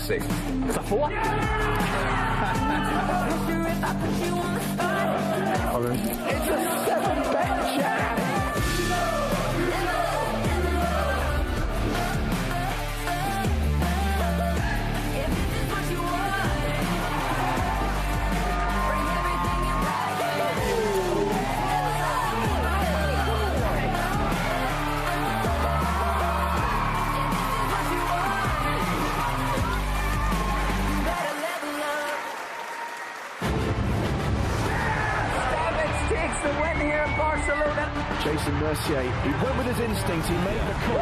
6. It's a 4. It's a 7-bet jam. Jason Mercier, he went with his instinct, he made the call.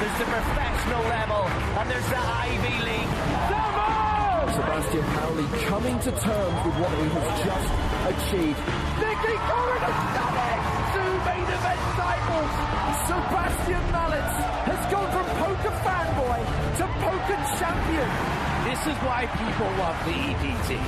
There's the professional level, and there's the Ivy League. Sebastian Paoli coming to terms with what he has just achieved. Nicky Corrin has done it! 2 main event titles! Sebastian Mallets has gone from poker fanboy to poker champion. This is why people love the EPT.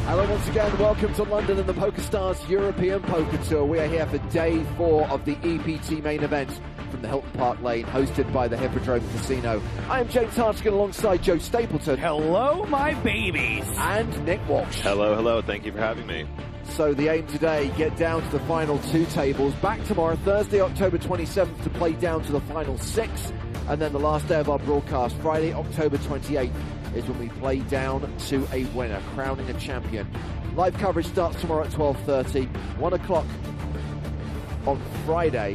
Hello once again, welcome to London and the PokerStars European Poker Tour. We are here for day 4 of the EPT main event from the Hilton Park Lane, hosted by the Hippodrome Casino. I am James Hartigan alongside Joe Stapleton. Hello, my babies. And Nick Walsh. Hello, hello. Thank you for having me. So the aim today, get down to the final 2 tables. Back tomorrow, Thursday, October 27th, to play down to the final 6. And then the last day of our broadcast, Friday, October 28th, is when we play down to a winner, crowning a champion. Live coverage starts tomorrow at 12:30, 1 o'clock on Friday.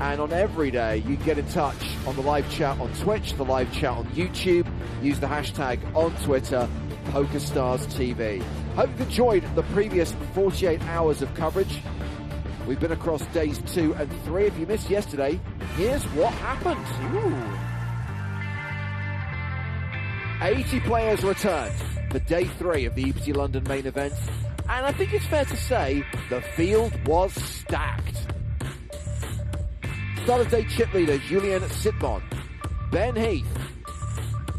And on every day, you can get in touch on the live chat on Twitch, the live chat on YouTube. Use the hashtag on Twitter, PokerStarsTV. Hope you've enjoyed the previous 48 hours of coverage. We've been across days 2 and 3. If you missed yesterday, here's what happened. Ooh. 80 players returned for day 3 of the EPT London main event. And I think it's fair to say the field was stacked. Start of day chip leader Julien Sitbon, Ben Heath,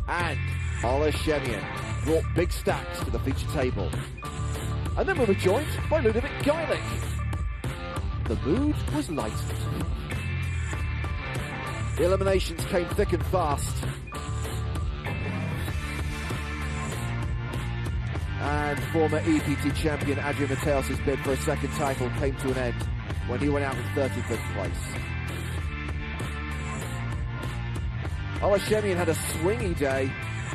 and Ola Shemian brought big stacks to the feature table. And then we were joined by Ludovic Geilich. The mood was lightened. The eliminations came thick and fast. And former EPT champion Adrian Mateos' bid for a second title came to an end when he went out in 35th place. Ola Shemian had a swingy day.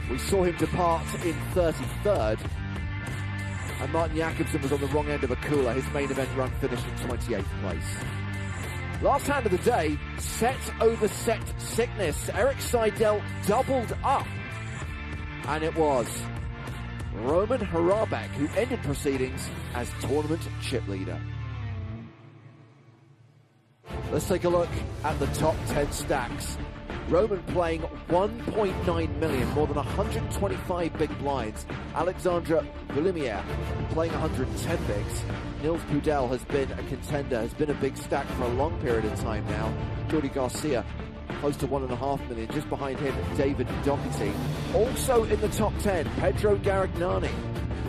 We saw him depart in 33rd. And Martin Jakobsen was on the wrong end of a cooler. His main event run finished in 28th place. Last hand of the day, set over set sickness. Eric Seidel doubled up. And it was Roman Harabek who ended proceedings as tournament chip leader. Let's take a look at the top 10 stacks. Roman playing 1.9 million, more than 125 big blinds. Alexandra Volimier playing 110 bigs. Nils Pudel has been a contender, has been a big stack for a long period of time now. Jordi Garcia close to 1.5 million. Just behind him, David Dougherty. Also in the top 10, Pedro Garagnani,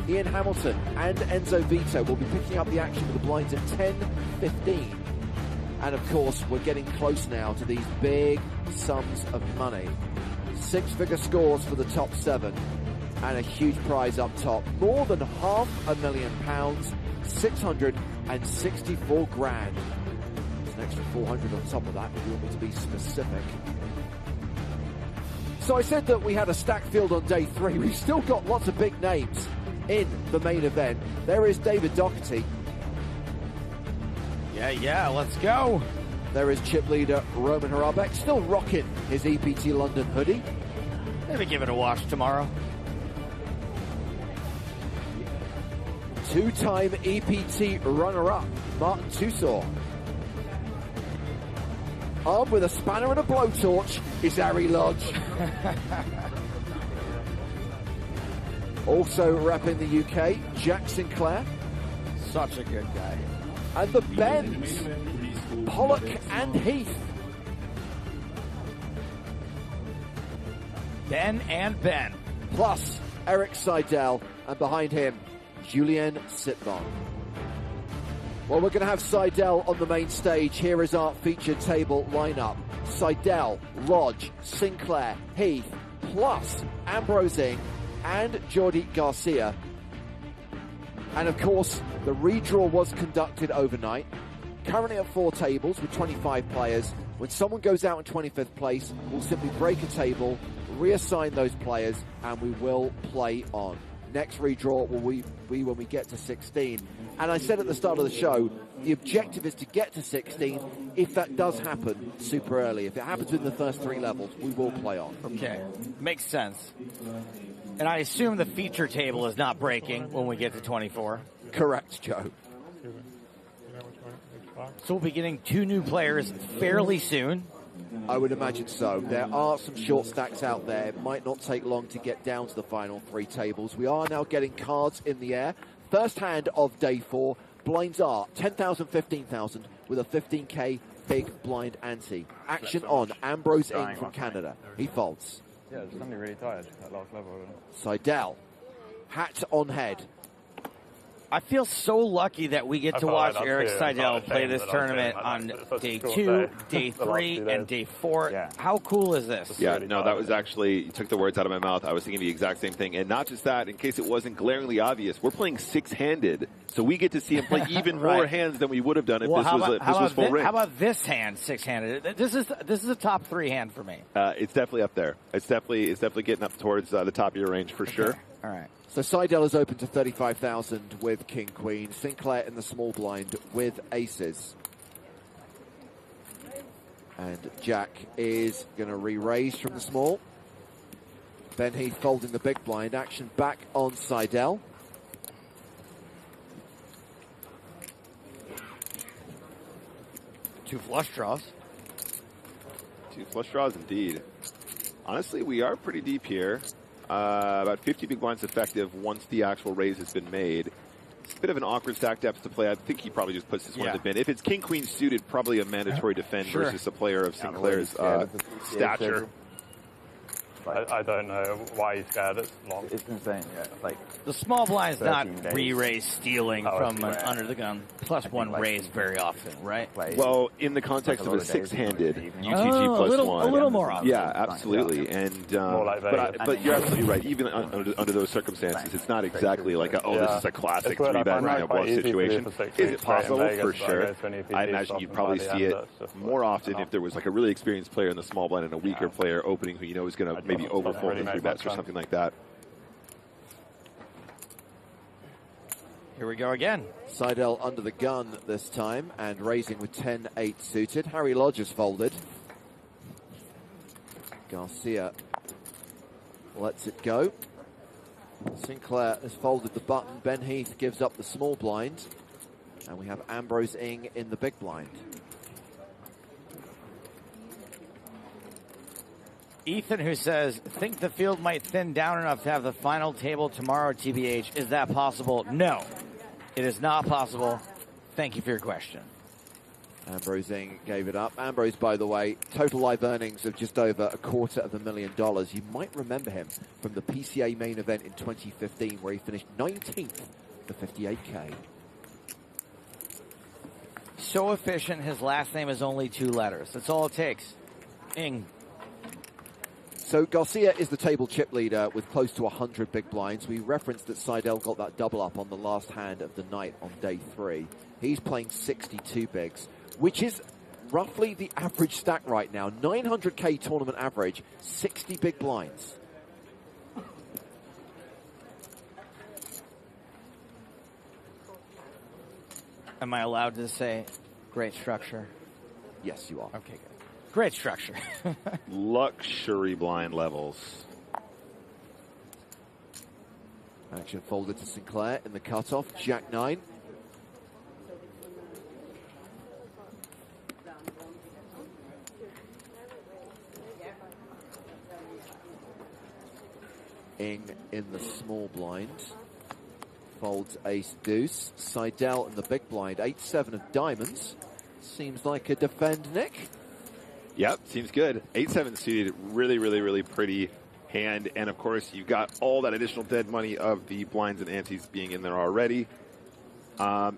Ian Hamilton, and Enzo Vito will be picking up the action with the blinds at 10-15. And of course, we're getting close now to these big sums of money. 6-figure scores for the top 7 and a huge prize up top. More than £500,000, 664 grand. There's an extra 400 on top of that if you want me to be specific. So I said that we had a stacked field on day 3. We've still got lots of big names in the main event. There is David Dougherty. Yeah, let's go. There is chip leader Roman Harabek, still rocking his EPT London hoodie. Maybe give it a wash tomorrow. 2-time EPT runner-up, Martin Tussaud. Armed with a spanner and a blowtorch is Harry Lodge. Also repping the UK, Jack Sinclair. Such a good guy. And the Bens, Pollock and Heath. Ben and Ben. Plus Eric Seidel, and behind him, Julien Sitbon. Well, we're going to have Seidel on the main stage. Here is our featured table lineup. Seidel, Lodge, Sinclair, Heath, plus Ambrose Ing and Jordi Garcia. And of course, the redraw was conducted overnight. Currently at 4 tables with 25 players. When someone goes out in 25th place, we'll simply break a table, reassign those players, and we will play on. Next redraw will be when we get to 16. And I said at the start of the show, the objective is to get to 16. If that does happen super early, if it happens within the first 3 levels, we will play on. Okay, makes sense. And I assume the feature table is not breaking when we get to 24. Correct, Joe. So we'll be getting 2 new players fairly soon. I would imagine so. There are some short stacks out there. It might not take long to get down to the final 3 tables. We are now getting cards in the air. First hand of day 4. Blinds are 10,000, 15,000 with a 15K big blind ante. Action on. Ambrose Ing from Canada. He folds. Yeah, it's suddenly really tired at last level. Seidel. Hat on head. I feel so lucky that we get to watch Eric Seidel play this tournament on day 2, day 3, and day 4. Yeah. How cool is this? Yeah, no, that was actually, you took the words out of my mouth. I was thinking the exact same thing. And not just that, in case it wasn't glaringly obvious, we're playing 6-handed. So we get to see him play even more hands than we would have done if this was full ring. How about this hand, 6-handed? This is a top 3 hand for me. It's definitely up there. It's definitely getting up towards the top of your range for sure. All right. So Seidel is open to 35,000 with King Queen. Sinclair in the small blind with aces. And Jack is going to re-raise from the small. Ben Heath folding the big blind. Action back on Seidel. Two flush draws. 2 flush draws indeed. Honestly, we are pretty deep here. About 50 big blinds effective once the actual raise has been made. It's a bit of an awkward stack depth to play. I think he probably just puts this one in the bin. If it's King Queen suited, probably a mandatory defend versus a player of Sinclair's stature. I don't know why he's scared. It's long. It's insane. Yeah, like the small blind's not 13 days. re-raise stealing from an under the gun +1 raise very often, right? Well, in the context of a 6-handed UTG +1, a little more often. Yeah, absolutely. And but you're absolutely right. Even under those circumstances, it's not exactly like this is a classic 3-bet bluff situation. Is it possible? For sure. I imagine you'd probably see it more often if there was like a really experienced player in the small blind and a weaker player opening who you know is going to maybe overfold in 3-bets or something like that. Here we go again. Seidel under the gun this time and raising with 10-8 suited. Harry Lodge has folded. Garcia lets it go. Sinclair has folded the button. Ben Heath gives up the small blind. And we have Ambrose Ing in the big blind. Ethan, who says, think the field might thin down enough to have the final table tomorrow, TBH. Is that possible? No, it is not possible. Thank you for your question. Ambrose Ing gave it up. Ambrose, by the way, total live earnings of just over $250,000. You might remember him from the PCA main event in 2015, where he finished 19th for $58K. So efficient, his last name is only 2 letters. That's all it takes. Ing. So Garcia is the table chip leader with close to 100 big blinds. We referenced that Seidel got that double up on the last hand of the night on day 3. He's playing 62 bigs, which is roughly the average stack right now. 900K tournament average, 60 big blinds. Am I allowed to say great structure? Yes, you are. Okay, good. Great structure. Luxury blind levels. Action folded to Sinclair in the cutoff. Jack 9. Ing in the small blind. Folds ace deuce. Seidel in the big blind. 8-7 of diamonds. Seems like a defend, Nick. Yep, seems good. 8-7 suited, really, really, really pretty hand. And of course, you've got all that additional dead money of the blinds and antes being in there already.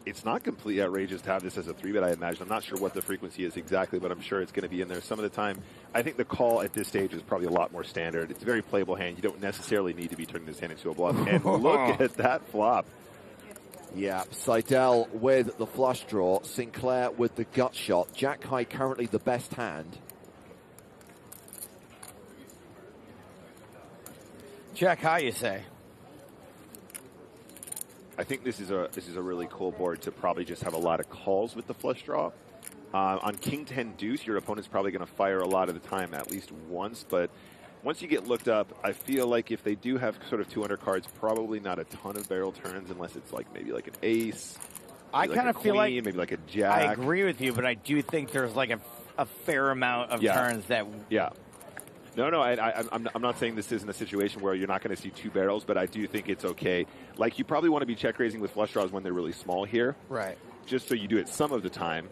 It's not completely outrageous to have this as a 3-bet, I imagine. I'm not sure what the frequency is exactly, but I'm sure it's going to be in there some of the time. I think the call at this stage is probably a lot more standard. It's a very playable hand. You don't necessarily need to be turning this hand into a bluff. And look at that flop. Yeah, Seidel with the flush draw, Sinclair with the gut shot. Jack high currently the best hand. Jack high, you say? I think this is a really cool board to probably just have a lot of calls with the flush draw. On King 10 Deuce, your opponent's probably going to fire a lot of the time, at least once. But once you get looked up, I feel like if they do have sort of 200 cards, probably not a ton of barrel turns unless it's like maybe like an ace. I kind of feel like maybe like a jack. I agree with you, but I do think there's like a fair amount of turns that. Yeah. No, I'm not saying this isn't a situation where you're not going to see 2 barrels, but I do think it's okay. Like, you probably want to be check raising with flush draws when they're really small here. Right. Just so you do it some of the time.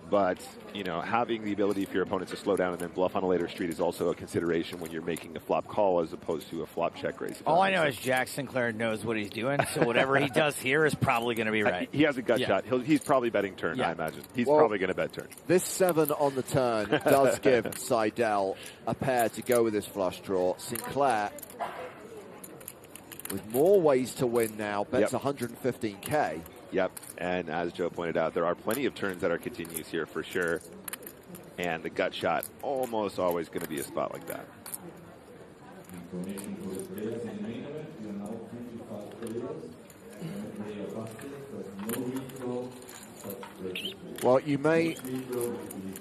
But, you know, having the ability for your opponent to slow down and then bluff on a later street is also a consideration when you're making a flop call as opposed to a flop check raise. All I know is Jack Sinclair knows what he's doing, so whatever he does here is probably going to be right. He has a gut shot. He's probably betting turn, I imagine. He's probably going to bet turn. This 7 on the turn does give Seidel a pair to go with his flush draw. Sinclair, with more ways to win now, bets 115K. Yep, and as Joe pointed out, there are plenty of turns that are continues here for sure. And the gut shot almost always going to be a spot like that. Well, you may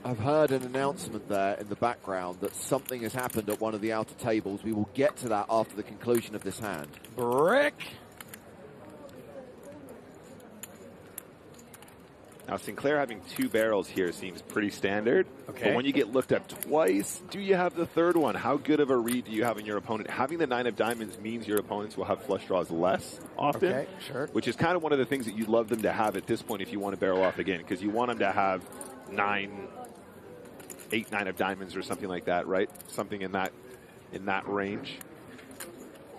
have heard an announcement there in the background that something has happened at one of the outer tables. We will get to that after the conclusion of this hand. Brick. Now, Sinclair having 2 barrels here seems pretty standard. Okay. But when you get looked at twice, do you have the third one? How good of a read do you have on your opponent? Having the 9 of diamonds means your opponents will have flush draws less often. Okay, sure. Which is kind of one of the things that you'd love them to have at this point if you want to barrel off again. Because you want them to have 8, 9 of diamonds or something like that, right? Something in that range.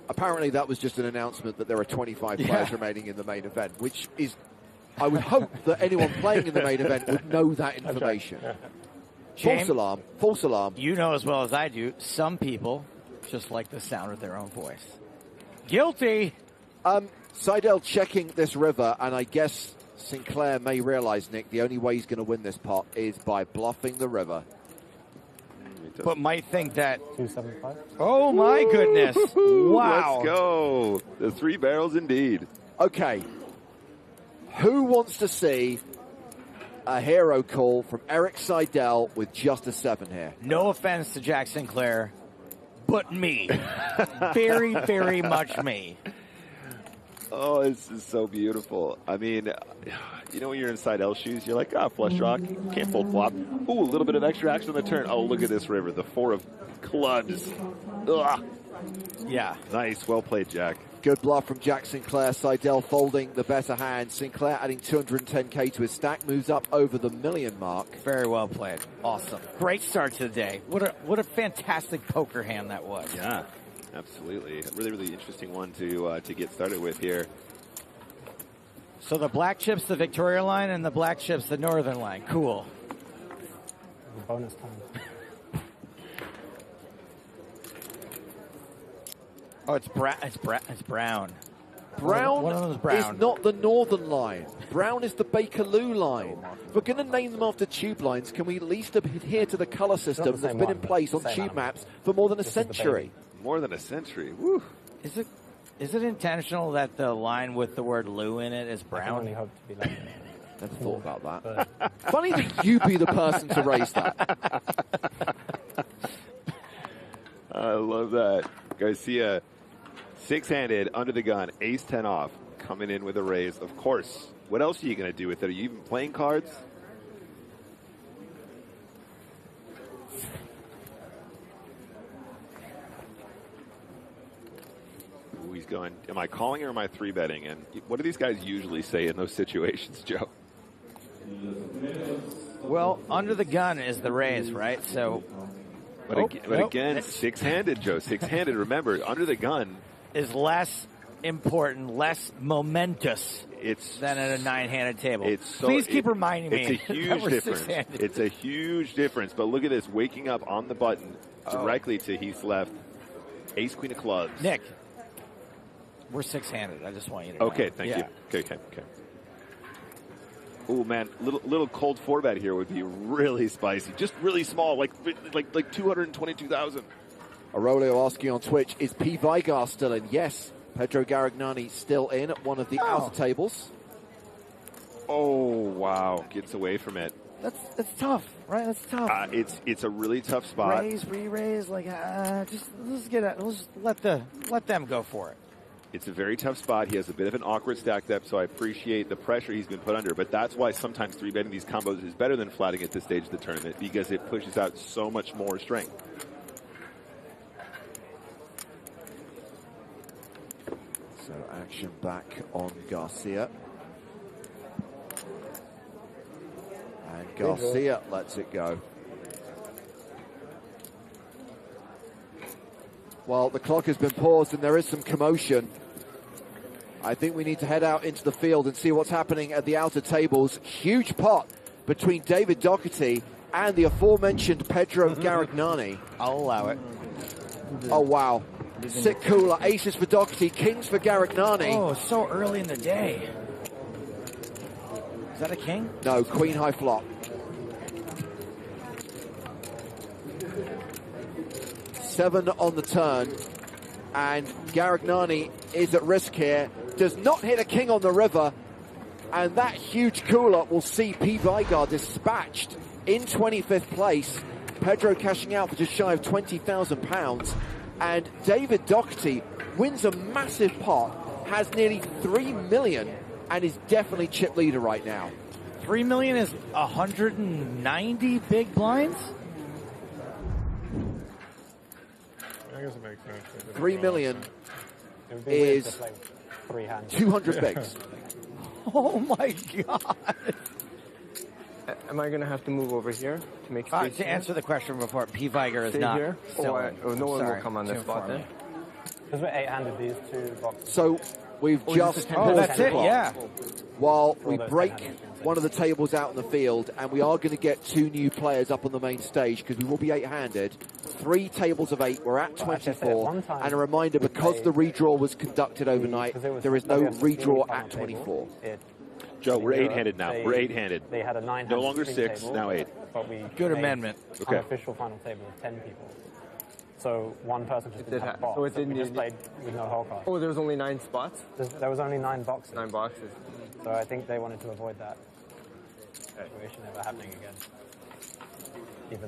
Apparently that was just an announcement that there are 25 players remaining in the main event, which is... I would hope that anyone playing in the main event would know that information. James, false alarm. You know as well as I do, some people just like the sound of their own voice. Guilty. Seidel checking this river, and I guess Sinclair may realize, Nick, the only way he's going to win this pot is by bluffing the river. But might think that... 275. Oh, my goodness. Wow. Let's go. The 3 barrels indeed. Okay. Who wants to see a hero call from Eric Seidel with just a 7 here? No offense to Jack Sinclair, but me. Very, very much me. Oh, this is so beautiful. I mean, you know when you're in Seidel's shoes, you're like, flush draw, can't fold flop. Ooh, a little bit of extra action on the turn. Oh, look at this river, the 4 of clubs. Ugh. Yeah. Nice, well played, Jack. Good bluff from Jack Sinclair. Seidel folding the better hand. Sinclair adding 210K to his stack. Moves up over the million mark. Very well played. Awesome. Great start to the day. What a fantastic poker hand that was. Yeah, absolutely. A really, really interesting one to get started with here. So the black chip's the Victoria line and the black chip's the Northern line. Cool. Bonus time. Oh, it's brown. It's brown. Brown, one of them is brown. is not the Northern line. Brown is the Bakerloo line. If we're going to name them after tube lines, can we at least adhere to the color system that's been in place on tube maps for more than a century? More than a century. Woo. Is it intentional that the line with the word Lou in it is brown? I only hope to be like Never thought about that. Funny that you be the person to raise that. I love that. Garcia, 6-handed, under the gun, ace-10 off, coming in with a raise. Of course. What else are you going to do with it? Are you even playing cards? Ooh, he's going, am I calling or am I 3-betting? And what do these guys usually say in those situations, Joe? Well, under the gun is the raise, right? So, But again, 6-handed, Joe. 6-handed. Remember, under the gun is less important, less momentous than at a 9-handed table. So, Please keep reminding me. It's a huge difference. It's a huge difference. But look at this, waking up on the button directly to Heath's left. Ace, queen of clubs. Nick, we're 6-handed. I just want you to know. Okay, thank you. Okay. Oh man, little cold 4-bet here would be really spicy. Just really small, like 222,000. Aurelio asking on Twitch, is P. Vigar still in? Yes. Pedro Garignani still in at one of the outer tables. Oh wow, gets away from it. That's tough, right? That's tough. It's a really tough spot. Raise, re-raise, let's let them go for it. It's a very tough spot. He has a bit of an awkward stack depth, so I appreciate the pressure he's been put under. But that's why sometimes 3-betting these combos is better than flatting at this stage of the tournament, because it pushes out so much more strength. So action back on Garcia. And Garcia lets it go. Well, the clock has been paused and there is some commotion. I think we need to head out into the field and see what's happening at the outer tables. Huge pot between David Dougherty and the aforementioned Pedro Garignani. I'll allow it. Oh, wow. Sick cooler. Aces for Dougherty, kings for Garignani. Oh, so early in the day. Is that a king? No, queen high flop. 7 on the turn, and Garignani is at risk here. Does not hit a king on the river, and that huge cooler will see P. Vigar dispatched in 25th place. Pedro cashing out for just shy of £20,000, and David Dougherty wins a massive pot, has nearly 3 million, and is definitely chip leader right now. 3 million is 190 big blinds? I guess it makes sense. 3 million is 200 bigs. Oh my God. Am I going to have to move over here to make space? To answer the question before, P. Vigar is not here? No one will come on this spot then? Because we're 8-handed, these 2 boxes. So we've just paused that's the it, clock yeah. while we break one of the tables out in the field, and we are going to get 2 new players up on the main stage because we will be 8-handed. 3 tables of 8, we're at 24, and a reminder, because the redraw was conducted overnight, there is no redraw at 24. Joe, we're 8-handed now. We're 8-handed. They had a 9-handed. No longer 6, now 8. But we Good amendment. Okay. Unofficial final table of 10 people. So one person just didn't have a box. So it's we just played with no whole card. Oh, there's only 9 spots? There was only 9 boxes. 9 boxes. So I think they wanted to avoid that situation ever happening again.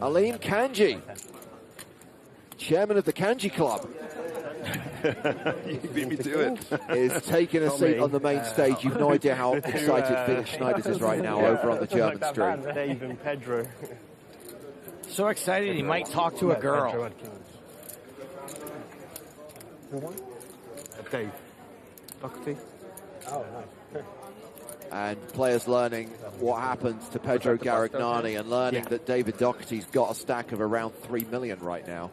Aleem Kanji, chairman of the Kanji Club, You beat me to it. is taking a seat on the main stage. You've no idea how excited Felix Schneiders is right now over on the German stream. Dave and Pedro. So excited he might talk to a girl. Dave. Dougherty. Oh, nice. And players learning what happens to Pedro Garignani and learning that David Dougherty's got a stack of around 3 million right now.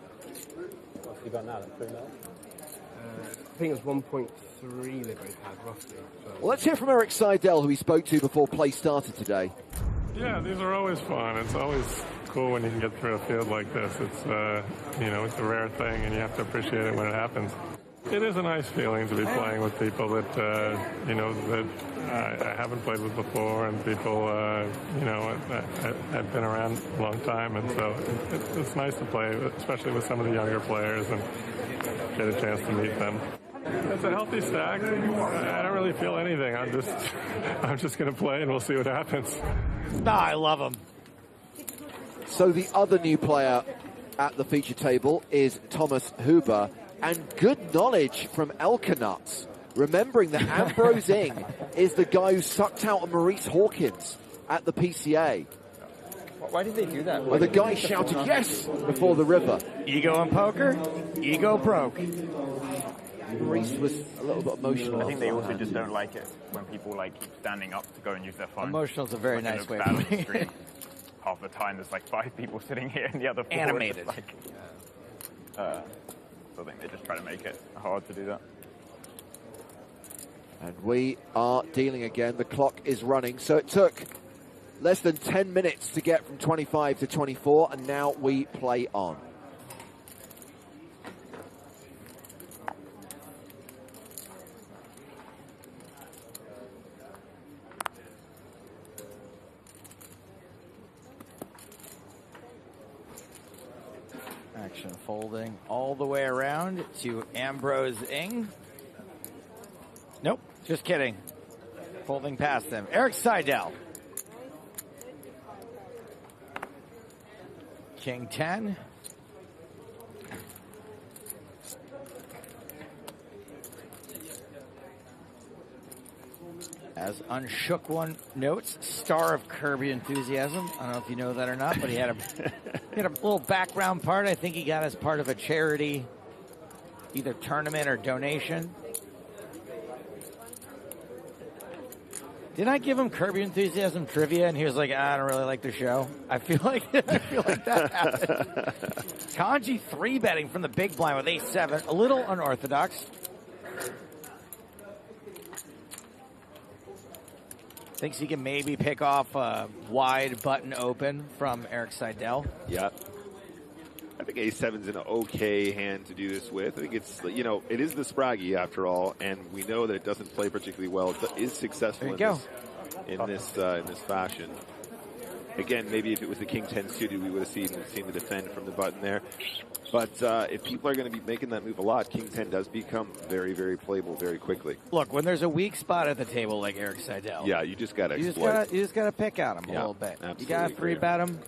What's he got now? Like 3 million? I think it's 1.3 that we've had, roughly. So. Well, let's hear from Eric Seidel, who he spoke to before play started today. Yeah, these are always fun. It's always cool when you can get through a field like this. It's, it's a rare thing, and you have to appreciate it when it happens. It is a nice feeling to be playing with people that, that I haven't played with before, and people, I've been around a long time, and so it's nice to play, especially with some of the younger players, and get a chance to meet them. It's a healthy stack. I don't really feel anything. I'm just going to play, and we'll see what happens. I love him. So the other new player at the feature table is Thomas Hoover, and good knowledge from Elkanuts, remembering that Ambrose Ing is the guy who sucked out a Maurice Hawkins at the PCA. Why did they do that? Where the guy shouted yes before the river. Ego in poker, ego broke. Maurice was a little bit emotional. I think they also just don't like it when people keep standing up to go and use their phone. Emotional is a very nice way of putting it. Half the time there's 5 people sitting here and the other 4 animated. So I think they just try to make it hard to do that. And we are dealing again. The clock is running. So it took less than 10 minutes to get from 25 to 24, and now we play on. Action folding all the way around to Ambrose Ing. Nope, just kidding. Folding past him. Eric Seidel. King 10. As Unshook One notes, star of Kirby Enthusiasm. I don't know if you know that or not, but he had a little background part. I think he got as part of a charity, either tournament or donation. Didn't I give him Kirby Enthusiasm trivia, and he was like, I don't really like the show? I feel like that happened. Kanji 3-betting from the big blind with ace-7. A little unorthodox. Thinks he can maybe pick off a wide button open from Eric Seidel. Yeah. I think ace-7's an okay hand to do this with. I think it's, you know, it is the Spraggy after all, and we know that it doesn't play particularly well. It is successful in this fashion. Again, maybe if it was the King 10 suited, we would have seen the defend from the button there. But if people are going to be making that move a lot, King 10 does become very, very playable very quickly. Look, when there's a weak spot at the table like Eric Seidel, yeah, you just got to exploit. You just got to pick at him a little bit. You got to 3-bet him.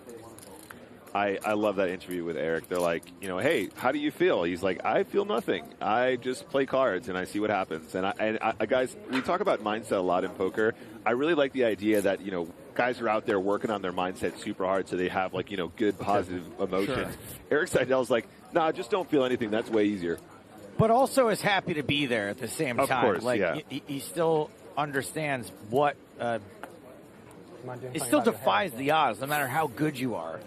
I love that interview with Eric. They're like, you know, hey, how do you feel? He's like, I feel nothing. I just play cards and I see what happens. And guys, we talk about mindset a lot in poker. I really like the idea that, you know, guys are out there working on their mindset super hard so they have, like, you know, good positive emotions. Sure. Eric Seidel's like, nah, just don't feel anything. That's way easier. But also is happy to be there at the same time. Of course, like, yeah. He still understands what it still defies the odds, no matter how good you are,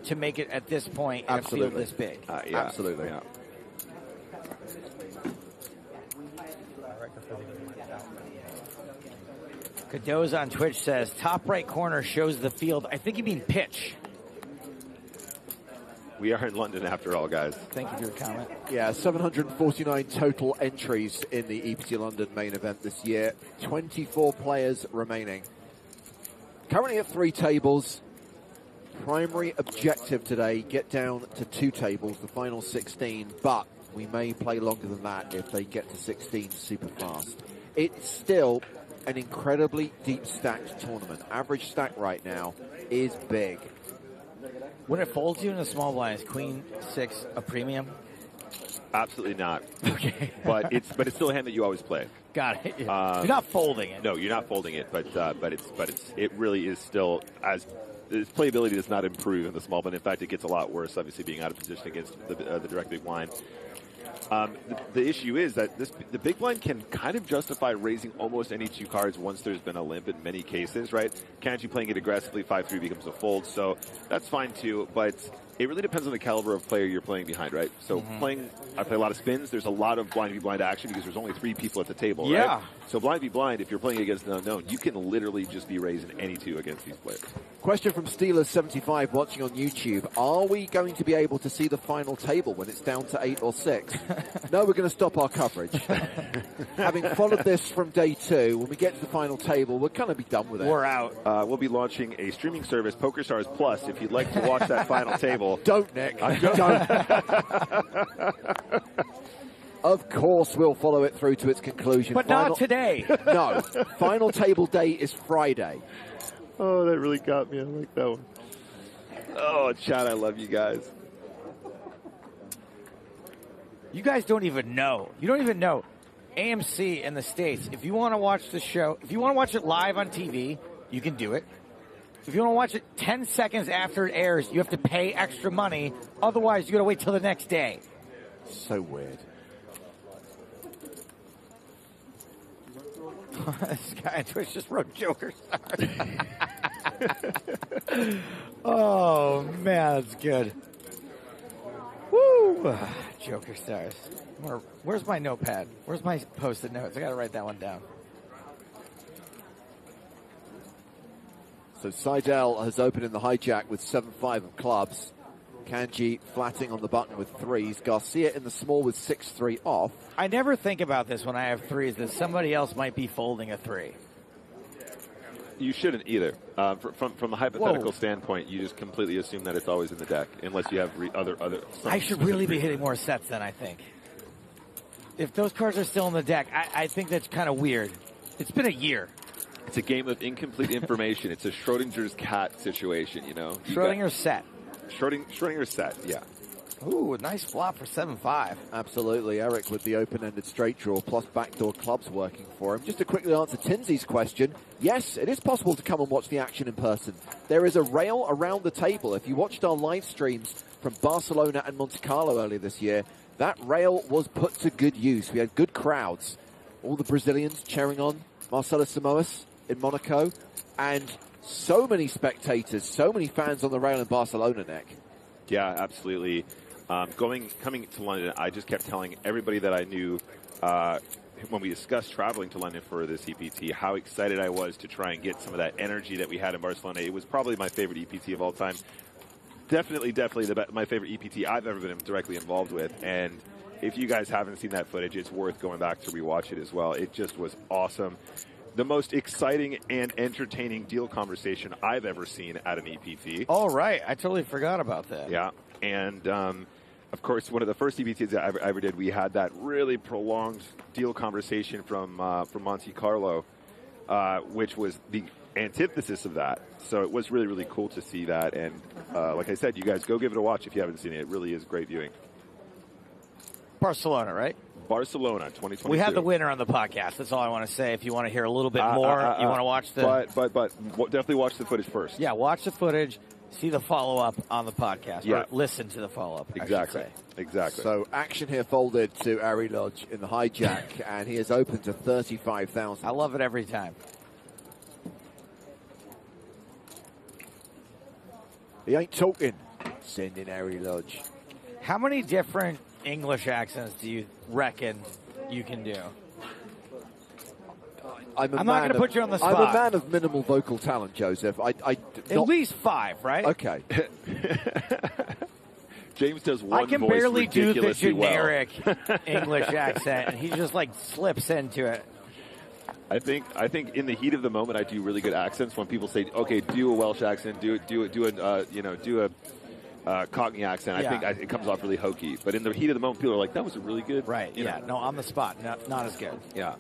to make it at this point in a field this big. Yeah. Absolutely. Yeah. Cadoza on Twitch says, top right corner shows the field. I think you mean pitch. We are in London after all, guys. Thank you for your comment. Yeah, 749 total entries in the EPT London main event this year. 24 players remaining. Currently at 3 tables. Primary objective today, get down to 2 tables, the final 16, but we may play longer than that if they get to 16 super fast. It's still an incredibly deep stacked tournament. Average stack right now is big. When it folds you in a small blind, is Queen 6 a premium? Absolutely not. Okay. but it's still a hand that you always play. Got it. You're not folding it. No, you're not folding it, but it really is still, as its playability does not improve in the small blind. In fact, it gets a lot worse, obviously, being out of position against the direct big blind. The issue is that the big blind can kind of justify raising almost any 2 cards once there's been a limp in many cases, right? Kanji playing it aggressively, 5-3 becomes a fold, so that's fine too, but it really depends on the caliber of player you're playing behind, right? So I play a lot of spins, there's a lot of blind v blind action because there's only 3 people at the table, right? So blind v blind, if you're playing against an unknown, you can literally just be raising any 2 against these players. Question from Steelers75 watching on YouTube. Are we going to be able to see the final table when it's down to 8 or 6? No, we're going to stop our coverage. Having followed this from day 2, when we get to the final table, we're going to be done with it. We're out. We'll be launching a streaming service, PokerStars Plus, if you'd like to watch that final table. Don't, Nick. Don't. Of course, we'll follow it through to its conclusion. But not today. No. Final table day is Friday. Oh, that really got me. I like that one. Oh, chat, I love you guys. You guys don't even know. You don't even know. AMC in the States, if you want to watch the show, if you want to watch it live on TV, you can do it. If you want to watch it 10 seconds after it airs, you have to pay extra money. Otherwise, you got to wait till the next day. So weird. This guy on Twitch just wrote Joker Stars. Oh, man, that's good. Woo! Joker Stars. Where's my notepad? Where's my post-it notes? I got to write that one down. So Seidel has opened in the hijack with 7-5 of clubs. Kanji flatting on the button with 3s. Garcia in the small with 6-3 off. I never think about this when I have 3s, that somebody else might be folding a 3. You shouldn't either. From a hypothetical standpoint, you just completely assume that it's always in the deck, unless you have other. I should really be hitting more sets then, I think. If those cards are still in the deck, I think that's kind of weird. It's been a year. It's a game of incomplete information. It's a Schrodinger's cat situation, you know. Schrodinger's set. Schrodinger's set, yeah. Ooh, a nice flop for 7-5. Absolutely. Eric with the open-ended straight draw plus backdoor clubs working for him. Just to quickly answer Tinsley's question, yes, it is possible to come and watch the action in person. There is a rail around the table. If you watched our live streams from Barcelona and Monte Carlo earlier this year, that rail was put to good use. We had good crowds. All the Brazilians cheering on Marcelo Simoes in Monaco. And so many spectators, so many fans on the rail in Barcelona, Nick. Yeah, absolutely. Coming to London, I just kept telling everybody that I knew when we discussed traveling to London for this EPT, how excited I was to try and get some of that energy that we had in Barcelona. It was probably my favorite EPT of all time. Definitely my favorite EPT I've ever been directly involved with. And if you guys haven't seen that footage, it's worth going back to rewatch it as well. It just was awesome. The most exciting and entertaining deal conversation I've ever seen at an EPT. Oh, right. I totally forgot about that. Yeah. And, of course, one of the first EPTs I ever did, we had that really prolonged deal conversation from Monte Carlo, which was the antithesis of that. So it was really, really cool to see that. And like I said, you guys go give it a watch if you haven't seen it. It really is great viewing. Barcelona, right? Barcelona, 2022. We had the winner on the podcast. That's all I want to say. If you want to hear a little bit more, you want to watch the... But definitely watch the footage first. Yeah, watch the footage. See the follow-up on the podcast. Yeah. Or listen to the follow-up, Exactly. Exactly. So action here folded to Ari Lodge in the hijack, and he is open to 35,000. I love it every time. He ain't talking. Sending Ari Lodge. How many different English accents do you reckon you can do? I'm not going to put you on the spot. I'm a man of minimal vocal talent, Joseph. At least 5, right? Okay. James does one. I can voice barely do the generic well. English accent, and he just like slips into it. I think in the heat of the moment, I do really good accents. When people say, "Okay, do a Welsh accent, do a Cockney accent," Yeah. I think it comes off really hokey. But in the heat of the moment, people are like, "That was a really good." Right. you Yeah. know. No, on the spot, not as good. Yeah.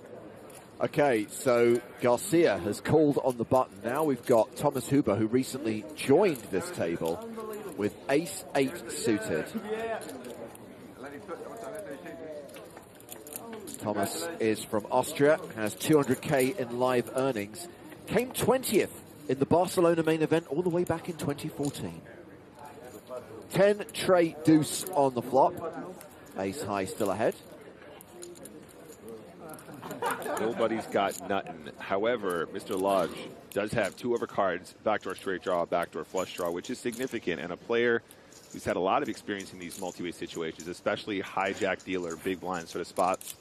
Okay, so Garcia has called on the button. Now we've got Thomas Hoover, who recently joined this table with ace-8 suited. Thomas is from Austria, has 200K in live earnings. Came 20th in the Barcelona main event all the way back in 2014. 10 tray deuce on the flop. Ace high still ahead. Nobody's got nothing. However, Mr. Lodge does have 2 overcards, backdoor straight draw, backdoor flush draw, which is significant. And a player who's had a lot of experience in these multi-way situations, especially hijack dealer, big blind sort of spots,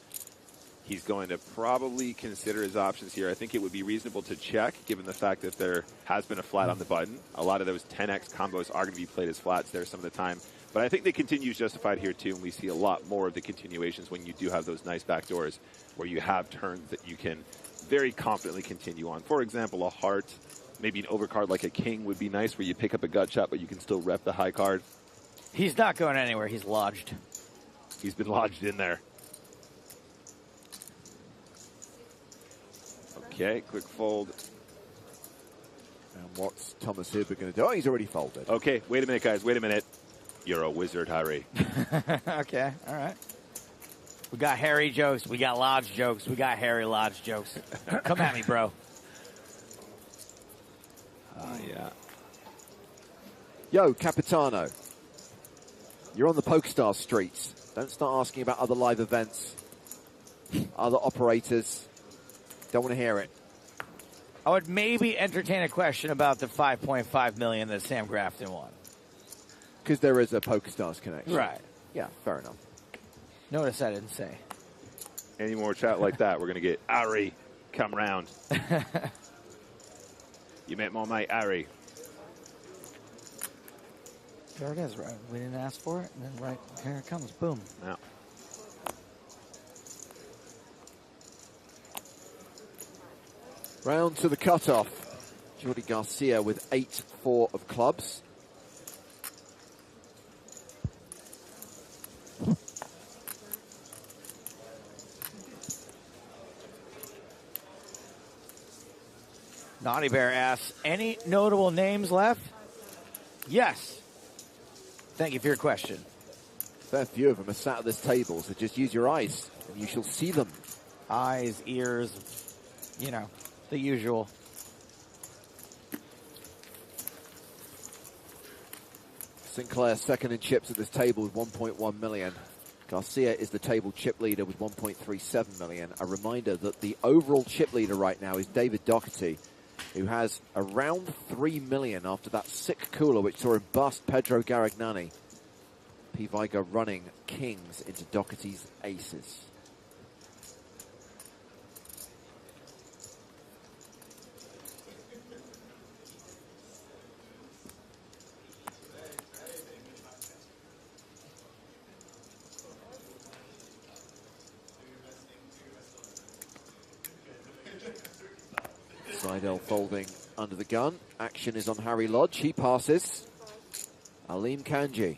he's going to probably consider his options here. I think it would be reasonable to check, given the fact that there has been a flat on the button. A lot of those 10x combos are going to be played as flats there some of the time. But I think the continue is justified here, too, and we see a lot more of the continuations when you do have those nice backdoors where you have turns that you can very confidently continue on. For example, a heart, maybe an overcard like a king would be nice where you pick up a gut shot, but you can still rep the high card. He's not going anywhere. He's lodged. He's been lodged in there. Okay, quick fold. And what's Thomas Hoover going to do? Oh, he's already folded. Okay, wait a minute, guys. Wait a minute. You're a wizard, Harry. Okay, all right. We got Harry jokes. We got Lodge jokes. We got Harry Lodge jokes. Come at me, bro. Yeah. Yo, Capitano. You're on the PokerStars streets. Don't start asking about other live events, other operators. Don't want to hear it. I would maybe entertain a question about the $5.5 million that Sam Grafton won. Because there is a PokerStars connection. Right. Yeah, fair enough. Notice I didn't say. Any more chat like that, we're going to get Ari come round. You met my mate, Harry. There it is, right? We didn't ask for it, and then right here it comes. Boom. Yeah. Round to the cutoff. Jordi Garcia with 8-4 of clubs. Naughty Bear asks, any notable names left? Yes. Thank you for your question. Fair few of them are sat at this table, so just use your eyes and you shall see them. Eyes, ears, you know, the usual. Sinclair second in chips at this table with 1.1 million. Garcia is the table chip leader with 1.37 million. A reminder that the overall chip leader right now is David Dougherty, who has around 3 million after that sick cooler which saw him bust Pedro Garagnani. P. Vigo running kings into Dougherty's aces. Seidel folding under the gun. Action is on Harry Lodge. He passes. Aleem Kanji.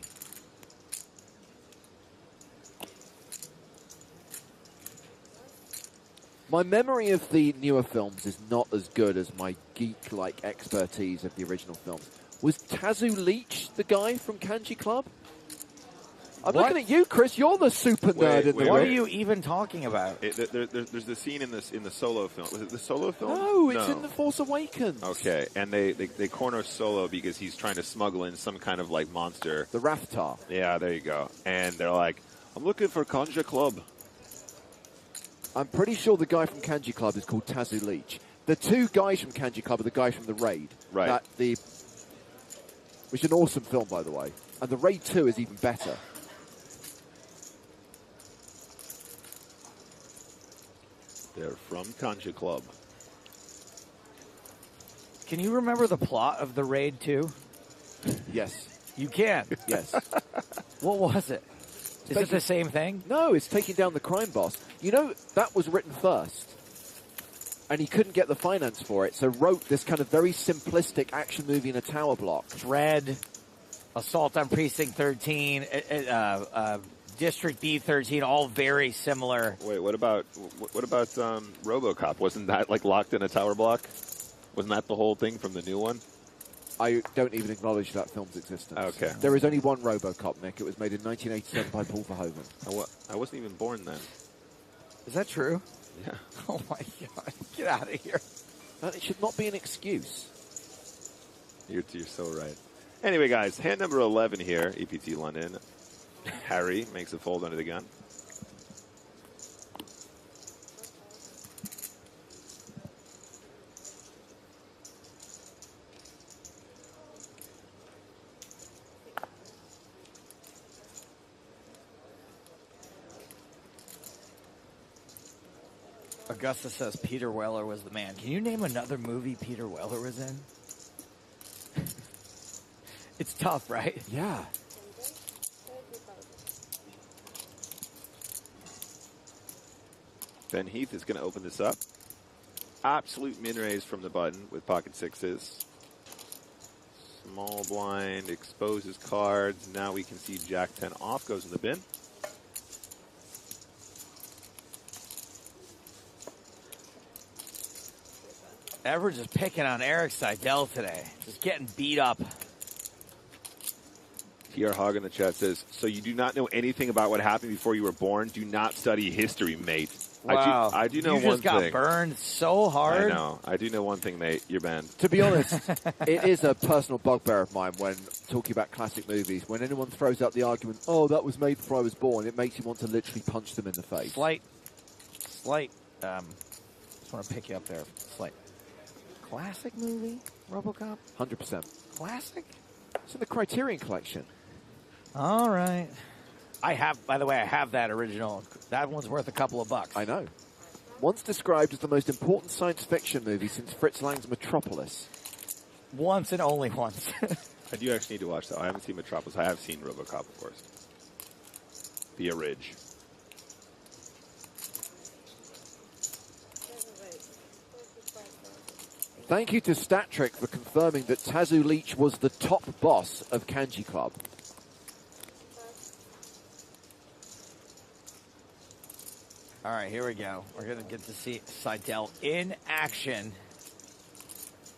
My memory of the newer films is not as good as my geek-like expertise of the original films. Was Tazu Leach the guy from Kanji Club? I'm looking at you, Chris. You're the super nerd in the room. What are you even talking about? There's the scene in the Solo film. Was it the Solo film? No, it's in The Force Awakens. Okay, and they corner Solo because he's trying to smuggle in some kind of like monster. The Raftar. Yeah, there you go. And they're like, I'm looking for Kanji Club. I'm pretty sure the guy from Kanji Club is called Tazu Leach. The two guys from Kanji Club are the guys from The Raid. Right. Which is an awesome film, by the way. And The Raid 2 is even better. They're from Kanji Club. Can you remember the plot of The Raid 2? Yes. You can? Yes. What was it? Is it the same thing? No, it's taking down the crime boss. You know, that was written first. And he couldn't get the finance for it, so wrote this kind of very simplistic action movie in a tower block. Dread, Assault on Precinct 13, District B13, all very similar. Wait, what about RoboCop? Wasn't that like locked in a tower block? Wasn't that the whole thing from the new one? I don't even acknowledge that film's existence. Okay. There is only one RoboCop, Nick. It was made in 1987 by Paul Verhoeven. I wasn't even born then. Is that true? Yeah. Oh my God! Get out of here. It should not be an excuse. You're so right. Anyway, guys, hand number 11 here, EPT London. Harry makes a fold under the gun. Augusta says Peter Weller was the man. Can you name another movie Peter Weller was in? It's tough, right? Yeah. Ben Heath is going to open this up. Absolute min raise from the button with pocket sixes. Small blind exposes cards. Now we can see Jack 10 off goes in the bin. Everett just picking on Eric Seidel today. Just getting beat up. TR Hogg in the chat says, so you do not know anything about what happened before you were born? Do not study history, mate. Wow. I do know one thing. You just got burned so hard. I know. I do know one thing, mate. You're banned. To be honest, it is a personal bugbear of mine when talking about classic movies. When anyone throws out the argument, oh, that was made before I was born, it makes you want to literally punch them in the face. Slight, just want to pick you up there. Slight. Classic movie, RoboCop? 100%. Classic? It's in the Criterion Collection. All right. I have that original. That one's worth a couple of bucks. I know. Once described as the most important science fiction movie since Fritz Lang's Metropolis. once and only once. I do actually need to watch that. I haven't seen Metropolis. I have seen RoboCop, of course. The Ridge. Thank you to StatTrick for confirming that Tazu Leach was the top boss of Kanji Club. All right, here we go. We're going to get to see Seidel in action.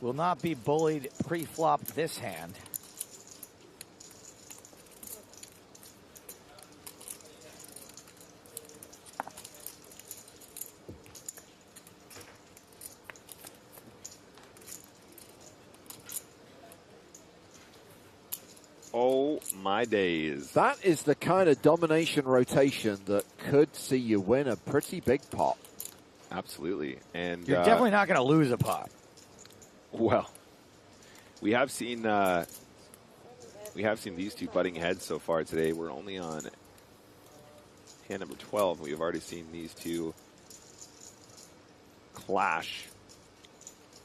Will not be bullied pre-flop this hand. Oh, my days. That is the kind of domination rotation that could see you win a pretty big pot. Absolutely. And you're definitely not going to lose a pot. Well, we have seen these two butting heads so far today. We're only on hand number 12. We've already seen these two clash.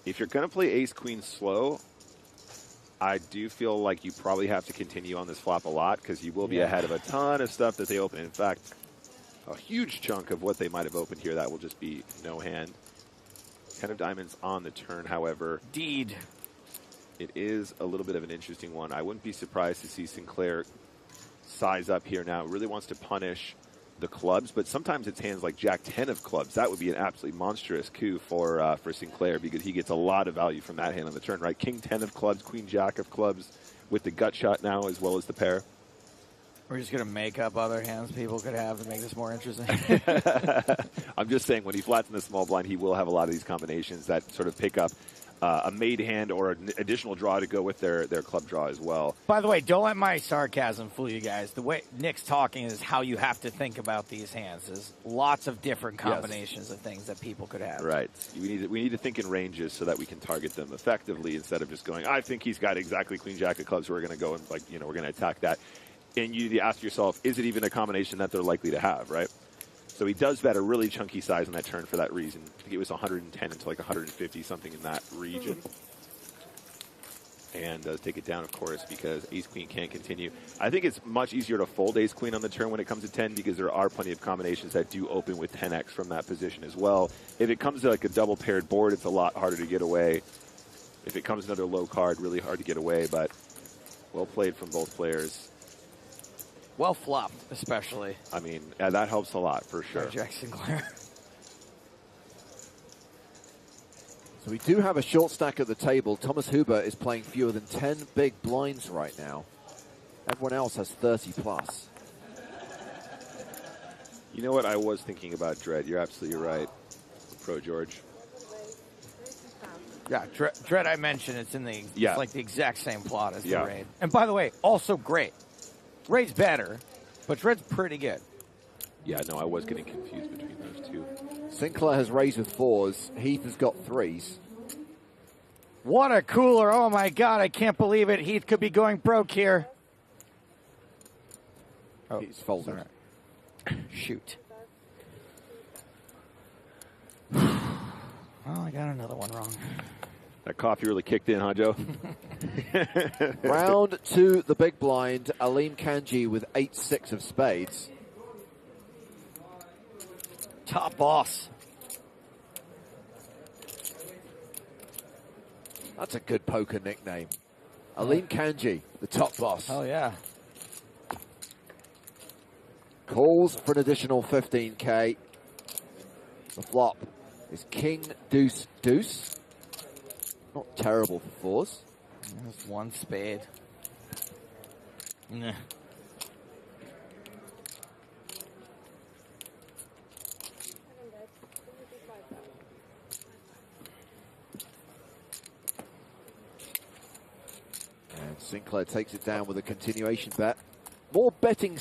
If you're going to play ace-queen slow, I do feel like you probably have to continue on this flop a lot because you will be ahead of a ton of stuff that they open. In fact, a huge chunk of what they might have opened here that will just be no hand. 10 of diamonds on the turn, however. Indeed. It is a little bit of an interesting one. I wouldn't be surprised to see Sinclair size up here now. Really wants to punish the clubs, but sometimes it's hands like Jack 10 of clubs. That would be an absolutely monstrous coup for Sinclair because he gets a lot of value from that hand on the turn, right? King 10 of clubs, Queen Jack of clubs with the gut shot now as well as the pair. We're just going to make up other hands people could have to make this more interesting. I'm just saying when he flats in the small blind, he will have a lot of these combinations that sort of pick up a made hand or an additional draw to go with their club draw as well. By the way, don't let my sarcasm fool you guys. The way Nick's talking is how you have to think about these hands. There's lots of different combinations of things that people could have. Right. We need to think in ranges so that we can target them effectively instead of just going, I think he's got exactly Queen Jack of clubs, so we're going to go and we're going to attack that. And you need to ask yourself, is it even a combination that they're likely to have, right? So he does bet a really chunky size on that turn for that reason. I think it was 110 into like 150, something in that region. And does take it down, of course, because ace-queen can't continue. I think it's much easier to fold ace-queen on the turn when it comes to 10 because there are plenty of combinations that do open with 10x from that position as well. If it comes to like a double-paired board, it's a lot harder to get away. If it comes another low card, really hard to get away, but well played from both players. Well flopped, especially. I mean, yeah, that helps a lot, for sure. Jack Sinclair. So we do have a short stack at the table. Thomas Hoover is playing fewer than 10 big blinds right now. Everyone else has 30 plus. You know what I was thinking about, Dread? You're absolutely right. Pro George. Yeah, Dread I mentioned, it's in the it's like the exact same plot as the Raid. And by the way, also great. Raid's better, but Dread's pretty good. Yeah, no, I was getting confused between those two. Sinclair has raised with 4s. Heath has got 3s. What a cooler. Oh, my God. I can't believe it. Heath could be going broke here. Oh, he's folded. Right. Shoot. Well, I got another one wrong. That coffee really kicked in, huh, Joe? Round to the big blind. Aleem Kanji with 8-6 of spades. Top boss. That's a good poker nickname. Aleem Kanji, the top boss. Oh, yeah. Calls for an additional 15K. The flop is King, Deuce, Deuce. Not terrible for 4s. There's one spade. Nah. And Sinclair takes it down with a continuation bet. More betting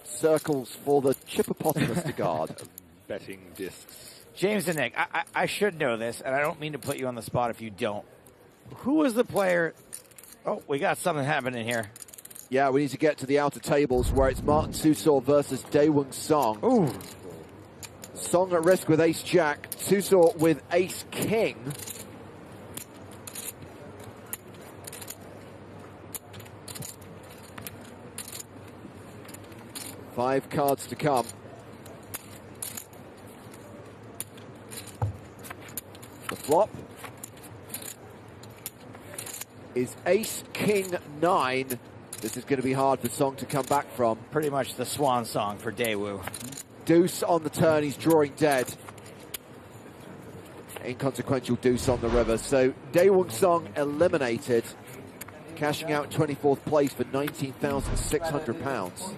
circles for the Chippopotamus to guard. Betting discs. James and Nick, I should know this, and I don't mean to put you on the spot if you don't. Who was the player? Oh, we got something happening here. Yeah, we need to get to the outer tables where it's Martin Susor versus Daewoo Song. Ooh. Song at risk with ace-jack. Susor with ace-king. 5 cards to come. The flop is ace, king, 9. This is going to be hard for Song to come back from. Pretty much the swan song for Daewoo. Deuce on the turn, he's drawing dead. Inconsequential deuce on the river. So Daewoo Song eliminated, cashing out 24th place for £19,600.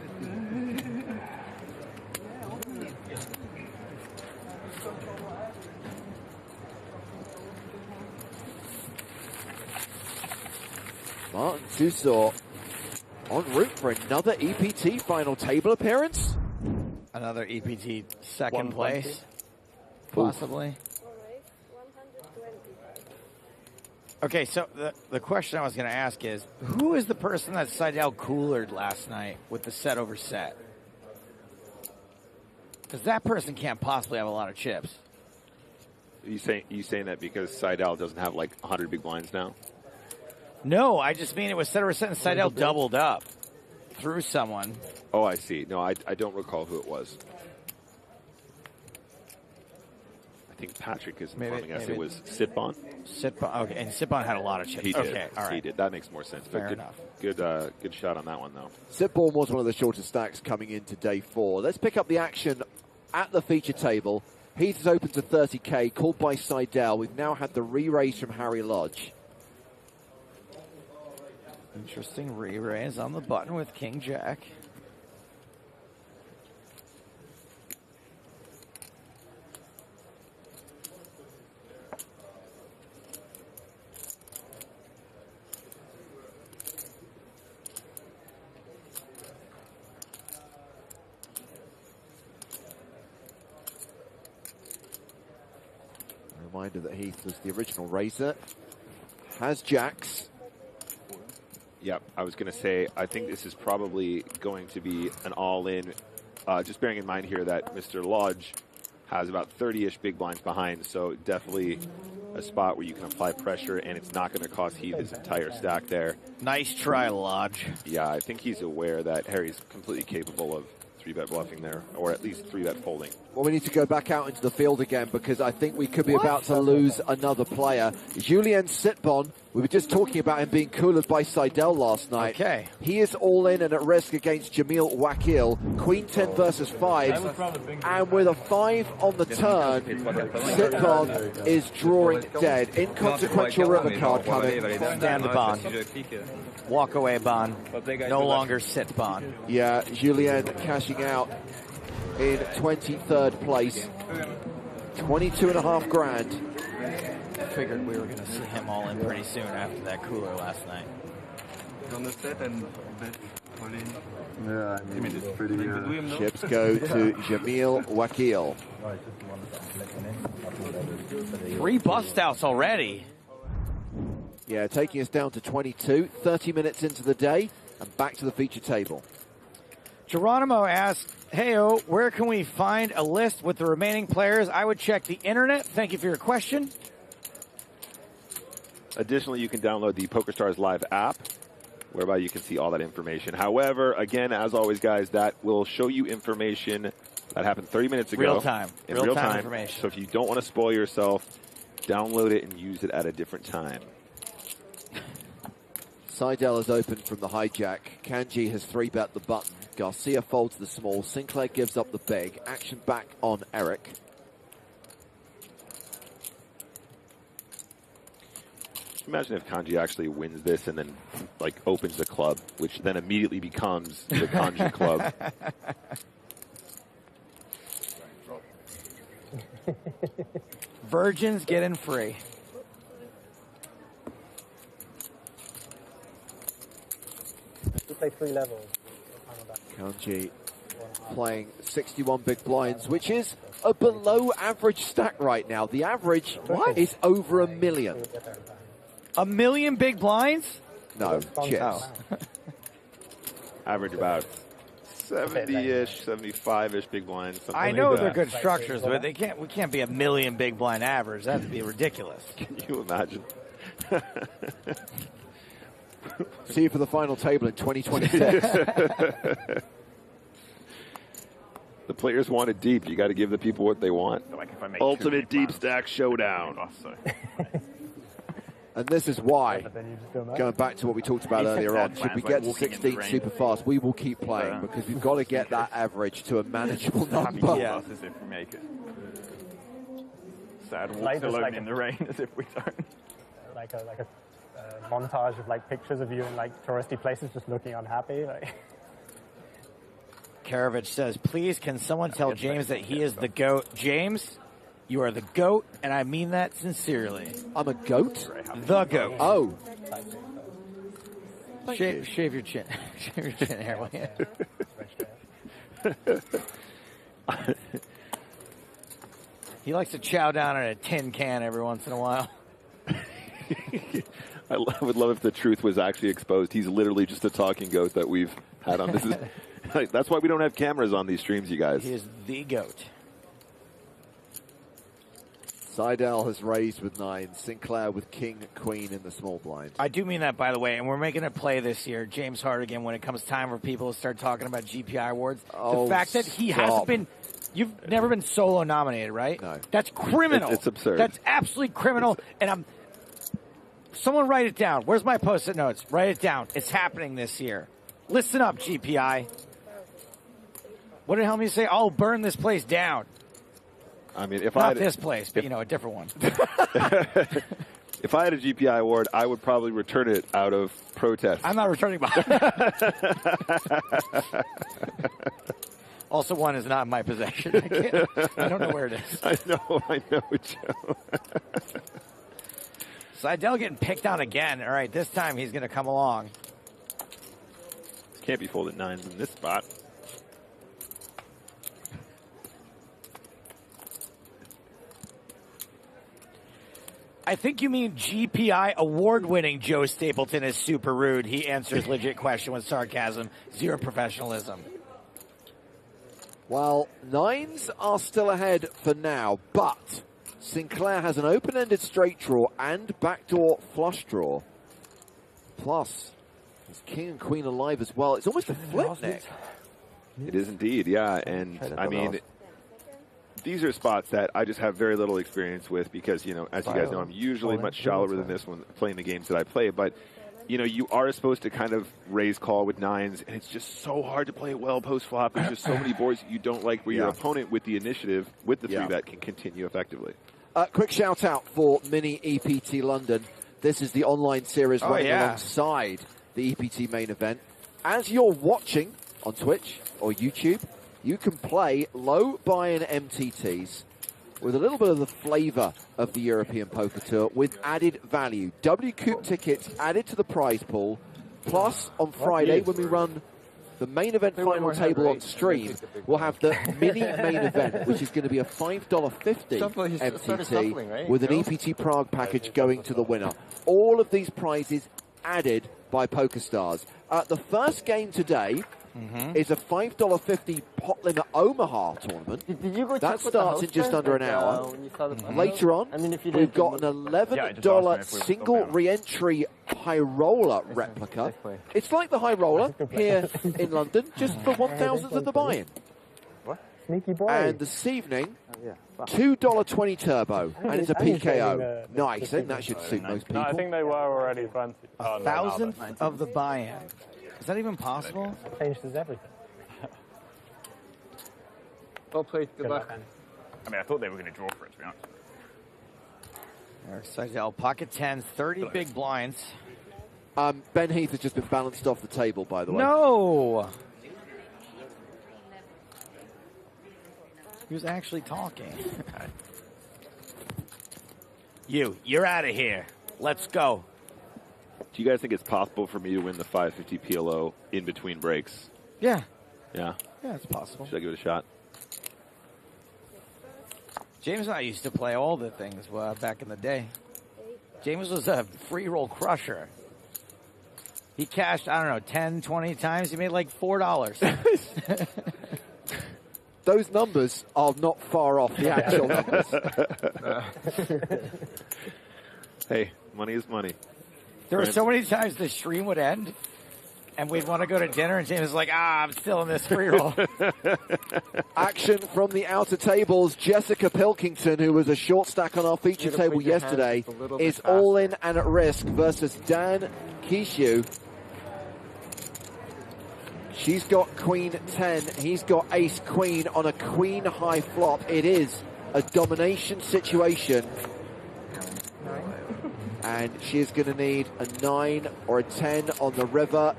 Martin Dussault en route for another EPT final table appearance. Another EPT second place, possibly. Okay, so the question I was going to ask is, who is the person that Seidel coolered last night with the set over set? Because that person can't possibly have a lot of chips. You saying that because Seidel doesn't have like 100 big blinds now? No, I just mean it was set over set and Seidel doubled up through someone. Oh, I see. No, I don't recall who it was. I think Patrick is informing us it was Sitbon. Sitbon, okay, and Sitbon had a lot of chips. He did. Okay, all right. He did. That makes more sense. Fair enough. Good shot on that one, though. Sitbon was one of the shortest stacks coming into day 4. Let's pick up the action at the feature table. Heat is open to 30K, called by Seidel. We've now had the re-raise from Harry Lodge. Interesting re-raise on the button with King Jack. A reminder that Heath was the original raiser. Has jacks. Yep, I was going to say, I think this is probably going to be an all-in. Just bearing in mind here that Mr. Lodge has about 30-ish big blinds behind, so definitely a spot where you can apply pressure, and it's not going to cost Heath his entire stack there. Nice try, Lodge. Yeah, I think he's aware that Harry's completely capable of 3-bet bluffing there, or at least 3-bet folding. Well, we need to go back out into the field again because I think we could be about to lose another player. Julien Sitbon, we were just talking about him being coolered by Seidel last night. Okay. He is all in and at risk against Jamil Wakil. Queen 10 versus 5. And with a 5 on the turn, Sitbon is drawing dead. Inconsequential river card coming. Stand the bond. Walk away bond. No longer Sitbon. Yeah, Julien cashing out in 23rd place. 22.5 grand. Figured we were going to see him all in pretty soon after that cooler last night. Yeah, I mean, it's pretty... Chips go to Jamil Wakil. 3 bust outs already. Yeah, taking us down to 22, 30 minutes into the day, and back to the feature table. Geronimo asked, hey-o, where can we find a list with the remaining players? I would check the internet. Thank you for your question. Additionally, you can download the PokerStars Live app, whereby you can see all that information. However, again, as always, guys, that will show you information that happened 30 minutes ago. Real time. In real time information. So if you don't want to spoil yourself, download it and use it at a different time. Seidel is open from the hijack. Kanji has 3-bet the button. Garcia folds the small. Sinclair gives up the big. Action back on Eric. Imagine if Kanji actually wins this and then, like, opens the club, which then immediately becomes the Kanji club. Virgins getting free. You play 3 levels. Kanji playing 61 big blinds, which is a below average stack right now. The average is over $1 million. $1 million big blinds? No, chips. Oh. Average about 70-ish, 75-ish big blinds. I know like they're that. good structures, but we can't be $1 million big blind average. That'd be ridiculous. Can you imagine? See you for the final table in 2026. The players want it deep. You got to give the people what they want. Like if I make Ultimate deep stack showdown. And this is why, going back to what we talked about earlier on, should we get to 16 super fast, we will keep playing because we've got to get that average to a manageable number. Yeah. As if we make it. Sad walks alone in the rain as if we don't. Like a montage of like pictures of you in like touristy places just looking unhappy. Like. Karavich says, please can someone tell James that he is the GOAT? James, you are the GOAT, and I mean that sincerely. I'm a goat? The GOAT. Oh. Shave your chin. Shave your chin hair, will you? He likes to chow down on a tin can every once in a while. I would love if the truth was actually exposed. He's literally just a talking goat that we've had on. This is that's why we don't have cameras on these streams, you guys. He is the GOAT. Seidel has raised with 9. Sinclair with king, queen in the small blind. I do mean that, by the way, and we're making a play this year. James Hardigan, when it comes time for people to start talking about GPI awards, the fact that he hasn't been... You've never been solo nominated, right? No. That's criminal. It's absurd. That's absolutely criminal. And someone write it down. Where's my post-it notes? Write it down. It's happening this year. Listen up, GPI. What did Helmy say? I'll burn this place down. I mean, if Not this place, but, a different one. If I had a GPI award, I would probably return it out of protest. I'm not returning mine. Also, one is not in my possession. I don't know where it is. I know, Joe. Seidel getting picked on again. All right, this time he's going to come along. Can't be folded 9s in this spot. I think you mean GPI award-winning Joe Stapleton is super rude. He answers legit question with sarcasm, zero professionalism. Well, 9s are still ahead for now, but Sinclair has an open-ended straight draw and backdoor flush draw. Plus, his king and queen alive as well. It's almost a flip, Nick. It is indeed, yeah. And, I mean, these are spots that I just have very little experience with because, as you guys know, I'm usually much shallower than this when playing the games that I play. But, you are supposed to kind of raise call with 9s, and it's just so hard to play it well post-flop. There's just so many boards you don't like where your opponent with the initiative, with the 3-bet, can continue effectively. Quick shout-out for Mini EPT London. This is the online series running alongside the EPT main event. As you're watching on Twitch or YouTube, you can play low buy-in MTTs with a little bit of the flavor of the European Poker Tour with added value. WCOOP tickets added to the prize pool. Plus, on Friday, when we run the main event final table on stream, we'll have the mini main event, which is going to be a $5.50 MTT with an EPT Prague package going to the winner. All of these prizes added by PokerStars. The first game today is a $5.50 pot limit Omaha tournament. That starts in just under an hour. Later on, we've got an $11 single re-entry high roller replica. It's like the high roller here in London, just for 1,000th of the buy-in. Sneaky boy. And this evening, $2.20 turbo, and it's a PKO. Nice, I think that should suit most people. No, I think they were already fancy. A thousandth of the buy-in. Is that even possible? Changes everything. Well played. Good luck. I mean, I thought they were going to draw for it, to be honest. Eric Seidel, pocket 10s, 30 big blinds. Ben Heath has just been balanced off the table, by the way. No! He was actually talking. You're out of here. Let's go. Do you guys think it's possible for me to win the 550 PLO in between breaks? Yeah. Yeah? Yeah, it's possible. Should I give it a shot? James and I used to play all the things back in the day. James was a free roll crusher. He cashed, I don't know, 10, 20 times. He made like $4. Those numbers are not far off the actual numbers. Hey, money is money. There were so many times the stream would end, And we'd want to go to dinner, and James is like, I'm still in this free roll. Action from the outer tables. Jessica Pilkington, who was a short stack on our feature table yesterday, is all in and at risk versus Dan Kishu. She's got queen 10. He's got ace queen on a queen high flop. It is a domination situation. And she's going to need a 9 or a 10 on the river.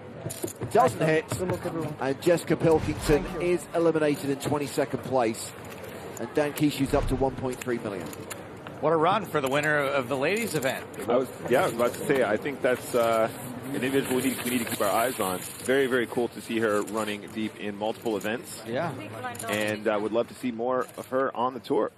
Doesn't hit, and Jessica Pilkington is eliminated in 22nd place. And Dan Kishu's up to 1.3 million. What a run for the winner of the ladies' event. I was about to say, I think that's an individual we need to keep our eyes on. Very, very cool to see her running deep in multiple events. Yeah. And I would love to see more of her on the tour.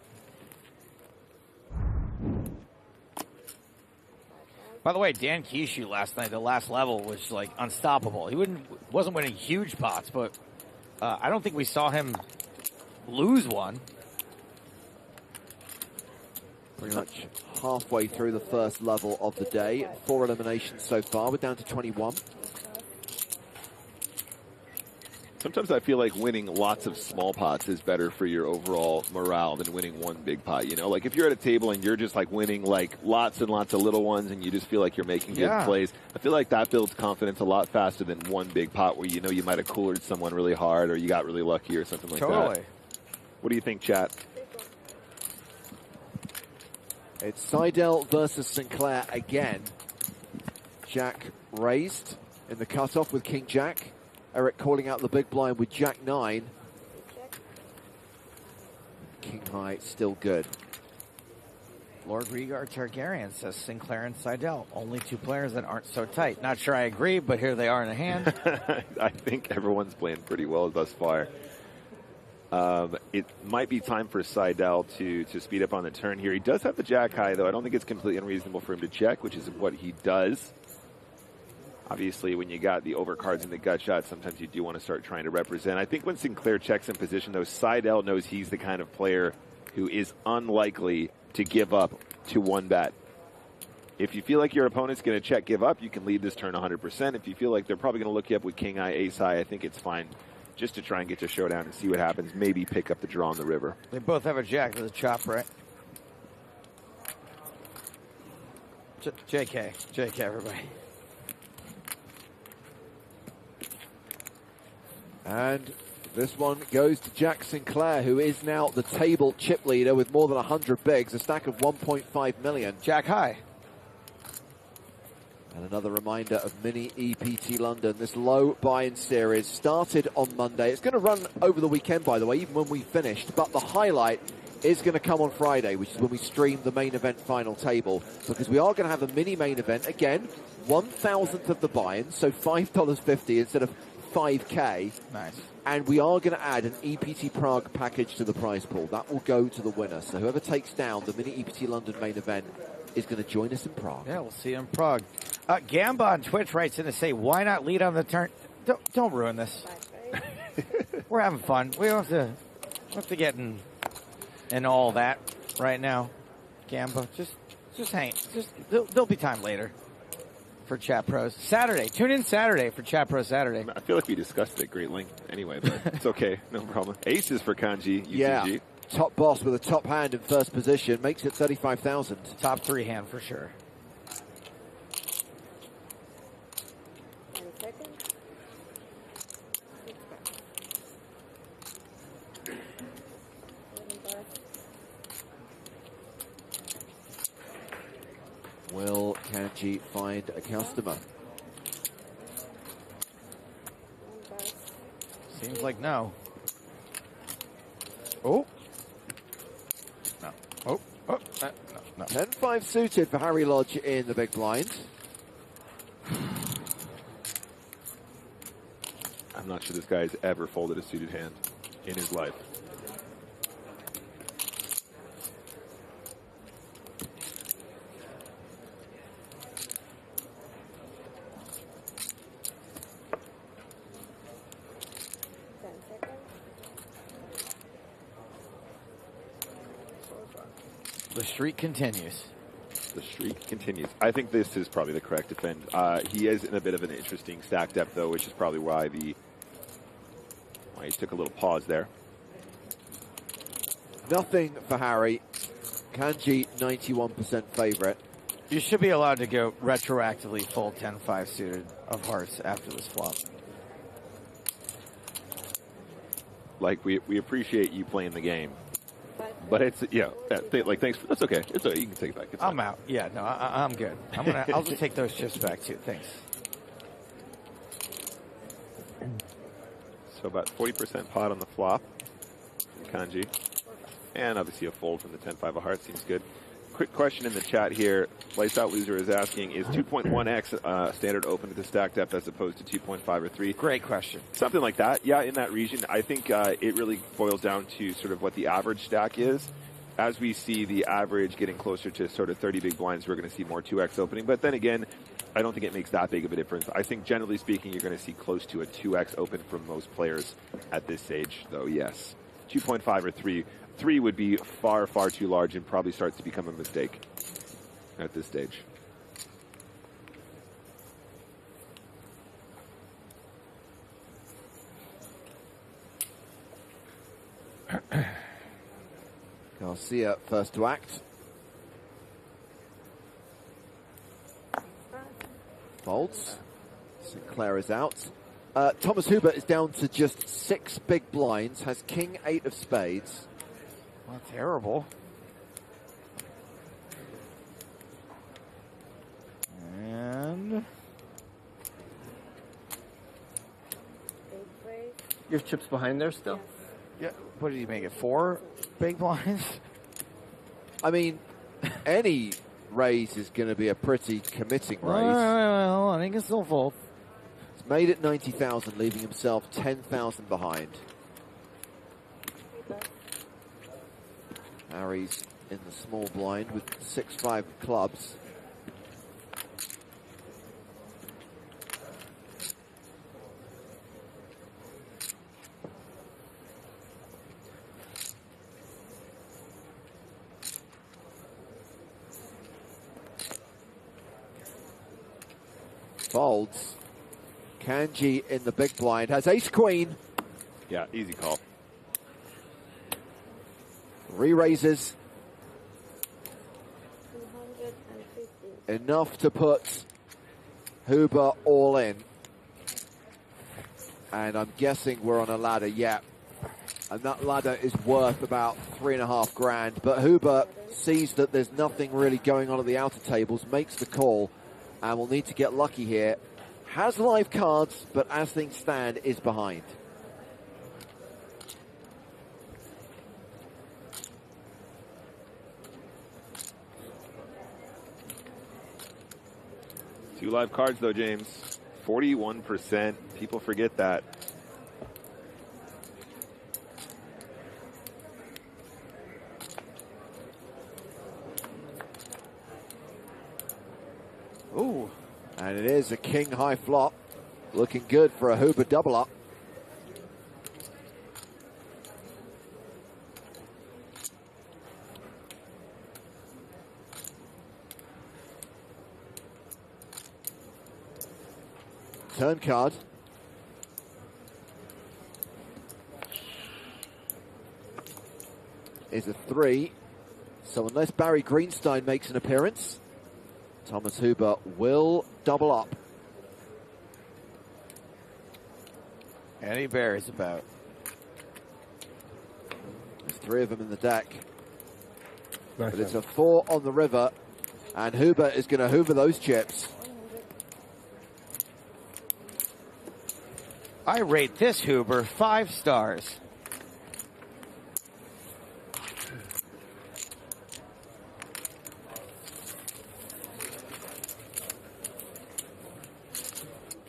By the way, Dan Kishu last night, the last level, was like unstoppable. He wasn't winning huge pots, but I don't think we saw him lose one. Pretty much halfway through the first level of the day. 4 eliminations so far. We're down to 21. Sometimes I feel like winning lots of small pots is better for your overall morale than winning one big pot. You know, like if you're at a table and you're just like winning like lots and lots of little ones and you just feel like you're making good plays, I feel like that builds confidence a lot faster than one big pot where you know you might have coolered someone really hard or you got really lucky or something like that. What do you think, chat? It's Seidel versus Sinclair again. Jack raised in the cutoff with King Jack. Eric calling out the big blind with Jack 9. King high still good. Lord Rhaegar Targaryen says Sinclair and Seidel, only 2 players that aren't so tight. Not sure I agree, but here they are in the hand. I think everyone's playing pretty well thus far. It might be time for Seidel to speed up on the turn here. He does have the jack high, though. I don't think it's completely unreasonable for him to check, which is what he does. Obviously, when you got the overcards and the gut shot, sometimes you do want to start trying to represent. I think when Sinclair checks in position, though, Seidel knows he's the kind of player who is unlikely to give up to one bet. If you feel like your opponent's going to check give up, you can lead this turn 100%. If you feel like they're probably going to look you up with king high, ace high, I think it's fine just to try and get to showdown and see what happens. Maybe pick up the draw on the river. They both have a jack with a chop, right? JK, everybody. And this one goes to Jack Sinclair, who is now the table chip leader with more than 100 bigs, a stack of 1.5 million. Jack high. And another reminder of Mini EPT London. This low buy-in series started on Monday. It's going to run over the weekend, by the way, even when we finished. But the highlight is going to come on Friday, which is when we stream the main event final table. Because we are going to have a mini main event. Again, 1,000th of the buy-in, so $5.50 instead of 5K. Nice. And we are going to add an EPT Prague package to the prize pool. That will go to the winner. So whoever takes down the Mini EPT London main event is going to join us in Prague. Yeah, we'll see you in Prague. Gamba on Twitch writes in to say, why not lead on the turn? Don't ruin this. We're having fun. We don't have to get in all that right now. Gamba, just hang. There'll be time later for Chat Pros. Saturday. Tune in Saturday for Chat Pros Saturday. I feel like we discussed it at great length anyway, but it's okay. No problem. Aces for Kanji, UCG. Yeah. Top boss with a top hand in first position makes it 35,000. Top 3 hand for sure. Will Kanji find a customer? Seems like no. Oh. No. Oh. No. 10-5 suited for Harry Lodge in the big blind. I'm not sure this guy's ever folded a suited hand in his life. The streak continues. The streak continues. I think this is probably the correct defend. He is in a bit of an interesting stack depth, though, which is probably why he took a little pause there. Nothing for Harry. Kanji, 91% favorite. You should be allowed to go retroactively full 10-5 suited of hearts after this flop. Like, we appreciate you playing the game. But it's, like, thanks. That's okay. It's okay. You can take it back. It's I'm fine. out. Yeah, no, I'm good. I'll just take those chips back, too. Thanks. So about 40% pot on the flop from Kanji. And obviously a fold from the 10-5 of hearts seems good. Quick question in the chat here. Lights Out Loser is asking, is 2.1x standard open to the stack depth as opposed to 2.5 or 3? Great question. Something like that. Yeah, in that region. I think it really boils down to sort of what the average stack is. As we see the average getting closer to sort of 30 big blinds, we're going to see more 2x opening. But then again, I don't think it makes that big of a difference. I think generally speaking, you're going to see close to a 2x open from most players at this stage, though, yes. 2.5 or 3. 3 would be far, far too large and probably starts to become a mistake at this stage. Garcia first to act. Folds. Sinclair is out. Thomas Hoover is down to just 6 big blinds, has king 8 of spades. Well, terrible. And You have chips behind there still? yeah, what did he make it? 4 big blinds? I mean, any raise is going to be a pretty committing raise. Well, I think it's still fold. It's made at 90,000, leaving himself 10,000 behind. Harry's in the small blind with 6-5 clubs. Folds. Kanji in the big blind has ace-queen. Yeah, easy call. Re-raises. Enough to put Hoover all in. And I'm guessing we're on a ladder, yeah. And that ladder is worth about 3.5 grand. But Hoover sees that there's nothing really going on at the outer tables, makes the call, and will need to get lucky here. Has live cards, but as things stand, is behind. Two live cards, though, James. 41%. People forget that. Ooh. And it is a king high flop. Looking good for a Hoover double up. Turn card. Is a 3. So unless Barry Greenstein makes an appearance, Thomas Hoover will double up. Any Barry's about. There's 3 of them in the deck. Nice. But it's a 4 on the river, and Hoover is going to Hoover those chips. I rate this Hoover 5 stars.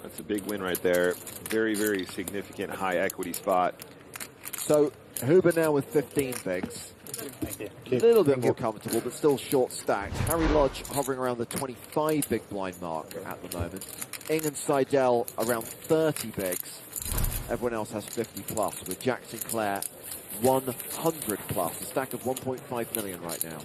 That's a big win right there. Very, very significant high equity spot. So Hoover now with 15 bigs. A little bit more comfortable, but still short stacked. Harry Lodge hovering around the 25 big blind mark at the moment. Ing and Seidel around 30 bigs. Everyone else has 50 plus, with Jack Sinclair 100 plus. A stack of 1.5 million right now.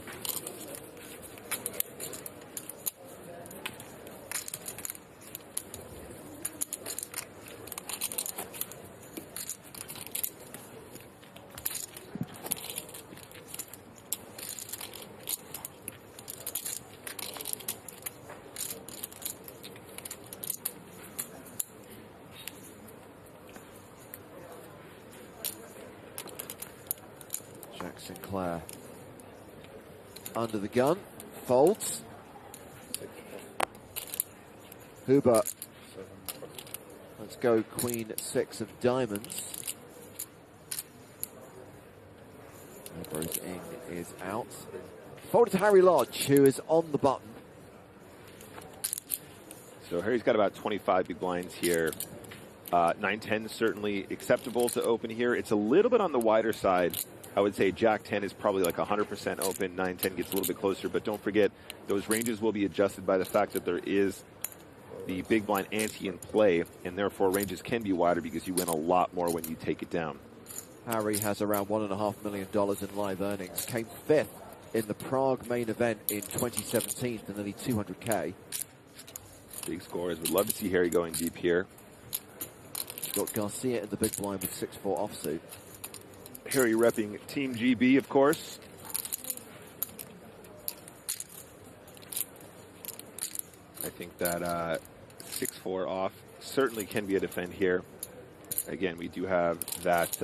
Jack Sinclair under the gun, folds. Hoover. Let's go Queen 6 of diamonds. Everything is out. Folded to Harry Lodge, who is on the button. So Harry's got about 25 big blinds here. 9-10 certainly acceptable to open here. It's a little bit on the wider side. I would say Jack 10 is probably like 100% open. 9-10 gets a little bit closer, but don't forget those ranges will be adjusted by the fact that there is the big blind ante in play, and therefore ranges can be wider because you win a lot more when you take it down. Harry has around $1.5 million in live earnings. Came 5th in the Prague main event in 2017 for nearly 200K. Big scores. Would love to see Harry going deep here. Got Garcia in the big blind with 6-4 offsuit. Harry repping Team GB, of course. I think that 6-4 off certainly can be a defend here. Again, we do have that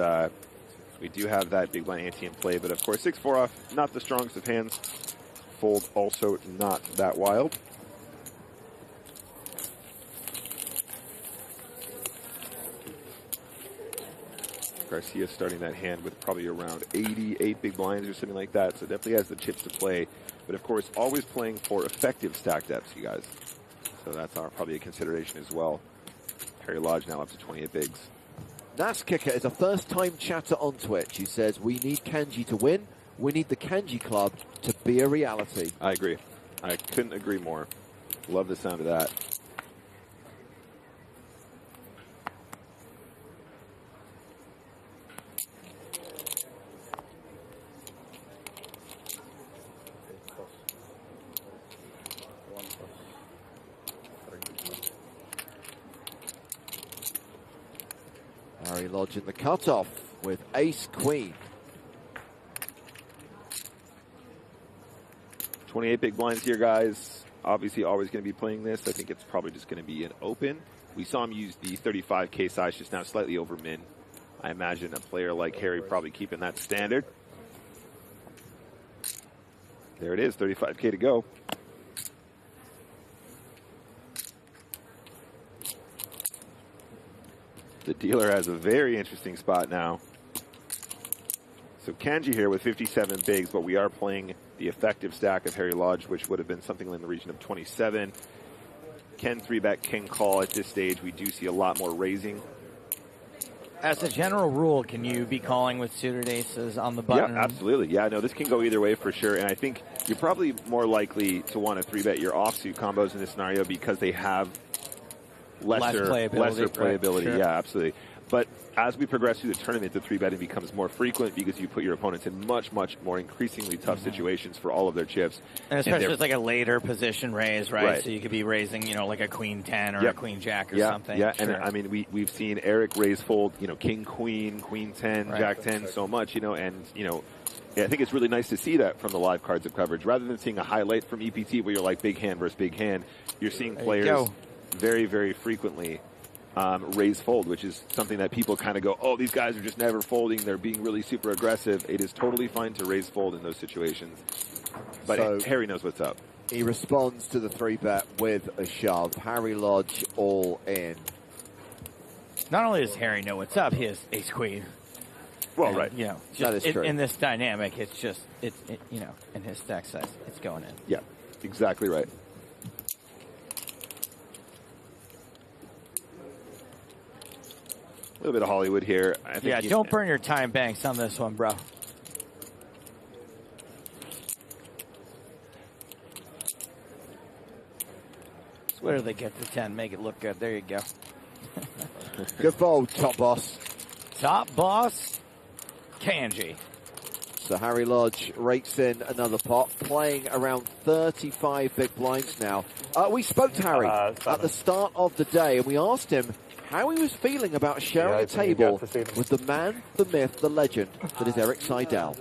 big blind ante in play, but of course 6-4 off, not the strongest of hands. Fold also not that wild. Garcia starting that hand with probably around 88 big blinds or something like that, so definitely has the chips to play. But of course, always playing for effective stack depths, you guys. So that's probably a consideration as well. Harry Lodge now up to 28 bigs. Nas Kicker is a first-time chatter on Twitch. He says, we need Kanji to win. We need the Kanji Club to be a reality. I agree. I couldn't agree more. Love the sound of that. Harry Lodge in the cutoff with ace-queen. 28 big blinds here, guys. Obviously, always going to be playing this. I think it's probably just going to be an open. We saw him use the 35K size just now, slightly over min. I imagine a player like Harry probably keeping that standard. There it is, 35K to go. The dealer has a very interesting spot now. So Kanji here with 57 bigs, but we are playing the effective stack of Harry Lodge, which would have been something in the region of 27. Can 3-bet, can call at this stage. We do see a lot more raising. As a general rule, can you be calling with suited aces on the button? Yeah, absolutely. Yeah, no, this can go either way for sure. And I think you're probably more likely to want to 3-bet your offsuit combos in this scenario because they have lesser playability. Sure. Yeah, absolutely. But as we progress through the tournament, the 3-betting becomes more frequent because you put your opponents in much, much more increasingly tough situations for all of their chips. And especially with like a later position raise, right? So you could be raising, you know, like a queen 10 or a queen jack or something. Yeah, and I mean, we've seen Eric raise fold, you know, king, queen, queen 10, jack 10 so much, you know, and, you know, I think it's really nice to see that from the live cards of coverage. Rather than seeing a highlight from EPT where you're like big hand versus big hand, you're seeing players very, very frequently raise fold, which is something that people kind of go, oh, these guys are just never folding. They're being really super aggressive. It is totally fine to raise fold in those situations. But so Harry knows what's up. He responds to the 3-bet with a shove. Harry Lodge all in. Not only does Harry know what's up, he has ace-queen. Well, right. You know, that is true. In this dynamic, it's just, you know, in his stack size, it's going in. Yeah, exactly right. A little bit of Hollywood here. I think don't burn your time banks on this one, bro. Where do they get the 10? Make it look good. There you go. Good fold, top boss. Top boss, Kanji. So Harry Lodge rakes in another pot, playing around 35 big blinds now. We spoke to Harry at the start of the day, and we asked him how he was feeling about sharing a table with the man, the myth, the legend that is Eric Seidel.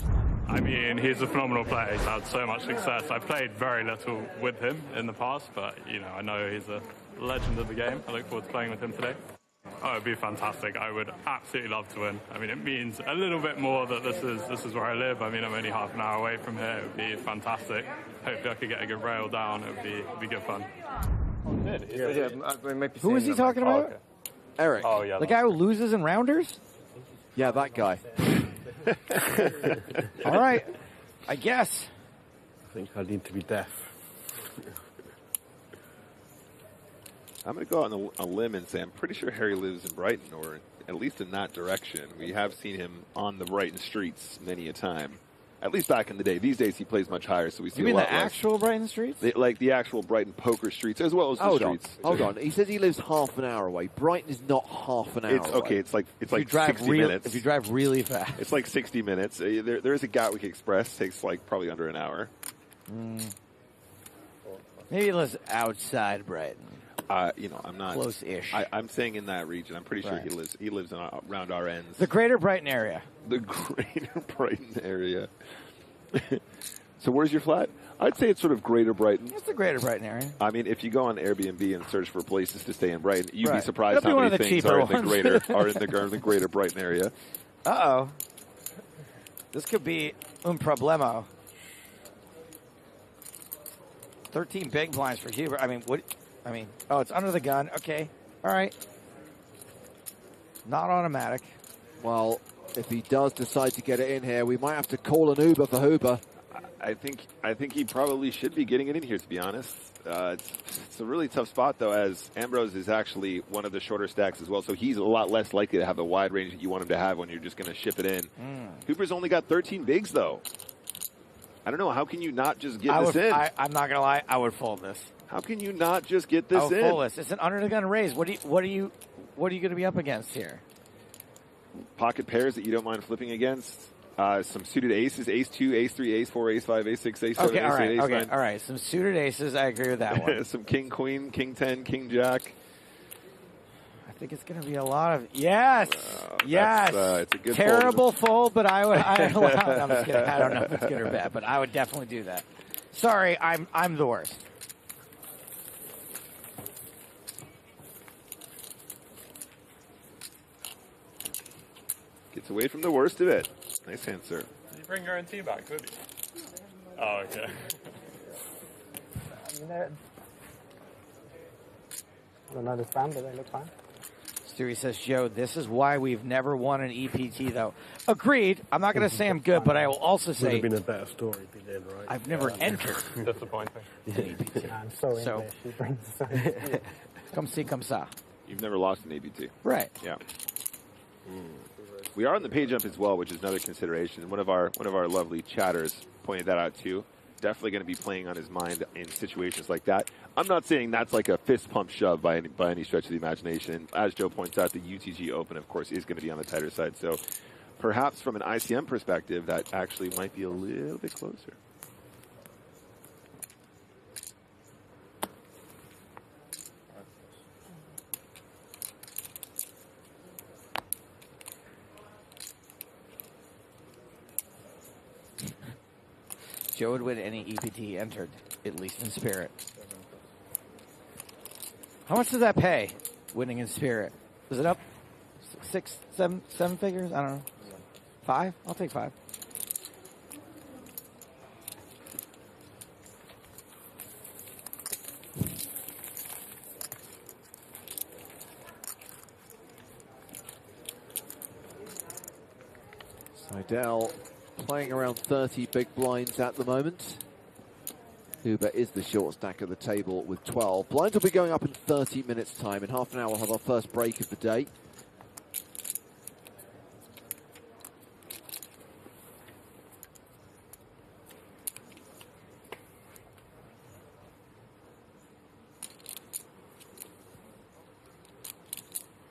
I mean, he's a phenomenal player. He's had so much success. I played very little with him in the past, but, you know, I know he's a legend of the game. I look forward to playing with him today. Oh, it'd be fantastic. I would absolutely love to win. I mean, it means a little bit more that this is where I live. I mean, I'm only half an hour away from here. It would be fantastic. Hopefully I could get a good rail down. It would be good fun. Oh, good. Who is he talking about? Okay. Eric. Oh, yeah. The guy who loses in rounders? Yeah, that guy. All right. I guess. I think I need to be deaf. I'm going to go out on a limb and say I'm pretty sure Harry lives in Brighton, or at least in that direction. We have seen him on the Brighton streets many a time. At least back in the day. These days he plays much higher, so we see You mean a lot the actual Brighton streets? like the actual Brighton poker streets, as well as the streets. Hold on. He says he lives half an hour away. Brighton is not half an hour It's okay. away. It's like If you 60 minutes. If you drive really fast. It's like 60 minutes. There is a Gatwick Express. Takes like probably under an hour. Maybe he lives outside Brighton. I'm not Close-ish. I'm saying in that region. I'm pretty sure Right. he lives around our ends. The greater Brighton area. The greater Brighton area. So where's your flat? I'd say it's sort of greater Brighton. It's the greater Brighton area. I mean, if you go on Airbnb and search for places to stay in Brighton, you'd be Right. surprised That'd be how one many of the things cheaper are in the ones. greater greater Brighton area. Uh-oh. This could be un problemo. 13 big blinds for Hoover. Oh, it's under the gun. Okay. All right. Not automatic. Well, if he does decide to get it in here, we might have to call an Uber for Hoover. I think he probably should be getting it in here, to be honest. It's a really tough spot, though, as Ambrose is actually one of the shorter stacks as well, so he's a lot less likely to have the wide range that you want him to have when you're just going to ship it in. Hoover's only got 13 bigs, though. I don't know. How can you not just get this in? I'm not going to lie. I would fold this. How can you not just get this I would in? fold this. It's an under the gun raise. What are you going to be up against here? Pocket pairs that you don't mind flipping against. Some suited aces, ace 2, ace 3, ace 4, ace 5, ace 6, ace 7, Okay, ace all 8, right, ace okay, 9. all right. Some suited aces. I agree with that one. Some king, queen, king 10, king jack. I think it's going to be a lot of yes. It's a good terrible fold, but I allow it. I'm just kidding. I don't know if it's good or bad, but I would definitely do that. Sorry, I'm the worst. Gets away from the worst of it. Nice hand, sir. Did you bring your own tea back with you? Oh, okay. I don't know the stand, but they look fine. Stewie says, Joe, this is why we've never won an EPT, though. Agreed. I'm not going to say I'm good, but I will also say... Would have been a better story if he did, right? I've never entered Disappointing. an EPT. I'm so English. He brings so Come see, come sa. You've never lost an ABT. Right. Yeah. We are on the pay jump as well, which is another consideration. One of our lovely chatters pointed that out too. Definitely going to be playing on his mind in situations like that. I'm not saying that's like a fist pump shove by any stretch of the imagination. As Joe points out, the UTG Open, of course, is going to be on the tighter side. So perhaps from an ICM perspective, that actually might be a little bit closer. Joe would win any EPT he entered, at least in spirit. How much does that pay, winning in spirit? Is it up 6, 7 figures? I don't know. 5? I'll take 5. Seidel playing around 30 big blinds at the moment. Hoover is the short stack of the table with 12. Blinds will be going up in 30 minutes' time. In half an hour, we'll have our first break of the day.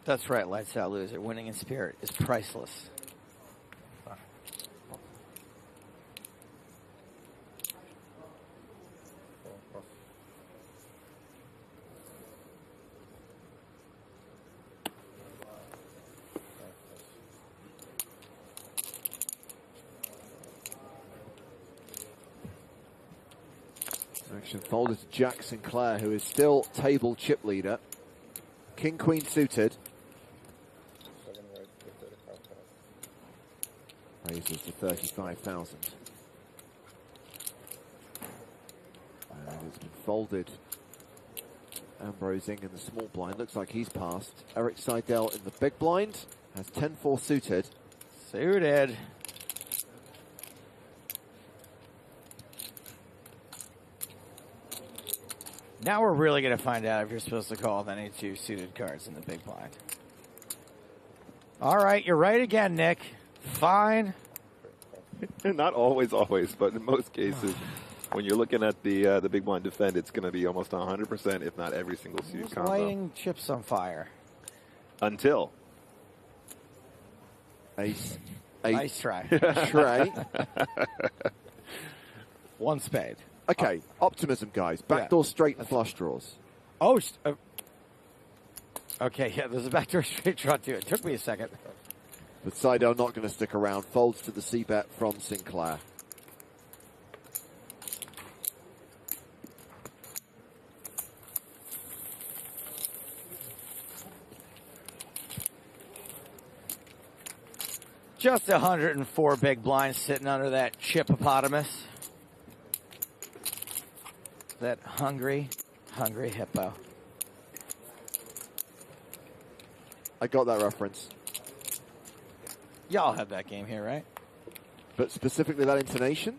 That's right, Lights Out Loser. Winning in spirit is priceless. Action folded to Jack Sinclair, who is still table chip leader. King, queen suited. Raises to 35,000. And it's been folded. Ambrosing in the small blind. Looks like he's passed. Eric Seidel in the big blind. Has 10-4 suited. Suited. Now we're really going to find out if you're supposed to call with any two suited cards in the big blind. All right, you're right again, Nick. Fine. Not always, but in most cases, when you're looking at the big blind defend, it's going to be almost 100%, if not every single suited combo. Lighting chips on fire. Until. Ace. Nice try. Tray. One spade. Okay, optimism, guys. Backdoor straight and flush draws. Oh, okay, yeah, there's a backdoor straight draw too. It took me a second. But Seidel not going to stick around. Folds to the C-bet from Sinclair. Just 104 big blinds sitting under that chippopotamus. That hungry hippo. I got that reference. Y'all have that game here, right? But specifically that intonation?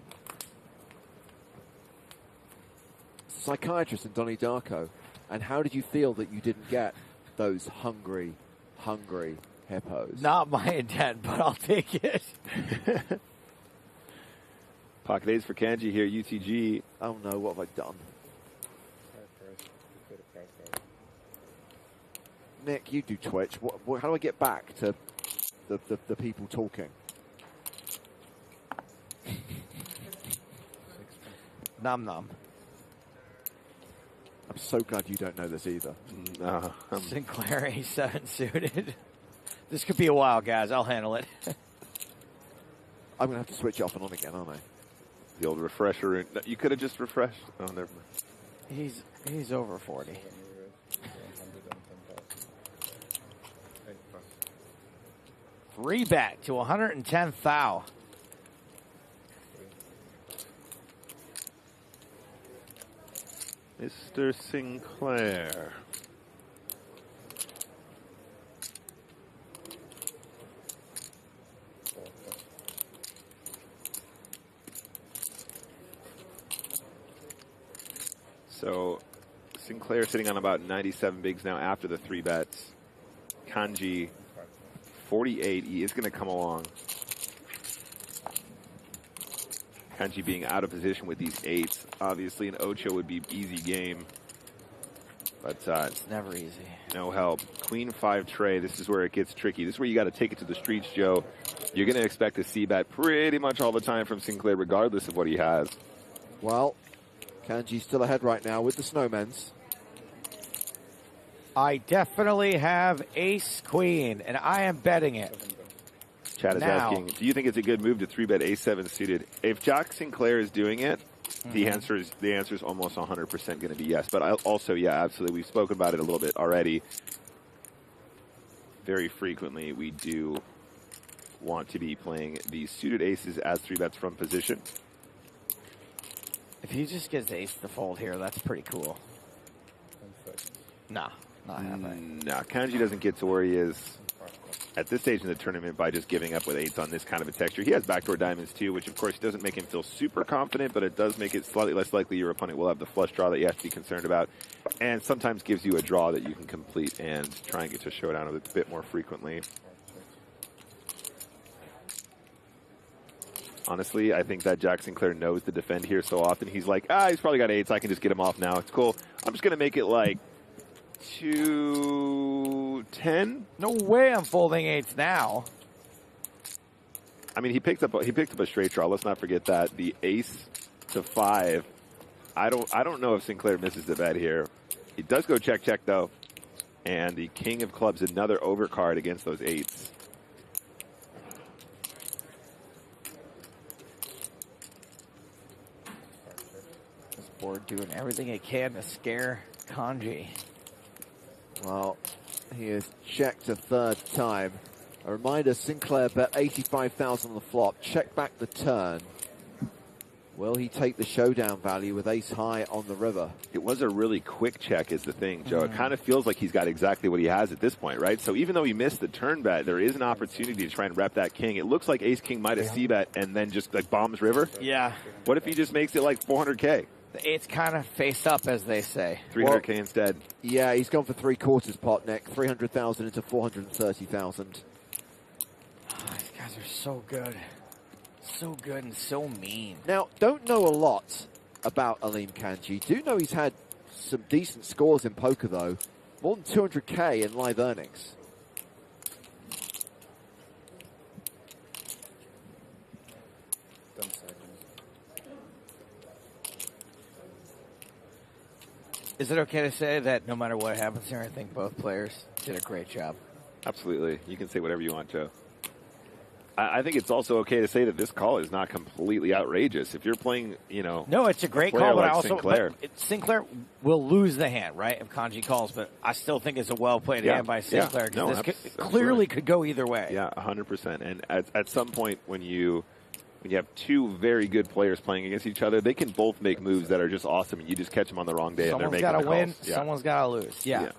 Psychiatrist in Donnie Darko. And how did you feel that you didn't get those hungry hippos? Not my intent, but I'll take it. Pocket ace for Kanji here, UTG. Oh no, what have I done? Nick, you do Twitch. How do I get back to the people talking? Nom nom. I'm so glad you don't know this either. Sinclair A7 suited. This could be a while, guys. I'll handle it. I'm going to have to switch off and on again, aren't I? The old refresher. You could have just refreshed. Oh, never mind. He's over 40. Three bet to 110 thou. Mr. Sinclair. So Sinclair sitting on about 97 bigs now after the three bets. Kanji 48. He is going to come along. Kanji being out of position with these eights. Obviously, an ocho would be easy game. But it's never easy. No help. Queen 5 tray. This is where it gets tricky. This is where you got to take it to the streets, Joe. You're going to expect to see bet pretty much all the time from Sinclair, regardless of what he has. Well, Kanji's still ahead right now with the Snowmen's. I definitely have ace queen, and I am betting it. Chad is asking, do you think it's a good move to 3-bet A7 suited? If Jock Sinclair is doing it, the answer is almost 100% going to be yes. But also, yeah, absolutely. We've spoken about it a little bit already. Very frequently, we do want to be playing these suited aces as 3-bets from position. If he just gets ace to fold here, that's pretty cool. Nah, not happening. Nah, Kanji doesn't get to where he is at this stage in the tournament by just giving up with eights on this kind of a texture. He has backdoor diamonds too, which of course doesn't make him feel super confident, but it does make it slightly less likely your opponent will have the flush draw that you have to be concerned about, and sometimes gives you a draw that you can complete and try and get to showdown a bit more frequently. Honestly, I think that Jack Sinclair knows to defend here so often. He's like, he's probably got eights. I can just get him off now. It's cool. I'm just going to make it like 2-10. No way I'm folding eights now. I mean, he picked up a straight draw. Let's not forget that. The ace to 5. I don't know if Sinclair misses the bet here. He does go check though. And the king of clubs, another overcard against those eights. Board doing everything it can to scare Kanji. Well, he has checked a third time. A reminder, Sinclair bet 85,000 on the flop. Check back the turn. Will he take the showdown value with ace high on the river? It was a really quick check is the thing, Joe. It kind of feels like he's got exactly what he has at this point, right? So even though he missed the turn bet, there is an opportunity to try and rep that king. It looks like ace-king might have c-bet and then just like bombs river. Yeah. What if he just makes it like 400K? The eight's kind of face up, as they say. 300K instead. Yeah, he's gone for 3/4 pot, Nick. 300,000 into 430,000. Oh, these guys are so good. So good and so mean. Now, don't know a lot about Aleem Kanji. Do know he's had some decent scores in poker, though. More than 200K in live earnings. Is it okay to say that no matter what happens here, I think both players did a great job? Absolutely. You can say whatever you want, Joe. I think it's also okay to say that this call is not completely outrageous. If you're playing, you know... No, it's a great call, but like I also... Sinclair. Sinclair will lose the hand, right, if Kanji calls, but I still think it's a well-played hand by Sinclair, because this clearly could go either way. Yeah, 100%. And at some point when you have two very good players playing against each other, they can both make moves that are just awesome, and you just catch them on the wrong day, and they're making the calls. Someone's got to win, someone's got to lose. Yeah.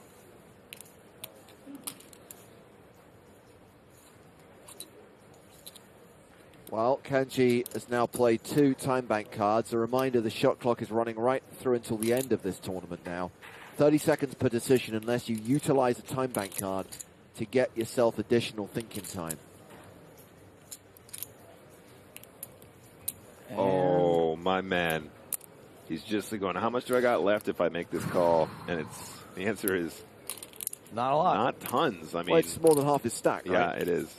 Well, Kanji has now played 2 time bank cards. A reminder, the shot clock is running right through until the end of this tournament now. 30 seconds per decision unless you utilize a time bank card to get yourself additional thinking time. Oh, my man. He's just going, how much do I got left if I make this call? And the answer is... Not a lot. Not tons. I mean, well, it's more than half his stack, right? Yeah, it is.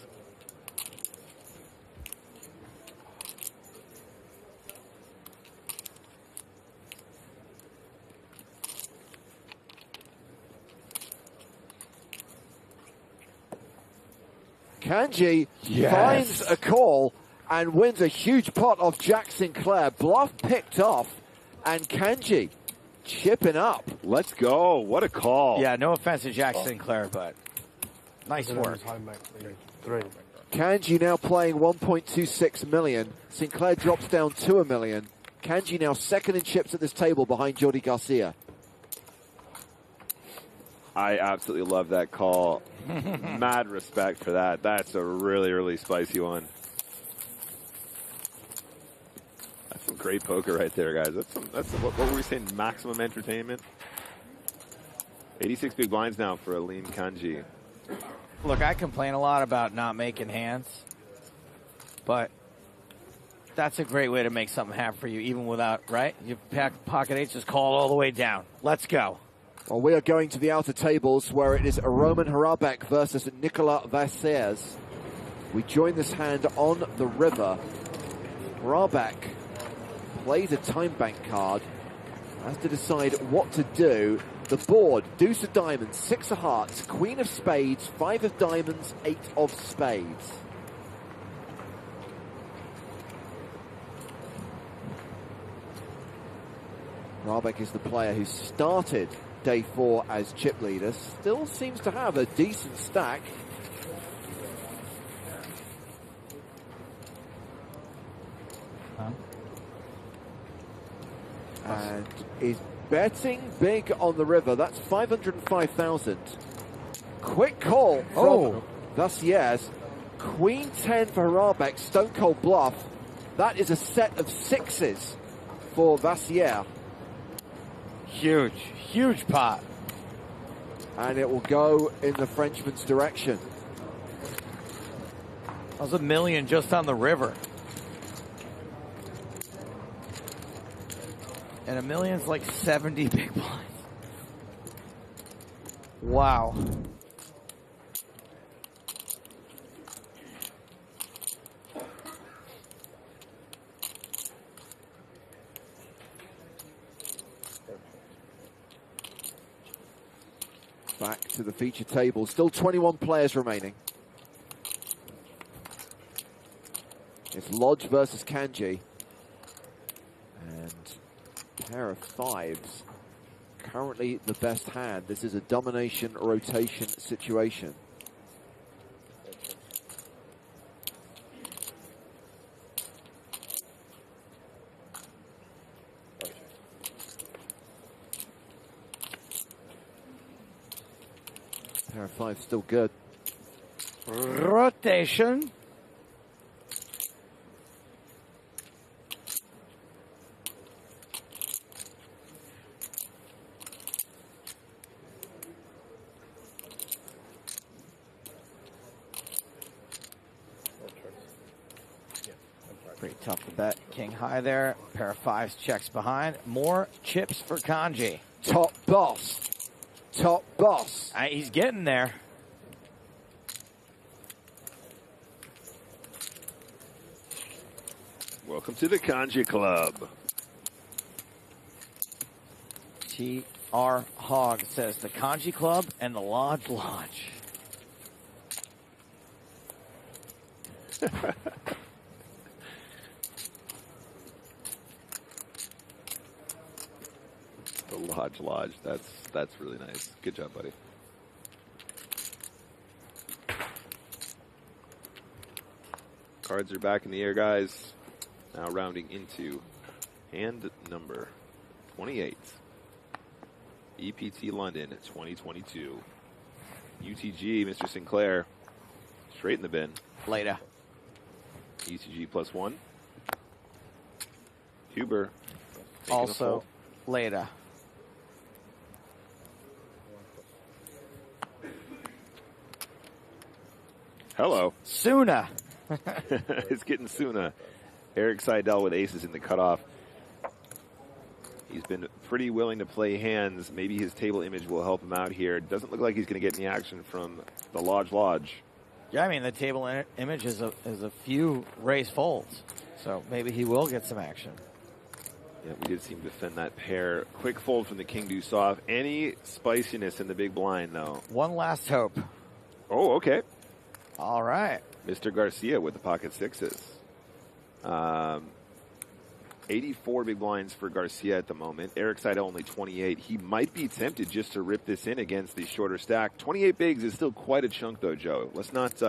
Kanji finds a call and wins a huge pot off Jack Sinclair. Bluff picked off, and Kanji chipping up. Let's go. What a call. Yeah, no offense to Jack Sinclair, but nice work. Kanji now playing 1.26 million. Sinclair drops down to $1 million. Kanji now second in chips at this table behind Jordi Garcia. I absolutely love that call. Mad respect for that. That's a really, really spicy one. That's some great poker right there, guys. That's what were we saying? Maximum entertainment. 86 big blinds now for Aleem Kanji. Look, I complain a lot about not making hands, but that's a great way to make something happen for you, even without, right? You pack pocket eights, just call it all the way down. Let's go. Well, we are going to the outer tables where it is Roman Hrabec versus Nicolas Vasseurs. We join this hand on the river. Hrabec plays a time bank card, has to decide what to do. The board, deuce of diamonds, 6 of hearts, queen of spades, 5 of diamonds, 8 of spades. Hrabec is the player who started day 4 as chip leader. Still seems to have a decent stack. And is betting big on the river. That's 505,000. Quick call from Vasseurs. Queen 10 for Hrabec, stone cold bluff. That is a set of 6s for Vasseurs. Huge, huge pot. And it will go in the Frenchman's direction. That was $1 million just on the river. And $1 million's like 70 big blinds. Wow. Back to the feature table. Still 21 players remaining. It's Lodge versus Kanji. And pair of 5s. Currently the best hand. This is a domination rotation situation. Pair of 5 still good. Rotation. Pretty tough to bet. King high there. Pair of 5s checks behind. More chips for Kanji. Top boss. Top boss. He's getting there. Welcome to the Kanji Club. T.R. Hogg says the Kanji Club and the Lodge Lodge. The Lodge. That's really nice. Good job, buddy. Cards are back in the air, guys. Now rounding into hand number 28. EPT London 2022. UTG, Mr. Sinclair. Straight in the bin. Later. ECG +1. Hoover. Also later. Hello. Sooner. It's getting sooner. Eric Seidel with aces in the cutoff. He's been pretty willing to play hands. Maybe his table image will help him out here. Doesn't look like he's going to get any action from the Lodge. Yeah, I mean, the table image is a few raise folds. So maybe he will get some action. Yeah, we did see him defend that pair. Quick fold from the King Deuce off. Any spiciness in the big blind, though? One last hope. Oh, okay. All right. Mr. Garcia with the pocket sixes. 84 big blinds for Garcia at the moment. Eric Seidel only 28. He might be tempted just to rip this in against the shorter stack. 28 bigs is still quite a chunk, though, Joe. Let's not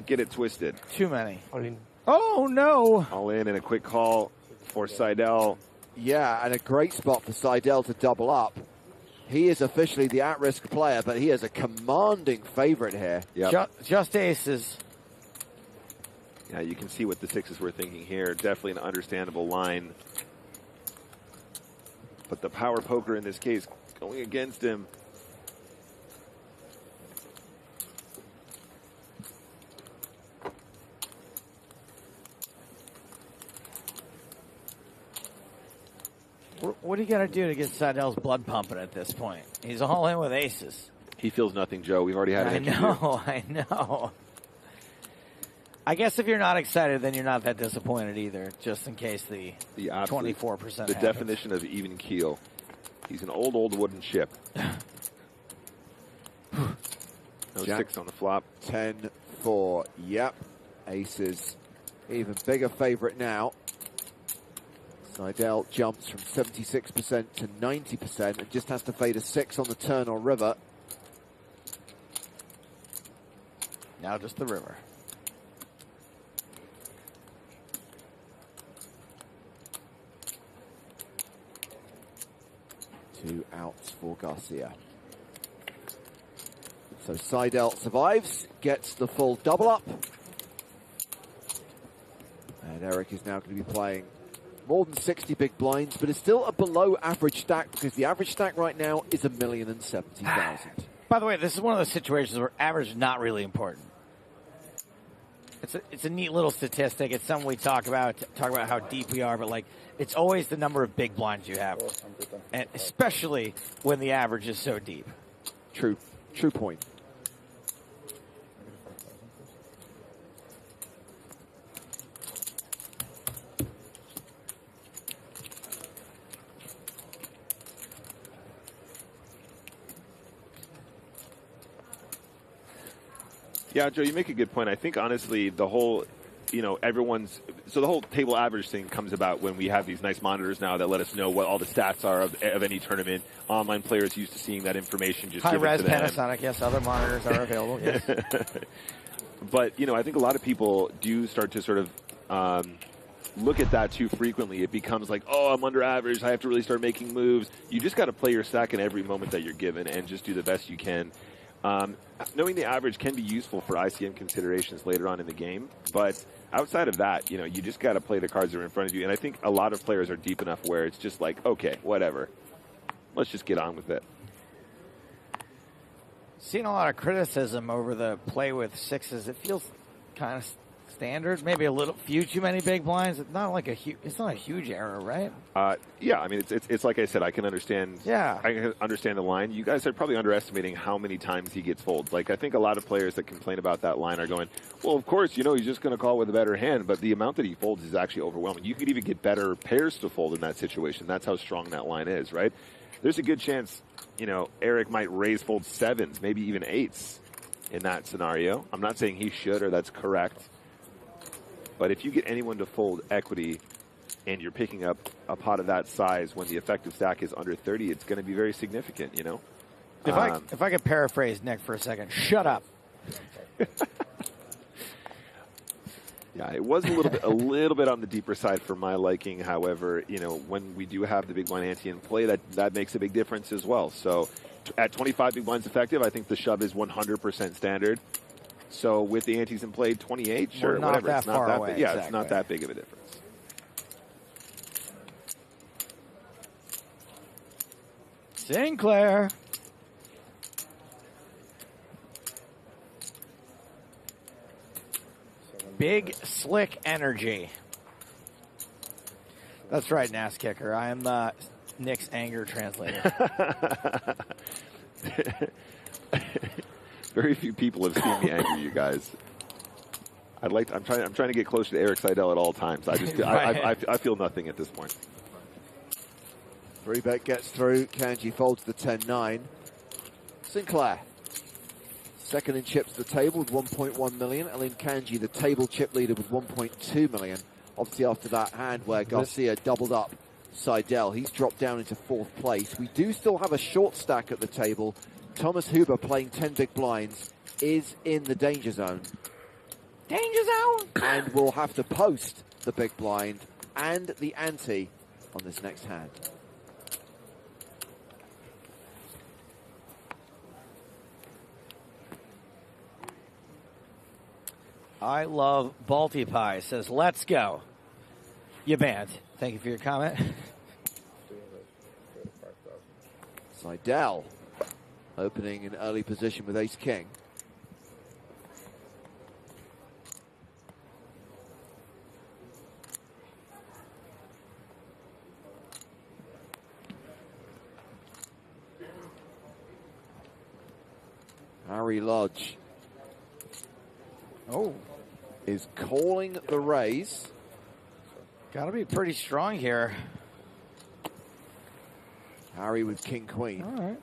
get it twisted. Too many. Oh, no. All in and a quick call for Seidel. Yeah, and a great spot for Seidel to double up. He is officially the at-risk player, but he is a commanding favorite here. Yep. Just aces. Yeah, you can see what the sixes were thinking here. Definitely an understandable line. But the power poker in this case going against him. What do you got to do to get Seidel's blood pumping at this point? He's all in with aces. He feels nothing, Joe. We've already had it. I know. I guess if you're not excited, then you're not that disappointed either, just in case the 24%. The definition of even keel. He's an old wooden ship. No six on the flop. 10-4. Yep. Aces. Even bigger favorite now. Seidel jumps from 76% to 90% and just has to fade a 6 on the turn or river. Now just the river. Two outs for Garcia. So Seidel survives, gets the full double up. And Eric is now going to be playing more than 60 big blinds, but it's still a below average stack because the average stack right now is 1,070,000. By the way, this is one of those situations where average is not really important. It's a neat little statistic. It's something we talk about how deep we are, but like it's always the number of big blinds you have, and especially when the average is so deep. True point. Yeah, Joe, you make a good point. I think, honestly, the whole, the whole table average thing comes about when we have these nice monitors now that let us know what all the stats are of any tournament. Online players used to seeing that information just given high-res to them. Panasonic, yes, other monitors are available, yes. But, I think a lot of people do start to sort of look at that too frequently, it becomes like, oh, I'm under average, I have to really start making moves. You just got to play your stack in every moment that you're given and just do the best you can. Knowing the average can be useful for ICM considerations later on in the game, but outside of that, you know, you just got to play the cards that are in front of you. And I think a lot of players are deep enough where it's just like, okay, whatever. Let's just get on with it. Seen a lot of criticism over the play with sixes. It feels kind of standard, maybe a little few too many big blinds. It's not like it's not a huge error, right? Yeah, I mean, it's like I said, I can understand. Yeah, I can understand the line. You guys are probably underestimating how many times he gets folded. Like, I think a lot of players that complain about that line are going, well, of course, you know, he's just going to call with a better hand, but the amount that he folds is actually overwhelming. You could even get better pairs to fold in that situation. That's how strong that line is, right? There's a good chance, you know, Eric might raise fold sevens, maybe even eights in that scenario. I'm not saying he should or that's correct. But if you get anyone to fold equity and you're picking up a pot of that size when the effective stack is under 30, it's going to be very significant, you know? If I could paraphrase Nick for a second, shut up. Yeah, it was a little bit on the deeper side for my liking. However, you know, when we do have the big blind ante in play, that makes a big difference as well. So at 25 big blinds effective, I think the shove is 100% standard. So with the antes in play, 28, sure, whatever. It's not that big. Yeah, exactly. It's not that big of a difference. Sinclair. Big slick energy. That's right, Nass Kicker. I am Nick's anger translator. Very few people have seen me angry, you guys. I'm trying to get closer to Eric Seidel at all times. I feel nothing at this point. 3-bet gets through. Kanji folds the 10-9. Sinclair, second in chips to the table with 1.1 million. And then Kanji, the table chip leader, with 1.2 million. Obviously, after that hand where Garcia doubled up Seidel, he's dropped down into 4th place. We do still have a short stack at the table. Thomas Hoover, playing 10 big blinds, is in the danger zone. Danger zone! And will have to post the big blind and the ante on this next hand. I love Balti Pie. Says, let's go. You banned. Thank you for your comment. Seidel opening in early position with ace-king. Harry Lodge is calling the raise. Got to be pretty strong here. Harry with king-queen. All right.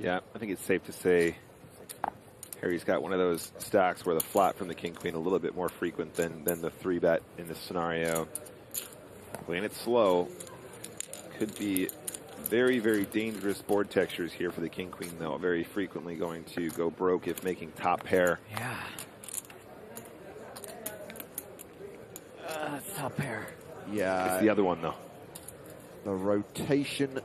Yeah, I think it's safe to say Harry's got one of those stacks where the flat from the king-queen a little bit more frequent than the 3-bet in this scenario. Playing it slow could be very, very dangerous board textures here for the king-queen, though. Very frequently going to go broke if making top pair. Yeah. Top pair. Yeah. It's the other one, though. The rotation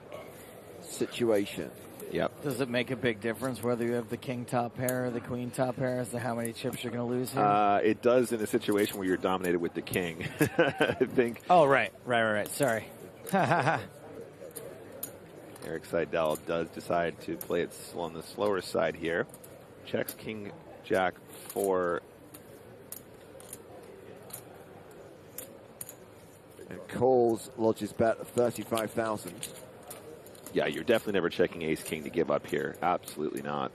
situation. Yep. Does it make a big difference whether you have the king top pair or the queen top pair as to how many chips you're going to lose here? It does in a situation where you're dominated with the king. I think. Oh, right. Sorry. Eric Seidel does decide to play it on the slower side here. Checks king, jack, 4. And calls Lodge's bet of 35,000. Yeah, you're definitely never checking ace-king to give up here. Absolutely not.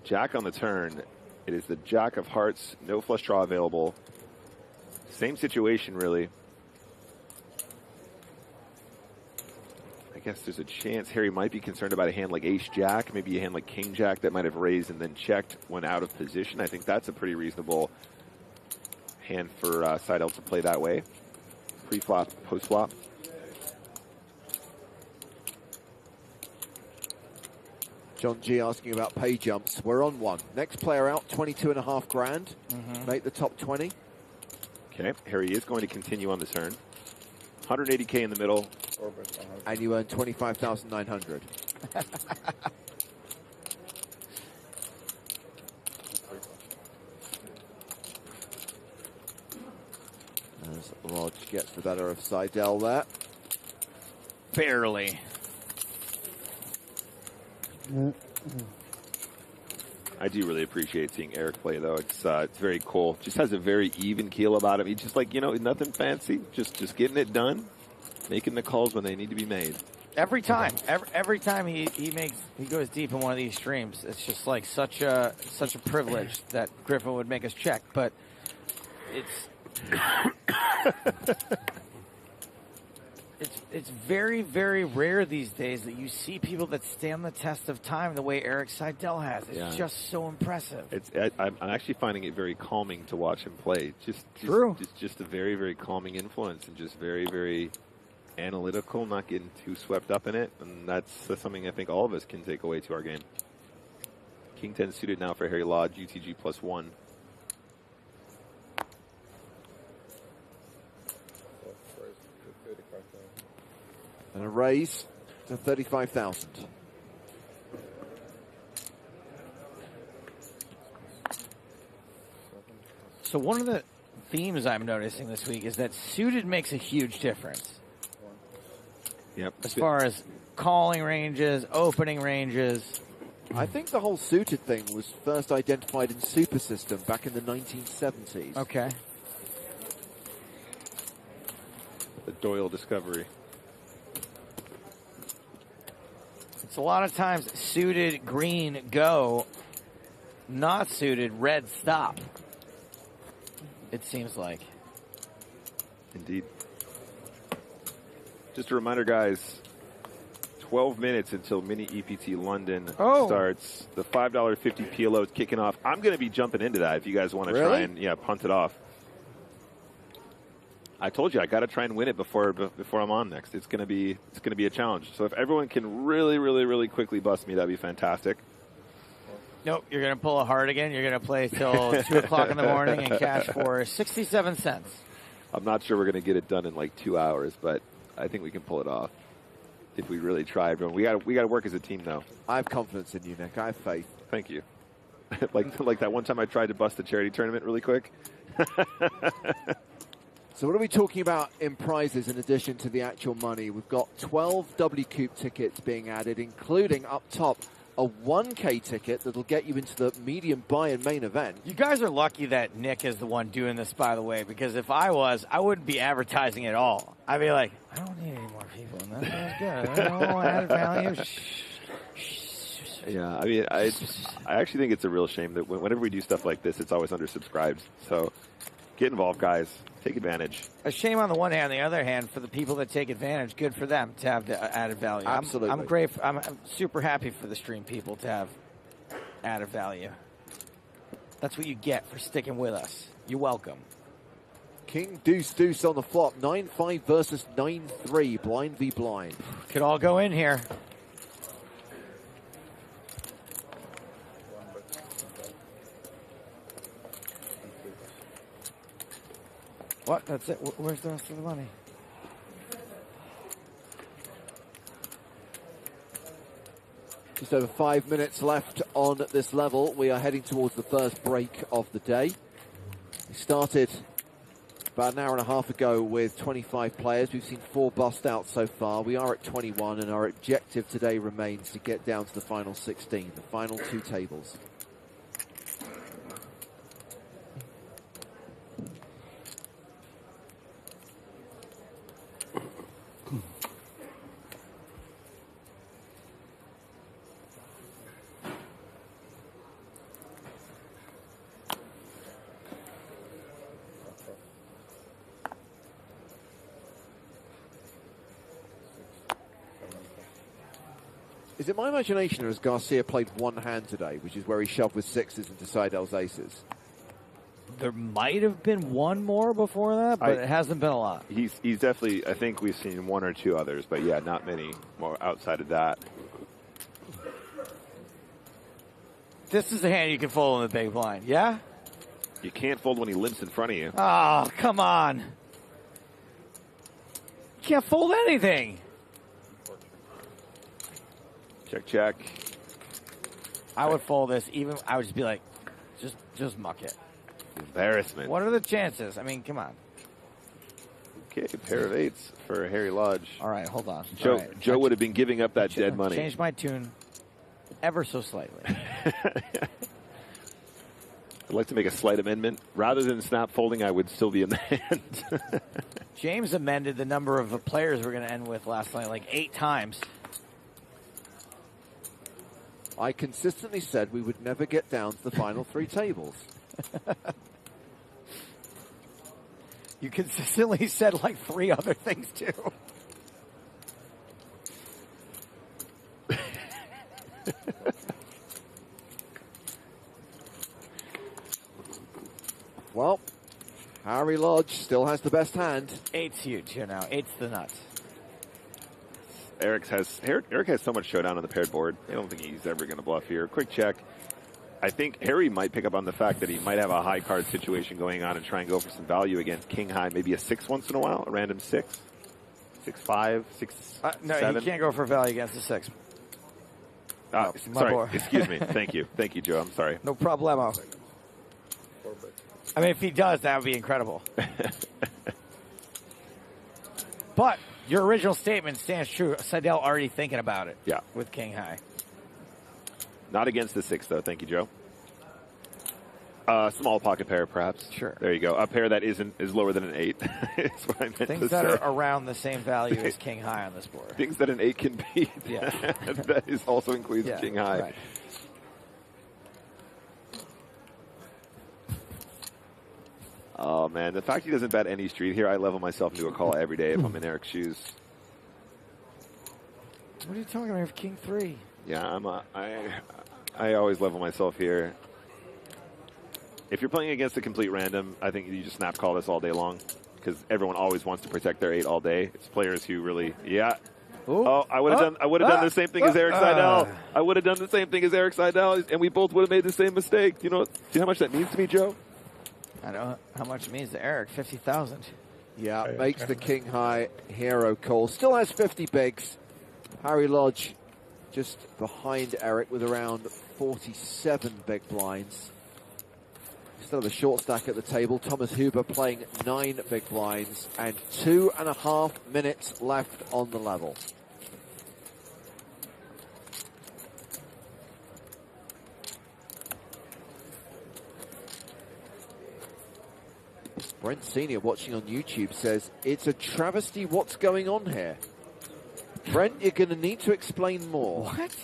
Jack on the turn. It is the jack of hearts. No flush draw available. Same situation, really. I guess there's a chance Harry might be concerned about a hand like ace-jack, maybe a hand like king-jack that might have raised and then checked when out of position. I think that's a pretty reasonable hand for Seidel to play that way. Pre-flop, post-flop. John G asking about pay jumps. We're on one. Next player out, 22.5 grand. Make the top 20. Okay, Harry is going to continue on the turn. 180K in the middle. And you earn 25,900. As Rog gets the better of Seidel there. Barely. I do really appreciate seeing Eric play, though. It's very cool. Just has a very even keel about him. He's just like, you know, nothing fancy. Just getting it done, making the calls when they need to be made. Every time, every time he goes deep in one of these streams, it's just like such a privilege that Griffin would make us check. But it's it's very, very rare these days that you see people that stand the test of time the way Eric Seidel has. It's just so impressive. I'm actually finding it very calming to watch him play. Just a very, very calming influence, and just very, very analytical, not getting too swept up in it. And that's something I think all of us can take away to our game. King 10 suited now for Harry Lodge, UTG +1. And a raise to 35,000. So one of the themes I'm noticing this week is that suited makes a huge difference. Yep. As far as calling ranges, opening ranges. I think the whole suited thing was first identified in Super System back in the 1970s. Okay. The Doyle discovery. It's a lot of times suited green go, not suited red stop. It seems like. Indeed. Just a reminder, guys, 12 minutes until Mini EPT London starts. The $5.50 PLO is kicking off. I'm going to be jumping into that if you guys want to try and punt it off. I told you I got to try and win it before I'm on next. It's going to be a challenge. So if everyone can really, really, really quickly bust me, that'd be fantastic. Nope, you're going to pull a heart again. You're going to play till 2 o'clock in the morning and cash for 67 cents. I'm not sure we're going to get it done in like 2 hours, but I think we can pull it off if we really try. Everyone, we got to work as a team, though. I have confidence in you, Nick. I have faith. Thank you. like that one time I tried to bust the charity tournament really quick. So what are we talking about in prizes in addition to the actual money? We've got 12 W Coupe tickets being added, including up top a 1K ticket that'll get you into the medium buy-in main event. You guys are lucky that Nick is the one doing this, by the way, because if I was, I wouldn't be advertising at all. I'd be like, I don't need any more people in this. That's good. Added value. Yeah, I mean, I actually think it's a real shame that whenever we do stuff like this, it's always undersubscribed. So get involved, guys. Take advantage. A shame on the one hand. On the other hand, for the people that take advantage, good for them to have the added value. Absolutely. I'm great. I'm super happy for the stream people to have added value. That's what you get for sticking with us. You're welcome. King Deuce on the flop. 9-5 versus 9-3. Blind v blind. Could all go in here. What? That's it? Where's the rest of the money? Just over 5 minutes left on this level. We are heading towards the first break of the day. We started about an hour and a half ago with 25 players. We've seen 4 bust out so far. We are at 21, and our objective today remains to get down to the final 16, the final 2 tables. Is it my imagination, or has Garcia played one hand today, which is where he shoved with 6s into Seidel's aces? There might have been one more before that, but it hasn't been a lot. He's definitely, I think we've seen 1 or 2 others, but yeah, not many more outside of that. This is the hand you can fold in the big blind, yeah? You can't fold when he limps in front of you. Oh, come on. You can't fold anything. Check, check. I would fold this. I would just be like, just muck it. Embarrassment. What are the chances? I mean, come on. Okay, pair of eights for Harry Lodge. All right, hold on. Joe, right. Joe would have been giving up that dead money. Change my tune ever so slightly. I'd like to make a slight amendment. Rather than snap folding, I would still be in the hand. James amended the number of the players we're going to end with last night like 8 times. I consistently said we would never get down to the final 3 tables. You consistently said like 3 other things too. Well, Harry Lodge still has the best hand. 8's huge here now. 8's the nuts. Eric has so much showdown on the paired board. I don't think he's ever going to bluff here. Quick check. I think Harry might pick up on the fact that he might have a high card situation going on and try and go for some value against king high, maybe a 6 once in a while, a random 6, 6-5, 6. No, 7. you can't go for value against the 6. Sorry, excuse me. Thank you, Joe. I'm sorry. No problemo. I mean, if he does, that would be incredible. But your original statement stands true. Seidel already thinking about it. Yeah. With king high. Not against the 6, though. Thank you, Joe. Small pocket pair, perhaps. Sure. There you go. A pair that is lower than an 8. Is what I meant Things to that say. are around the same value as king high on this board. Things that an 8 can beat. Yeah. That is also includes king high. Right. Oh, man. The fact he doesn't bet any street here, I level myself into a call every day if I'm in Eric's shoes. What are you talking about? King 3. Yeah, I always level myself here. If you're playing against a complete random, I think you just snap call this all day long because everyone always wants to protect their 8 all day. It's players who really, yeah. Ooh. Oh, I would have done the same thing as Eric Seidel. I would have done the same thing as Eric Seidel, and we both would have made the same mistake. You know how much that means to me, Joe? I know how much it means to Eric. 50,000. Yeah, makes the king high hero call. Still has 50 bigs. Harry Lodge just behind Eric with around 47 big blinds. Still have a short stack at the table. Thomas Hoover playing 9 big blinds and 2.5 minutes left on the level. Brent Senior watching on YouTube says, it's a travesty what's going on here. Brent, you're going to need to explain more. What?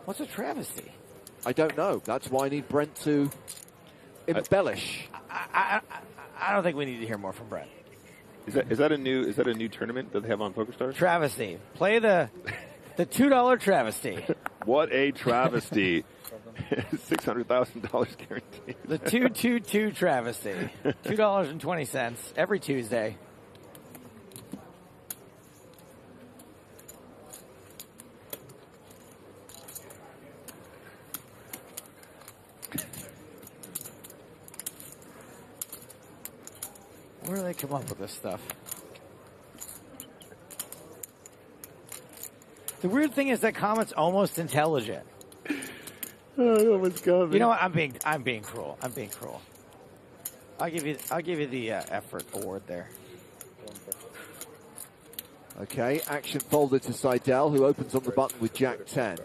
What's a travesty? I don't know. That's why I need Brent to embellish. I don't think we need to hear more from Brent. Is that a new tournament that they have on PokerStars? Travesty. Play the $2 travesty. What a travesty. $600,000 guaranteed. The 222 travesty. $2.20 every Tuesday. Where do they come up with this stuff? The weird thing is that comment's almost intelligent. Oh, it's coming. You know what? I'm being cruel. I'm being cruel. I'll give you the effort award there. Okay, action folded to Seidel, who opens on the button with Jack 10.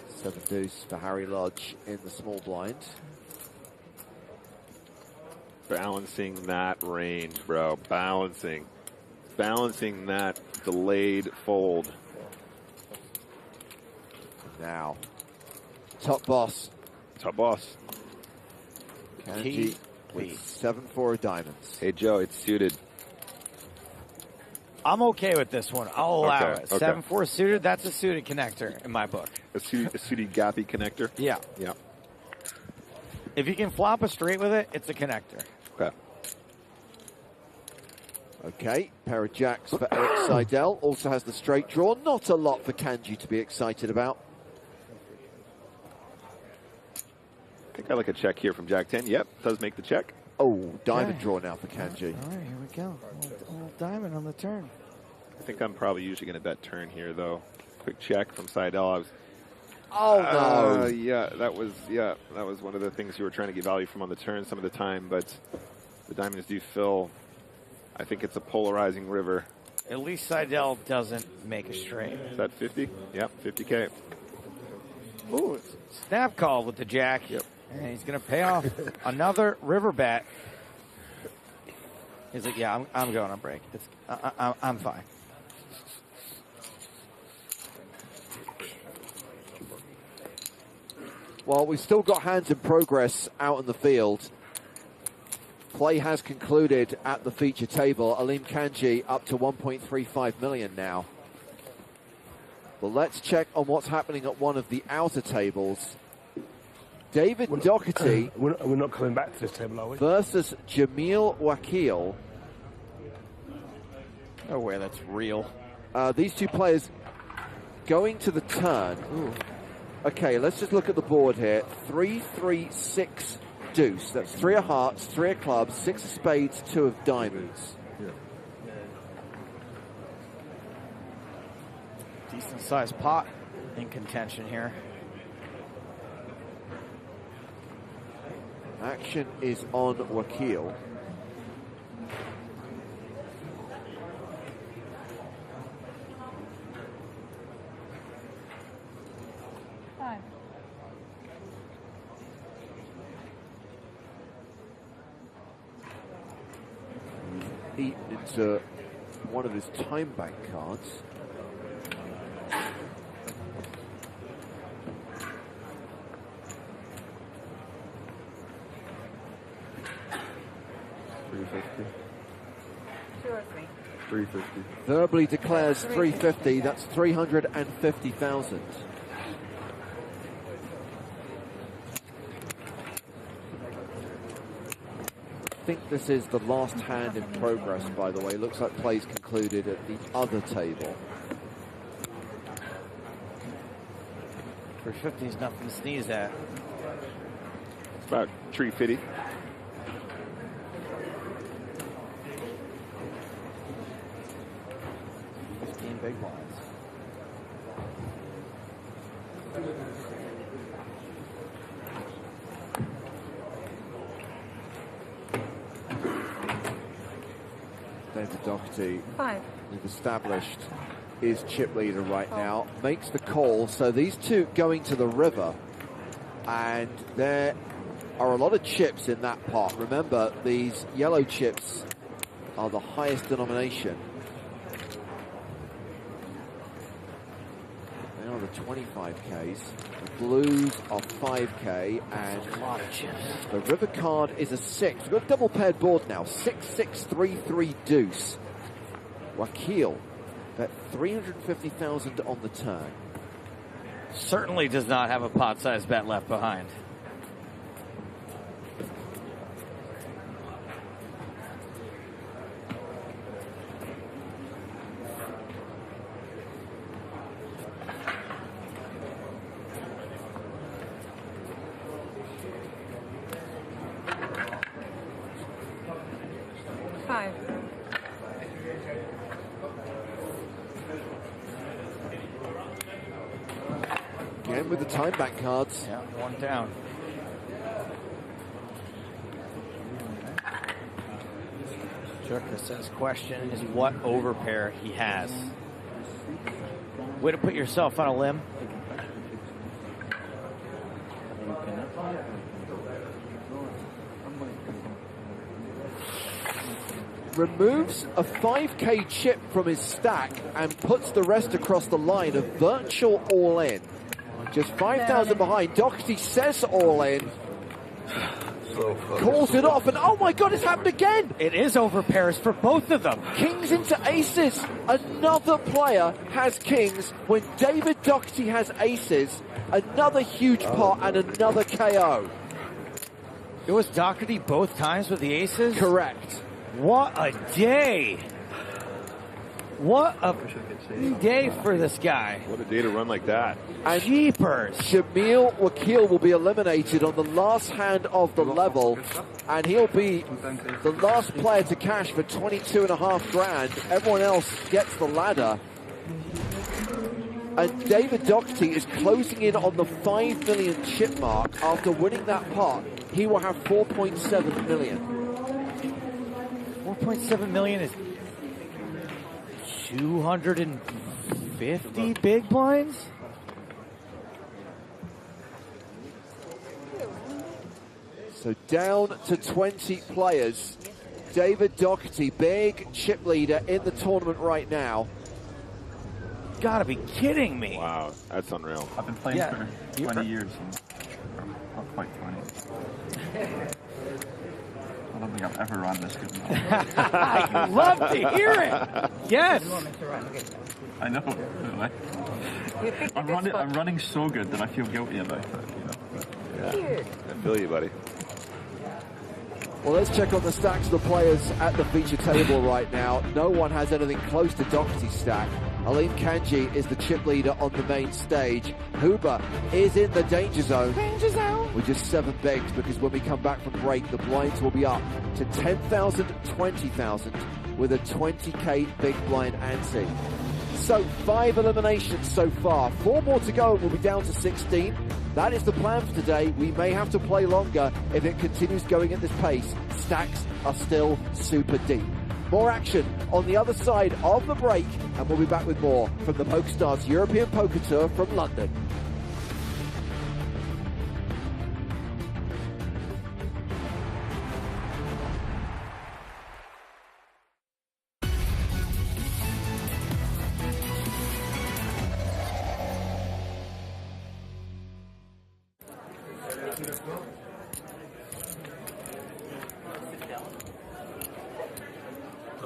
Seven deuce for Harry Lodge in the small blind. Balancing that range, bro. Balancing that delayed fold. Now, top boss. Kanji with 7-4 diamonds. Hey, Joe, it's suited. I'm okay with this one. I'll allow it. Okay. 7-4 suited, that's a suited connector in my book. A suited gappy connector? Yeah. Yeah. If you can flop a straight with it, it's a connector. Okay. Okay, pair of jacks for Eric Seidel. Also has the straight draw. Not a lot for Kanji to be excited about. I think I like a check here from Jack 10. Yep, does make the check. Oh, diamond draw now for Kanji. All right, here we go. A little diamond on the turn. I think I'm probably usually going to bet turn here, though. Quick check from Seidel. Oh, no. Yeah, that was one of the things you were trying to get value from on the turn some of the time, but the diamonds do fill. I think it's a polarizing river. At least Seidel doesn't make a straight. Is that 50? Yep, 50K. Ooh, snap call with the jack. Yep. And he's going to pay off another river bet. He's like, yeah, I'm going on break. I'm fine. Well, we've still got hands in progress out in the field. Play has concluded at the feature table. Aleem Kanji up to 1.35 million now. But let's check on what's happening at one of the outer tables. David Dougherty. We're not coming back to this table, are we? Versus Jamil Wakil. No way that's real. These two players going to the turn. Ooh. Okay, let's just look at the board here. 3, 3, 6, deuce. That's 3 of hearts, 3 of clubs, 6 of spades, 2 of diamonds. Yeah. Decent sized pot in contention here. Action is on Wakil. Eaten into one of his time bank cards. $350. Verbally declares 350. That's 350,000. I think this is the last hand in progress, by the way. Looks like play's concluded at the other table. 350 is nothing to sneeze at. It's about 350. 15 big blinds. David Dougherty, 5. we've established, is chip leader right now. Makes the call. So these two going to the river. And there are a lot of chips in that pot. Remember, these yellow chips are the highest denomination. They are the 25Ks. The blues are 5K, and a lot of chips. The river card is a 6. We've got a double paired board now. 6, 6, 3, 3 deuce. Wakil bet 350,000 on the turn. Certainly does not have a pot-sized bet left behind. Again with the time bank cards. Yeah, one down. Jerka says question is what overpair he has. Way to put yourself on a limb. Removes a 5K chip from his stack and puts the rest across the line, a virtual all-in. Just 5,000 behind. Dougherty says all-in. Calls it off, and oh my god, it's happened again! It is overpairs for both of them. Kings into aces. Another player has kings when David Dougherty has aces. Another huge pot and another KO. It was Dougherty both times with the aces? Correct. What a day! What a day for this guy. What a day to run like that. And Jeepers. Shamil Wakil will be eliminated on the last hand of the level, and he'll be the last player to cash for 22.5 grand. Everyone else gets the ladder. And David Dougherty is closing in on the 5 million chip mark after winning that pot. He will have 4.7 million. 4.7 million is 250 big blinds? So down to 20 players. David Dougherty, big chip leader in the tournament right now. Gotta be kidding me. Wow, that's unreal. I've been playing for 20 years. Not quite 20. I don't think I've ever run this good enough. I love to hear it. Yes. I know. I'm running so good that I feel guilty about it. Yeah. I feel you, buddy. Well, let's check on the stacks of the players at the feature table right now. No one has anything close to Dougherty's stack. Alim Kanji is the chip leader on the main stage. Hoover is in the danger zone. With just 7 bigs, because when we come back from break, the blinds will be up to 10,000, 20,000 with a 20k big blind ante. So 5 eliminations so far. 4 more to go and we'll be down to 16. That is the plan for today. We may have to play longer if it continues going at this pace. Stacks are still super deep. More action on the other side of the break, and we'll be back with more from the PokerStars European Poker Tour from London.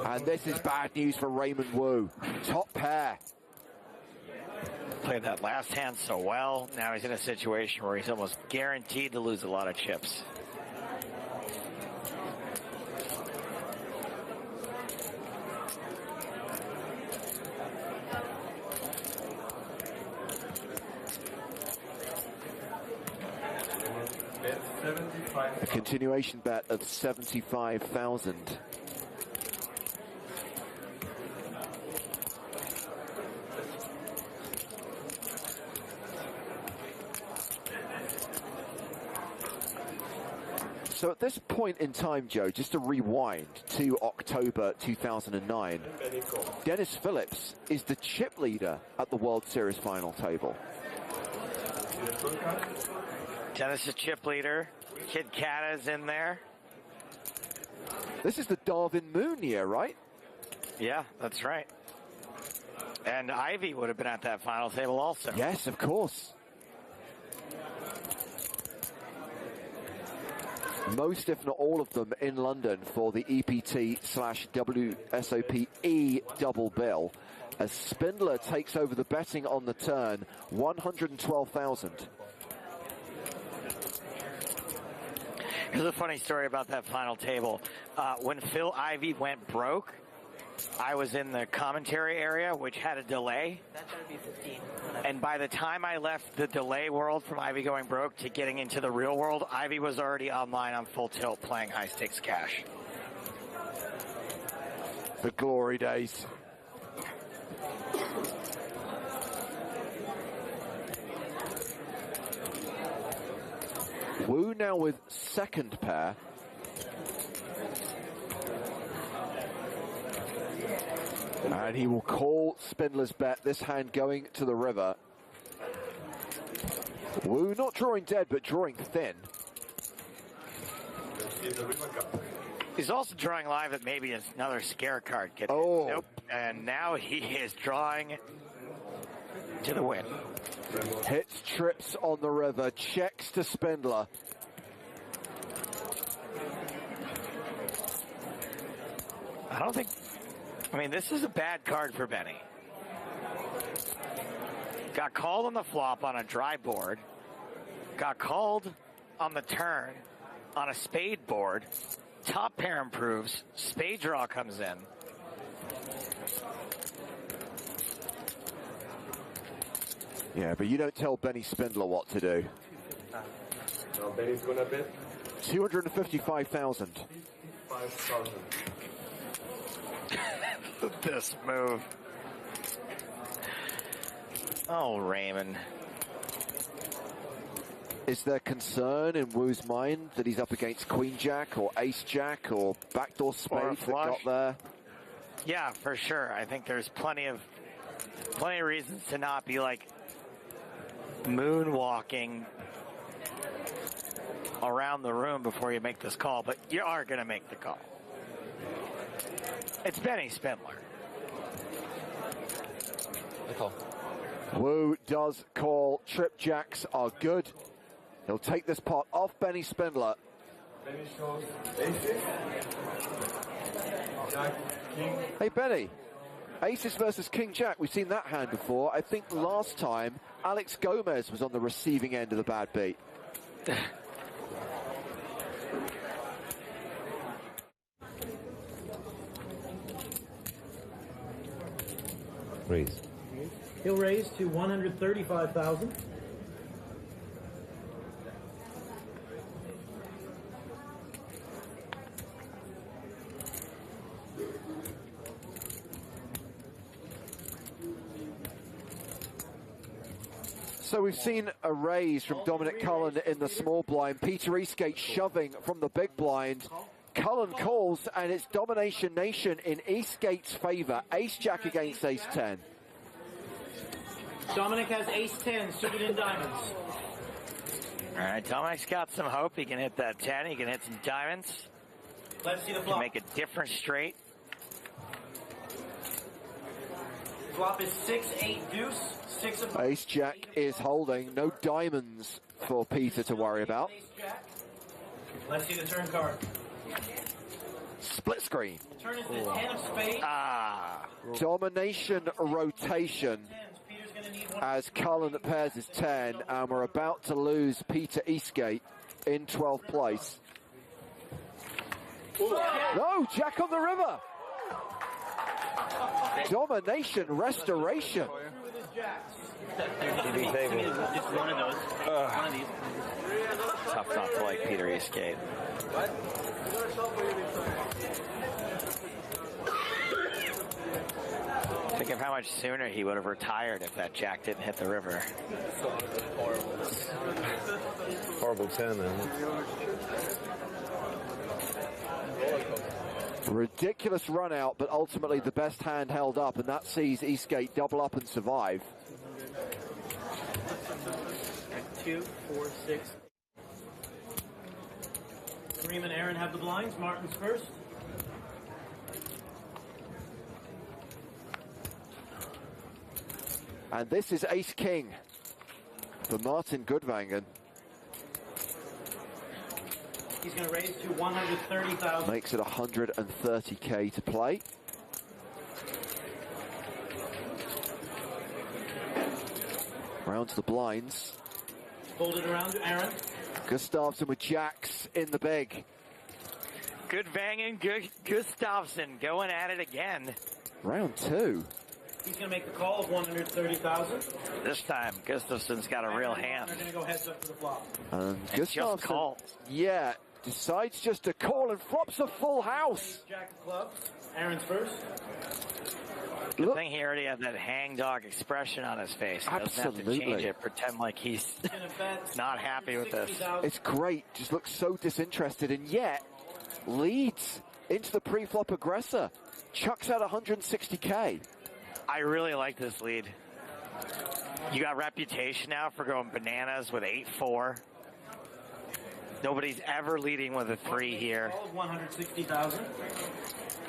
And this is bad news for Raymond Wu. Top pair. Played that last hand so well. Now he's in a situation where he's almost guaranteed to lose a lot of chips. A continuation bet of 75,000. So at this point in time, Joe, just to rewind to October 2009, Dennis Phillips is the chip leader at the World Series final table. Dennis is chip leader. Kid Kata's in there. This is the Darwin Moon year, right? Yeah, that's right. And Ivy would have been at that final table also. Yes, of course. Most, if not all of them, in London for the EPT/WSOP double bill. As Spindler takes over the betting on the turn, 112,000. Here's a funny story about that final table. When Phil Ivey went broke, I was in the commentary area, which had a delay. That's going to be 15. And by the time I left the delay world from Ivy going broke to getting into the real world, Ivy was already online on full tilt playing high stakes cash. The glory days. Wu now with second pair. And he will call Spindler's bet, this hand going to the river. Wu not drawing dead, but drawing thin. He's also drawing live that maybe another scare card gets Nope. And now he is drawing to the win. Hits trips on the river, checks to Spindler. I mean, this is a bad card for Benny. Got called on the flop on a dry board. Got called on the turn on a spade board. Top pair improves. Spade draw comes in. Yeah, but you don't tell Benny Spindler what to do. Now Benny's gonna bet 255,000. 5,000. This move. Oh, Raymond. Is there concern in Wu's mind that he's up against Queen Jack or Ace Jack or backdoor spade that got there? Yeah, for sure. I think there's plenty of reasons to not be like moonwalking around the room before you make this call, but you are going to make the call. It's Benny Spindler. I call. Wu does call. Trip jacks are good. He'll take this pot off Benny Spindler. Benny shows aces. Jack, king. Hey, Benny. Aces versus King Jack. We've seen that hand before. I think last time Alex Gomez was on the receiving end of the bad beat. Raise. He'll raise to 135,000. So we've seen a raise from Dominic Cullen in the small blind. Peter Eastgate shoving from the big blind. Cullen calls, and it's Domination Nation in Eastgate's favor. Ace-Jack against Ace-10. Dominic has Ace-10 suited in diamonds. All right, Dominic's got some hope. He can hit that 10. He can hit some diamonds. Let's see the He flop. can make a different straight. Flop is 6-8 deuce. 6 of Ace-Jack is holding. No diamonds for Peter to worry about. Ace-Jack. Let's see the turn card. Split screen. The turn is the 10 of spades. Domination rotation Peter's gonna need one. as Cullen pairs his 10, and we're about to lose Peter Eastgate in 12th place. No, Jack on the river. Domination restoration. With his jacks. Just one of those. One of these. Tough not to like Peter Eastgate. Think of how much sooner he would have retired if that jack didn't hit the river. Horrible 10, man. Ridiculous run out, but ultimately the best hand held up, and that sees Eastgate double up and survive. 2, 4, 6. Kareem and Aaron have the blinds. Martin's first. And this is Ace-King for Martin Goodvangen. He's going to raise to 130,000. Makes it 130K to play. Round to the blinds. Fold it around to Aaron. Gustafsson with jacks in the big. Goodvangen, Gustafsson going at it again. Round 2. He's going to make the call of 130,000. This time, Gustafsson's got a real hand. They're going to go heads up to the flop. And Just Gustafsson, calls. yeah, decides just to call and flops a full house. Jack of clubs. Aaron's first. Good thing he already had that hangdog expression on his face. He doesn't have to change it, pretend like he's not happy with this. It's great, just looks so disinterested, and yet leads into the pre-flop aggressor. Chucks out 160K. I really like this lead. You got reputation now for going bananas with 8-4. Nobody's ever leading with a 3 here. 160,000.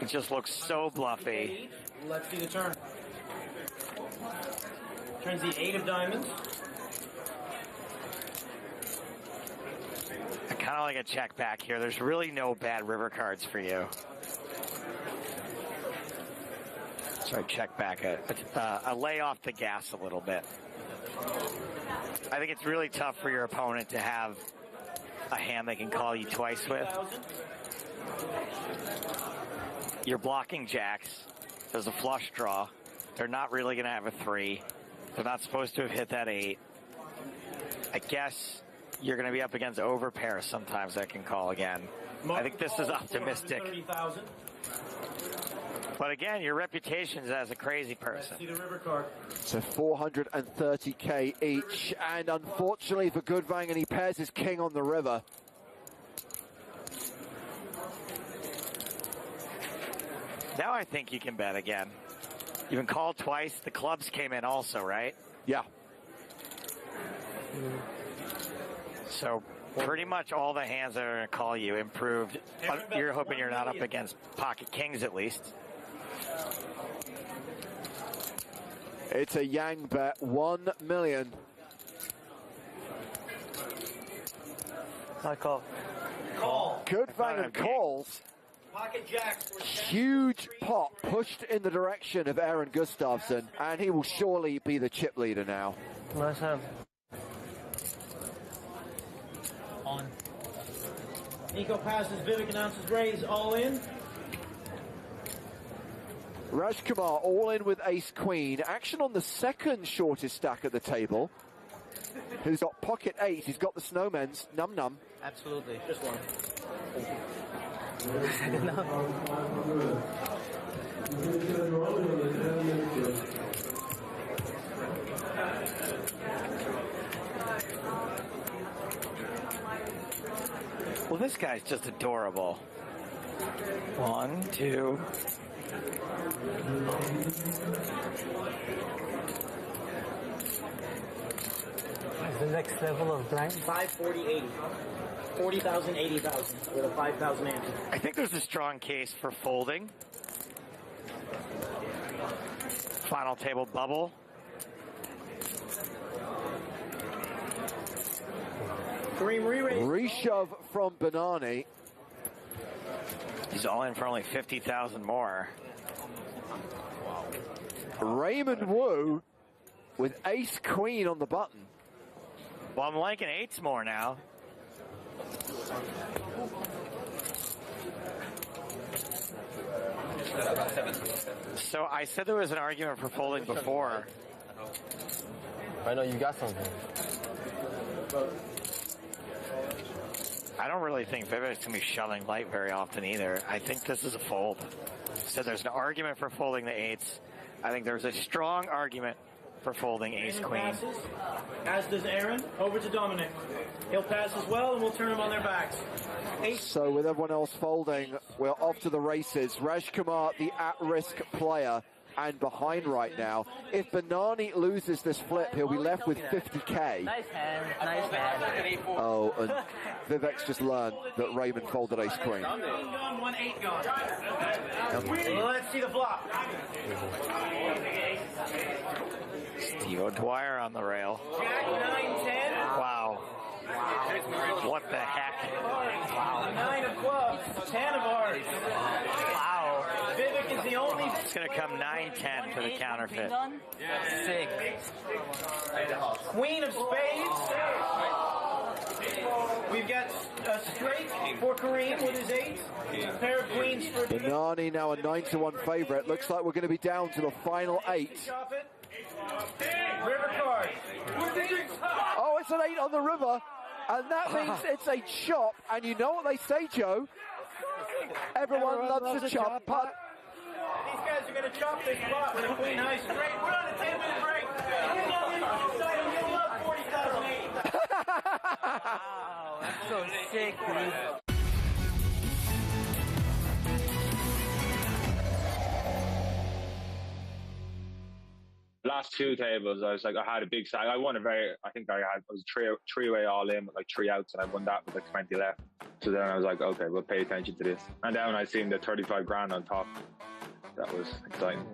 It just looks so bluffy. Let's see the turn. Turns the 8 of diamonds. I kind of like a check back here. There's really no bad river cards for you. Sorry, check back. A lay off the gas a little bit. I think it's really tough for your opponent to have a hand they can call you twice with. You're blocking jacks. There's a flush draw. They're not really going to have a 3. They're not supposed to have hit that 8. I guess you're going to be up against overpairs sometimes that can call again. I think this is optimistic. But again, your reputation's as a crazy person. See the river card. So 430k each, and unfortunately for Goodvang, and he pairs his king on the river. Now I think you can bet again. You can call twice. The clubs came in also, right? Yeah. So pretty much all the hands that are going to call you improved. You're hoping you're not up against pocket kings at least. It's a Yang bet, 1 million. I call. Call. Goodvang and calls. Pocket jacks. Huge pot pushed in the direction of Aaron Gustafsson, and he will surely be the chip leader now. Nice hand. On. Nico passes, Vivek announces raise, all in. Rajkumar all in with ace-queen. Action on the second shortest stack at the table. Who's got pocket 8. He's got the snowmen's. Num-num. Absolutely. Just one. Well, this guy's just adorable. 1, 2. The next level of blind? 540, 80. 40,000, 80,000 with a 5,000 ante. I think there's a strong case for folding. Final table bubble. Reshove from Banani. He's all in for only 50,000 more. Raymond Wu with ace-queen on the button. Well, I'm liking 8s more now. So I said there was an argument for folding before. I know you got something. I don't really think Vivek's going to be shoving light very often either. I think this is a fold. So there's an argument for folding the 8s. I think there's a strong argument for folding ace-queen. Passes, as does Aaron. Over to Dominic. He'll pass as well, and we'll turn them on their backs. So with everyone else folding, we're off to the races. Rajkumar, the at-risk player, and behind right now. If Banani loses this flip, he'll be left with 50k. Nice hand, nice hand. Oh, and Vivek's just learned that Raymond folded ace-queen. 1 gone, 1 8 gone. Let's see the flop. Steve O'Dwyer on the rail. Jack 9, 10. Wow. What the heck? Wow. 9 of clubs, 10 of hearts. Wow. Vivek is the only. It's going to come 9-10 for the counterfeit. Sick. Queen of spades. We've got a straight for Kareem with his 8. A pair of queens for Banani now a 9-1 favorite. Looks like we're going to be down to the final 8. River card. Oh, it's an 8 on the river. And that means it's a chop. And you know what they say, Joe? Everyone loves a chop putt. These guys are going to chop this spot with a queen high straight. We're on a 10-minute break. You'll love 40,000 80. Wow, that's so sick, dude. Last 2 tables, I was like, I had a big stack. I won I think I was three-way all in with like 3 outs, and I won that with like 20 left. So then I was like, okay, we'll pay attention to this. And then when I seen the 35 grand on top, that was exciting.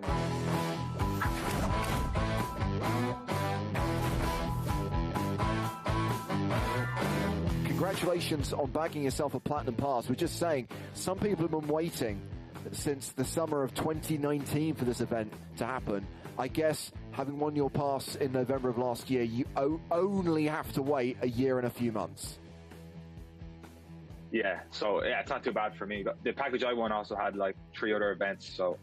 Congratulations on bagging yourself a platinum pass. We're just saying, some people have been waiting since the summer of 2019 for this event to happen. I guess having won your pass in November of last year, you only have to wait a year and a few months. Yeah, so yeah, it's not too bad for me. The package I won also had like 3 other events, so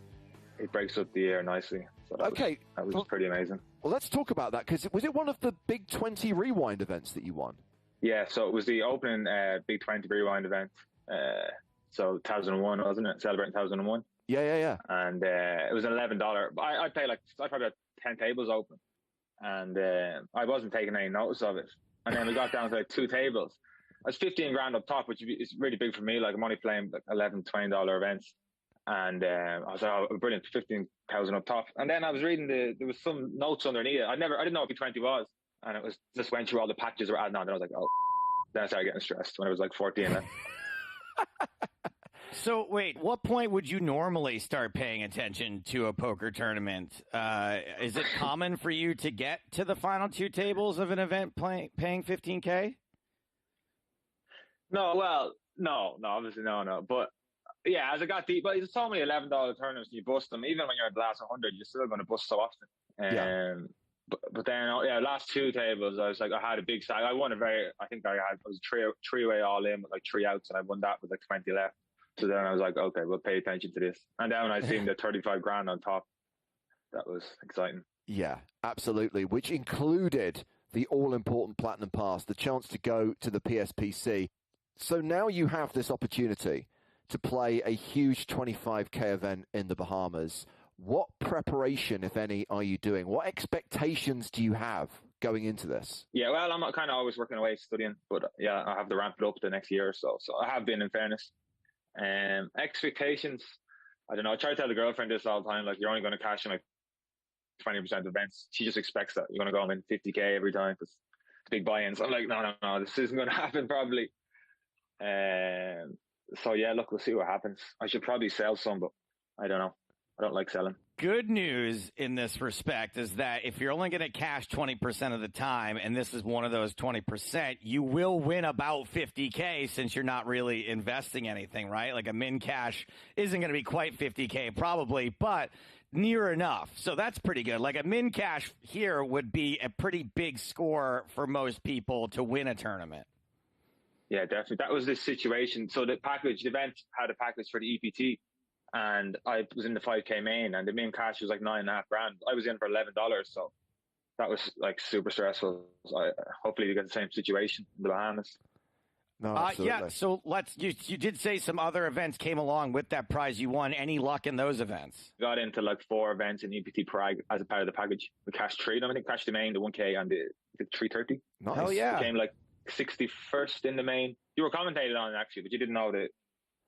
it breaks up the year nicely. So that was pretty amazing. Well, let's talk about that, because was it one of the Big 20 Rewind events that you won? Yeah, so it was the opening Big 20 Rewind event. So 2001, wasn't it? Celebrating 2001. Yeah. And it was an $11. I probably had 10 tables open, and I wasn't taking any notice of it. And then we got down to like 2 tables. I was 15 grand up top, which is really big for me. Like, I'm only playing like $11, $20 events. And I was like, oh, brilliant, 15,000 up top. And then I was reading there was some notes underneath it. I didn't know what B20 was. And it was just went through all the packages we're adding on. Then I was like, oh, then I started getting stressed when I was like 14 left. So wait, what point would you normally start paying attention to a poker tournament? Is it common for you to get to the final 2 tables of an event paying $15K? No, obviously no. But yeah, as I got deep, but there's so many $11 tournaments, you bust them. Even when you're at the last 100, you're still going to bust so often. But then, last 2 tables, I was like, I had a big side. I won I was three-way all in with like 3 outs, and I won that with like 20 left. So then I was like, okay, we'll pay attention to this. And then when I seen the 35 grand on top, that was exciting. Yeah, absolutely. Which included the all-important Platinum Pass, the chance to go to the PSPC. So now you have this opportunity to play a huge 25K event in the Bahamas. What preparation, if any, are you doing? What expectations do you have going into this? Yeah, well, I'm kind of always working away studying, but yeah, I have to ramp it up the next year or so. So I have been, in fairness. Expectations, I don't know. I try to tell the girlfriend this all the time, like, you're only going to cash in like 20% of events. She just expects that you're going to go and win 50K every time because it's big buy-ins. I'm like, no, this isn't going to happen probably. So yeah, look, we'll see what happens. I should probably sell some, but I don't know. I don't like selling. Good news in this respect is that if you're only going to cash 20% of the time, and this is one of those 20%, you will win about 50K since you're not really investing anything, right? Like, a min cash isn't going to be quite 50K probably, but near enough. So that's pretty good. Like, a min cash here would be a pretty big score for most people to win a tournament. Yeah, definitely. That was the situation. So the event had a package for the EPT. And I was in the 5K main, and the main cash was like $9.5 grand. I was in for $11, so that was like super stressful. So hopefully you get the same situation in the Bahamas. No, absolutely. Yeah. So you did say some other events came along with that prize you won. Any luck in those events? Got into like 4 events in EPT Prague as a part of the package. We cashed 3. I think cashed the main, the 1K, and the 330. Nice. Hell yeah! Became like 61st in the main. You were commentated on it actually, but you didn't know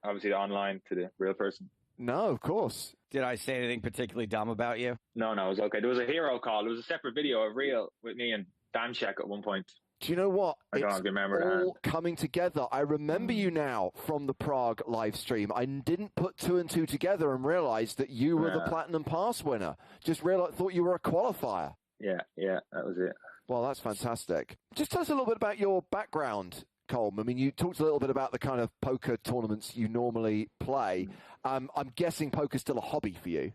obviously the online to the real person. No, of course. Did I say anything particularly dumb about you? No, it was okay. There was a hero call. There was a separate video of real with me and Damshek at one point. Do you know what? I don't remember all coming together. I remember you now from the Prague live stream. I didn't put 2 and 2 together and realize that you were the Platinum Pass winner. Just thought you were a qualifier. Yeah, that was it. Well, that's fantastic. Just tell us a little bit about your background, Colm. I mean, you talked a little bit about the kind of poker tournaments you normally play. I'm guessing poker's still a hobby for you.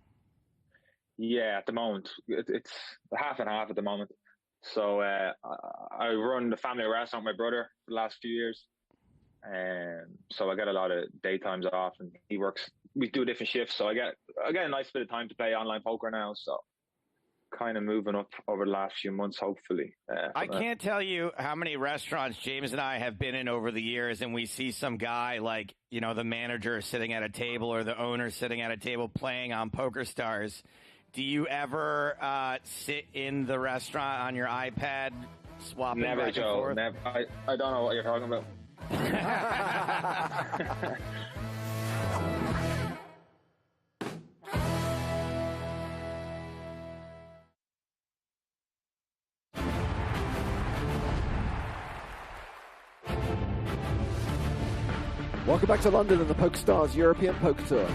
Yeah, at the moment. It's half and half at the moment. So I run the family restaurant with my brother for the last few years. So I get a lot of daytimes off, and he works. We do different shifts, so I get a nice bit of time to play online poker now. So kind of moving up over the last few months, hopefully. I can't tell you how many restaurants James and I have been in over the years, and we see some guy like, the manager sitting at a table or the owner sitting at a table playing on PokerStars. Do you ever sit in the restaurant on your iPad swapping Never, back Joe. and forth? Never. I don't know what you're talking about. Welcome back to London and the PokerStars European Poker Tour.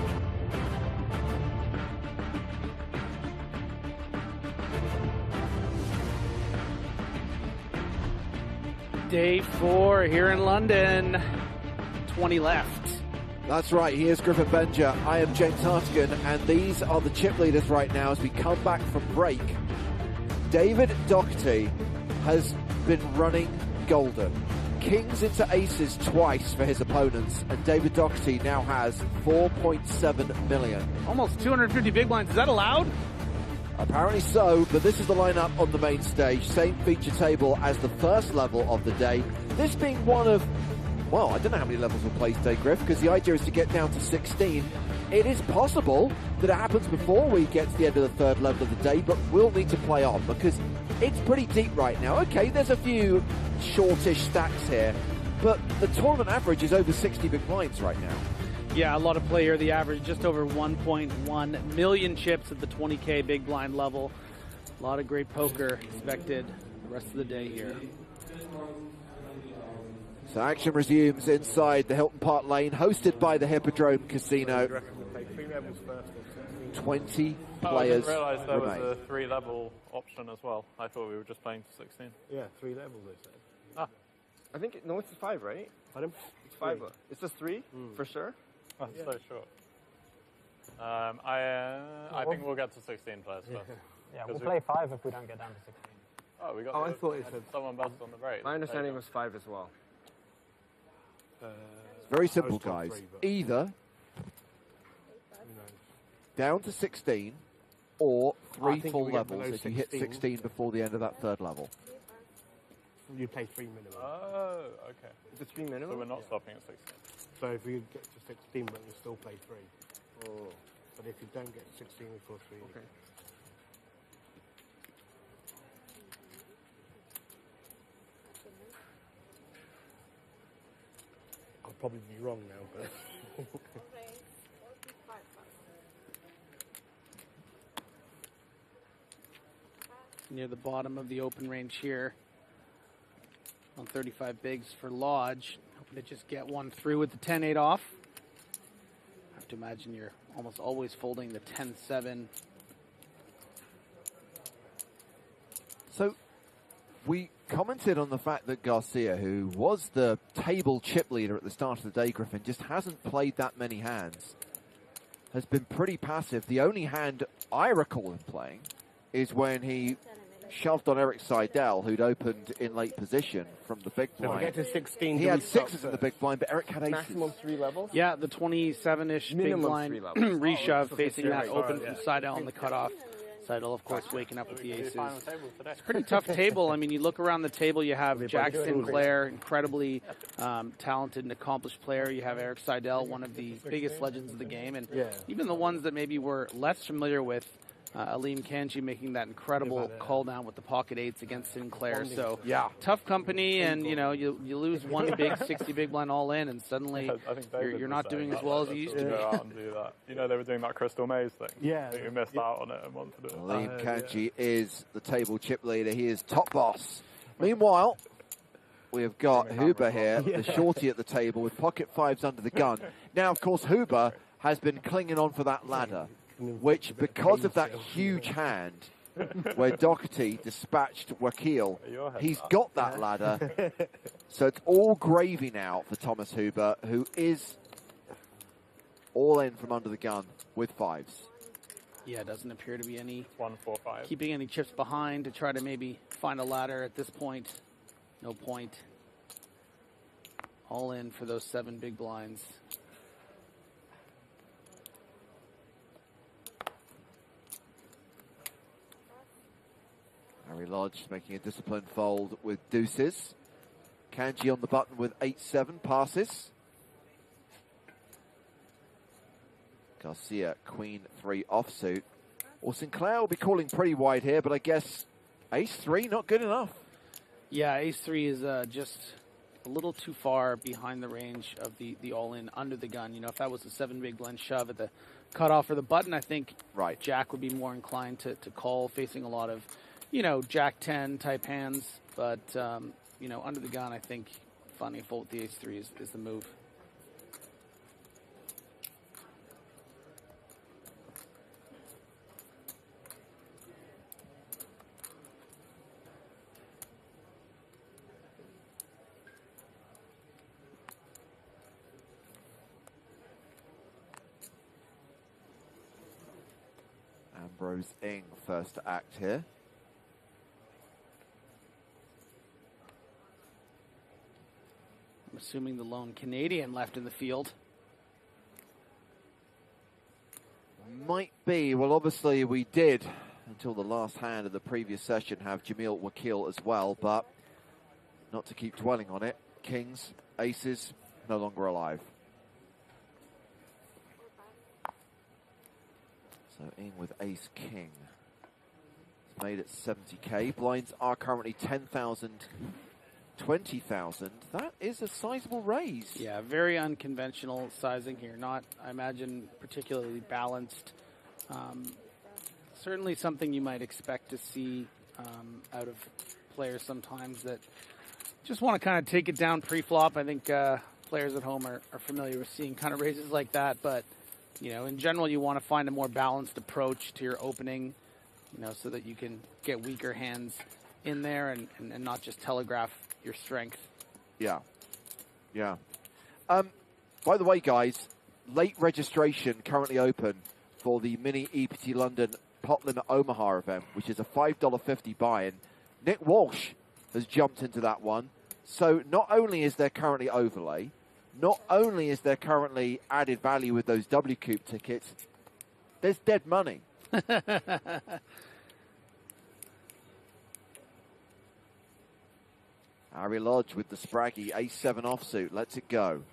Day 4 here in London. 20 left. That's right. He is Griffin Benja. I am James Hartigan, and these are the chip leaders right now as we come back from break. David Dougherty has been running golden. Kings into aces twice for his opponents, and David Dougherty now has 4.7 million. Almost 250 big blinds. Is that allowed? Apparently so, but this is the lineup on the main stage. Same feature table as the first level of the day. This being one of, well, I don't know how many levels we'll play today, Griff, because the idea is to get down to 16. It is possible that it happens before we get to the end of the third level of the day, but we'll need to play on because it's pretty deep right now. Okay, there's a few shortish stacks here, but the tournament average is over 60 big blinds right now. Yeah, a lot of play here. The average just over 1.1 million chips at the 20K big blind level. A lot of great poker expected the rest of the day here. So action resumes inside the Hilton Park Lane, hosted by the Hippodrome Casino. 20 players I didn't realise there remain. was a 3-level option as well. I thought we were just playing to 16. Yeah, 3 levels, they said. Ah. I think, no, it's 5, right? Pardon? It's 5. It's just 3, for sure? That's so short. I think we'll get to 16 players first. Yeah, we'll play 5 if we don't get down to 16. Oh, we got. I thought it said someone buzzed on the break. My understanding was 5 as well. It's very simple, guys. Either down to 16 or 3 full levels if you hit 16 before the end of that third level. You play 3 minimum. Oh, okay. Is it 3 minimum? So we're not stopping at 16. So if you get to 16, but you still play 3. Oh. But if you don't get to 16 before 3. Okay. I'll probably be wrong now, but. Near the bottom of the open range here. On 35 bigs for Lodge. Hoping to just get one through with the 10-8 off. I have to imagine you're almost always folding the 10-7. So we commented on the fact that Garcia, who was the table chip leader at the start of the day, Griffin, just hasn't played that many hands. Has been pretty passive. The only hand I recall him playing is when he shoved on Eric Seidel, who'd opened in late position from the big blind. So we get to 16. He had 6s in the big blind, but Eric had 8s. Maximum 3 levels? Yeah, the 27-ish big blind reshove facing that open from Seidel on the cutoff. Seidel, of course, waking up with the aces. It's a pretty tough table. I mean, you look around the table, you have Jack Sinclair, incredibly talented and accomplished player. You have Eric Seidel, one of the biggest legends of the game. And even the ones that maybe we're less familiar with, Kanji making that incredible call down with the pocket 8s against Sinclair. So tough company, and you know you lose one big 60 big blind all in, and suddenly you're not doing as well as you used to. Go out and do that. You know, they were doing that Crystal Maze thing. Yeah, I think we missed out on it and wanted to do it. Kanji is the table chip leader. He is top boss. Meanwhile, we have got Hoover here, the shorty at the table with pocket 5s under the gun. Now, of course, Hoover has been clinging on for that ladder, which, because of that huge hand where Dougherty dispatched Wakil, he's got that ladder. So it's all gravy now for Thomas Hoover, who is all in from under the gun with 5s. Yeah, it doesn't appear to be any 1, 4, 5. keeping any chips behind to try to maybe find a ladder at this point. No point. All in for those 7 big blinds. Harry Lodge making a disciplined fold with deuces. Kanji on the button with 8-7 passes. Garcia, queen 3 offsuit. Well, Sinclair will be calling pretty wide here, but I guess ace-3 not good enough. Yeah, ace-3 is just a little too far behind the range of the all-in under the gun. You know, if that was a 7 big blind shove at the cutoff or the button, I think Jack would be more inclined to call, facing a lot of, you know, Jack 10 type hands. But, you know, under the gun, I think finding a fold with the ace-3 is the move. Ambrose Ing first to act here. I'm assuming the lone Canadian left in the field. Might be. Well, obviously we did until the last hand of the previous session have Jamil Wakil as well, but not to keep dwelling on it. Kings, aces, no longer alive. So in with ace king. It's made at 70k. Blinds are currently 10,000, 20,000. That is a sizable raise. Yeah, very unconventional sizing here. Not, I imagine, particularly balanced. Certainly something you might expect to see out of players sometimes that just want to kind of take it down pre-flop. I think players at home are familiar with seeing kind of raises like that, but you know, in general, you want to find a more balanced approach to your opening, you know, so that you can get weaker hands in there and not just telegraph your strength. Yeah. Yeah. By the way, guys, late registration currently open for the mini EPT London Pot Limit Omaha event, which is a $5.50 buy-in. Nick Walsh has jumped into that one. So not only is there currently overlay, not only is there currently added value with those W Coupe tickets, there's dead money. Harry Lodge with the Spraggy ace-7 offsuit. Lets it go.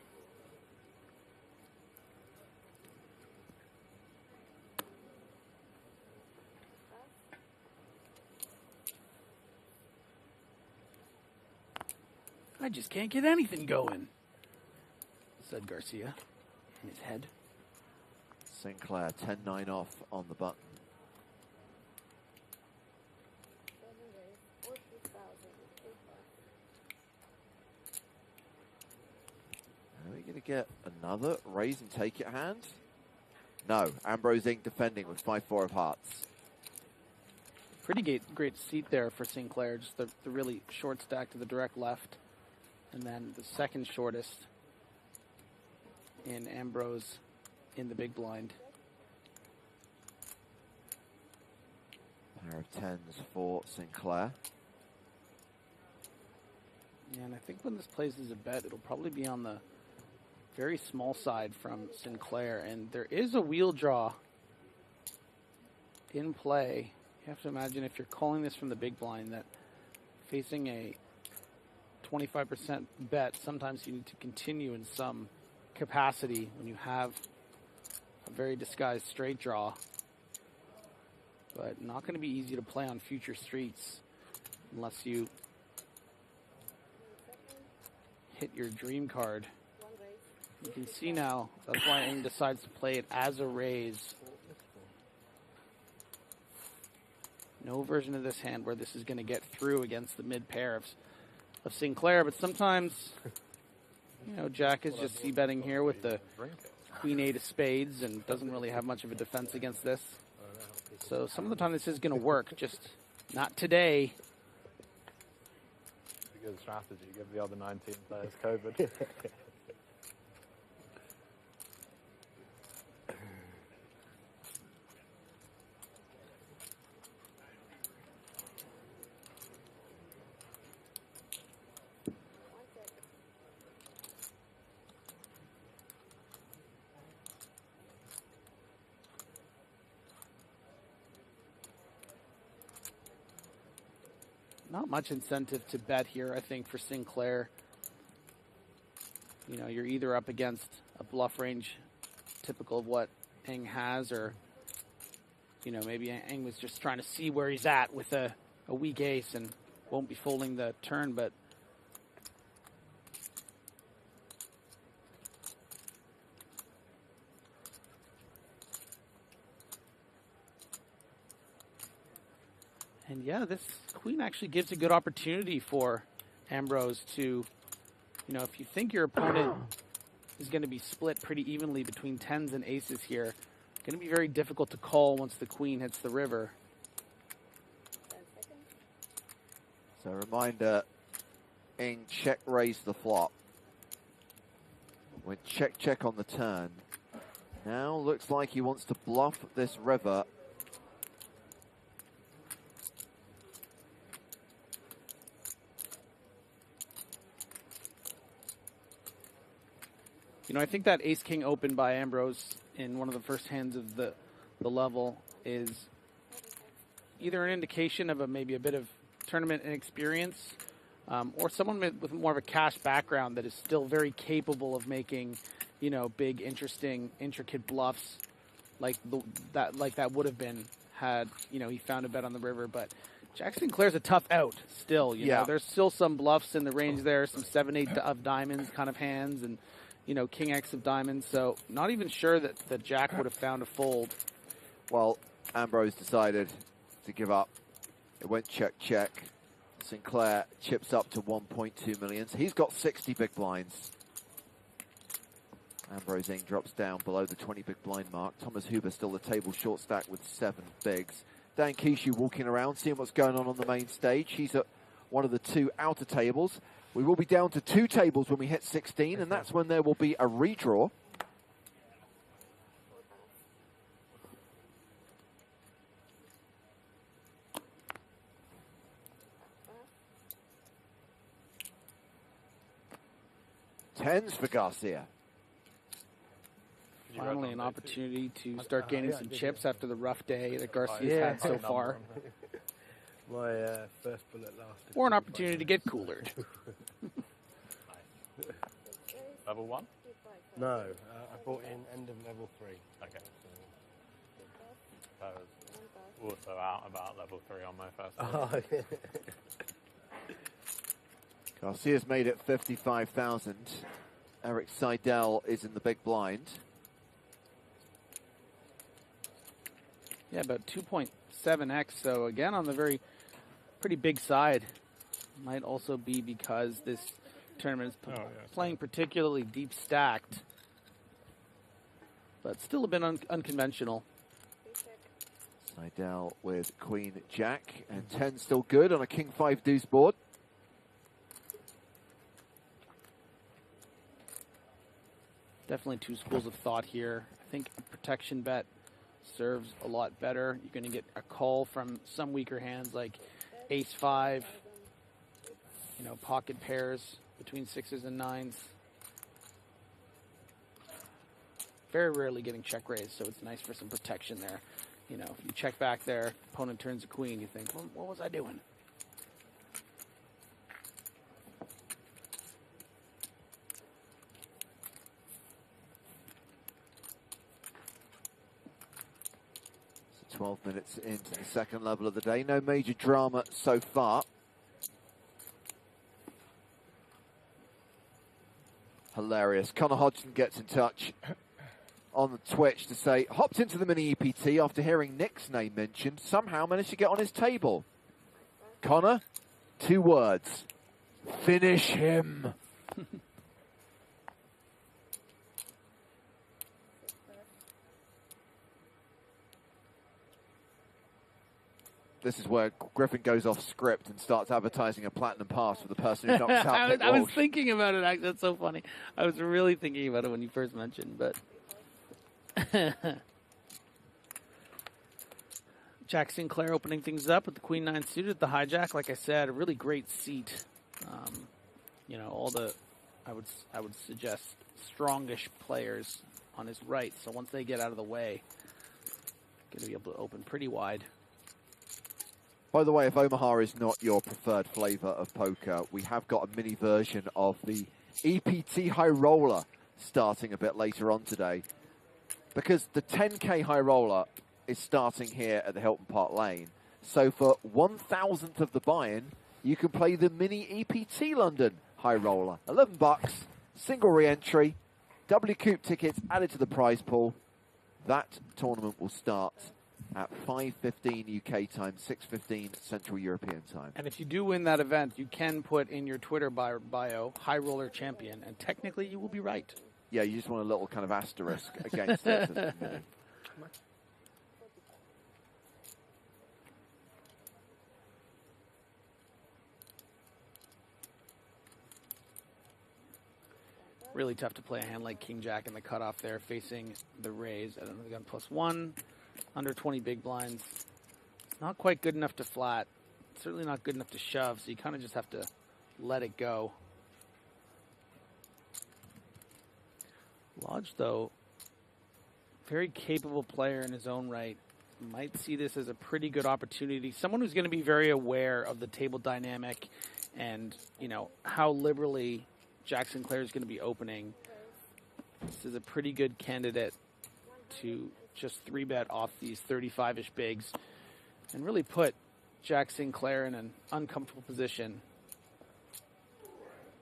I just can't get anything going, said Garcia in his head. Sinclair 10-9 off on the button. Are we going to get another raise and take it hand? No. Ambrose Inc. defending with 5-4 of hearts. Pretty great seat there for Sinclair. Just the really short stack to the direct left. And then the second shortest in Ambrose in the big blind. Pair of tens for Sinclair. Yeah, and I think when this plays as a bet, it'll probably be on the very small side from Sinclair. And there is a wheel draw in play. You have to imagine if you're calling this from the big blind that facing a 25% bet, sometimes you need to continue in some capacity when you have a very disguised straight draw. But not going to be easy to play on future streets unless you hit your dream card. You can see now, that's why Ing decides to play it as a raise. No version of this hand where this is going to get through against the mid pair of Sinclair, but sometimes, you know, Jack is just c-betting here with the Queen 8 of spades and doesn't really have much of a defense against this. So some of the time this is going to work, just not today. It's a good strategy, give the other 19 players COVID. Not much incentive to bet here, I think, for Sinclair. You know, you're either up against a bluff range typical of what Eng has, or, you know, maybe Eng was just trying to see where he's at with a weak ace and won't be folding the turn, but and yeah, this queen actually gives a good opportunity for Ambrose to, you know, if you think your opponent is going to be split pretty evenly between tens and aces here, going to be very difficult to call once the queen hits the river. So reminder, Ing check raise the flop. With check on the turn. Now looks like he wants to bluff this river. You know, I think that ace-king open by Ambrose in one of the first hands of the level is either an indication of maybe a bit of tournament inexperience, or someone with more of a cash background that is still very capable of making, you know, big, interesting, intricate bluffs like that would have been had, you know, he found a bet on the river. But Jack Sinclair's a tough out still. You know, there's still some bluffs in the range there, some 7-8 of diamonds kind of hands, and, you know, King X of diamonds. So not even sure that Jack would have found a fold. Well, Ambrose decided to give up. It went check, check. Sinclair chips up to 1.2 million. So he's got 60 big blinds. Ambrose Ing drops down below the 20 big blind mark. Thomas Hoover still the table short stack with 7 bigs. Dan Kishu walking around, seeing what's going on the main stage. He's at one of the 2 outer tables. We will be down to 2 tables when we hit 16, and that's when there will be a redraw. Tens for Garcia. Finally, an opportunity to start gaining some chips after the rough day that Garcia's had so far. My first bullet lasted. Or an opportunity to get coolered. Level 1? No, I bought in end of level 3. Okay. I was also out about level 3 on my first one. Garcia's made it 55,000. Eric Seidel is in the big blind. Yeah, about 2.7x. So again, on the pretty big side. Might also be because this tournament is playing particularly deep stacked, but still a bit unconventional. Seidel with Queen Jack, and 10 still good on a King 5 deuce board. Definitely 2 schools of thought here. I think a protection bet serves a lot better. You're going to get a call from some weaker hands like Ace-5, you know, pocket pairs between 6s and 9s. Very rarely getting check raised, so it's nice for some protection there. You know, if you check back there, opponent turns a queen, you think, well, what was I doing? So 12 minutes into the second level of the day. No major drama so far. Hilarious. Connor Hodgson gets in touch on the Twitch to say, hopped into the mini EPT after hearing Nick's name mentioned, somehow managed to get on his table. Connor, 2 words. Finish him. This is where Griffin goes off script and starts advertising a platinum pass for the person who knocks out I was thinking about it, actually. That's so funny. I was really thinking about it when you first mentioned, but... Jack Sinclair opening things up with the Queen 9 suited, the hijack. Like I said, a really great seat. You know, all the, I would suggest, strongish players on his right. So once they get out of the way, going to be able to open pretty wide. By the way, if Omaha is not your preferred flavor of poker, we have got a mini version of the EPT High Roller starting a bit later on today. Because the 10K High Roller is starting here at the Hilton Park Lane. So for 1,000th of the buy-in, you can play the mini EPT London High Roller. $11, single re-entry, W Coupe tickets added to the prize pool. That tournament will start at 5:15 UK time, 6:15 Central European time. And if you do win that event, you can put in your Twitter bio, High Roller Champion, and technically you will be right. Yeah, you just want a little kind of asterisk against it. Really tough to play a hand like King Jack in the cutoff there, facing the raise at another gun +1, under 20 big blinds. It's not quite good enough to flat. Certainly not good enough to shove, so you kind of just have to let it go. Lodge, though, very capable player in his own right. might see this as a pretty good opportunity. Someone who's going to be very aware of the table dynamic and, you know, how liberally Jack Sinclair is going to be opening. This is a pretty good candidate to just 3-bet off these 35-ish bigs and really put Jack Sinclair in an uncomfortable position.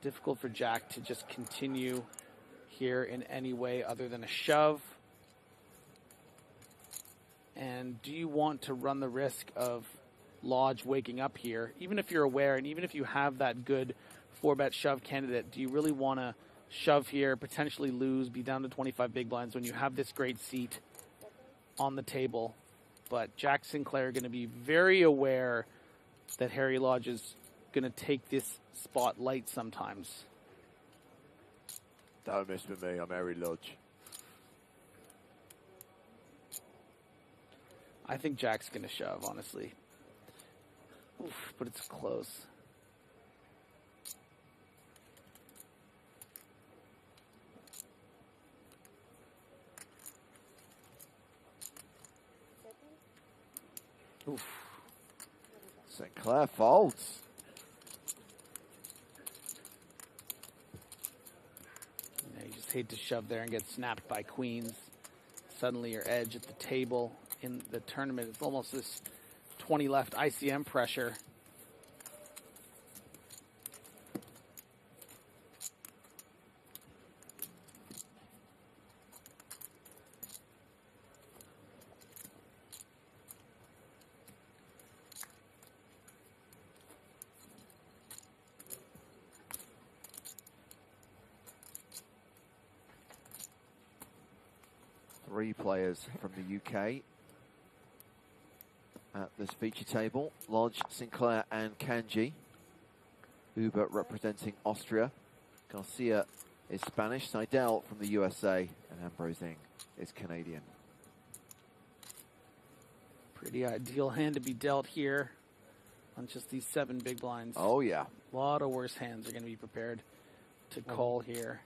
Difficult for Jack to just continue here in any way other than a shove. And do you want to run the risk of Lodge waking up here? Even if you're aware and even if you have that good 4-bet shove candidate, do you really want to shove here, potentially lose, be down to 25 big blinds when you have this great seat on the table? But Jack Sinclair going to be very aware that Harry Lodge is going to take this spot light sometimes. Don't mess with me, I'm Harry Lodge. I think Jack's going to shove, honestly. Oof, but it's close. Oof. Sinclair folds. You just hate to shove there and get snapped by queens. Suddenly your edge at the table in the tournament. It's almost this 20 left ICM pressure. Three players from the UK at this feature table. Lodge, Sinclair and Kanji. Hoover representing Austria. Garcia is Spanish. Seidel from the USA. And Ambrosing is Canadian. Pretty ideal hand to be dealt here on just these 7 big blinds. Oh, yeah. A lot of worse hands are going to be prepared to call here.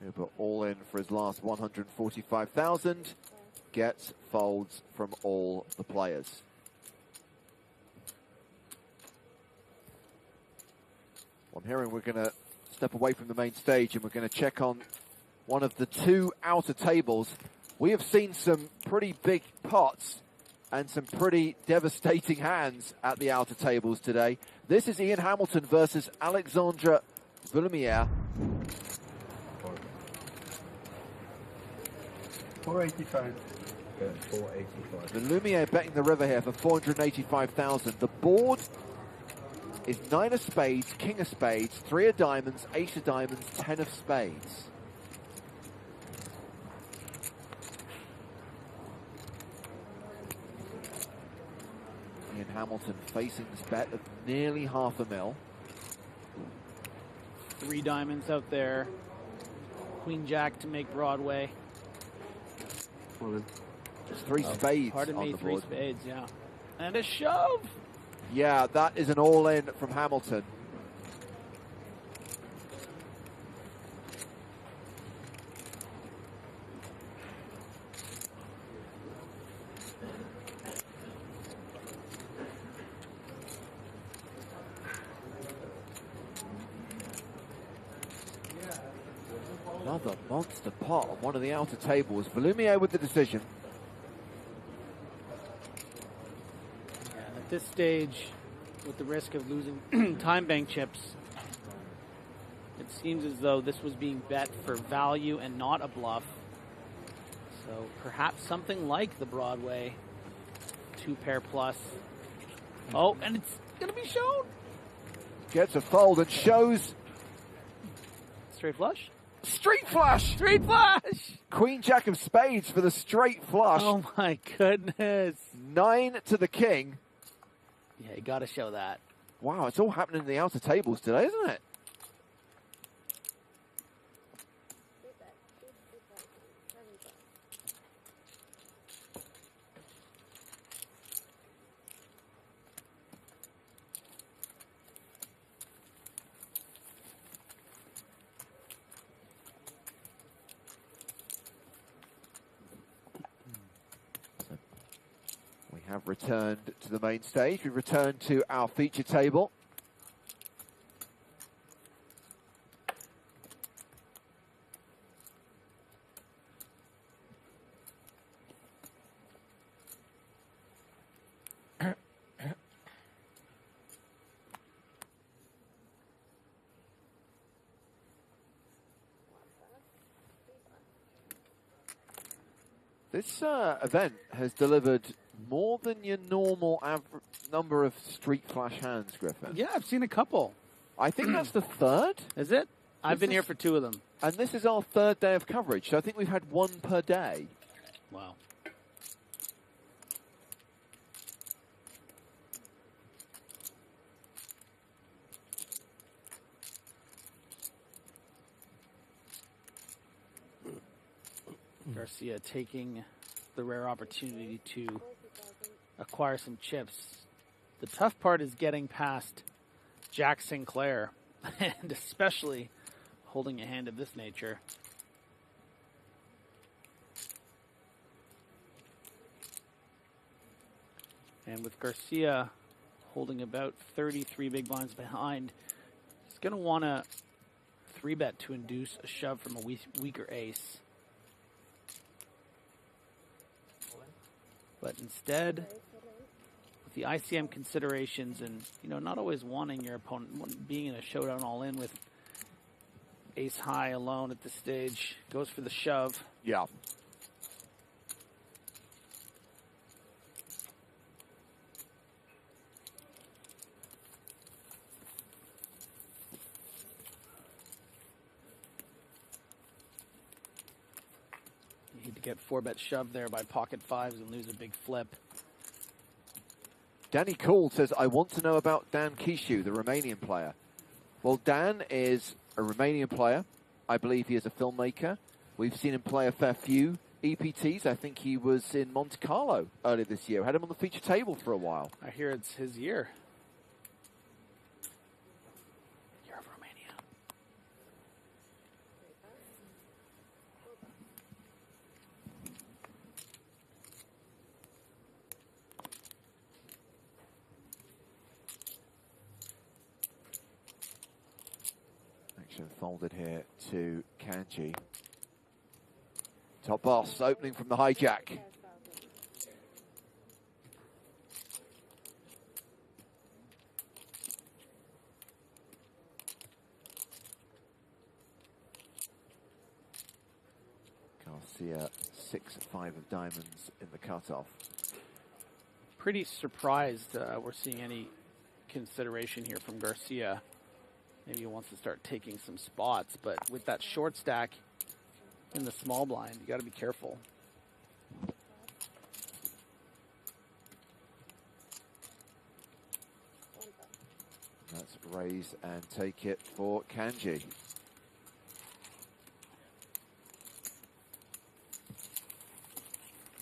Hoover all in for his last 145,000. Gets folds from all the players. Well, I'm hearing we're going to step away from the main stage and we're going to check on one of the 2 outer tables. We have seen some pretty big pots and some pretty devastating hands at the outer tables today. This is Ian Hamilton versus Alexandre Villumière. 485. Yeah, 485. The Lumiere betting the river here for 485,000. The board is 9 of spades, king of spades, 3 of diamonds, ace of diamonds, 10 of spades. Ian Hamilton facing this bet of nearly $500,000. 3 diamonds out there. Queen Jack to make Broadway. Just 3 spades. Pardon on me, the 3 board. spades, yeah. And a shove. Yeah, that is an all-in from Hamilton. Another monster pot on one of the outer tables. Villumière with the decision. And at this stage, with the risk of losing time bank chips, it seems as though this was being bet for value and not a bluff. So perhaps something like the Broadway 2-pair plus. Oh, and it's going to be shown. Gets a fold and shows. Straight flush? Straight flush! Straight flush! Queen Jack of spades for the straight flush. Oh my goodness. 9 to the king. Yeah, you got to show that. Wow, it's all happening in the outer tables today, isn't it? have returned to the main stage. We've returned to our feature table. This event has delivered more than your normal number of street flash hands, Griffin. Yeah, I've seen a couple. I think that's the third. Is it? I've been here for 2 of them. And this is our 3rd day of coverage, so I think we've had 1 per day. Wow. Garcia taking the rare opportunity to acquire some chips. The tough part is getting past Jack Sinclair, and especially holding a hand of this nature. And with Garcia holding about 33 big blinds behind, he's going to want to 3-bet to induce a shove from a weaker ace. But instead, with the ICM considerations and, you know, not always wanting your opponent, being in a showdown all in with ace high alone at this stage, goes for the shove. Yeah. To get 4-bet shoved there by pocket 5s and lose a big flip. Danny Cool says, I want to know about Dan Kishu, the Romanian player. Well, Dan is a Romanian player. I believe he is a filmmaker. We've seen him play a fair few EPTs. I think he was in Monte Carlo earlier this year. Had him on the feature table for a while. I hear it's his year. Folded here to Kanji. Top boss opening from the hijack. Garcia 6-5 of diamonds in the cutoff. Pretty surprised we're seeing any consideration here from Garcia. Maybe he wants to start taking some spots, but with that short stack in the small blind, you got to be careful. Let's raise and take it for Kanji.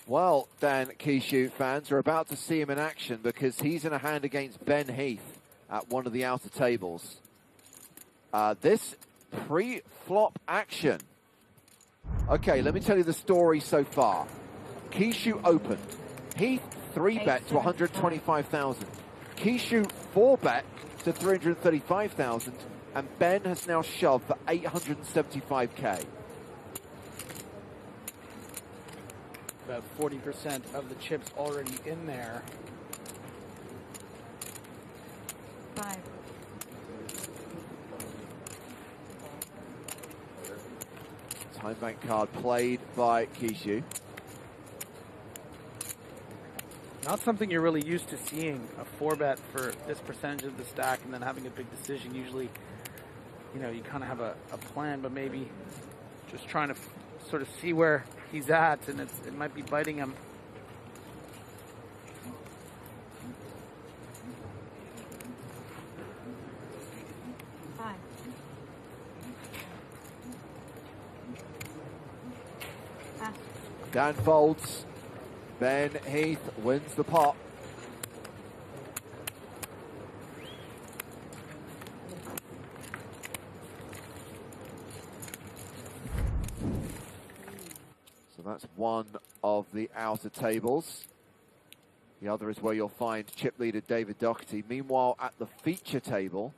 Well, Dan Kishu fans are about to see him in action because he's in a hand against Ben Heath at one of the outer tables. This pre-flop action. Okay, let me tell you the story so far. Kishu opened. Heath 3-bet to 125,000. Kishu 4-bet to 335,000. And Ben has now shoved for 875K. About 40% of the chips already in there. 5. Time bank card played by Kishu. Not something you're really used to seeing, a 4-bet for this percentage of the stack and then having a big decision. Usually, you know, you kind of have a plan, but maybe just trying to sort of see where he's at, and it might be biting him. Dan folds. Ben Heath wins the pot. So that's one of the outer tables. The other is where you'll find chip leader David Dougherty. Meanwhile, at the feature table,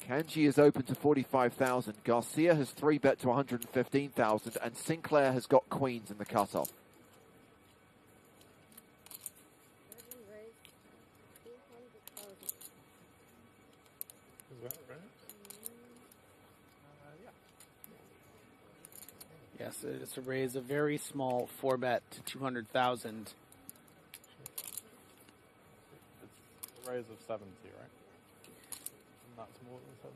Kanji is open to 45,000. Garcia has 3-bet to 115,000, and Sinclair has got queens in the cutoff. Yes, it's a raise a very small 4-bet to 200,000. It's a raise of 70, right? And that's more than 70.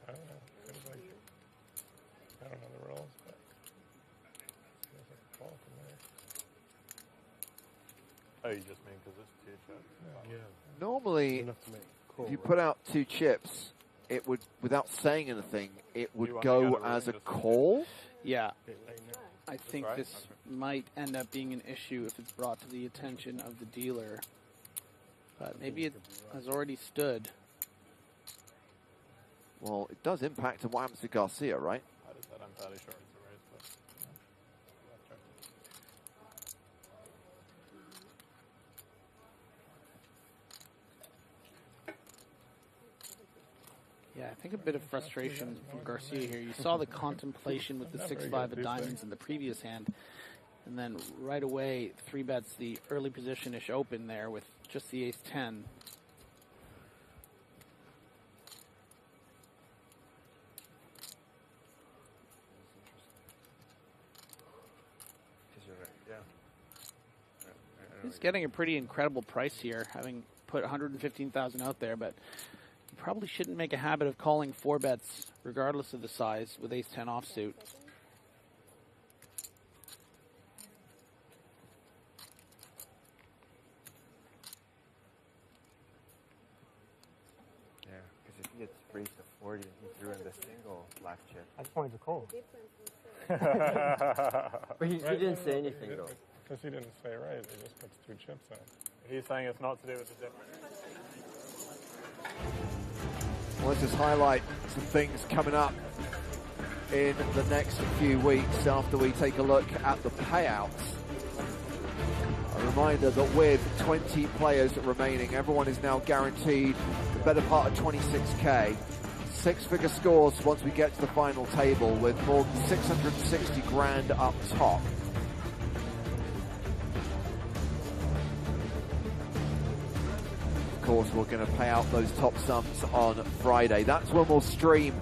I don't know. I don't know the rules, but there's a call from there. Oh, you just mean because it's 2 chips? Yeah. Normally, if you put out 2 chips, it would, without saying anything, it would go as a call. Yeah. I think this might end up being an issue if it's brought to the attention of the dealer. But maybe it has already stood. Well, it does impact on what happens to Garcia, right? How does that? I'm fairly sure it's a raise, but yeah, I think a bit of frustration from Garcia here. You saw the contemplation with the 6-5 of diamonds in the previous hand, and then right away 3-bets the early position-ish open there with just the ace-10. He's getting a pretty incredible price here, having put 115,000 out there, but you probably shouldn't make a habit of calling 4-bets regardless of the size with ace-10 offsuit. Yeah, because if he gets raised to 40 and he threw in the single black chip. I just wanted to call. But he didn't say anything though. Because he didn't say right, he just puts 2 chips out. he's saying it's not to do with the difference. Well, let's just highlight some things coming up in the next few weeks after we take a look at the payouts. A reminder that with 20 players remaining, everyone is now guaranteed the better part of 26K. 6-figure scores once we get to the final table, with more than 660 grand up top. Of course, we're going to pay out those top sums on Friday. That's when we'll stream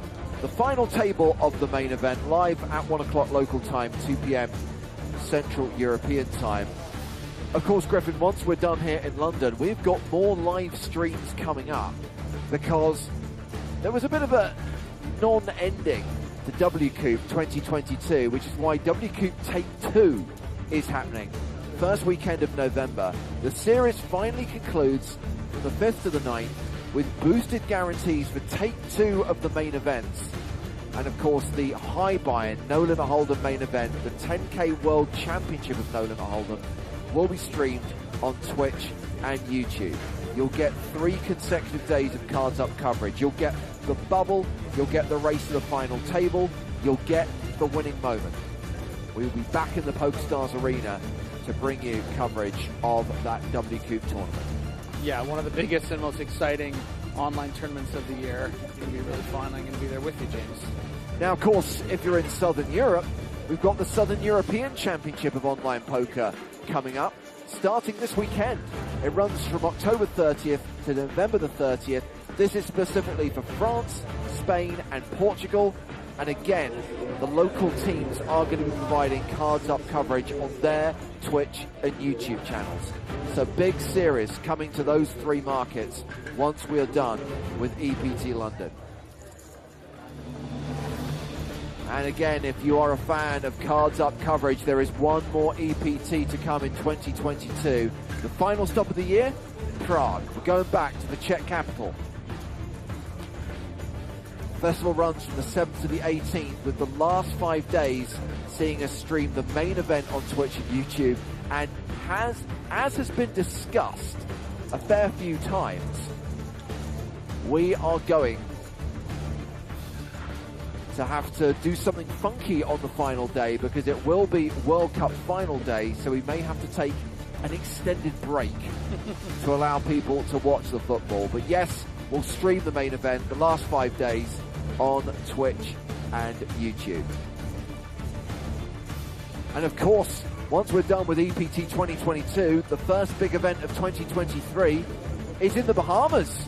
the final table of the main event live at 1 o'clock local time, 2 p.m. Central European time. Of course, Griffin, once we're done here in London, we've got more live streams coming up because there was a bit of a non-ending to WCOOP 2022, which is why WCOOP Take 2 is happening. First weekend of November. The series finally concludes from the 5th to the 9th with boosted guarantees for Take 2 of the main events. And of course, the high buy-in No Limit Hold'em main event, the 10K World Championship of No Limit Hold'em, will be streamed on Twitch and YouTube. You'll get 3 consecutive days of Cards Up coverage. You'll get the bubble, you'll get the race to the final table, you'll get the winning moment. We'll be back in the PokerStars arena to bring you coverage of that WCOOP tournament. Yeah, one of the biggest and most exciting online tournaments of the year. It's going to be really fun. I'm going to be there with you, James. Now, of course, if you're in Southern Europe, we've got the Southern European Championship of Online Poker coming up, starting this weekend. It runs from October 30th to November the 30th. This is specifically for France, Spain, and Portugal. And again, the local teams are going to be providing Cards Up coverage on their Twitch and YouTube channels. So big series coming to those 3 markets once we are done with EPT London. And again, if you are a fan of Cards Up coverage, there is one more EPT to come in 2022. The final stop of the year, Prague. We're going back to the Czech capital. Festival runs from the 7th to the 18th, with the last 5 days seeing us stream the main event on Twitch and YouTube. And as has been discussed a fair few times, we are going to have to do something funky on the final day because it will be World Cup final day, so we may have to take an extended break to allow people to watch the football. But yes, we'll stream the main event the last 5 days on Twitch and YouTube. And of course, once we're done with EPT 2022, the first big event of 2023 is in the Bahamas.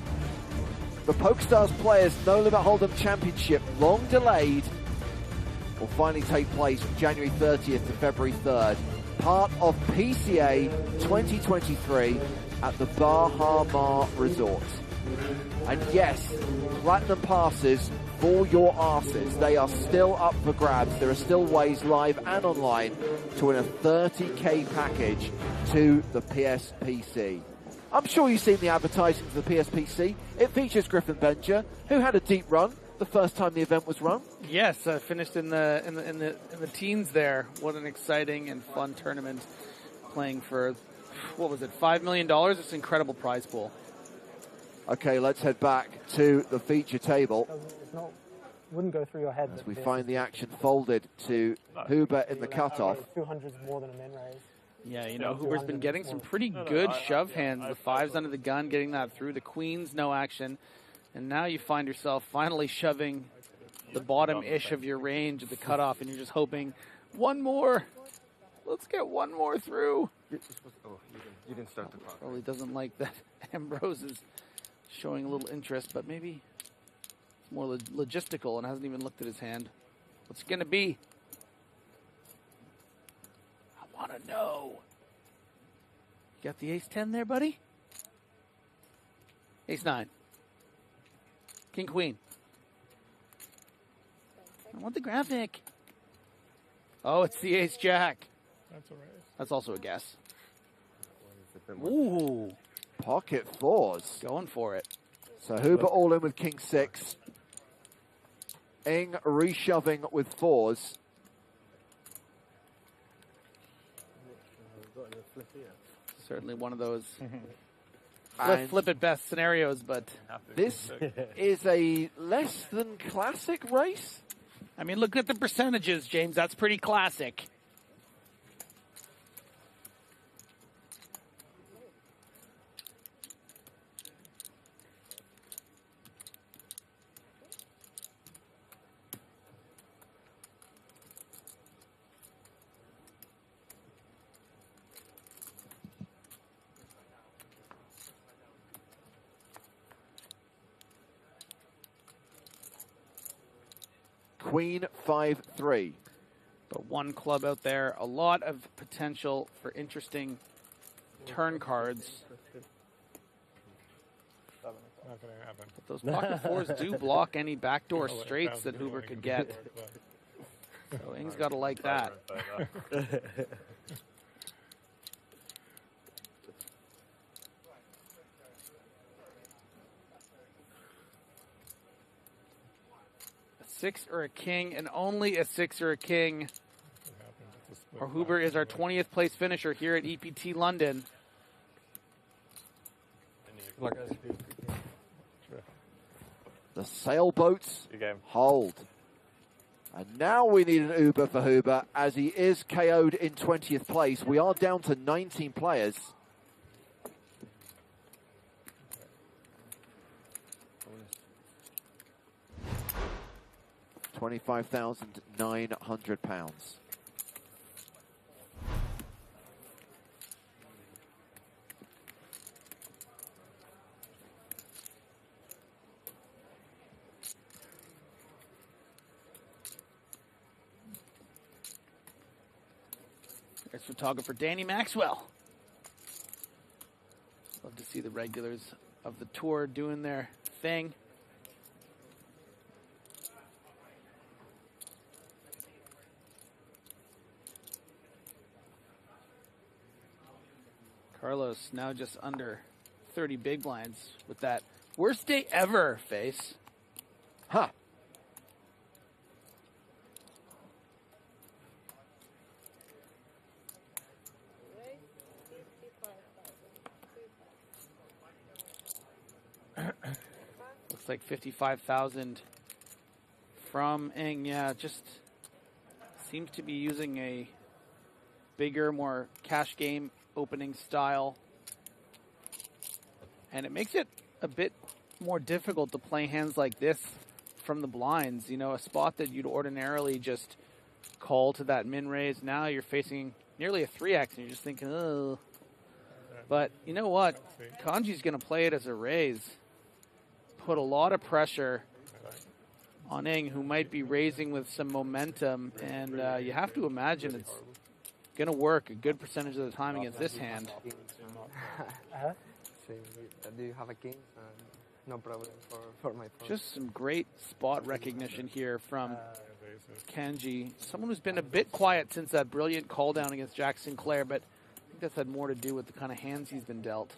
The PokerStars Players No Limit Hold'em Championship, long delayed, will finally take place from January 30th to February 3rd. Part of PCA 2023 at the Bahama Resort. And yes, platinum passes for your asses. They are still up for grabs. There are still ways live and online to win a 30k package to the PSPC. I'm sure you've seen the advertising for the PSPC. It features Griffin Bencher, who had a deep run the first time the event was run. Yes, finished in the teens there. What an exciting and fun tournament, playing for, what was it, $5 million? It's an incredible prize pool. Okay, let's head back to the feature table. Wouldn't go through your head. As we find the action folded to Hoover in the cutoff. 200 is more than a min raise. Yeah, you know, Hoover's been getting some pretty good shove hands. The 5s under the gun, getting that through. The queens, no action. And now you find yourself finally shoving the bottom-ish of your range at the cutoff, and you're just hoping, one more. Let's get one more through. You didn't start the clock. Probably doesn't like that Ambrose is showing a little interest, but maybe it's more logistical and hasn't even looked at his hand. What's it going to be? I want to know. You got the ace-10 there, buddy? Ace-9. King-queen. I want the graphic. Oh, it's the ace-jack. That's a raise. That's also a guess. Ooh. Pocket 4s. Going for it. So Hoover all in with king 6. Ing reshoving with 4s. Certainly one of those And flip at best scenarios, but this is a less than classic race. I mean, look at the percentages, James. That's pretty classic. Queen 5-3. But one club out there, a lot of potential for interesting turn cards. Not going to happen. But those pocket 4s do block any backdoor straights that Hoover could get. So Ing's got to like that. A 6 or a king, and only a 6 or a king. Or Hoover is our 20th place finisher here at EPT London. The sailboats hold. And now we need an Uber for Hoover as he is KO'd in 20th place. We are down to 19 players. £25,900. There's photographer Danny Maxwell. Love to see the regulars of the tour doing their thing. Carlos now just under 30 big blinds with that worst day ever face. Huh. Looks like 55,000 from Eng. Yeah, just seems to be using a bigger, more cash game opening style. And it makes it a bit more difficult to play hands like this from the blinds. You know, a spot that you'd ordinarily just call to that min raise. Now you're facing nearly a 3x and you're just thinking, oh. But you know what? Kanji's going to play it as a raise. Put a lot of pressure on Eng, who might be raising with some momentum. And you have to imagine it's going to work a good percentage of the time against this hand. Do you have a king? No problem for my phone. Just some great spot recognition here from Kanji. Someone who's been a bit quiet since that brilliant call down against Jack Sinclair, but I think that's had more to do with the kind of hands he's been dealt.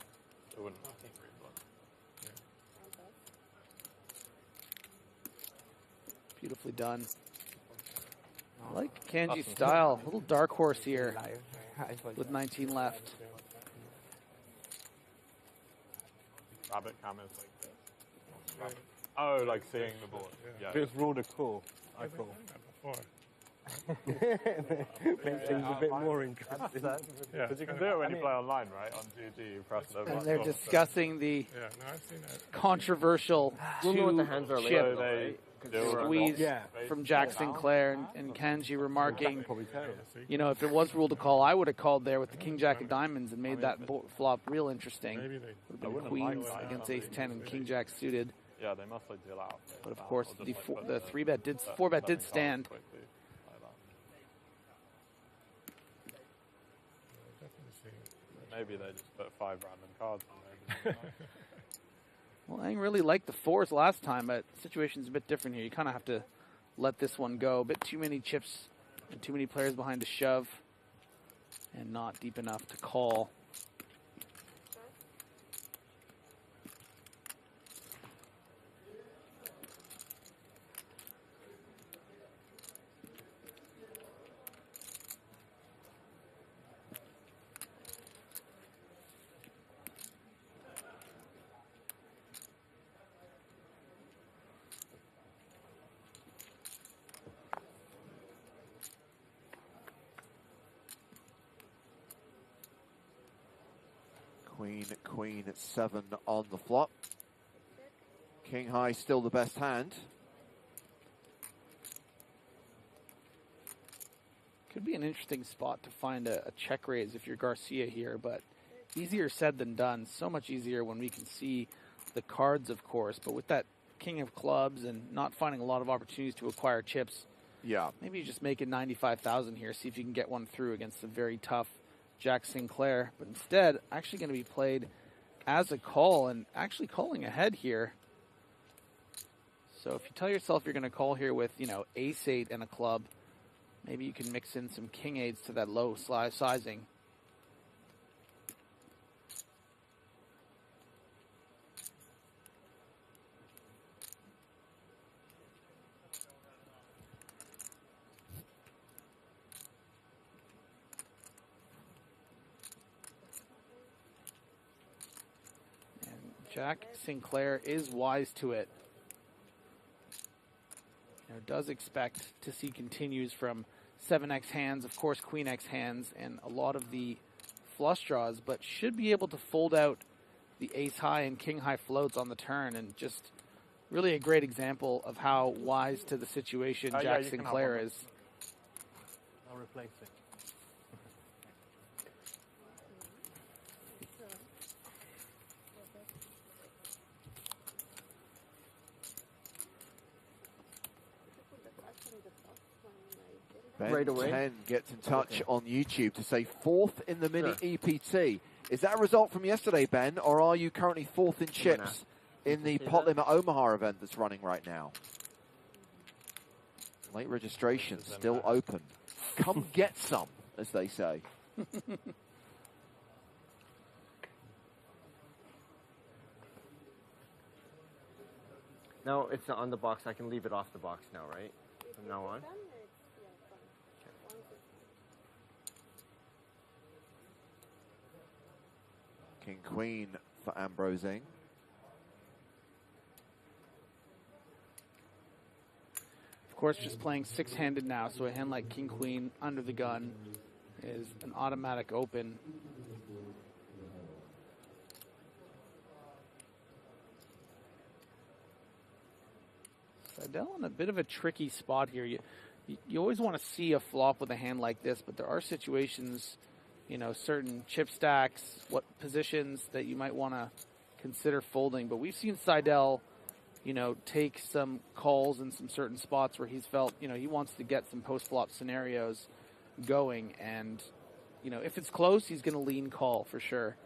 Beautifully done. I like Kanji's style. A little dark horse here with 19 left. Rabbit comments like this. Oh, like seeing the board. Yeah. If it's ruled a call, I call. Makes things a bit more interesting. Yeah, because you can do it when you play online, right? On GG, you press the And they're discussing the controversial two-chip squeeze from Jack Sinclair and Kanji remarking, you know, if it was ruled a call, I would have called there with the King Jack of Diamonds and made that flop real interesting. Would have been Queens against Ace 10 and King Jack suited. Yeah, they must like deal out. But of course, the 4-bet did stand. Maybe they just put 5 random cards in there. Well, Eng really liked the 4s last time, but the situation's a bit different here. You kind of have to let this one go. A bit too many chips and too many players behind to shove and not deep enough to call. Queen at 7 on the flop. King high still the best hand. Could be an interesting spot to find a check raise if you're Garcia here, but easier said than done. So much easier when we can see the cards, of course, but with that King of Clubs and not finding a lot of opportunities to acquire chips, yeah, maybe you just make it 95,000 here, see if you can get one through against a very tough Jack Sinclair, but instead actually going to be played as a call and actually calling ahead here. So if you tell yourself you're going to call here with, you know, Ace 8 and a club, maybe you can mix in some King 8s to that low sizing. Jack Sinclair is wise to it. You know, does expect to see continues from 7x hands, of course Queen X hands, and a lot of the flush draws, but should be able to fold out the Ace High and King High floats on the turn, and just really a great example of how wise to the situation Jack Sinclair is. I'll replace it. Ben Right away. 10 gets in touch on YouTube to say 4th in the mini EPT. Is that a result from yesterday, Ben, or are you currently 4th in chips in the Pot Limit Omaha event that's running right now? Late registration still open. Come get some, as they say. Now it's on the box. I can leave it off the box now, right? From now on? King Queen for Ambrosing. course, just playing six-handed now, so a hand like king-queen under the gun is an automatic open. Seidel in a bit of a tricky spot here. You always want to see a flop with a hand like this, but there are situations, you know, certain chip stacks, what positions that you might want to consider folding. But we've seen Seidel, you know, take some calls in some certain spots where he's felt, you know, he wants to get some post-flop scenarios going. And, you know, if it's close, he's going to lean call for sure.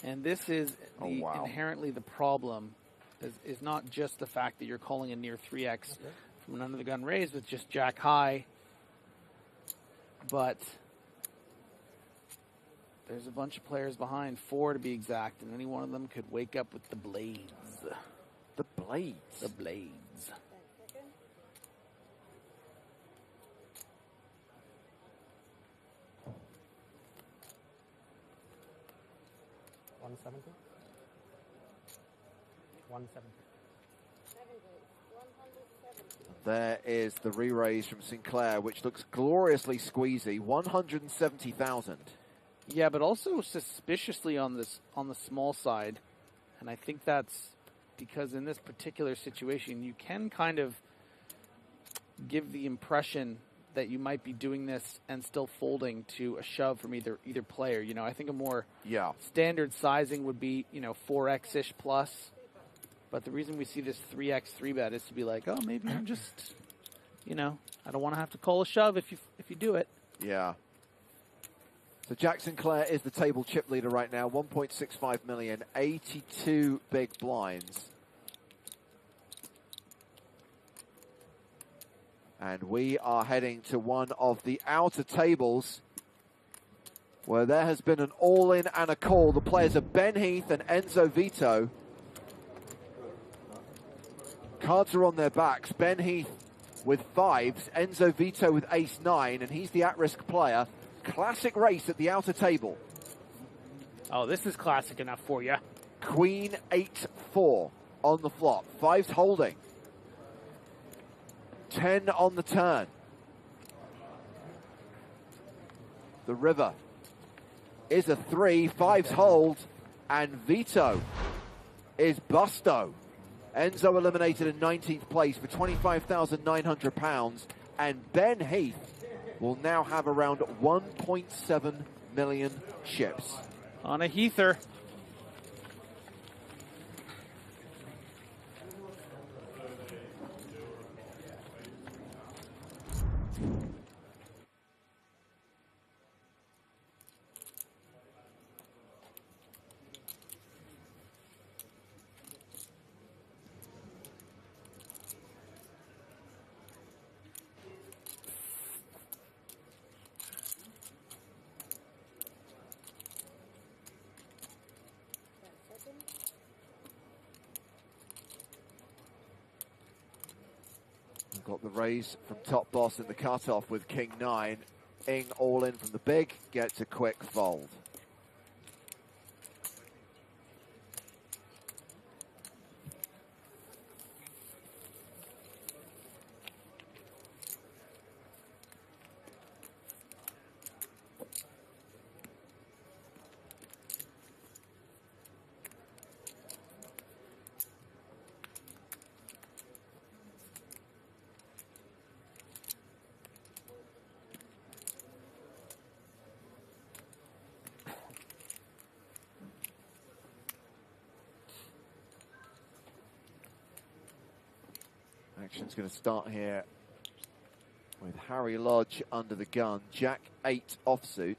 And this is inherently the problem, is not just the fact that you're calling a near 3x from an under-the-gun raise with just jack high, but there's a bunch of players behind, 4 to be exact, and any one of them could wake up with the blades. The blades? The blades. 170. 170. There is the re-raise from Sinclair, which looks gloriously squeezy. 170,000. Yeah, but also suspiciously on the small side, and I think that's because in this particular situation, you can kind of give the impression that you might be doing this and still folding to a shove from either player. You know, I think a more standard sizing would be, you know, 4x-ish plus. But the reason we see this 3x 3-bet is to be like, oh, maybe I'm just, you know, I don't want to have to call a shove if you do it. Yeah. So Jack Sinclair is the table chip leader right now, 1.65 million, 82 big blinds. And we are heading to one of the outer tables where there has been an all-in and a call. The players are Ben Heath and Enzo Vito. Cards are on their backs. Ben Heath with 5s, Enzo Vito with ace-9, and he's the at-risk player. Classic race at the outer table. Oh, this is classic enough for you. Queen 8-4 on the flop. 5s holding. 10 on the turn. The river is a 3. 5s hold. And Vito is busto. Enzo eliminated in 19th place for £25,900. And Ben Heath will now have around 1.7 million chips. On a Heather. Got the raise from top boss in the cutoff with King 9. Ing all in from the big, gets a quick fold. Action's going to start here with Harry Lodge under the gun. Jack 8 offsuit.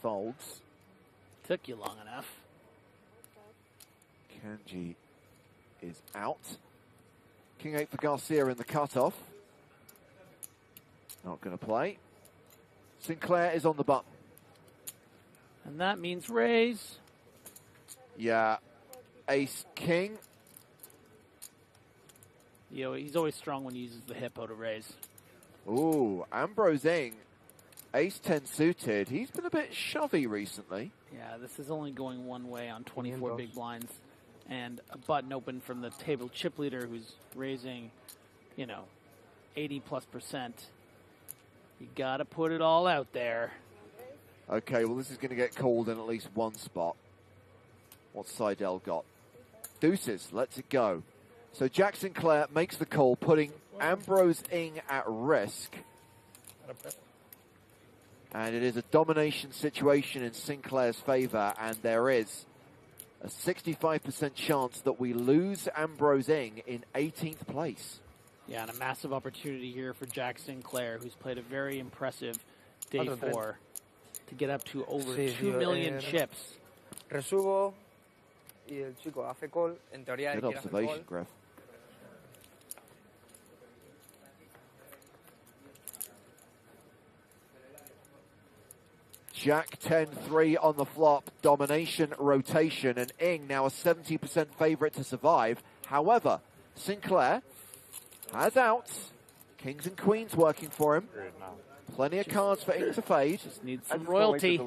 Folds. Took you long enough. Kanji is out. King 8 for Garcia in the cutoff. Not going to play. Sinclair is on the button. And that means raise. Yeah. Ace King. You know, he's always strong when he uses the hippo to raise. Ooh, Ambrose Ing, ace-10 suited. He's been a bit shovey recently. Yeah, this is only going one way on 24 big blinds. And a button open from the table chip leader who's raising, you know, 80+%. You got to put it all out there. Okay, well, this is going to get called in at least one spot. What's Seidel got? Deuces, lets it go. So Jack Sinclair makes the call, putting Ambrose Ing at risk. And it is a domination situation in Sinclair's favor, and there is a 65% chance that we lose Ambrose Ing in 18th place. Yeah, and a massive opportunity here for Jack Sinclair, who's played a very impressive day 4 to get up to over 2 million chips. Resubo y el chico hace call. En teoría, good observation, Griff. Jack 10-3 on the flop, domination, rotation, and Ing now a 70% favorite to survive. However, Sinclair has outs. Kings and queens working for him. Plenty of cards for Ing to fade. Just needs some royalty.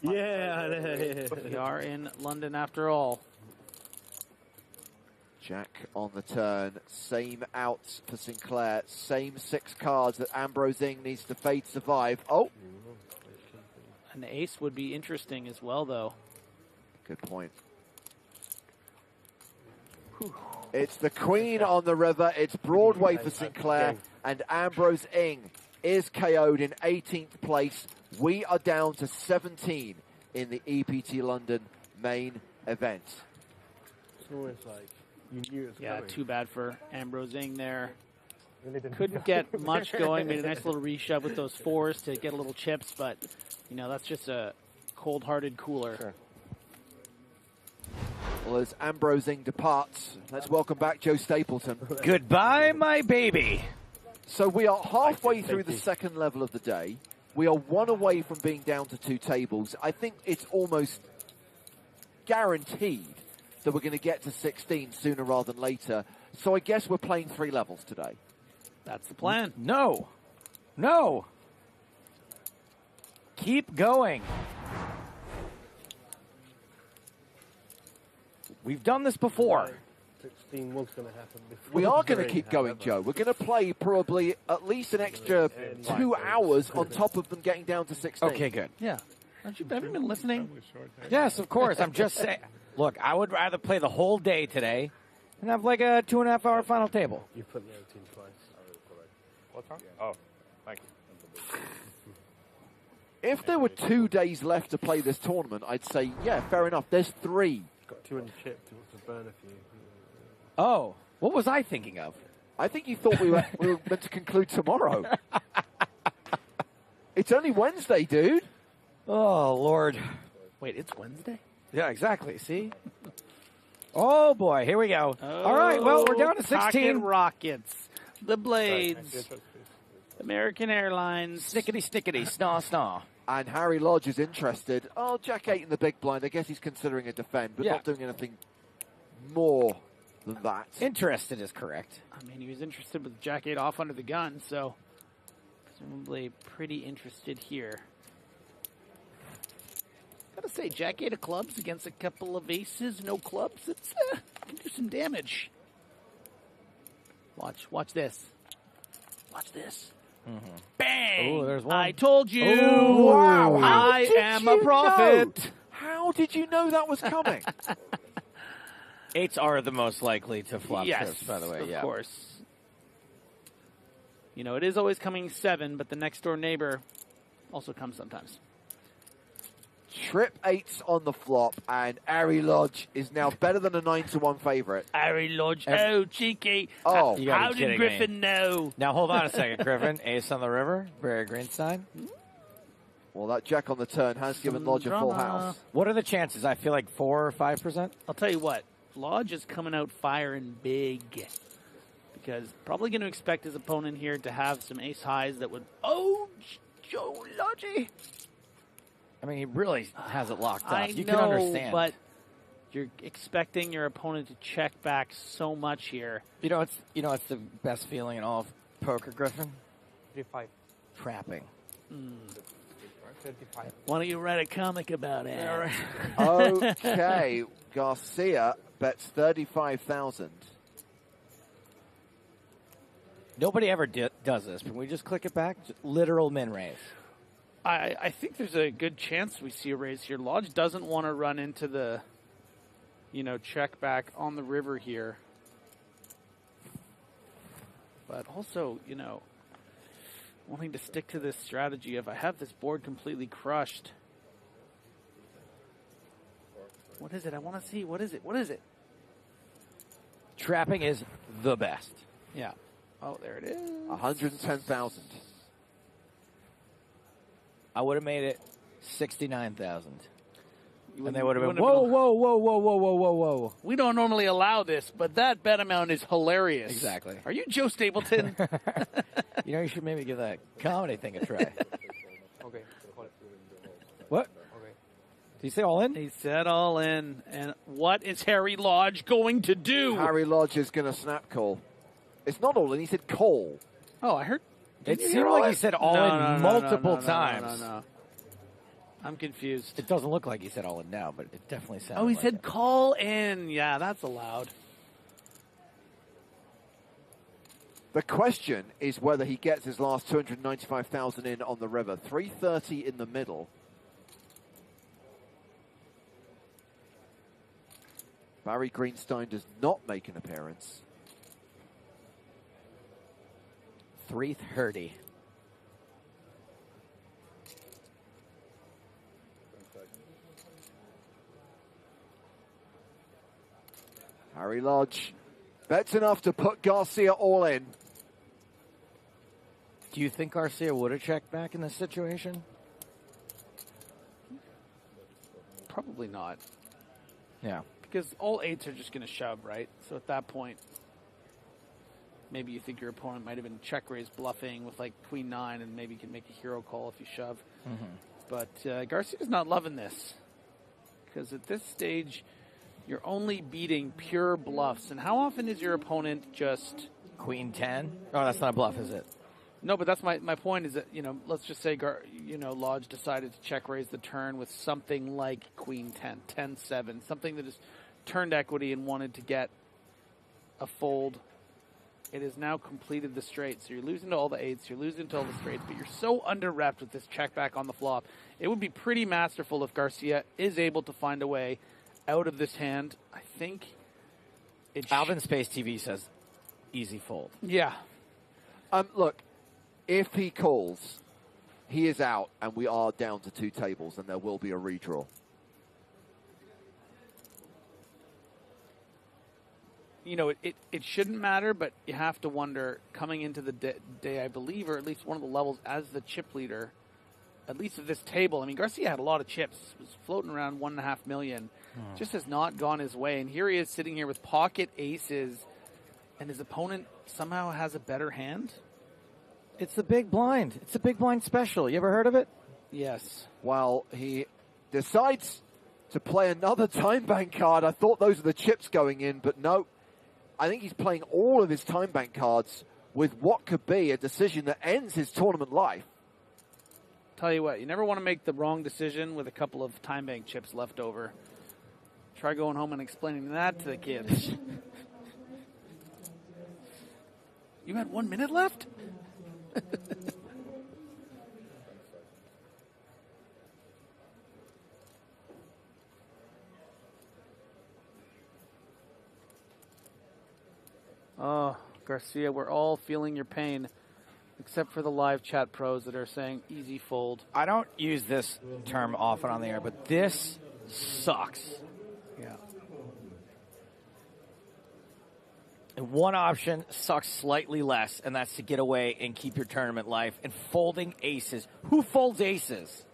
Yeah. We are in London after all. Jack on the turn. Same outs for Sinclair. Same 6 cards that Ambrose Ing needs to fade to survive. Oh! An ace would be interesting as well, though. Good point. It's the queen on the river. It's Broadway for Sinclair. And Ambrose Ing is KO'd in 18th place. We are down to 17 in the EPT London main event. It's always like, you knew it was coming. Too bad for Ambrose Ing there. Couldn't get much going. Made a nice little reshove with those 4s to get a little chips, but, you know, that's just a cold-hearted cooler. Sure. Well, as Ambrose Ing departs, let's welcome back Joe Stapleton. Goodbye, my baby. So we are halfway through the second level of the day. We are 1 away from being down to 2 tables. I think it's almost guaranteed that we're going to get to 16 sooner rather than later. So I guess we're playing 3 levels today. That's the plan. No. No. Keep going. We've done this before. 16 was going to happen before. We are going to keep going, Joe. We're going to play probably at least an extra 2 hours on top of them getting down to 16. Okay, good. Yeah. Haven't you been listening? Yes, of course. I'm just saying. Look, I would rather play the whole day today and have like a 2.5 hour final table. You put the 18 twice. What's wrong? Oh, thank you. If there were 2 days left to play this tournament, I'd say, yeah, fair enough. There's 3. Got 2 in the chip to burn a few. Oh, what was I thinking of? I think you thought we were meant to conclude tomorrow. It's only Wednesday, dude. Oh, Lord. Wait, it's Wednesday? Yeah, exactly. See? Oh, boy. Here we go. All right. Well, we're down to 16. Pocket rockets. The Blades. American Airlines. Snickety, snaw, snaw. And Harry Lodge is interested. Oh, Jack 8 in the big blind. I guess he's considering a defend, but not doing anything more than that. Interested is correct. I mean, he was interested with Jack 8 off under the gun, so presumably pretty interested here. Gotta say, Jack 8 of clubs against a couple of aces, no clubs. It's can do some damage. Watch this. Watch this. Mm-hmm. Bang! Oh, there's one. I told you. Oh, wow. I am a prophet. Know? How did you know that was coming? 8s are the most likely to flop yes, trips, by the way. Of course. You know, it is always coming 7, but the next door neighbor also comes sometimes. Trip 8's on the flop, and Harry Lodge is now better than a 9-1 favorite. Harry Lodge, oh, cheeky. Oh, how did Griffin know? Now, hold on a second, Griffin. Ace on the river, Barry Greenstein. Well, that Jack on the turn has given Lodge a full house. What are the chances? I feel like 4 or 5%. I'll tell you what. Lodge is coming out firing big. Because probably going to expect his opponent here to have some ace highs that would... Oh, Joe Lodge. I mean, he really has it locked up. I You know, can understand. But You're expecting your opponent to check back so much here. You know, it's the best feeling in all of poker, Griffin. 35. Trapping. 35. Why don't you write a comic about it? Okay, Garcia bets 35,000. Nobody ever does this. Can we just click it back? Just literal min raise. I think there's a good chance we see a raise here. Lodge doesn't want to run into the, check back on the river here. But also, wanting to stick to this strategy of I have this board completely crushed. What is it? I want to see. What is it? What is it? Trapping is the best. Yeah. Oh, there it is. 110,000. I would have made it 69,000. And they would would have been, whoa. We don't normally allow this, but that bet amount is hilarious. Exactly. Are you Joe Stapleton? You should maybe give that comedy thing a try. Okay. What? Okay. Did he say all in? He said all in. And what is Harry Lodge going to do? Harry Lodge is going to snap call. It's not all in. He said call. Oh, I heard. It seemed like he said all in multiple times. No. I'm confused. It doesn't look like he said all in now, but it definitely sounded Oh, he like said it. call in. Yeah, that's allowed. The question is whether he gets his last 295,000 in on the river. 330 in the middle. Barry Greenstein does not make an appearance. 330. Harry Lodge bets enough to put Garcia all in. Do you think Garcia would have checked back in this situation? Probably not. Yeah. Because all eights are just going to shove, right? So at that point, maybe you think your opponent might have been check raise bluffing with like queen nine and maybe can make a hero call if you shove. Mm-hmm. But Garcia's not loving this. Because at this stage, you're only beating pure bluffs. And how often is your opponent just... Queen 10? Oh, that's not a bluff, is it? No, but that's my point is that, let's just say, Lodge decided to check raise the turn with something like Queen 10, 10-7, something that has turned equity and wanted to get a fold. It has now completed the straight. So you're losing to all the eights, you're losing to all the straights, but you're so under-repped with this check back on the flop. It would be pretty masterful if Garcia is able to find a way out of this hand. I think it Alvin Space TV says easy fold. Yeah. Look, if he calls, he is out, and we are down to 2 tables, and there will be a redraw. It shouldn't matter, but you have to wonder, coming into the day, I believe, or at least one of the levels as the chip leader, at least of this table. I mean, Garcia had a lot of chips. Was floating around 1.5 million. Just has not gone his way. And here he is sitting here with pocket aces, and his opponent somehow has a better hand. It's the big blind. It's the big blind special. You ever heard of it? Yes. Well, he decides to play another time bank card. I thought those were the chips going in, but no. I think he's playing all of his time bank cards with what could be a decision that ends his tournament life. Tell you what, you never want to make the wrong decision with a couple of time bank chips left over. Try going home and explaining that to the kids. You had 1 minute left? Oh, Garcia, we're all feeling your pain, except for the live chat pros that are saying easy fold. I don't use this term often on the air, but this sucks. Yeah. And one option sucks slightly less, and that's to get away and keep your tournament life. And folding aces. Who folds aces?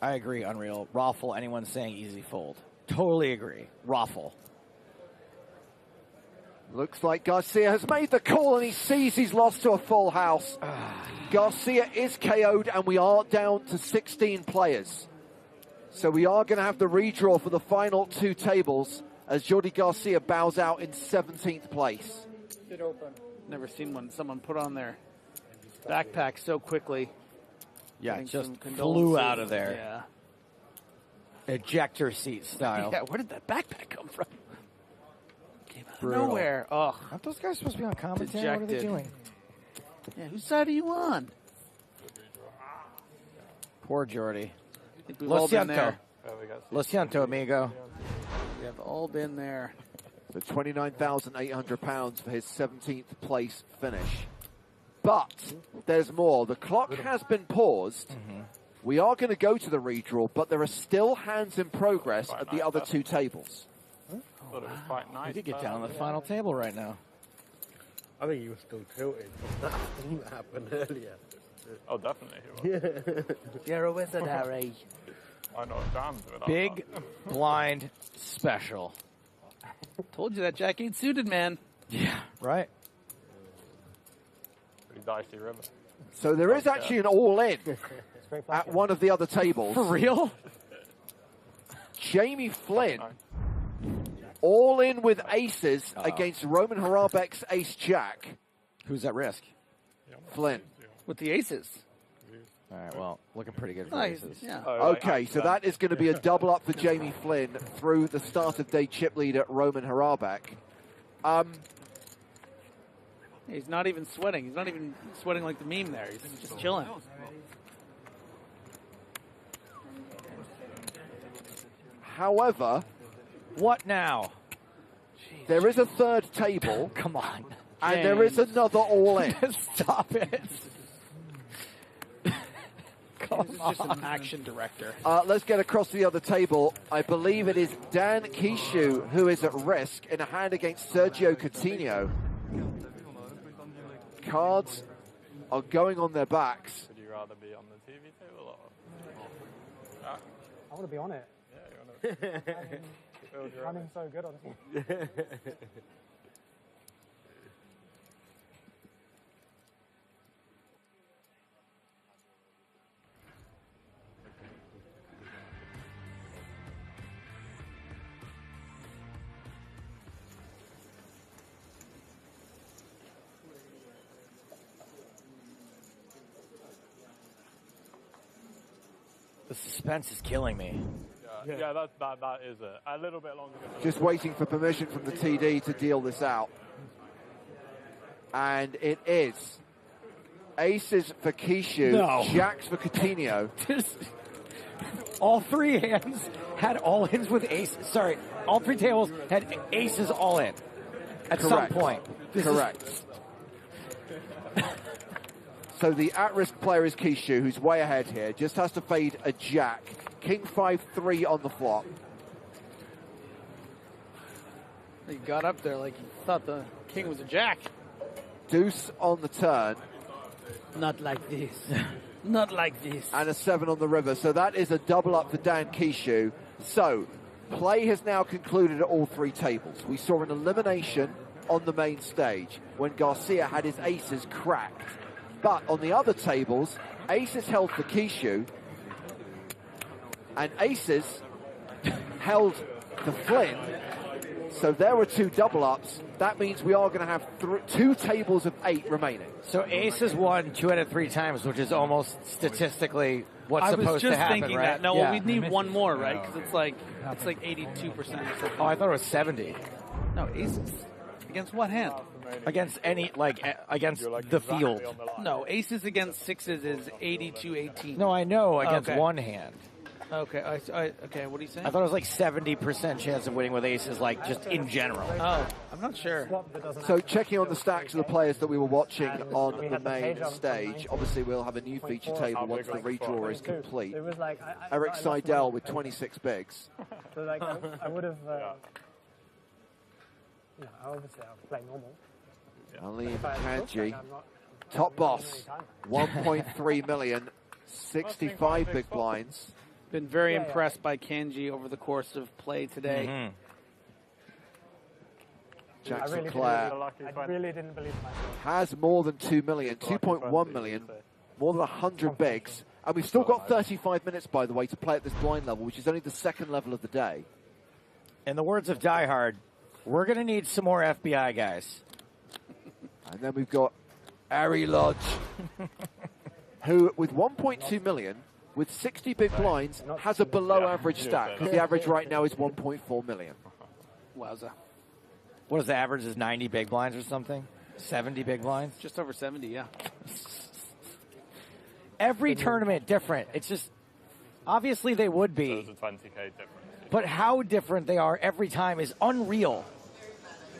I agree, Unreal. Raffle, anyone saying easy fold. Totally agree. Raffle. Looks like Garcia has made the call and he sees he's lost to a full house. Garcia is KO'd and we are down to 16 players. So we are going to have the redraw for the final 2 tables as Jordi Garcia bows out in 17th place. Never seen someone put on their backpack so quickly. Yeah, just flew out of there. Yeah. Ejector seat style. Yeah, where did that backpack come from? Came out of Brutal. nowhere. Oh, aren't those guys supposed to be on commentary? What are they doing? Yeah, whose side are you on? Poor Jordi. We've all been there. Lo siento, amigo. We have all been there. So £29,800 for his 17th place finish. But there's more. The clock has been paused. We are going to go to the redraw, but there are still hands in progress at the other 2 tables. I thought it was quite nice. You could get down on the final table right now. I think he was still tilted from that thing that happened earlier. Oh, definitely he was. You're a wizard, Harry. I know John's with that. Big blind special. Told you that Jack ain't suited, man. Yeah, right. Pretty dicey river. So there is actually an all-in at one of the other tables. For real? Jamie Flynn, all in with aces against Roman Harabek's ace-jack. Who's at risk? Flynn. With the aces. All right, well, looking pretty good for aces. Yeah. Okay, so that is going to be a double up for Jamie Flynn through the start of day chip leader Roman Harabek. He's not even sweating. He's not even sweating like the meme there. He's just chilling. However, what now? There is a third table. Come on. And there is another all-in. Stop it. He's just an action director. Let's get across to the other table. I believe it is Dan Kishu who is at risk in a hand against Sergio Coutinho. Cards are going on their backs. Would you rather be on the TV table or? I want to be on it. Yeah, you want to. Running so good, honestly. The suspense is killing me. Yeah, that is it. A little bit longer. Just waiting for permission from the TD to deal this out. And it is aces for Kishu, jacks for Coutinho. All 3 hands had all-ins with aces. Sorry, all 3 tables had aces all-in at some point. Correct. So the at-risk player is Kishu, who's way ahead here. Just has to fade a jack. King 5-3 on the flop. He got up there like he thought the king was a jack. Deuce on the turn. Not like this. Not like this. And a 7 on the river. So that is a double up for Dan Kishu. So play has now concluded at all 3 tables. We saw an elimination on the main stage when Garcia had his aces cracked. But on the other tables, aces held for Kishu, and aces held for Flynn. So there were 2 double ups. That means we are going to have 2 tables of 8 remaining. So aces won 2 out of 3 times, which is almost statistically what's supposed to happen, right? I was just thinking that. No, yeah. well, we'd need 1 more, right? Because it's like 82%. Oh, I thought it was 70. No, aces. Against what hand? Against any, against the field. No, aces against 6s is 82-18. No, I know, against one hand. Okay, okay, what are you saying? I thought it was like 70% chance of winning with aces, like just in general. Oh, I'm not sure. So checking on the stacks of the players that we were watching on the main stage. Obviously, we'll have a new feature table once the redraw is complete. Eric Seidel with 26 bigs. So like, I would have, obviously I'll play normal. Ali Kanji, top boss, 1.3 million, 65 big blinds. Been very impressed by Kanji over the course of play today. Jack I really didn't believe myself. Has more than 2 million, 2.1 million, more than 100 bigs. And we've still got 35 minutes, by the way, to play at this blind level, which is only the second level of the day. In the words of Die Hard, we're going to need some more FBI guys. And then we've got Ari Lodge, who, with 1.2 million, with 60 big blinds, has a below-average stack, because the average right now is 1.4 million. Wowza. What is the average? Is 90 big blinds or something? 70 big blinds? Just over 70, yeah. Every tournament different. It's just, obviously they would be. So it's a 20K difference. But how different they are every time is unreal.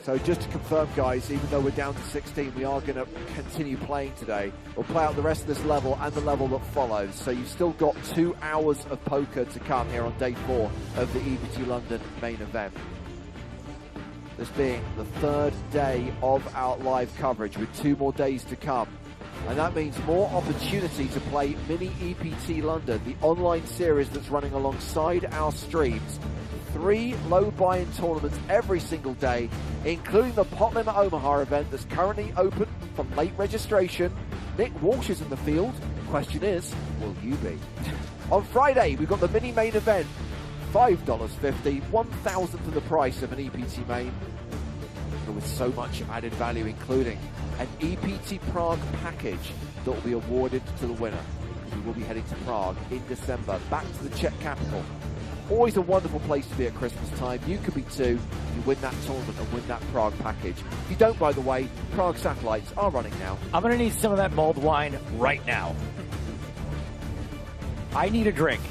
So just to confirm, guys, even though we're down to 16, we are going to continue playing today. We'll play out the rest of this level and the level that follows. So you've still got 2 hours of poker to come here on day 4 of the EPT London main event. This being the 3rd day of our live coverage with 2 more days to come. And that means more opportunity to play Mini EPT London, the online series that's running alongside our streams. 3 low buy-in tournaments every single day, including the Pot Limit Omaha event that's currently open from late registration. Nick Walsh is in the field. Question is, will you be? On Friday, we've got the mini main event. $5.50, 1,000th of the price of an EPT main. But with so much added value, including an EPT Prague package that will be awarded to the winner. We will be heading to Prague in December, back to the Czech capital. Always a wonderful place to be at Christmas time. You could be too if you win that tournament and win that Prague package. If you don't, by the way, Prague satellites are running now. I'm going to need some of that mulled wine right now. I need a drink.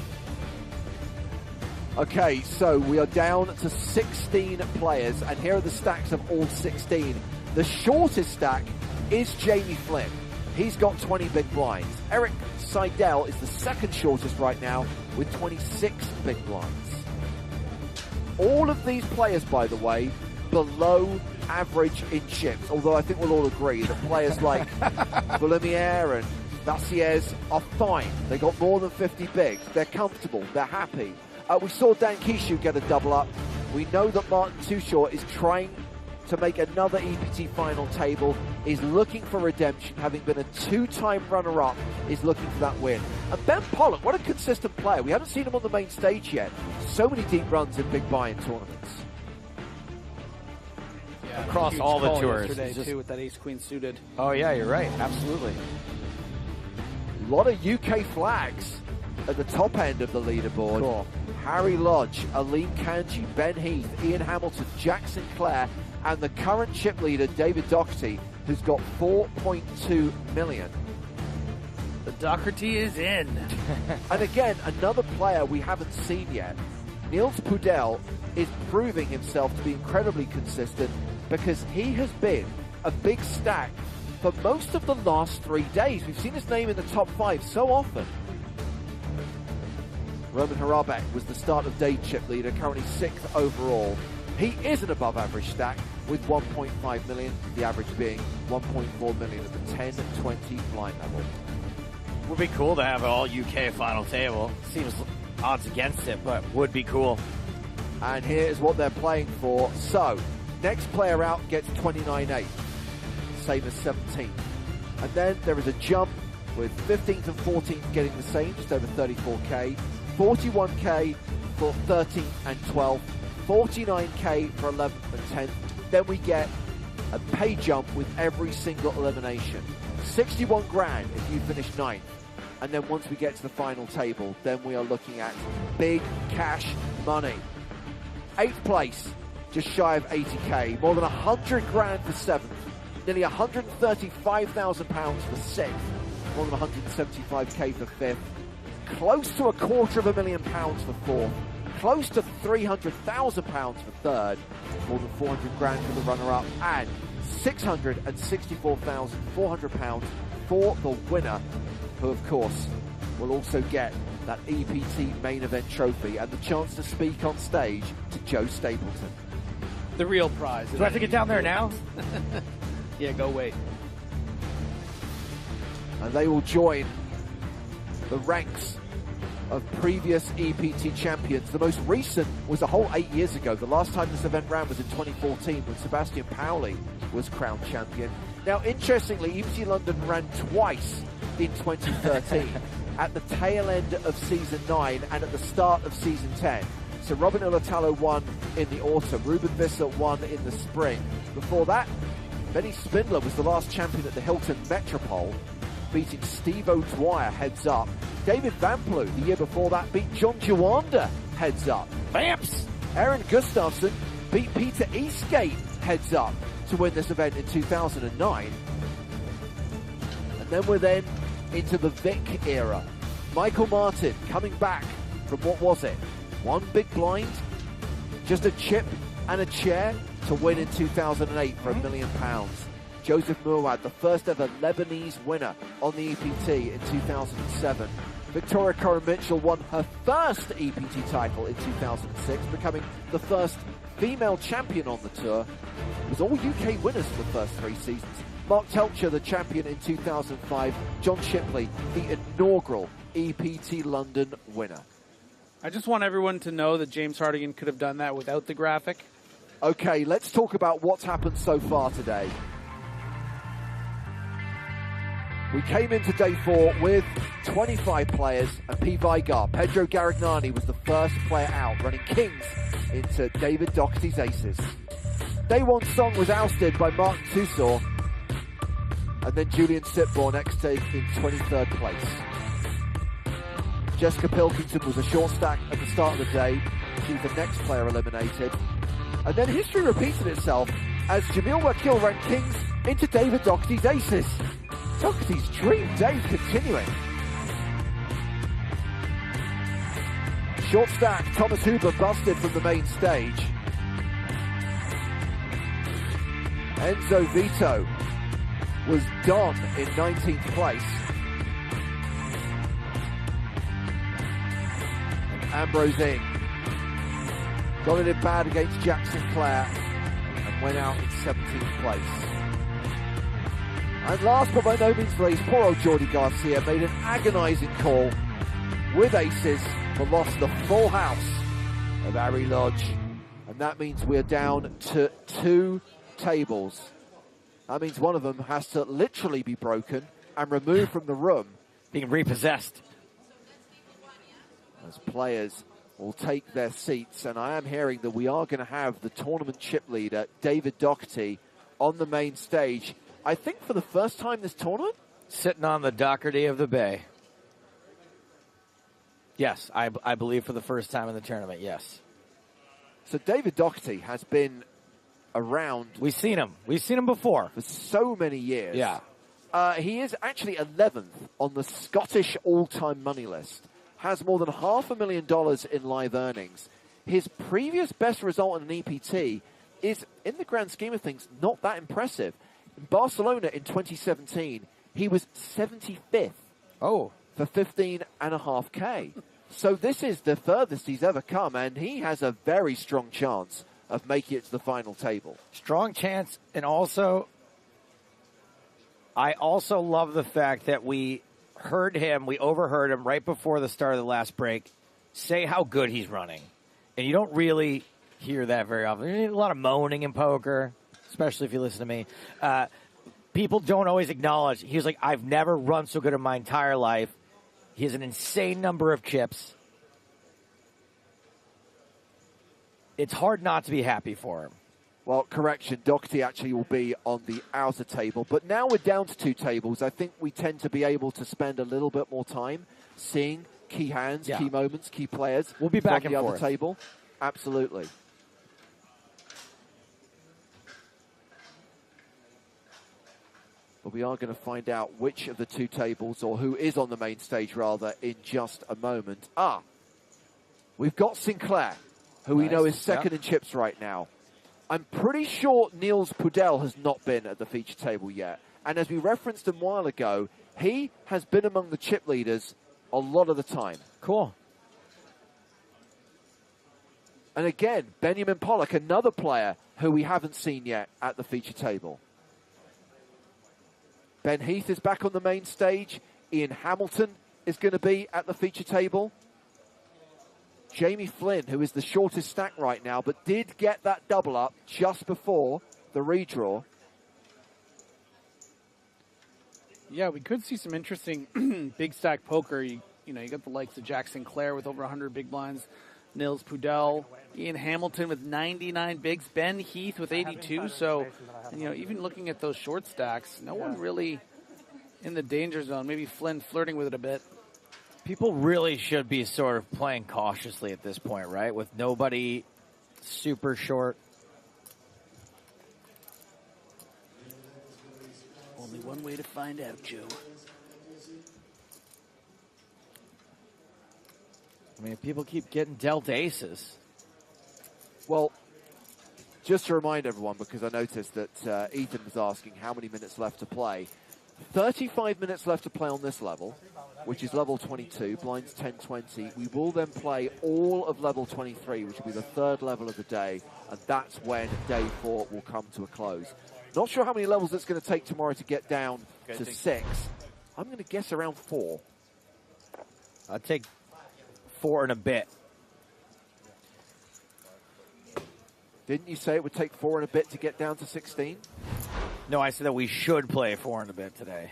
Okay, so we are down to 16 players, and here are the stacks of all 16. The shortest stack is Jamie Flynn. He's got 20 big blinds. Eric Seidel is the second shortest right now with 26 big blinds. All of these players, by the way, below average in chips, although I think we'll all agree that players like Volimier and Vassiez are fine. They got more than 50 bigs. They're comfortable. They're happy. We saw Dan Kishu get a double up. We know that Martin Tushore is trying to make another EPT final table, is looking for redemption, having been a 2-time runner-up, is looking for that win. And Ben Pollock, what a consistent player. We haven't seen him on the main stage yet. So many deep runs in big buy-in tournaments. Yeah, across all the tours. Yesterday, too, with that ace-queen suited. Oh, yeah, you're right. Absolutely. A lot of UK flags at the top end of the leaderboard. Cool. Harry Lodge, Aleem Kanji, Ben Heath, Ian Hamilton, Jack Sinclair, and the current chip leader, David Dougherty, who's got 4.2 million. The Dougherty is in. And again, another player we haven't seen yet. Niels Pudel is proving himself to be incredibly consistent because he has been a big stack for most of the last 3 days. We've seen his name in the top 5 so often. Roman Harabek was the start of day chip leader, currently 6th overall. He is an above average stack with 1.5 million, the average being 1.4 million at the 10-20 blind level. Would be cool to have an all UK final table. Seems odds against it, but would be cool. And here's what they're playing for. So, next player out gets 29.8, same as 17th. And then there is a jump with 15th and 14th getting the same, just over 34k. 41k for 13th and 12th, 49k for 11th and 10th. Then we get a pay jump with every single elimination. 61 grand if you finish 9th. And then once we get to the final table, then we are looking at big cash money. 8th place, just shy of 80k, more than 100 grand for 7th, nearly 135,000 pounds for 6th, more than 175k for 5th. Close to £250,000 for 4th, close to £300,000 for 3rd, more than 400 grand for the runner-up, and £664,400 for the winner, who of course will also get that EPT main event trophy and the chance to speak on stage to Joe Stapleton. The real prize. Do I have to get down there now? Yeah, go wait. And they will join the ranks of previous EPT champions. The most recent was a whole 8 years ago. The last time this event ran was in 2014 when Sebastian Pauli was crowned champion. Now, interestingly, EPT London ran twice in 2013 at the tail end of Season 9 and at the start of Season 10. So Robin Ulatalo won in the autumn. Ruben Visser won in the spring. Before that, Benny Spindler was the last champion at the Hilton Metropole, beating Steve O'Dwyer heads up. David Vamplu, the year before that, beat John Juanda heads up. Vamps! Aaron Gustafsson beat Peter Eastgate heads up to win this event in 2009. And then we're then into the Vic era. Michael Martin coming back from, what was it? One big blind, just a chip and a chair to win in 2008 for £1 million. Joseph Murwad, the first ever Lebanese winner on the EPT in 2007. Victoria Coren-Mitchell won her first EPT title in 2006, becoming the first female champion on the tour. It was all UK winners for the first 3 seasons. Mark Telcher, the champion in 2005. John Shipley, the inaugural EPT London winner. I just want everyone to know that James Hardigan could have done that without the graphic. Okay, let's talk about what's happened so far today. We came into day 4 with 25 players and P. Vigar. Pedro Garignani was the first player out, running kings into David Dougherty's aces. Day 1 Song was ousted by Martin Tusor, and then Julian Sitbor next take in 23rd place. Jessica Pilkington was a short stack at the start of the day. She was the next player eliminated. And then history repeated itself as Jamil Wakil ran kings into David Dougherty's aces. Dougherty's dream day continuing. Short stack, Thomas Hoover busted from the main stage. Enzo Vito was done in 19th place. Ambrose Ing got it in bad against Jack Sinclair and went out in 17th place. And last but by no means least, poor old Jordi Garcia made an agonising call with aces but lost the full house of Ari Lodge. And that means we're down to 2 tables. That means one of them has to literally be broken and removed from the room. Being repossessed. As players will take their seats, and I am hearing that we are going to have the tournament chip leader, David Dougherty, on the main stage. I think for the first time this tournament? Sitting on the Dougherty of the Bay. Yes, I believe for the first time in the tournament, yes. So David Dougherty has been around. We've seen him. We've seen him before. For so many years. Yeah. He is actually 11th on the Scottish all-time money list. Has more than $500,000 in live earnings. His previous best result in an EPT is, in the grand scheme of things, not that impressive. In Barcelona in 2017, he was 75th. Oh. For 15.5K. So this is the furthest he's ever come, and he has a very strong chance of making it to the final table. Strong chance, and also, I also love the fact that we overheard him right before the start of the last break say how good he's running. And you don't really hear that very often. There's a lot of moaning in poker, especially if you listen to me. People don't always acknowledge. He was like, I've never run so good in my entire life. He has an insane number of chips. It's hard not to be happy for him. Well, correction, Dougherty actually will be on the outer table. But now we're down to 2 tables. I think we tend to be able to spend a little bit more time seeing key hands, key moments, key players. We'll be back on the other table. Absolutely. But we are going to find out which of the 2 tables, or who is on the main stage, rather, in just a moment. We've got Sinclair, who we know is second in chips right now. I'm pretty sure Niels Pudel has not been at the feature table yet. And as we referenced a while ago, he has been among the chip leaders a lot of the time. Cool. And again, Benjamin Pollock, another player who we haven't seen yet at the feature table. Ben Heath is back on the main stage. Ian Hamilton is going to be at the feature table. Jamie Flynn, who is the shortest stack right now, but did get that double up just before the redraw. Yeah, we could see some interesting big stack poker. You know, you got the likes of Jack Sinclair with over 100 big blinds, Nils Pudell, Ian Hamilton with 99 bigs, Ben Heath with 82. So, you know, even looking at those short stacks, no one really in the danger zone. Maybe Flynn flirting with it a bit. People really should be sort of playing cautiously at this point, right? With nobody super short. Only one way to find out, Joe. I mean, people keep getting dealt aces. Well, just to remind everyone, because I noticed that Ethan was asking how many minutes left to play. 35 minutes left to play on this level, which is level 22, blinds 10-20. We will then play all of level 23, which will be the third level of the day, and that's when day 4 will come to a close. Not sure how many levels it's going to take tomorrow to get down to 6. I'm going to guess around 4. I'd take 4 and a bit. Didn't you say it would take 4 and a bit to get down to 16? No, I said that we should play 4 and a bit today.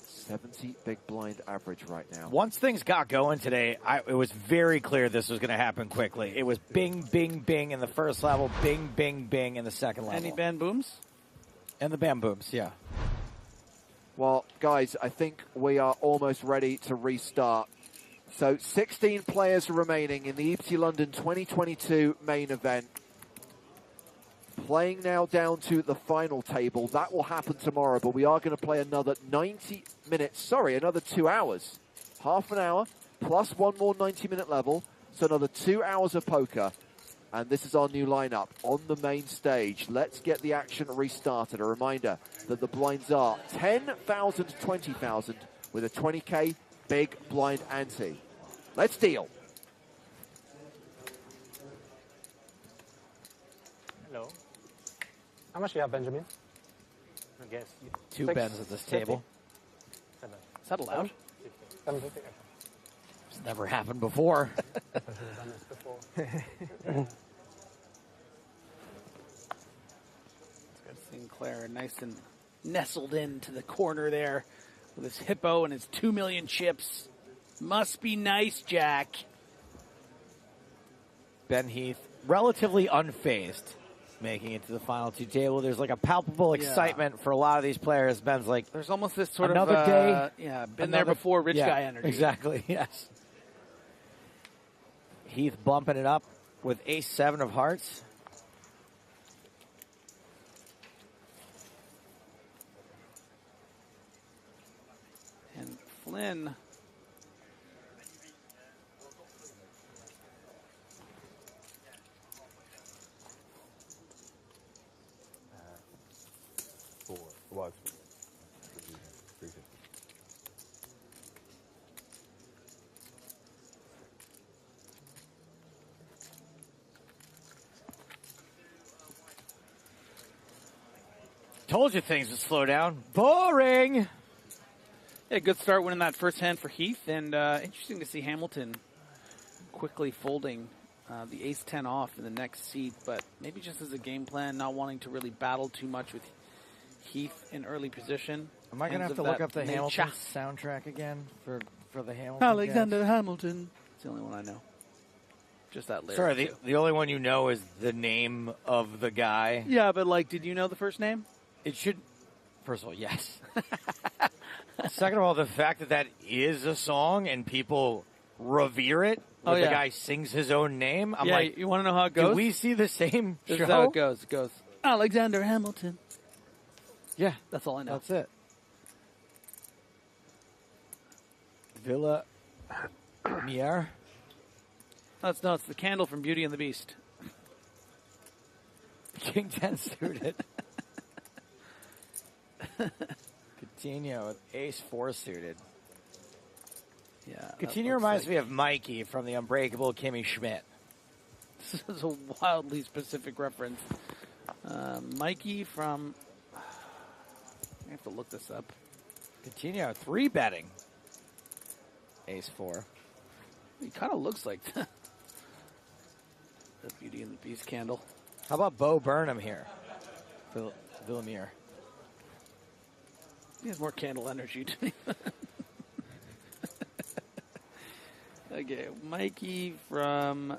70 big blind average right now. Once things got going today, it was very clear this was going to happen quickly. It was bing, bing, bing in the first level, bing, bing, bing in the second level. Any band booms? And the band booms, yeah. Well, guys, I think we are almost ready to restart. So 16 players remaining in the EPT London 2022 main event. Playing now down to the final table. That will happen tomorrow, but we are going to play another 90 minutes. Sorry, another 2 hours. Half an hour plus one more 90-minute level. So another 2 hours of poker. And this is our new lineup on the main stage. Let's get the action restarted. A reminder that the blinds are 10,000 to 20,000 with a 20K big blind ante. Let's deal. Hello. How much do you have, Benjamin? I guess. 2 bends at this table. Is that allowed? 750. It's never happened before. Sinclair nice and nestled into the corner there with his hippo and his 2 million chips. Must be nice, Jack. Ben Heath, relatively unfazed, making it to the final 2 table. There's like a palpable excitement for a lot of these players. Ben's like, there's almost this sort another of day. Yeah, been there before, rich guy energy. Exactly, yes. Heath bumping it up with ace-7 of hearts. And Flynn. Was. Told you things would slow down. Boring. Yeah, good start winning that first hand for Heath, and interesting to see Hamilton quickly folding the ace-10 off in the next seat, but maybe just as a game plan, not wanting to really battle too much with Heath in early position. Am I going to have to look up the Hamilton soundtrack again for the Hamilton? Alexander guys? Hamilton. It's the only one I know. Just that lyric. Sorry, the only one you know is the name of the guy. Yeah, but like, did you know the first name? It should. First of all, yes. Second of all, the fact that that is a song and people revere it. The guy sings his own name. I'm like, you want to know how it goes? Do we see the same This show? is how it goes. It goes, Alexander Hamilton. Yeah, that's all I know. That's it. Villa Mier. It's the candle from Beauty and the Beast. King 10 suited. Coutinho with ace 4 suited. Yeah. Coutinho reminds me of Mikey from the Unbreakable Kimmy Schmidt. This is a wildly specific reference. Mikey from... I have to look this up. Coutinho, 3 betting. Ace-4. He kind of looks like the Beauty and the Beast candle. How about Bo Burnham here? Villamere. He has more candle energy to me. Okay, Mikey from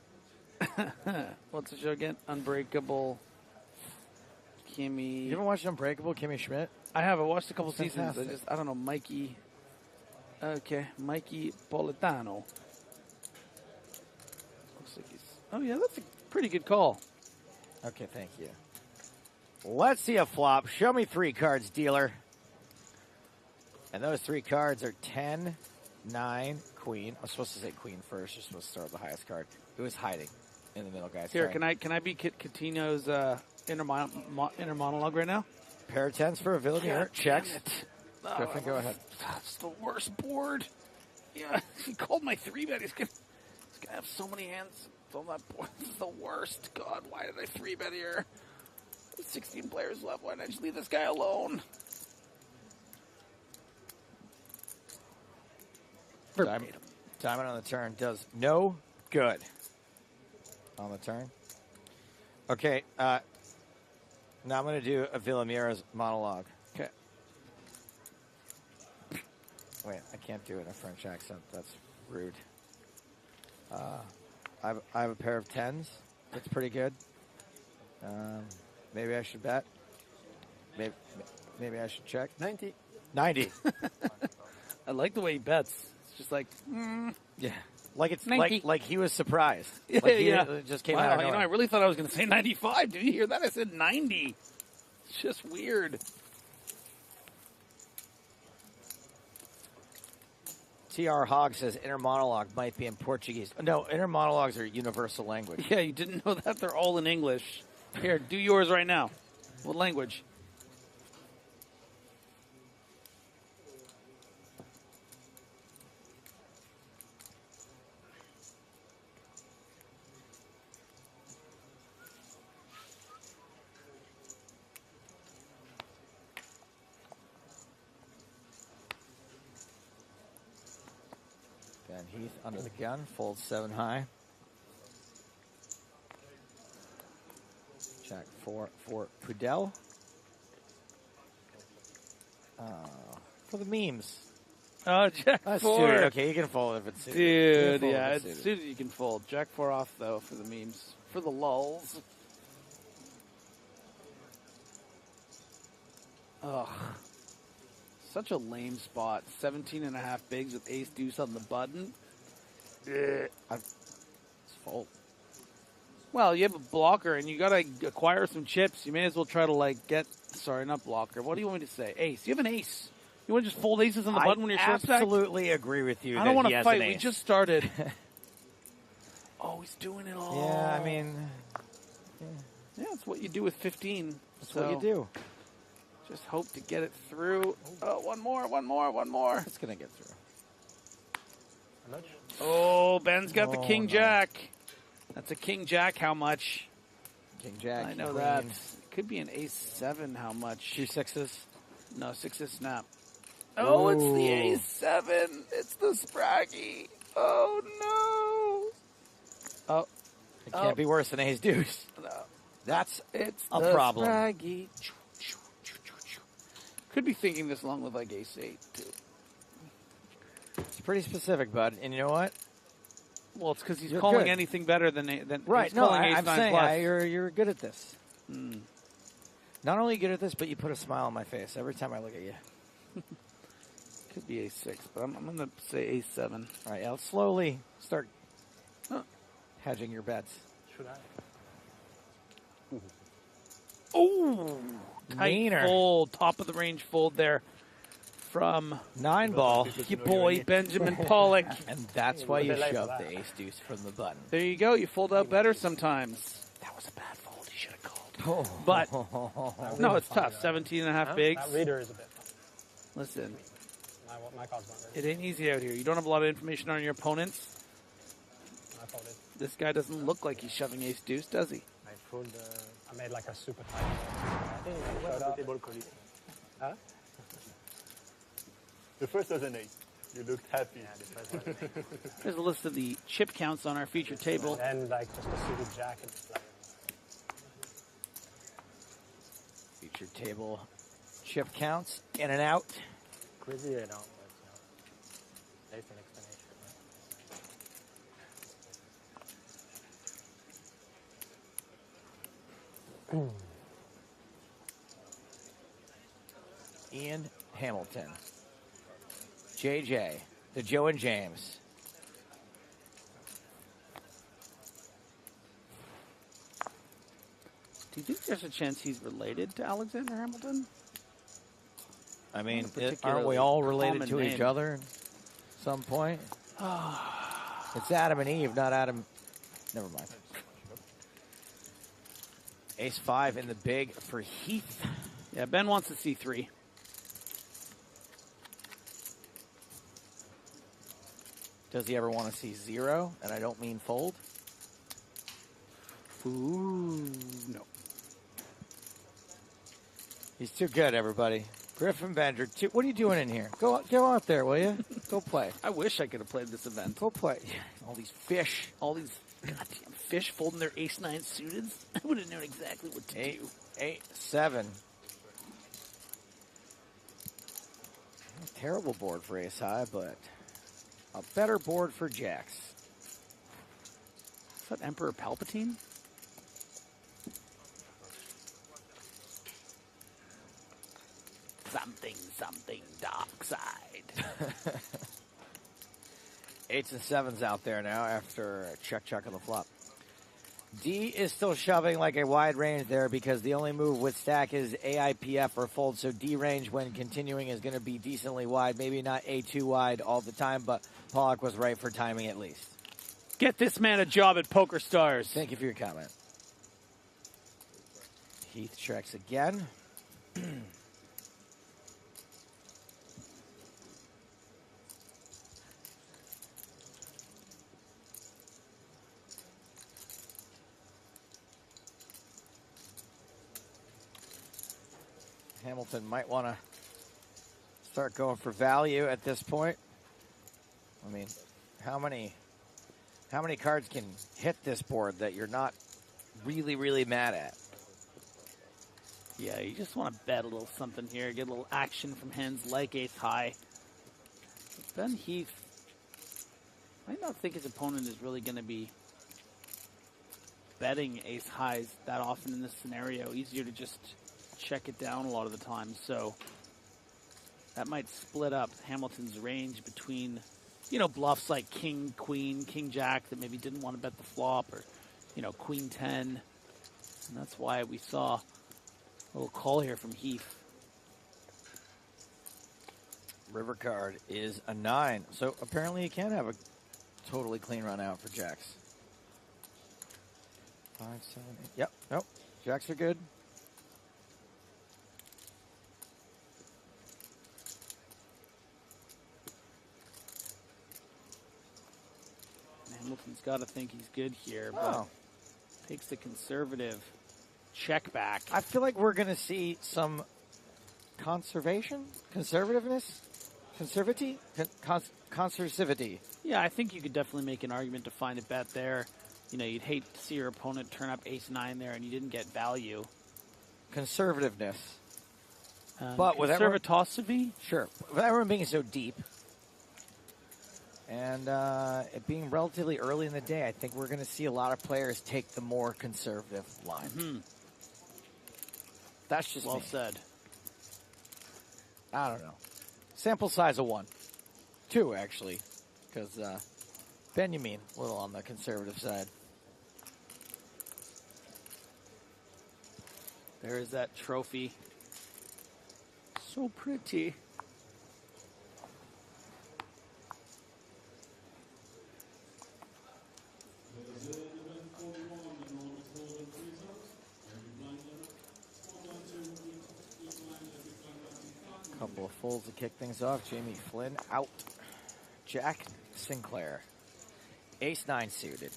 what's the show again? Unbreakable. Kimmy. You ever watched Unbreakable, Kimmy Schmidt? I have. I watched a couple seasons. Fantastic. I don't know, Mikey. Okay, Mikey Politano. Looks like he's. Oh yeah, that's a pretty good call. Okay, thank you. Let's see a flop. Show me 3 cards, dealer. And those 3 cards are 10, 9, Queen. I was supposed to say Queen first. You're supposed to start with the highest card. It was hiding in the middle, guys. Here, Sorry. can I be Coutinho's inner monologue right now? Pair of 10s for a Villamere. Checks. Griffin, go ahead. That's the worst board. Yeah, he called my 3-bet. He's gonna have so many hands on that board. This is the worst. God, why did I 3-bet here? 16 players left. Why didn't I just leave this guy alone? Diamond on the turn does no good on the turn. Okay, now I'm going to do a Villamere's monologue. Okay. Wait, I can't do it in a French accent. That's rude. I have a pair of 10s. That's pretty good. Maybe I should bet. Maybe I should check. 90. 90. I like the way he bets. It's just like, yeah, like it's 90. like he was surprised. Yeah, Like he yeah. just came wow, out of nowhere. I really thought I was going to say 95. Did you hear that? I said 90. It's just weird. TR Hogg says inner monologue might be in Portuguese. No, inner monologues are universal language. Yeah, you didn't know that? They're all in English. Here, do yours right now. What language? Van Heath under the gun, folds 7 high. Jack 4 for Pudel. For the memes. Oh, Jack That's 4. suited. Okay, you can fold if it's suited. Dude, You can fold yeah, if it's it's suited. You can fold. Jack 4 off, though, for the memes. For the lulls. Ugh. Such a lame spot. 17.5 bigs with ace deuce on the button. It's fold. Well, you have a blocker, and you got to acquire some chips. You may as well try to, like, get... Sorry, not blocker. What do you want me to say? Ace. You have an ace. You want to just fold aces on the button when you're short stacked? I absolutely agree with you. I don't want to to fight. We just started. Oh, he's doing it all. Yeah, I mean... Yeah, it's what you do with 15. That's what you do. Just hope to get it through. Oh, one more. It's going to get through. Oh, Ben's got the King Jack. That's a King Jack. How much? King Jack. I know that. Could be an ace 7. How much? 2 6s. No, 6s snap. Oh, it's the Ooh. ace 7. It's the Spraggy. Oh no. Oh, It can't be worse than ace deuce. No. That's It's a the problem. Spraggy. Could be thinking this along with like ace 8 too. It's pretty specific, bud. And you know what? Well, it's because he's You're calling good. anything better than Right. He's No, calling ace I'm 9 saying plus. you're good at this. Mm. Not only good at this, but you put a smile on my face every time I look at you. Could be ace 6, but I'm going to say ace 7. All right, I'll slowly start hedging your bets. Should I? Oh, tight Meaner. fold, top of the range fold there from 9 ball. your boy Benjamin Pollock. And that's why you shove the ace deuce from the button. There you go. You fold out better sometimes. That was a bad fold. You should have called. But no, it's tough. 17.5 bigs. That reader is a bit tough. Listen, My cards weren't it ain't easy out here. You don't have a lot of information on your opponents. I folded. This guy doesn't look like he's shoving ace deuce, does he? I folded. I made like a super tight. I think I showed up. Huh? The first was an ace. You looked happy. Here's a list of the chip counts on our feature table. And like just a suited jack and play. Feature table chip counts in and out. Quizzy it out, but there's an explanation. Ian Hamilton. JJ. The Joe and James. Do you think there's a chance he's related to Alexander Hamilton? I mean, aren't we all related to each other at some point? It's Adam and Eve, not Adam. Never mind. Ace-5 in the big for Heath. Yeah, Ben wants to see 3. Does he ever want to see 0? And I don't mean fold. Ooh, no. He's too good, everybody. Griffin Bender, what are you doing in here? Go out there, will you? Go play. I wish I could have played this event. Go play. All these fish. All these goddamn fish folding their ace-9 suited. I would have known exactly what to do. 8-7. Terrible board for ace high, but a better board for jacks. Is that Emperor Palpatine? Something dark side. 8s and 7s out there now after a check on the flop. D is still shoving like a wide range there because the only move with stack is AIPF or fold. So D range when continuing is going to be decently wide. Maybe not A2 wide all the time, but Pollock was right for timing at least. Get this man a job at PokerStars. Thank you for your comment. Heath checks again. Hamilton might want to start going for value at this point. I mean, how many cards can hit this board that you're not really, really mad at? Yeah, you just want to bet a little something here, get a little action from hands like ace high. Ben Heath might not think his opponent is really going to be betting ace highs that often in this scenario. Easier to just check it down a lot of the time, so that might split up Hamilton's range between, you know, bluffs like king, queen, king, jack that maybe didn't want to bet the flop, or, you know, queen 10, and that's why we saw a little call here from Heath. River card is a 9, so apparently you can have a totally clean run out for jacks. 5, 7, 8. Yep, nope, jacks are good. Hamilton's got to think he's good here, but takes the conservative check back. I feel like we're going to see some conservation, conservativeness, conservativity. Yeah, I think you could definitely make an argument to find a bet there. You know, you'd hate to see your opponent turn up ace-9 there and you didn't get value. Conservativeness. But with conservatosity? Sure. With everyone being so deep, and it being relatively early in the day, I think we're going to see a lot of players take the more conservative line. Mm-hmm. That's just well me. said. I don't know. Sample size of 1. 2, actually, because Benjamin, a little on the conservative side. There is that trophy. So pretty. Couple of folds to kick things off. Jamie Flynn out. Jack Sinclair. Ace-9 suited.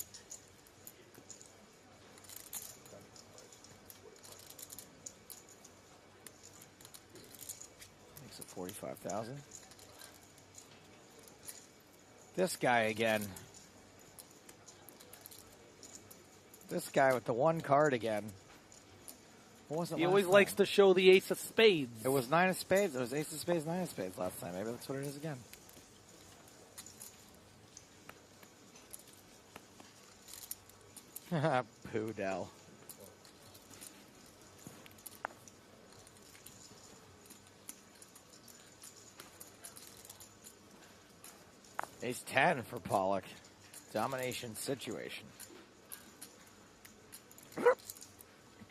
Makes it 45,000. This guy again. This guy with the one card again. What was it? He always likes to show the ace of spades. It was 9 of spades. It was ace of spades, 9 of spades last time. Maybe that's what it is again. Poodle. Ace 10 for Pollock. Domination situation.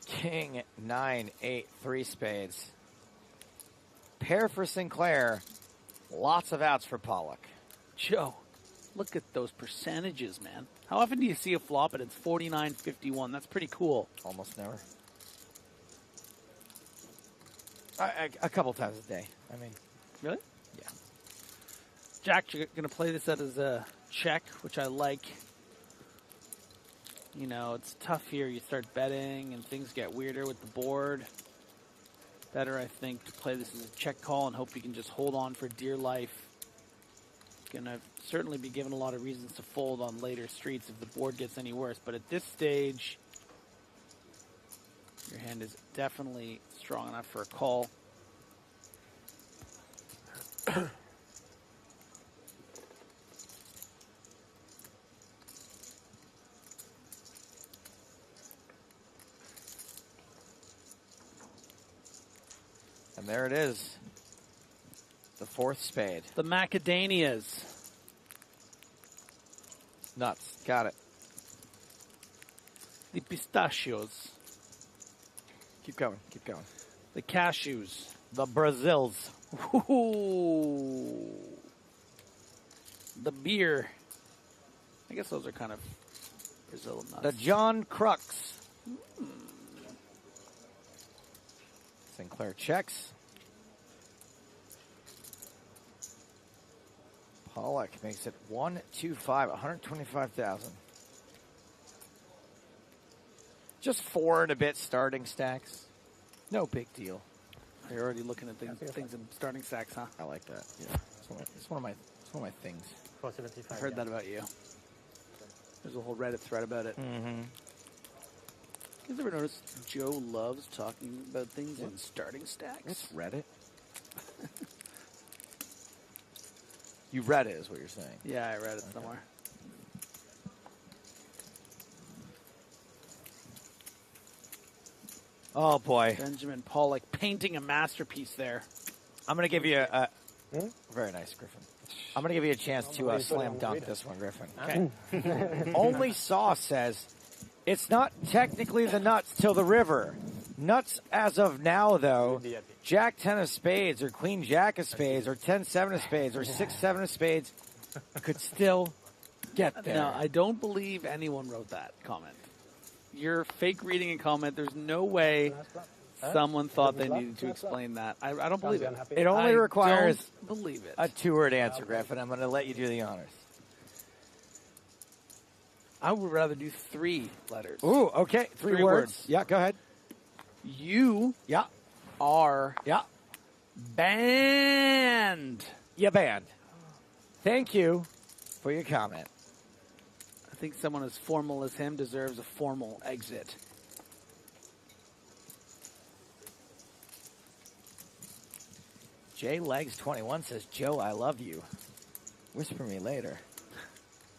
King, 9, 8, 3 spades. Pair for Sinclair. Lots of outs for Pollock. Joe, look at those percentages, man. How often do you see a flop and it's 49-51? That's pretty cool. Almost never. A couple times a day. I mean, really? Yeah. Jack, you're going to play this as a check, which I like. You know, it's tough here. You start betting and things get weirder with the board. Better, I think, to play this as a check call and hope you can just hold on for dear life. Going to certainly be given a lot of reasons to fold on later streets if the board gets any worse. But at this stage, your hand is definitely strong enough for a call. And there it is. The 4th spade. The macadamias. Nuts. Got it. The pistachios. Keep going. Keep going. The cashews. The Brazils. Ooh. The beer. I guess those are kind of Brazil nuts. The John Crux. Sinclair checks. Pollock makes it 125, 125,000. Just 4 and a bit starting stacks. No big deal. You're already looking at things in starting stacks, huh? I like that. Yeah, it's one of my things. I heard that about you. There's a whole Reddit thread about it. Mm-hmm. You ever notice Joe loves talking about things in starting stacks? It's Reddit. You read it, is what you're saying. Yeah, I read it somewhere. Oh, boy. Benjamin Pollock painting a masterpiece there. I'm going to give you a... Very nice, Griffin. I'm going to give you a chance to slam dunk this one, Griffin. Okay. Only Sauce says, it's not technically the nuts till the river. Nuts as of now, though. Jack 10 of spades or Queen Jack of spades or 10-7 of spades or 6-7 of spades could still get there. No, I don't believe anyone wrote that comment. You're fake reading a comment. There's no way someone thought they needed to explain that. I don't believe it. It only requires don't believe it. a 2-word answer, Griffin. I'm going to let you do the honors. I would rather do 3 letters. Ooh, okay. 3 words. Yeah, go ahead. You are banned. You banned. Thank you for your comment. I think someone as formal as him deserves a formal exit. Jay Legs 21 says, Joe, I love you. Whisper me later.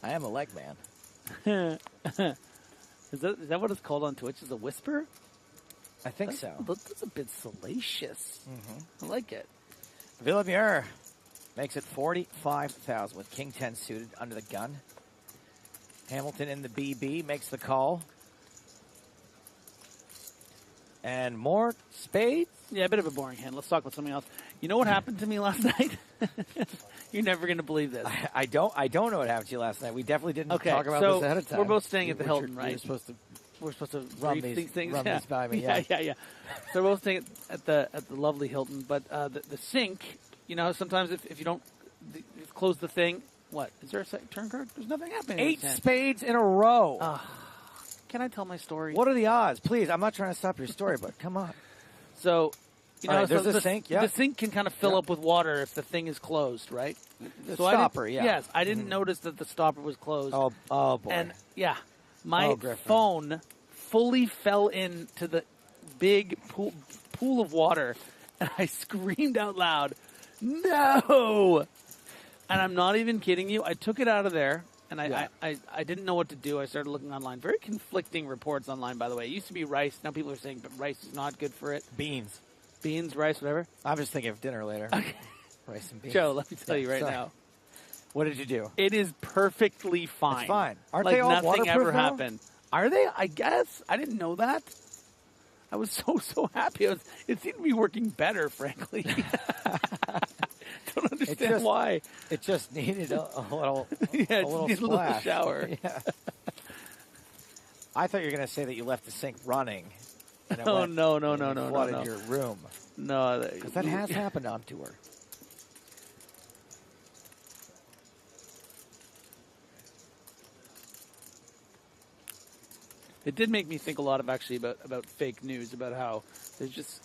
I am a leg man. Is that what it's called on Twitch? Is a whisper? I think so. That's a bit salacious. Mm-hmm. I like it. Villamure makes it 45,000 with King 10 suited under the gun. Hamilton in the BB makes the call. And more spades? Yeah, a bit of a boring hand. Let's talk about something else. You know what happened to me last night? You're never going to believe this. I don't know what happened to you last night. We definitely didn't talk about this ahead of time. We're both staying at the Hilton, right? We're supposed to run these things. Run these by me. Yeah. So we're both staying at the lovely Hilton, but the sink. You know, sometimes if you don't close the thing, what is there a turn card? There's nothing happening. 8 spades in a row. Can I tell my story? What are the odds? Please, I'm not trying to stop your story, but come on. So, You know, there's so a sink. Yeah, the sink can kind of fill up with water if the thing is closed, right? The so stopper. Yes, I didn't notice that the stopper was closed. Oh boy. And yeah, my phone fully fell into the big pool of water, and I screamed out loud, "No!" And I'm not even kidding you. I took it out of there. And I didn't know what to do. I started looking online. Very conflicting reports online, by the way. It used to be rice. Now people are saying but rice is not good for it. Beans, rice, whatever. I'm just thinking of dinner later. Okay. Rice and beans. Joe, let me tell you right now. What did you do? It is perfectly fine. It's fine. Aren't like they all nothing waterproof ever now? happened. Are they? I guess. I didn't know that. I was so happy. It seemed to be working better, frankly. Don't understand why. It just needed a little, a little needed splash. A little shower. Yeah. I thought you were going to say that you left the sink running. And it no, flooded your room. No, because that has happened on tour. It did make me think a lot of actually about fake news, about how there's just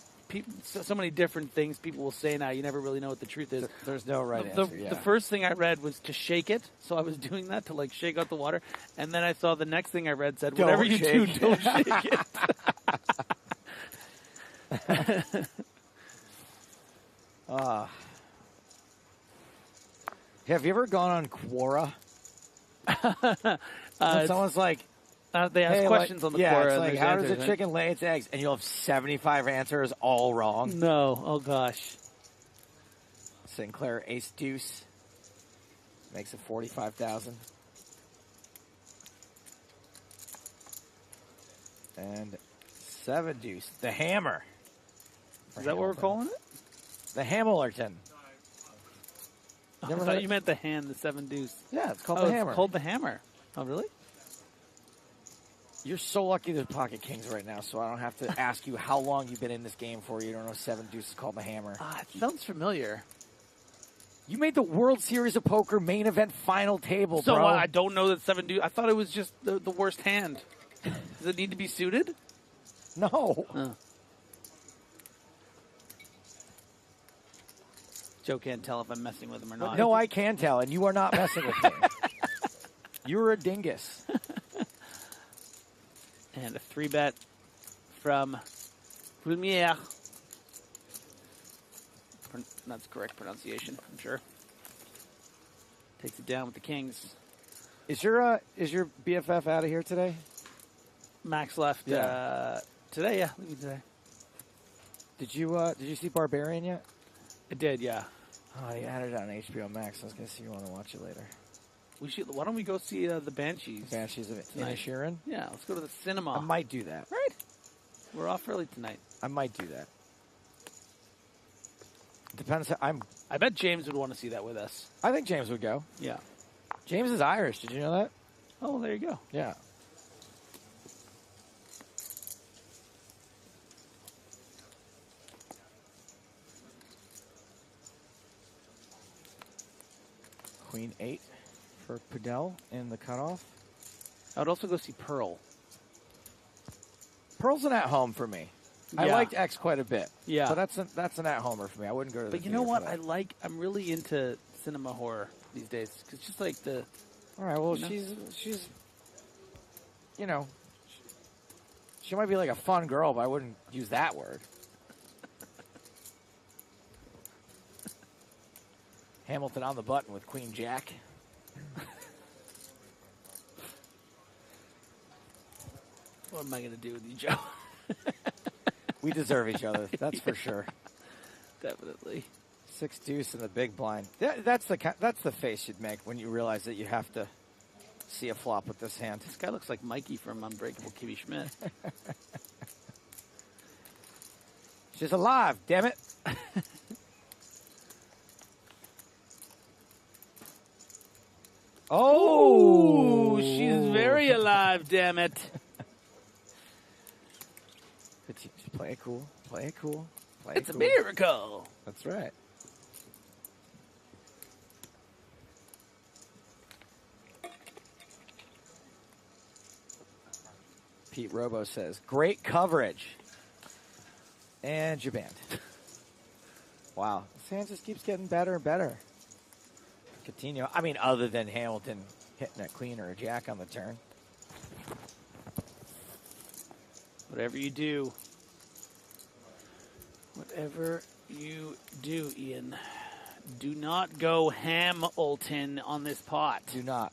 so many different things people will say now. You never really know what the truth is. There's no right answer. The first thing I read was to shake it, so I was doing that to like shake out the water, and then I saw the next thing I read said, "Whatever you do, don't shake it." Have you ever gone on Quora? Someone's like, they ask questions on the Quora. It's like, how does a chicken lay its eggs? And you'll have 75 answers all wrong. No. Oh, gosh. Sinclair ace deuce makes it 45,000. And 7 deuce. The hammer. Is that what we're calling it? The Hamilton. I thought you meant the hand, the 7 deuce. Yeah, it's called the hammer. It's called the hammer. Oh, really? You're so lucky there's pocket kings right now, so I don't have to ask you how long you've been in this game for. You don't know 7 deuce is called the hammer. It sounds familiar. You made the World Series of Poker main event final table, so bro. I don't know that 7 deuce. I thought it was just the worst hand. Does it need to be suited? No. Joe can't tell if I'm messing with him or not. No, I can tell, and you are not messing with me. You're a dingus. And a 3-bet from Lumiere. That's correct pronunciation, I'm sure. Takes it down with the kings. Is your BFF out of here today? Max left today, yeah. Leaving today. Did you see Barbarian yet? I did, yeah. Oh, he added it on HBO Max. I was going to see you want to watch it later. Why don't we go see the Banshees? Banshees of Inisherin? Yeah, let's go to the cinema. I might do that. Right. We're off early tonight. I might do that. Depends. I bet James would want to see that with us. I think James would go. Yeah. James is Irish. Did you know that? Oh, there you go. Yeah. Queen 8 for Padel in the cutoff. I would also go see Pearl. Pearl's an at-home for me. I liked X quite a bit. Yeah. So that's an at-homer for me. I wouldn't go to the But you know what? I'm really into cinema horror these days. Cause it's just like the... All right, well, she's you know, she might be like a fun girl, but I wouldn't use that word. Hamilton on the button with Queen Jack. What am I going to do with you, Joe? We deserve each other, that's for sure. Definitely. 6 deuce in the big blind. That's the face you'd make when you realize that you have to see a flop with this hand. This guy looks like Mikey from Unbreakable Kimmy Schmidt. She's alive, damn it. Oh, she's very alive, damn it. Play it cool. Play it cool. Play It's it a cool. miracle. That's right. Pete Robo says, great coverage. And you're banned. Wow. This hand just keeps getting better and better. Coutinho, I mean, other than Hamilton hitting a queen or a jack on the turn. Whatever you do. Whatever you do, Ian. Do not go Hamilton on this pot. Do not.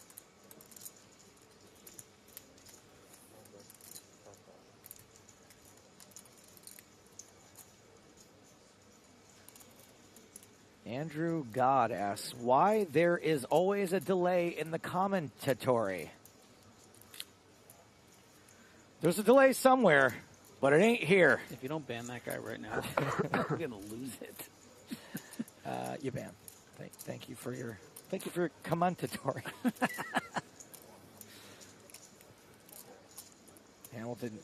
Andrew God asks, why there is always a delay in the commentatory? There's a delay somewhere, but it ain't here. If you don't ban that guy right now, we're going to lose it. You ban. Thank you for your commentatory. Hamilton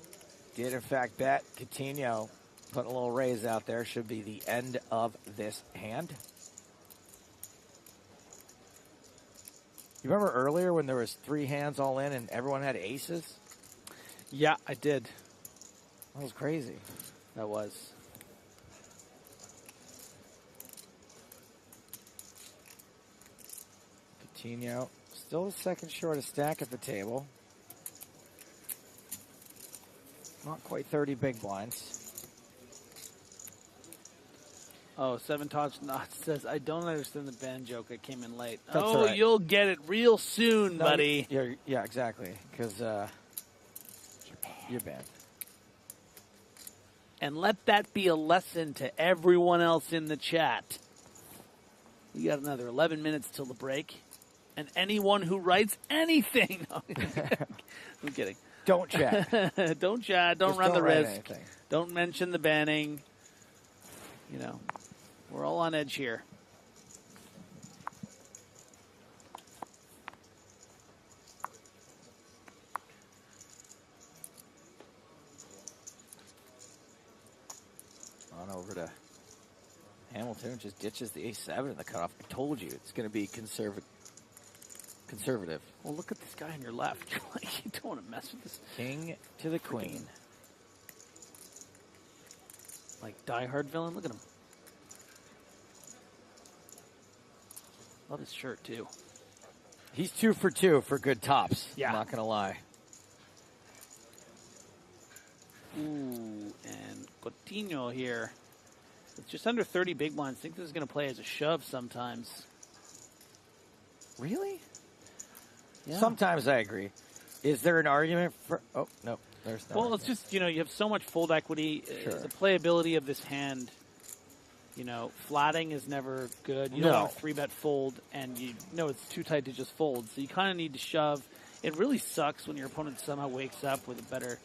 did in fact bet. Coutinho put a little raise out there. Should be the end of this hand. You remember earlier when there was 3 hands all in and everyone had aces? Yeah, I did. That was crazy. That was. Coutinho still the second shortest stack at the table. Not quite 30 big blinds. Oh, 7 Tots Not says, I don't understand the ban joke. I came in late. That's oh, right. You'll get it real soon, No, buddy. Yeah, exactly. Because you're banned. And let that be a lesson to everyone else in the chat. We got another 11 minutes till the break. And anyone who writes anything. No, I'm kidding. Don't chat. Don't chat. Don't Just run don't the write risk. anything. Don't mention the banning. You know, we're all on edge here. On over to Hamilton, just ditches the ace-7 in the cutoff. I told you, it's going to be conservative. Well, look at this guy on your left. You don't want to mess with this. King to the queen. Like die-hard villain. Look at him. Love his shirt, too. He's 2 for 2 for good tops. Yeah. I'm not going to lie. Ooh, and Coutinho here. It's just under 30 big blinds. I think this is going to play as a shove sometimes. Really? Yeah. Sometimes I agree. Is there an argument for... Oh, no. There's no Well, argument. it's just, you know, you have so much fold equity. Sure. The playability of this hand, you know, flatting is never good. You don't No. want to 3-bet fold, and you know it's too tight to just fold. So you kind of need to shove. It really sucks when your opponent somehow wakes up with a better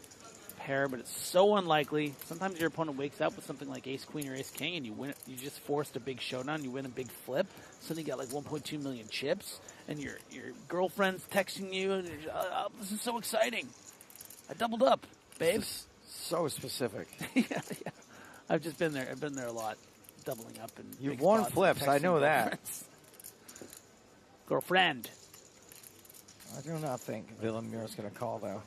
pair, but it's so unlikely. Sometimes your opponent wakes up with something like ace-queen or ace-king, and you win. You just forced a big showdown. You win a big flip. Suddenly you got like 1.2 million chips, and your girlfriend's texting you, and you're, oh, this is so exciting. I doubled up, babe. So specific. yeah. I've just been there. I've been there a lot, doubling up. And You've won flips. I know that. Girlfriend. I do not think Villemur's going to call, though.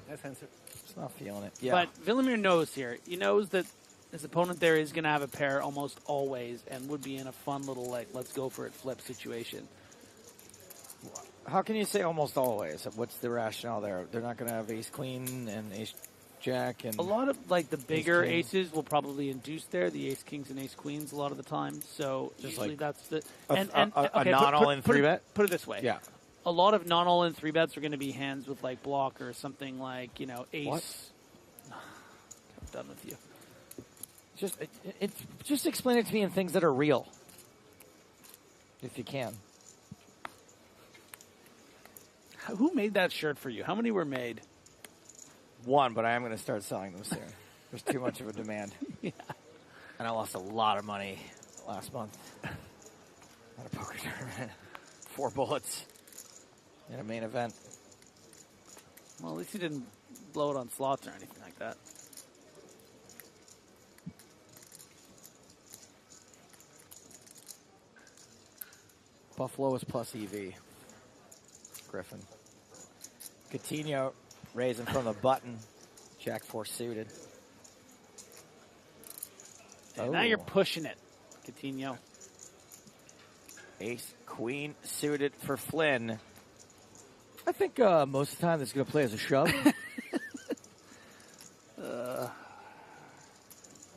Nice answer. Just not feeling it. Yeah. But Villemur knows here. He knows that his opponent there is going to have a pair almost always and would be in a fun little, like, let's go for it flip situation. How can you say almost always? What's the rationale there? They're not going to have ace-queen and ace-jack? And a lot of, like, the bigger ace-king. aces will probably induce there, the ace-kings and ace-queens a lot of the time. So Just usually like that's the... a non-all-in 3-bet? Put it this way. Yeah. A lot of non-all-in 3-bets are going to be hands with, like, block or something like, you know, ace. What? I'm done with you. Just explain it to me in things that are real, if you can. Who made that shirt for you? How many were made? One, but I am going to start selling them soon. There's too much of a demand. Yeah. And I lost a lot of money last month at a poker tournament. 4 bullets in a main event. Well, at least you didn't blow it on slots or anything like that. Buffalo is plus EV. Griffin. Coutinho raising from the button. Jack 4 suited. understand. Now you're pushing it, Coutinho. Ace, queen suited for Flynn. I think most of the time this is going to play as a shove.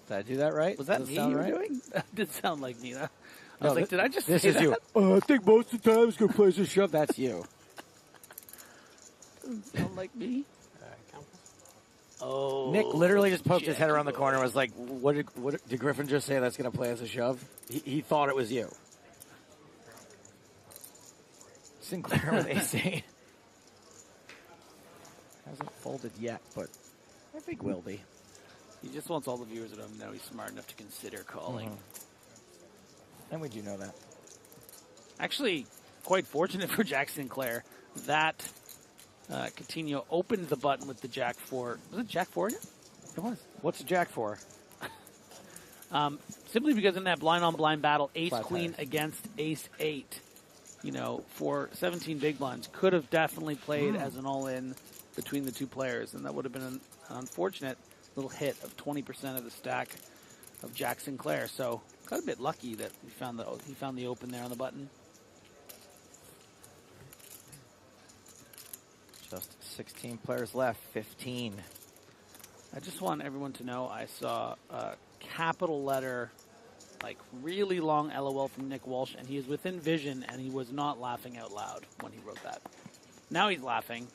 Did I do that right? Was that Does me sound you were right? doing? That did sound like me. I No, was like, did I just This say is that? you. I think most of the time it's going to play as a shove. That's you. Doesn't sound like me. Oh, Nick literally just poked his head around the corner and was like, what did Griffin just say that's going to play as a shove? He thought it was you. Sinclair with ace-8. Hasn't folded yet, but I think will be. He just wants all the viewers at home to know he's smart enough to consider calling. And we do know that. Actually, quite fortunate for Jack Sinclair that Coutinho opened the button with the Jack 4. Was it Jack 4 again? It was. What's a Jack 4? Simply because in that blind-on-blind battle, Flat ace-queen tires. against ace-8, for 17 big blinds, could have definitely played as an all-in between the two players, and that would have been an unfortunate little hit of 20% of the stack of Jack Sinclair. So got a bit lucky that he found the open there on the button. Just 16 players left, 15. I just want everyone to know I saw a capital letter, like really long LOL from Nick Walsh, and he is within vision, and he was not laughing out loud when he wrote that. Now he's laughing.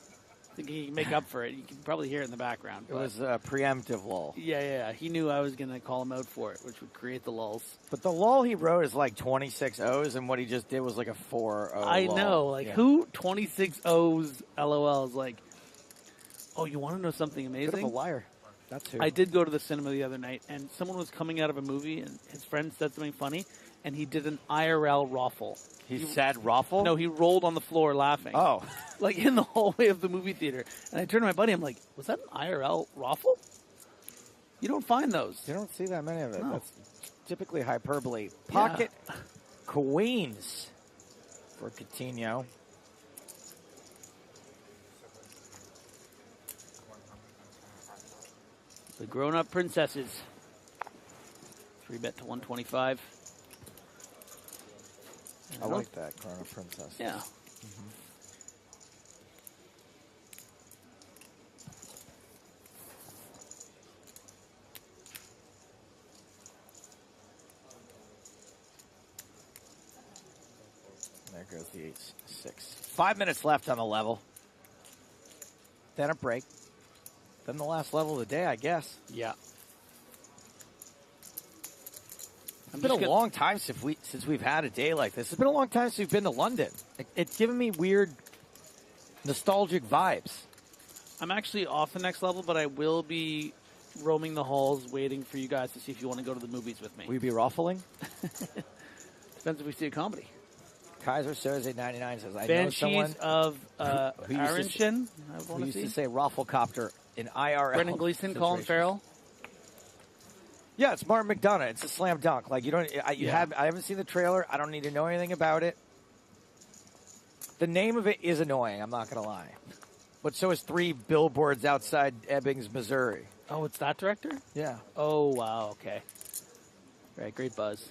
I think he can make up for it. You can probably hear it in the background. It was a preemptive lull. Yeah. He knew I was going to call him out for it, which would create the lulls. But the lull he wrote is like 26 O's, and what he just did was like a 4-0 I lull. know. Like, who 26 O's LOL is like, oh, you want to know something amazing? Bit of a liar. That's who. I did go to the cinema the other night, and someone was coming out of a movie, and his friend said something funny, and he did an IRL raffle. He said raffle? No, he rolled on the floor laughing. Oh. Like in the hallway of the movie theater. And I turned to my buddy, I'm like, was that an IRL raffle? You don't find those. You don't see that many of it. No. That's typically hyperbole. Pocket queens for Coutinho. The grown-up princesses. 3-bet to 125. I like that, Grown Up Princess. Yeah. There goes the 8-6. 5 minutes left on the level. Then a break. Then the last level of the day, I guess. Yeah. It's been a long time since we've had a day like this. It's been a long time since we've been to London. It's given me weird, nostalgic vibes. I'm actually off the next level, but I will be roaming the halls waiting for you guys to see if you want to go to the movies with me. Will you be ruffling? Depends if we see a comedy. Kaiser Soze 99 says, I Banshees know someone of who used to say Rafflecopter in IRL. Brendan Gleeson, Colin Farrell. Yeah, it's Martin McDonough. It's a slam dunk. Like I haven't seen the trailer. I don't need to know anything about it. The name of it is annoying. I'm not gonna lie, but so is 3 billboards outside Ebbings, Missouri. Oh, it's that director? Yeah. Oh wow. Okay. Right. Great buzz.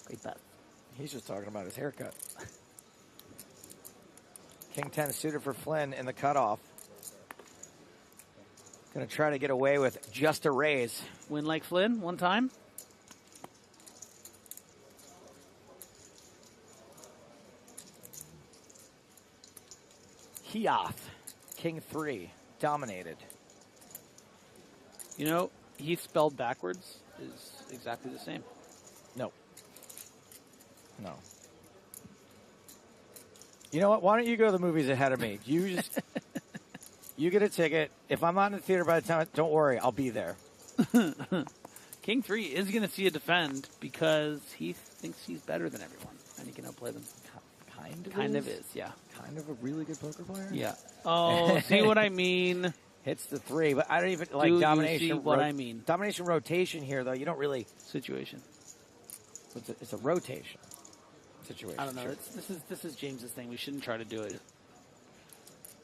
Great buzz. He's just talking about his haircut. King 10 suited for Flynn in the cutoff. Going to try to get away with just a raise. Win like Flynn one time. Heath, King 3, dominated. You know, Heath spelled backwards is exactly the same. No. You know what? Why don't you go to the movies ahead of me? You just... You get a ticket. If I'm not in the theater by the time, don't worry, I'll be there. King 3 is going to see a defend because he thinks he's better than everyone, and he can outplay them. Kind of is, yeah. Kind of a really good poker player? Yeah. Oh, see what I mean? Hits the 3, but I don't even like Do domination. you see what I mean? Domination rotation here, though. You don't really situation. It's a rotation situation. I don't know. This is James's thing. We shouldn't try to do it.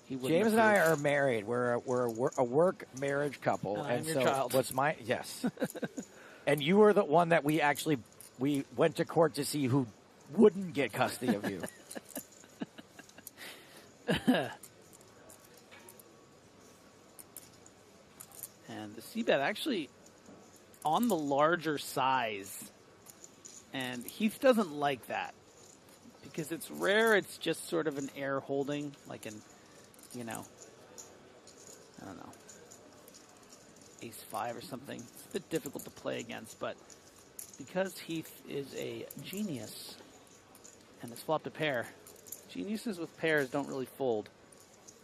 James and I are married. We're a work marriage couple, and so your child. what's my yes? And you were the one that we went to court to see who wouldn't get custody of you. And the C-bet actually on the larger size, and Heath doesn't like that because it's rare. It's just sort of an air holding, like an, I don't know, ace-5 or something. It's a bit difficult to play against, but because Heath is a genius and has flopped a pair, geniuses with pairs don't really fold,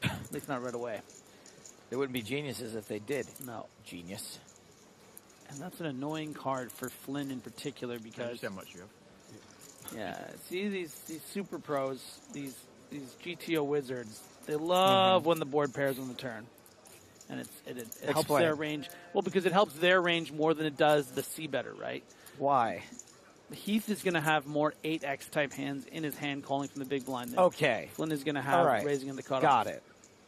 at least not right away. They wouldn't be geniuses if they did. No. Genius. And that's an annoying card for Flynn in particular because... how much you have. Yeah, see these super pros, these GTO wizards, they love when the board pairs on the turn. And it helps their range. Well, because it helps their range more than it does the C-better, right? Why? Heath is going to have more 8X type hands in his hand calling from the big blind. Okay. Flynn is going to have raising in the cutoff. Got it.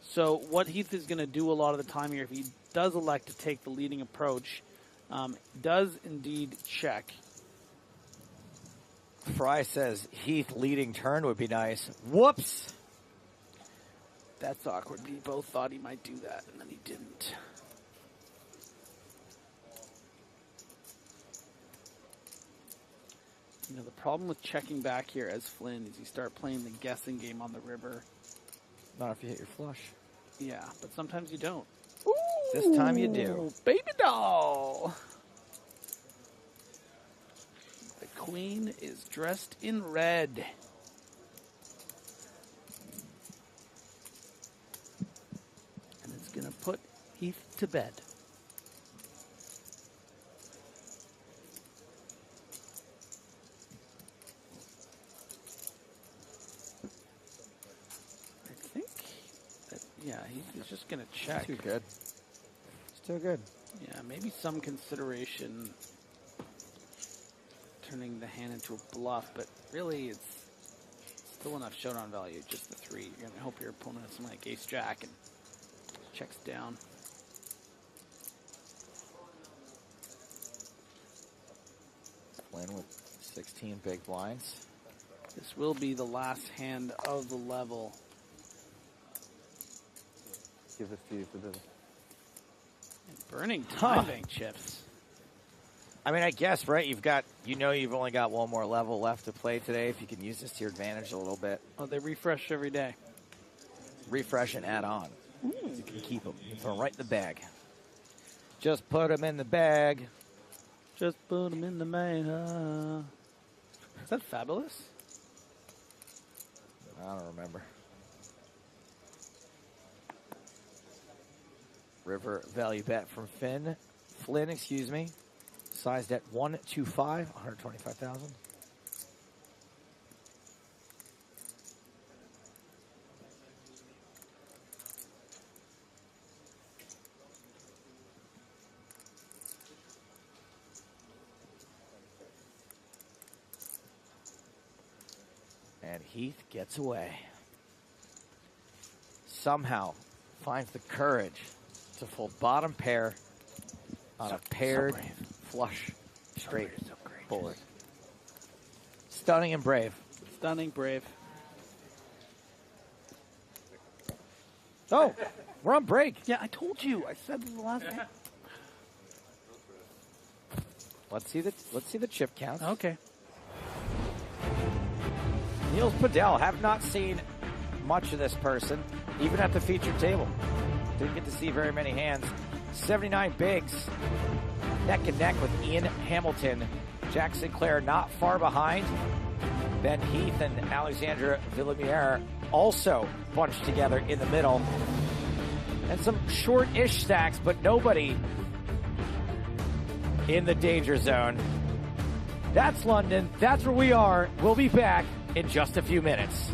So what Heath is going to do a lot of the time here, if he does elect to take the leading approach, does indeed check. Fry says Heath leading turn would be nice. Whoops. That's awkward. We both thought he might do that, and then he didn't. You know, the problem with checking back here as Flynn is you start playing the guessing game on the river. Not if you hit your flush. Yeah, but sometimes you don't. This time you do. Baby doll! The queen is dressed in red. And it's going to put Heath to bed. Yeah, he's just going to check. Too good. It's too good. Yeah, maybe some consideration turning the hand into a bluff, but really it's still enough showdown value, just the 3. You're going to hope your opponent has something like ace-jack and checks down. Flynn with 16 big blinds. This will be the last hand of the level. Give this to you for this. Burning timing chips. I mean, I guess, right? You've only got one more level left to play today. If you can use this to your advantage a little bit. Oh, they refresh every day. Refresh and add on. You can keep them. You can throw them right in the bag. Just put them in the bag. Just put them in the bag. Is that Fabulous? I don't remember. River value bet from Flynn, excuse me. Sized at 125, 125,000. And Heath gets away. Somehow finds the courage to fold bottom pair on a paired flush straight board. Stunning and brave. Stunning, brave. Oh, we're on break. Yeah, I told you. I said the last time. Let's see the chip counts. Okay. Niels Padel, have not seen much of this person, even at the featured table. Didn't get to see very many hands. 79 bigs, neck and neck with Ian Hamilton. Jack Sinclair not far behind. Ben Heath and Alexandra Villemierre also bunched together in the middle. And some short-ish stacks, but nobody in the danger zone. That's London. That's where we are. We'll be back in just a few minutes.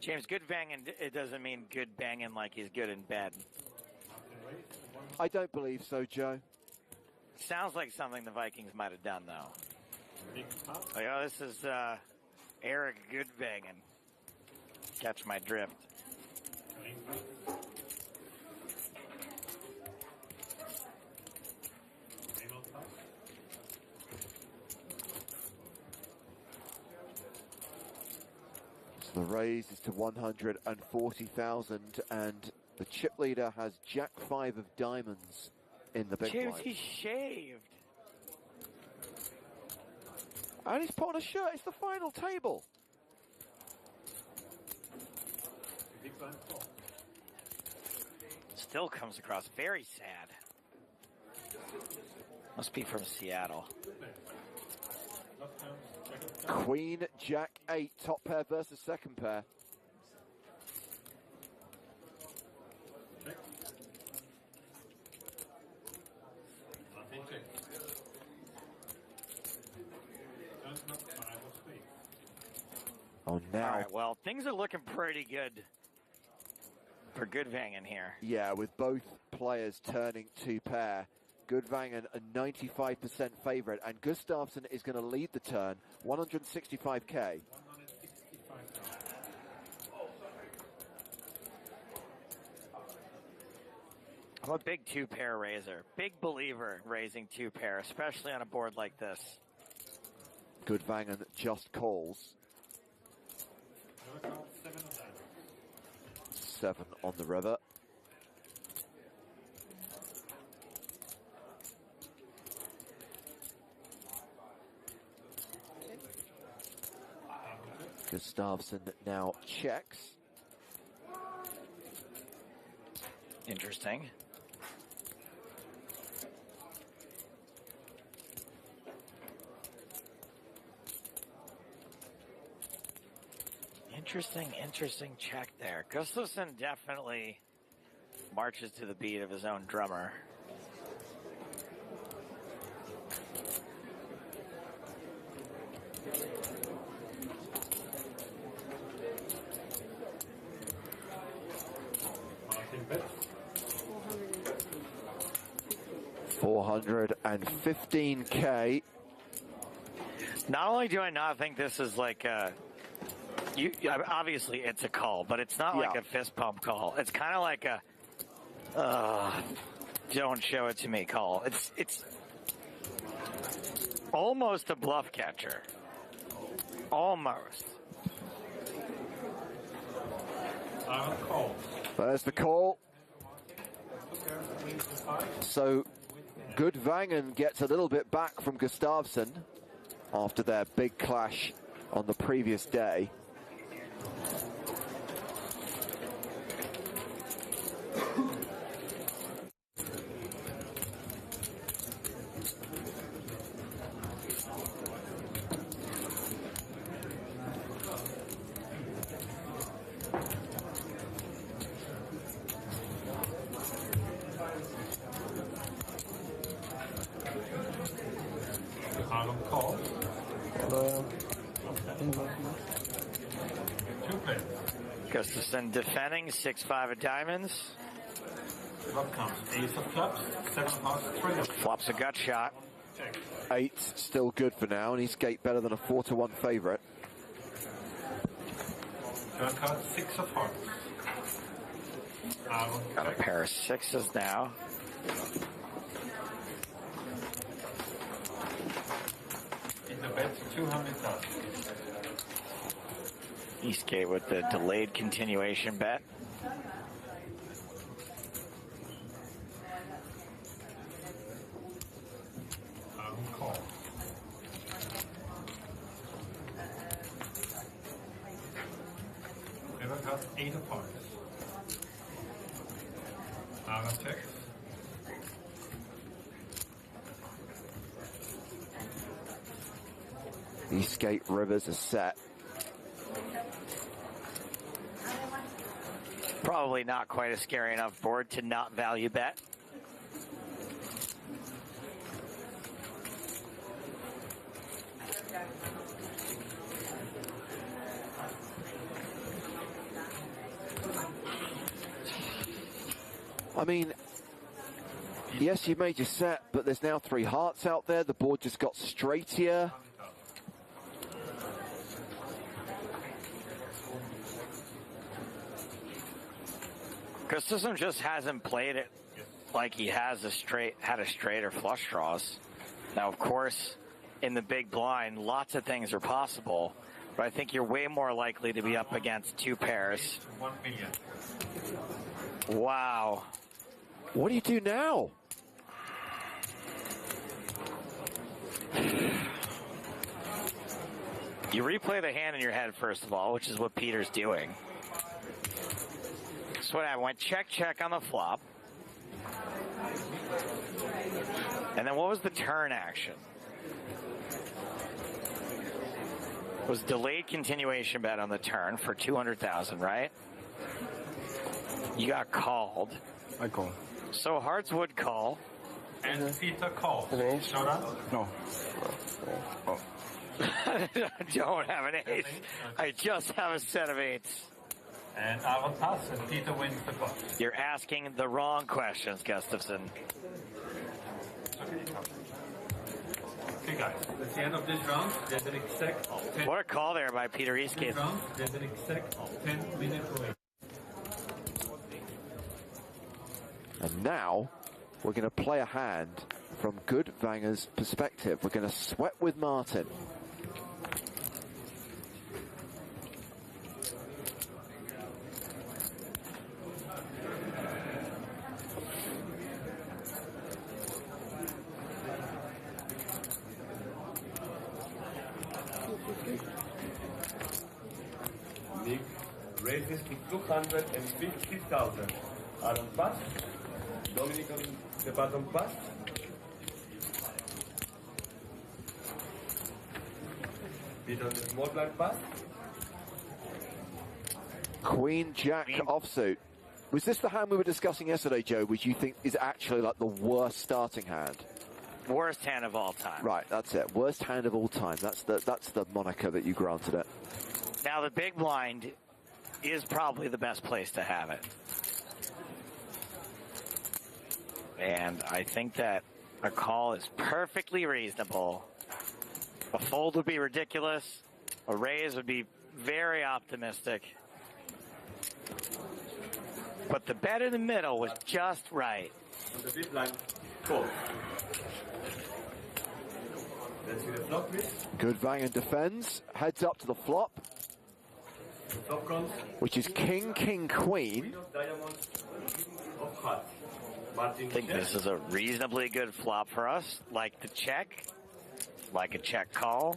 James, good banging, it doesn't mean good banging like he's good in bed. I don't believe so, Joe. Sounds like something the Vikings might have done, though. Like, oh, this is Eric good banging. Catch my drift. So the raise is to 140,000, and the chip leader has Jack 5 of diamonds in the big James, blind. he's shaved. And he's put on a shirt. It's the final table. Still comes across very sad. Must be from Seattle. Queen, Jack 8, top pair versus second pair. Oh, now. All right, well, things are looking pretty good for Goodvangen here. Yeah, with both players turning two pair. Goodvangen a 95% favorite, and Gustafsson is going to lead the turn, 165k. I'm a big two-pair raiser. Big believer in raising two-pair, especially on a board like this. Goodvangen just calls. 7 on the river. Gustafsson now checks. Interesting. Interesting check there. Gustafsson definitely marches to the beat of his own drummer. $415k. Not only do I not think this is like a obviously it's a call, but it's not like a fist pump call. It's kind of like a don't show it to me call. It's almost a bluff catcher. Almost. There's the call. So Goodvangen gets a little bit back from Gustafsson after their big clash on the previous day. Gustafsson defending 6-5 of diamonds. Ace of clubs, 7 of hearts, 3 of flops a gut shot. 8's still good for now, and he's gate better than a 4-1 favorite. Turn card, 6 of hearts. Got a pair of sixes now. In the bet, 200,000. Eastgate with the delayed continuation bet. Call. River got 8 of hearts. Checks. Eastgate Rivers are set. Probably not quite a scary enough board to not value bet. I mean, yes, you made your set, but there's now 3 hearts out there. The board just got straightier. Gustafsson just hasn't played it like he has had a straight or flush draws. Now, of course, in the big blind, lots of things are possible, but I think you're way more likely to be up against 2 pairs. 1 million. Wow. What do you do now? You replay the hand in your head, first of all, which is what Peter's doing. So what happened? Went check, check on the flop. And then what was the turn action? It was delayed continuation bet on the turn for 200,000, right? You got called. I call. So hearts would call. And Peter calls. Showdown? No. Oh. I don't have an ace. I just have a set of 8s. And I will pass, and Peter wins the pot. You're asking the wrong questions, Gustafsson. Okay, guys, at the end of this round, there's an exact 10. What a call there by Peter Eastgate. There's an exact 10-minute wait. And now, we're going to play a hand from Gudvanger's perspective. We're going to sweat with Martin. Nick raises to 250,000. Aaron pass. Dominic on the bottom pass. Peter on the small blind pass. Queen Jack offsuit. Was this the hand we were discussing yesterday, Joe, which you think is actually like the worst starting hand? Worst hand of all time. Right, that's it. Worst hand of all time. That's the moniker that you granted it. Now the big blind is probably the best place to have it. And I think that a call is perfectly reasonable. A fold would be ridiculous. A raise would be very optimistic. But the bet in the middle was just right. On the big blind, call. Let's see the flop, please. Gudvanger defends, heads up to the flop, The flop comes. which is king, king, queen. Queen of diamonds, of hearts. Martin I think this is a reasonably good flop for us. Like the check, like a check call.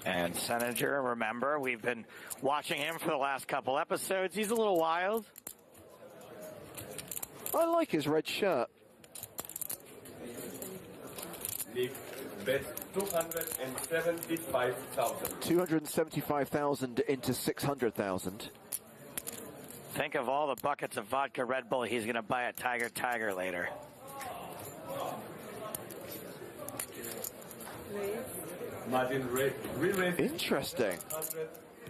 And Senator, remember, we've been watching him for the last couple episodes. He's a little wild. I like his red shirt. Nick bets 275,000. 275,000 into 600,000. Think of all the buckets of vodka Red Bull he's going to buy at Tiger later. Martin re-raised. Interesting.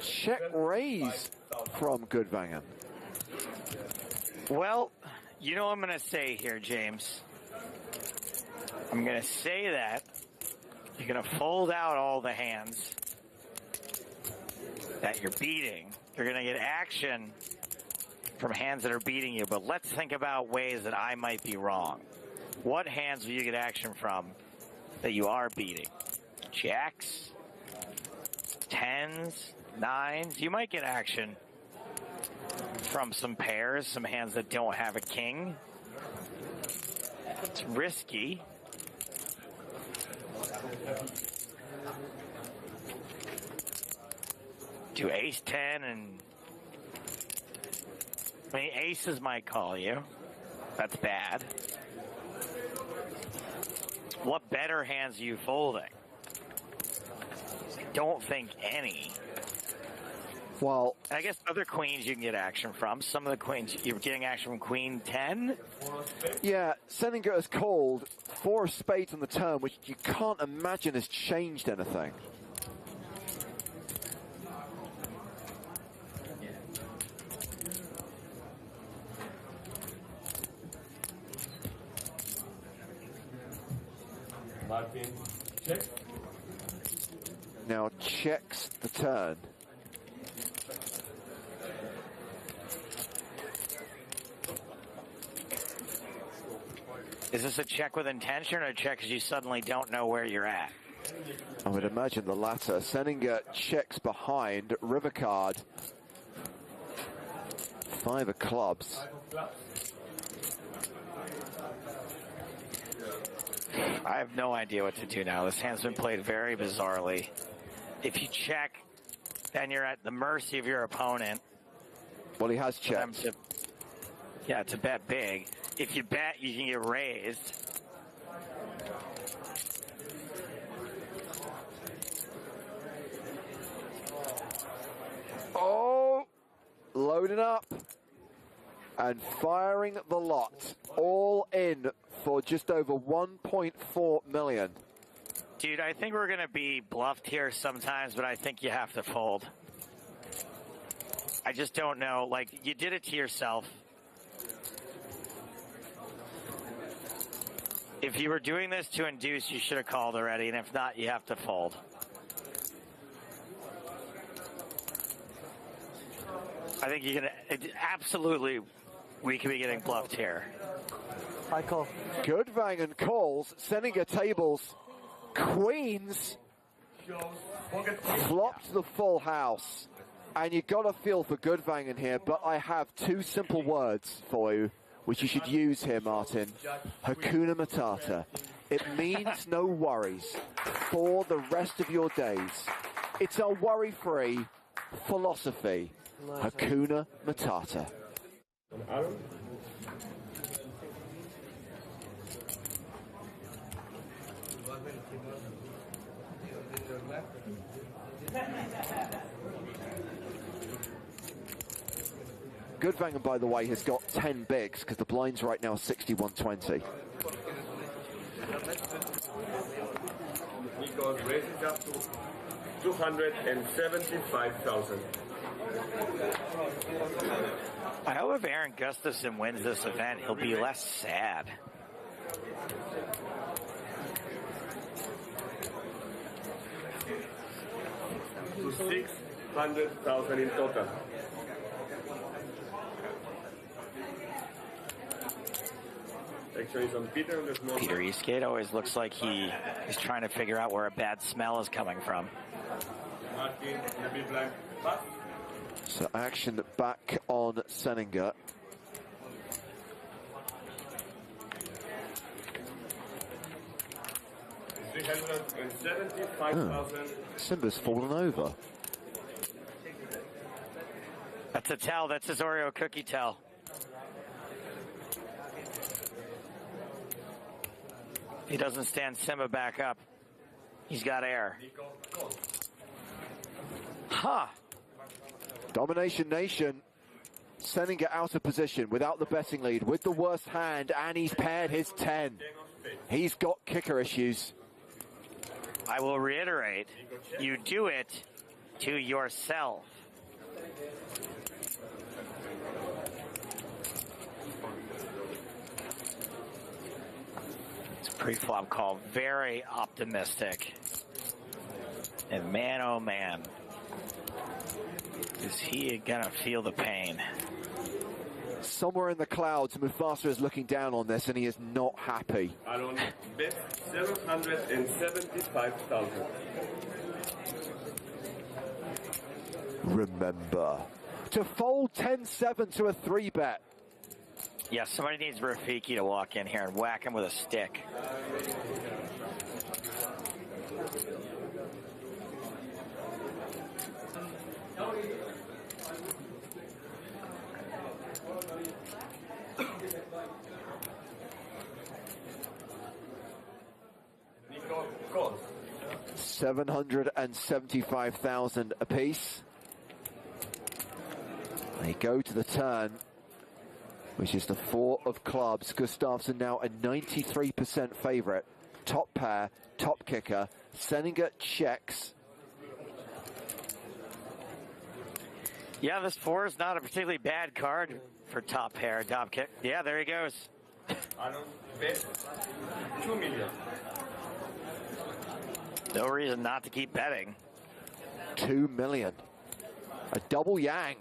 Check raise from Gudvanger. Well, you know what I'm going to say here, James. I'm going to say that you're going to fold out all the hands that you're beating. You're going to get action from hands that are beating you, but let's think about ways that I might be wrong. What hands will you get action from that you are beating? Jacks, 10s, 9s. You might get action from some pairs, some hands that don't have a king. It's risky. Do ace 10 and... I mean, aces might call you. That's bad. What better hands are you folding? I don't think any. Well, I guess other queens you can get action from. Some of the queens, you're getting action from queen 10. Yeah, Seninger has called 4 of spades on the turn, which you can't imagine has changed anything. Martin, check. Now checks the turn. Is this a check with intention or a check because you suddenly don't know where you're at? I would imagine the latter. Senninger checks behind. River card. 5 of clubs. I have no idea what to do now. This hand's been played very bizarrely. If you check, then you're at the mercy of your opponent. Well, he has checked. To bet big. If you bet, you can get raised. Oh, loading up and firing the lot. All in for just over 1.4 million. Dude, I think we're going to be bluffed here sometimes, but I think you have to fold. I just don't know. Like, you did it to yourself. If you were doing this to induce, you should have called already, and if not, you have to fold. I think you're going to... Absolutely, we could be getting bluffed here. I call. Goodvangen calls, Senninger tables, queens, flopped the full house. And you got to feel for Goodvangen here, but I have 2 simple words for you, which you should use here, Martin. Hakuna Matata. It means no worries for the rest of your days. It's a worry-free philosophy. Hakuna Matata. Goodvangen, by the way, has got 10 bigs because the blinds right now are 61-20. Nico raises up to 275,000. I hope if Aaron Gustafson wins this event, he'll be less sad. To 600,000 in total. Actually, Peter Eastgate always looks like he is trying to figure out where a bad smell is coming from. Martin, the big blind pass. So action back on Senninger. Simba's fallen over. That's a tell. That's his Oreo cookie tell. He doesn't stand Simba back up. He's got air. Huh. Domination Nation. Senninger out of position without the betting lead with the worst hand, and he's paired his 10. He's got kicker issues. I will reiterate, you do it to yourself. It's a pre-flop call, very optimistic. And man, oh man, is he gonna feel the pain? Somewhere in the clouds, Mufasa is looking down on this, and he is not happy. I don't bet 775,000. Remember to fold 10-7 to a 3-bet. Yeah, somebody needs Rafiki to walk in here and whack him with a stick. $775,000 apiece. They go to the turn, which is the 4 of clubs. Gustafsson now a 93% favorite. Top pair, top kicker. Senninger checks. Yeah, this 4 is not a particularly bad card for top pair, top kick. Yeah, there he goes. I don't bet 2 million. No reason not to keep betting. 2 million. A double yang.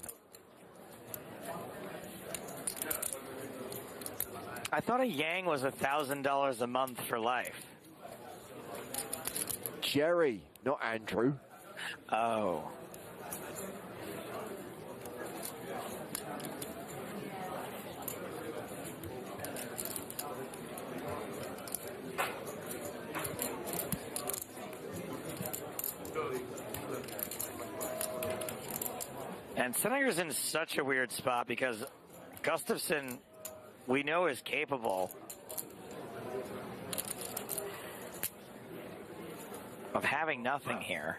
I thought a yang was $1,000 a month for life. Jerry, not Andrew. Oh. And Senegar's in such a weird spot because Gustafsson, we know, is capable of having nothing here,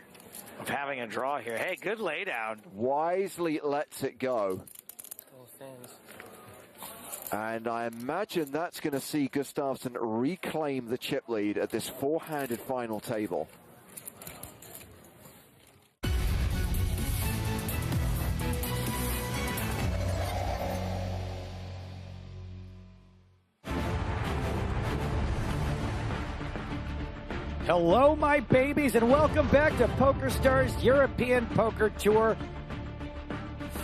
of having a draw here. Hey, good laydown. Wisely lets it go. And I imagine that's going to see Gustafsson reclaim the chip lead at this four-handed final table. Hello, my babies, and welcome back to PokerStars European Poker Tour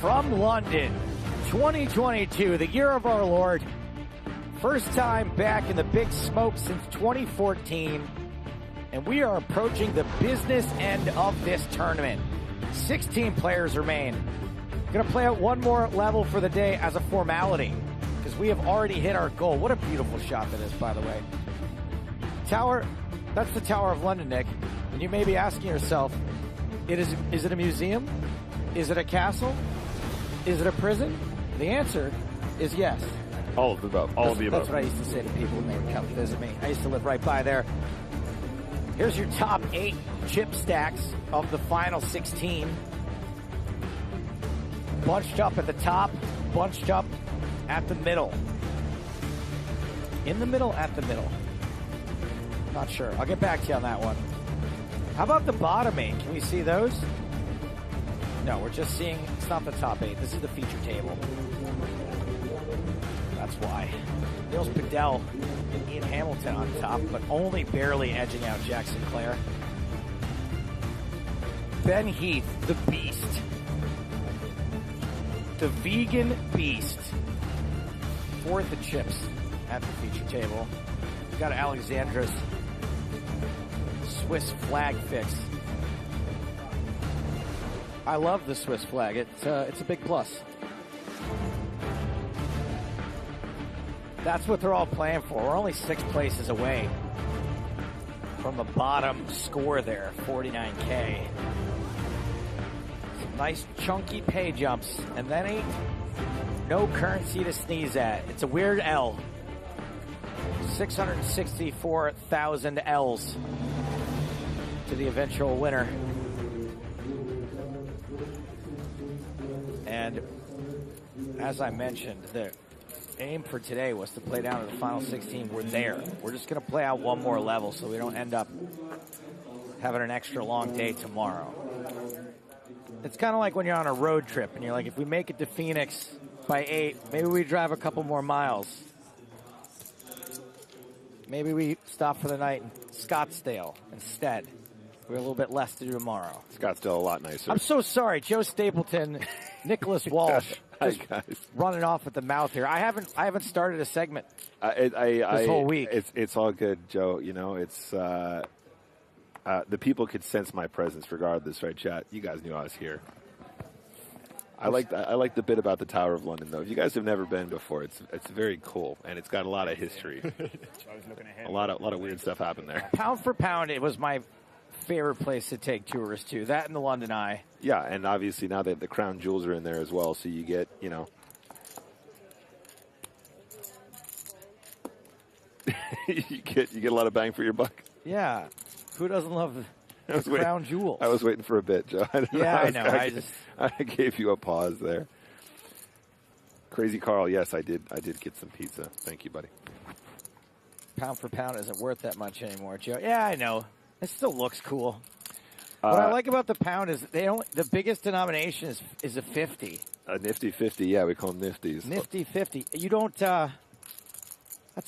from London. 2022, the year of our Lord. First time back in the big smoke since 2014, and we are approaching the business end of this tournament. 16 players remain. Gonna play out one more level for the day as a formality, because we have already hit our goal. What a beautiful shot that is, by the way. Tower. That's the Tower of London, Nick. And you may be asking yourself, is it a museum? Is it a castle? Is it a prison? The answer is yes. All of the above. All of the above. That's what I used to say to people when they would come visit me. I used to live right by there. Here's your top 8 chip stacks of the final 16. Bunched up at the top, bunched up at the middle. In the middle, at the middle. Not sure. I'll get back to you on that one. How about the bottom 8? Can we see those? No, we're just seeing, it's not the top 8. This is the feature table. That's why. Niels Padel and Ian Hamilton on top, but only barely edging out Jack Sinclair. Ben Heath, the beast. The vegan beast. 4th of chips at the feature table. We've got Alexandra's Swiss flag fix. I love the Swiss flag. It's a big plus. That's what they're all playing for. We're only 6 places away from the bottom score there, 49K. Some nice chunky pay jumps, and then ain't no currency to sneeze at. It's a weird L. 664,000 L's to the eventual winner. And as I mentioned, the aim for today was to play down to the final 16. We're there. We're just going to play out one more level so we don't end up having an extra long day tomorrow. It's kind of like when you're on a road trip and you're like, if we make it to Phoenix by 8, maybe we drive a couple more miles. Maybe we stop for the night in Scottsdale instead. We have a little bit less to do tomorrow. Scottsdale a lot nicer. I'm so sorry, Joe Stapleton, Nicholas Walsh, just running off at the mouth here. I haven't started a segment this whole week. It's all good, Joe. You know, it's the people could sense my presence regardless, right, chat? You guys knew I was here. I like the bit about the Tower of London, though. If you guys have never been before, it's very cool, and it's got a lot of history. a lot of weird stuff happened there. Pound for pound, it was my favorite place to take tourists to. That and the London Eye. Yeah, and obviously now that the crown jewels are in there as well, so you get, you know, you get a lot of bang for your buck. Yeah, who doesn't love the crown jewels? I was waiting for a bit, Joe. I know. I gave you a pause there. Crazy Carl, yes, I did get some pizza. Thank you, buddy. Pound for pound isn't worth that much anymore, Joe. Yeah, I know. It still looks cool. What I like about the pound is the biggest denomination is a 50. A nifty 50, yeah, we call them nifties. Nifty 50. You don't. That's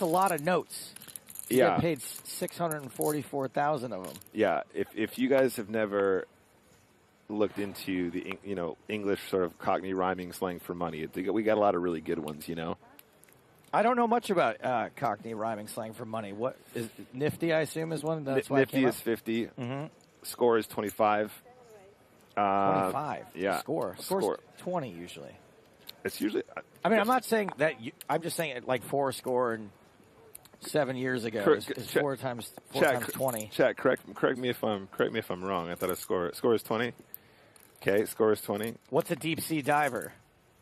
a lot of notes. You get paid 644,000 of them. Yeah, if you guys have never looked into the English sort of Cockney rhyming slang for money, we got a lot of really good ones. I don't know much about Cockney rhyming slang for money. What is Nifty? I assume is one. That's why Nifty is 50. Score is 25. 25. Yeah. Score's 20 usually. It's usually. I mean, I'm not saying that. I'm just saying like 4 score and 7 years ago is 4 times 20. Chat, correct me if I'm wrong. I thought a score is 20. Okay, score is 20. What's a deep sea diver?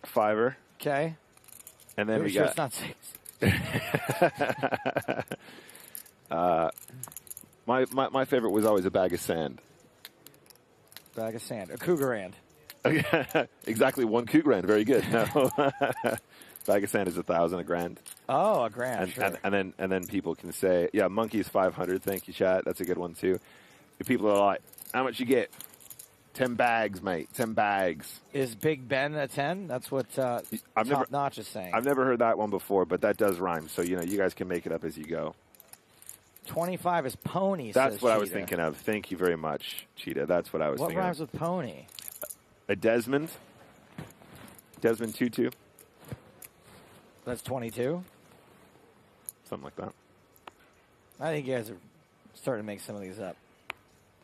Fiver. Okay. And then it's not 6. My favorite was always a bag of sand. Bag of sand. A cougarand. Exactly, 1 cougarand. Very good. No. Bag of sand is 1,000, a grand. Oh, a grand. And, sure. and then people can say, yeah, monkey is 500. Thank you, chat. That's a good one too. If people are like, how much you get? 10 bags, mate. 10 bags. Is Big Ben a 10? That's what Top Notch is saying. I've never heard that one before, but that does rhyme. So you guys can make it up as you go. 25 is pony. That's what Cheetah. I was thinking of. Thank you very much, Cheetah. That's what I was thinking. What rhymes with pony? A Desmond. Desmond Tutu. That's 22. Something like that. I think you guys are starting to make some of these up.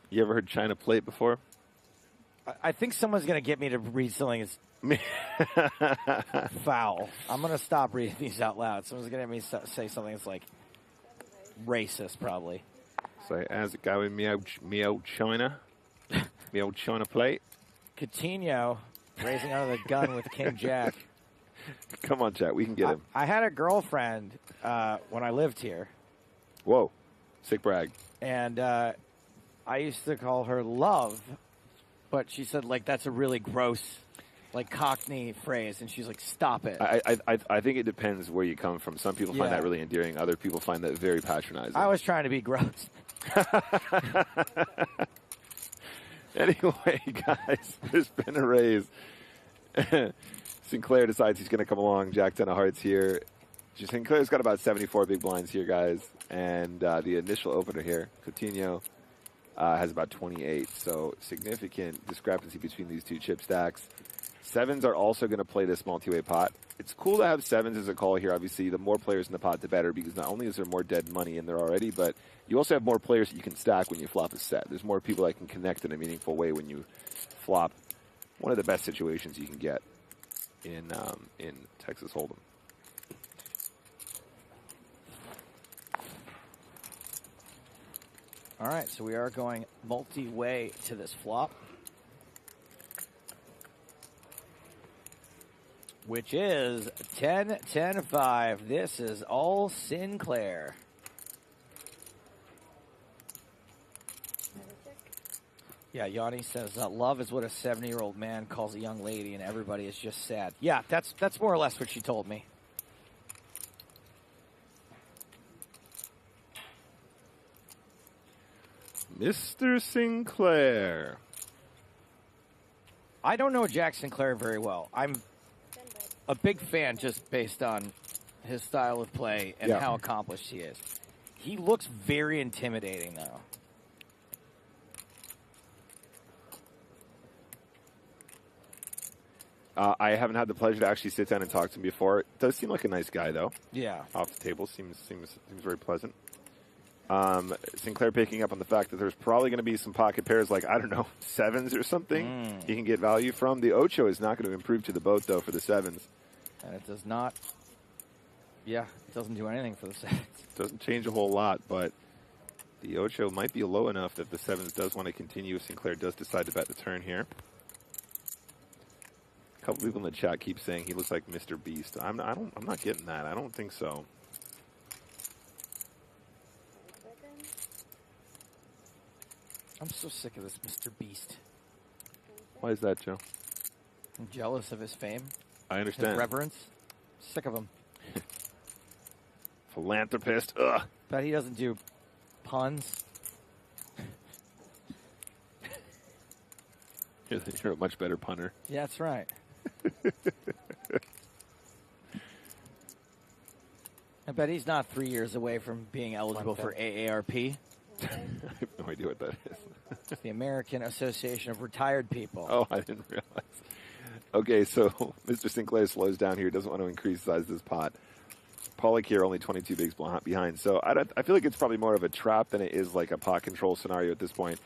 You ever heard China Plate before? I think someone's going to get me to read something that's foul. I'm going to stop reading these out loud. Someone's going to get me to say something that's like racist, probably. So, how's it going, me old China? Me old China Plate? Coutinho raising out of the gun with King Jack. Come on, chat. We can get him. I had a girlfriend when I lived here. Whoa. Sick brag. And I used to call her Love, but she said, like, that's a really gross, like, Cockney phrase. And she's like, stop it. I think it depends where you come from. Some people find that really endearing. Other people find that very patronizing. I was trying to be gross. Anyway, guys, there's been a raise. Sinclair decides he's going to come along. Jack 10 of hearts here. Sinclair's got about 74 big blinds here, guys. And the initial opener here, Coutinho, has about 28. So significant discrepancy between these two chip stacks. Sevens are also going to play this multi-way pot. It's cool to have sevens as a call here. Obviously, the more players in the pot, the better, because not only is there more dead money in there already, but you also have more players that you can stack when you flop a set. There's more people that can connect in a meaningful way when you flop. One of the best situations you can get in Texas Hold'em. All right, so we are going multi-way to this flop, which is 10-10-5. This is all Sinclair. Yeah, Yanni says, love is what a 70-year-old man calls a young lady, and everybody is just sad. Yeah, that's more or less what she told me. Mr. Sinclair. I don't know Jack Sinclair very well. I'm a big fan just based on his style of play and how accomplished he is. He looks very intimidating, though. I haven't had the pleasure to actually sit down and talk to him before. Does seem like a nice guy, though. Yeah. Off the table, seems very pleasant. Sinclair picking up on the fact that there's probably going to be some pocket pairs like, I don't know, sevens or something he can get value from. The Ocho is not going to improve to the boat, though, for the sevens. And it does not. Yeah, it doesn't do anything for the sevens. Doesn't change a whole lot, but the Ocho might be low enough that the sevens does want to continue if Sinclair does decide to bet the turn here. A couple people in the chat keep saying he looks like Mr. Beast. I'm not getting that. I don't think so. I'm so sick of this Mr. Beast. Why is that, Joe? I'm jealous of his fame. I understand. His reverence. Sick of him. Philanthropist. Ugh. Bet he doesn't do puns. You're a much better punter. Yeah, that's right. I bet he's not 3 years away from being eligible for AARP. I have no idea what that is. It's the American Association of Retired People. Oh, I didn't realize. Okay, so Mr. Sinclair slows down here. Doesn't want to increase the size of this pot. Pollock here only 22 bigs behind. So I feel like it's probably more of a trap than it is like a pot control scenario at this point.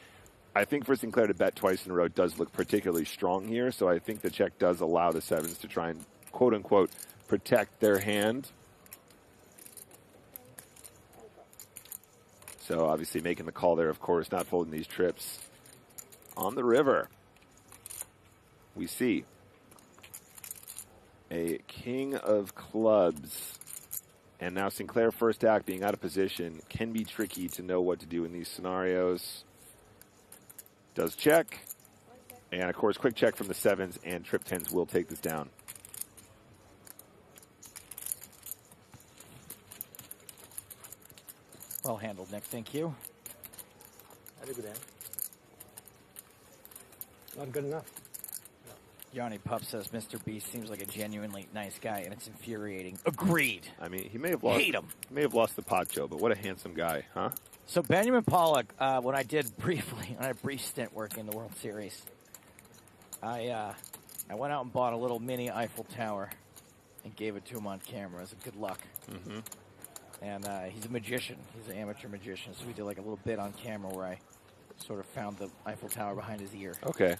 I think for Sinclair to bet twice in a row does look particularly strong here. So I think the check does allow the sevens to try and, quote-unquote, protect their hand. So obviously making the call there, of course, not folding these trips. On the river, we see a king of clubs. And now Sinclair first act being out of position can be tricky to know what to do in these scenarios. Does check. And of course, quick check from the sevens, and trip tens will take this down. Well handled, Nick. Thank you. Not good enough. Yanni Pup says Mr. Beast seems like a genuinely nice guy, and it's infuriating. Agreed. I mean, he may have lost. Hate him. He may have lost the pot, Joe, but what a handsome guy, huh? So Benjamin Pollock, when I did briefly, on a brief stint working in the World Series, I went out and bought a little mini Eiffel Tower and gave it to him on camera as a good luck. Mm-hmm. And he's a magician. He's an amateur magician. So we did like a little bit on camera where I sort of found the Eiffel Tower behind his ear. Okay.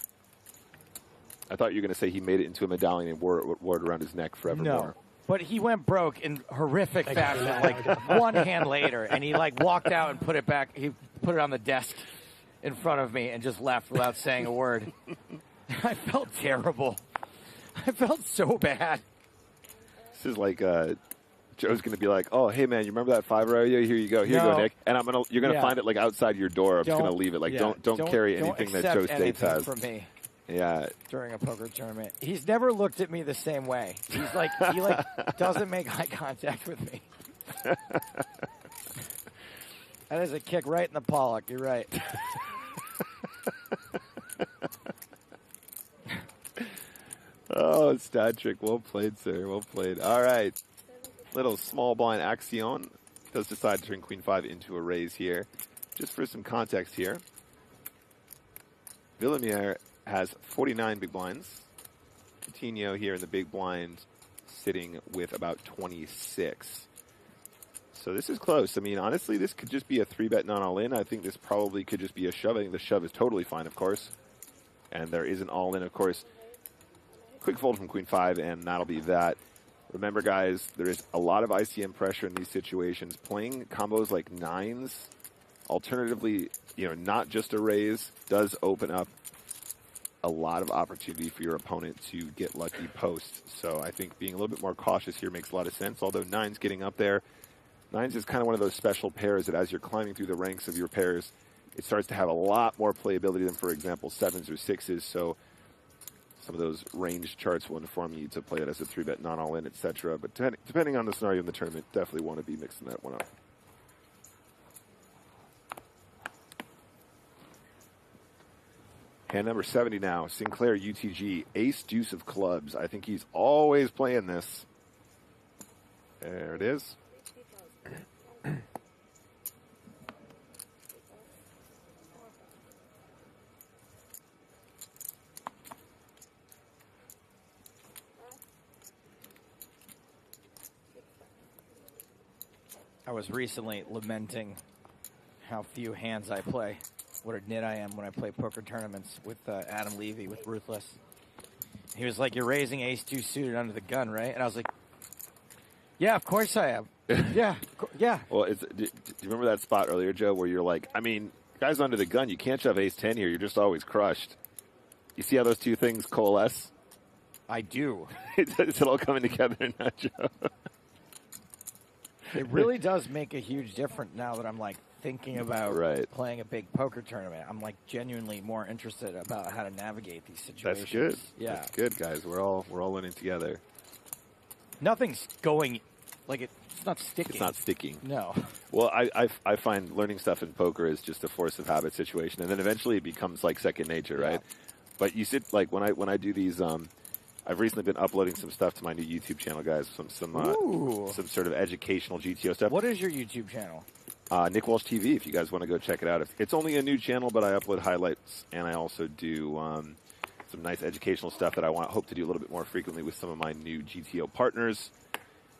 I thought you were going to say he made it into a medallion and wore it around his neck forevermore. No, but he went broke in horrific fashion, like one hand later, and he like walked out and put it back. He put it on the desk in front of me and just left without saying a word. I felt terrible. I felt so bad. This is like Joe's going to be like, "Oh, hey man, you remember that $5 here you go, here you go, Nick." And you're going to find it like outside your door. I'm just going to leave it. Like don't carry anything that Joe States has from me. Yeah. During a poker tournament. He's never looked at me the same way. He's like, he doesn't make eye contact with me. That is a kick right in the Pollock. You're right. Oh, stat trick. Well played, sir. Well played. All right. Little small blind action. Does decide to turn queen 5 into a raise here. Just for some context here. Villemierre has 49 big blinds. Coutinho here in the big blind sitting with about 26. So this is close. I mean, honestly, this could just be a 3-bet non all-in. I think this probably could just be a shove. I think the shove is totally fine, of course. And there is an all-in, of course. Quick fold from queen 5, and that'll be that. Remember, guys, there is a lot of ICM pressure in these situations. Playing combos like nines, alternatively, not just a raise, does open up a lot of opportunity for your opponent to get lucky post. So I think being a little bit more cautious here makes a lot of sense, although nines getting up there. Nines is kind of one of those special pairs that as you're climbing through the ranks of your pairs, it starts to have a lot more playability than, for example, sevens or sixes. So some of those range charts will inform you to play it as a 3-bet non-all-in, etc. But depending on the scenario in the tournament, definitely want to be mixing that one up. Hand number 70 now, Sinclair UTG, ace deuce of clubs. I think he's always playing this. There it is. I was recently lamenting how few hands I play. What a nit I am when I play poker tournaments with Adam Levy, with Ruthless. He was like, "You're raising ace-2 suited under the gun, right?" And I was like, "Yeah, of course I am." Yeah. Well, do you remember that spot earlier, Joe, where you're like, I mean, guys under the gun, you can't shove ace-10 here. You're just always crushed. You see how those two things coalesce? I do. It's all coming together now, Joe. It really does make a huge difference now that I'm like thinking about playing a big poker tournament. I'm like genuinely more interested about how to navigate these situations. That's good. Yeah, that's good, guys. We're all learning together. Nothing's going like it's not sticking. It's not sticking. No. Well, I find learning stuff in poker is just a force of habit situation, and then eventually it becomes like second nature, right? But you sit like when I do these I've recently been uploading some stuff to my new YouTube channel, guys. Some sort of educational GTO stuff. What is your YouTube channel? Nick Walsh TV, if you guys want to go check it out. It's only a new channel, but I upload highlights, and I also do some nice educational stuff that I hope to do a little bit more frequently with some of my new GTO partners.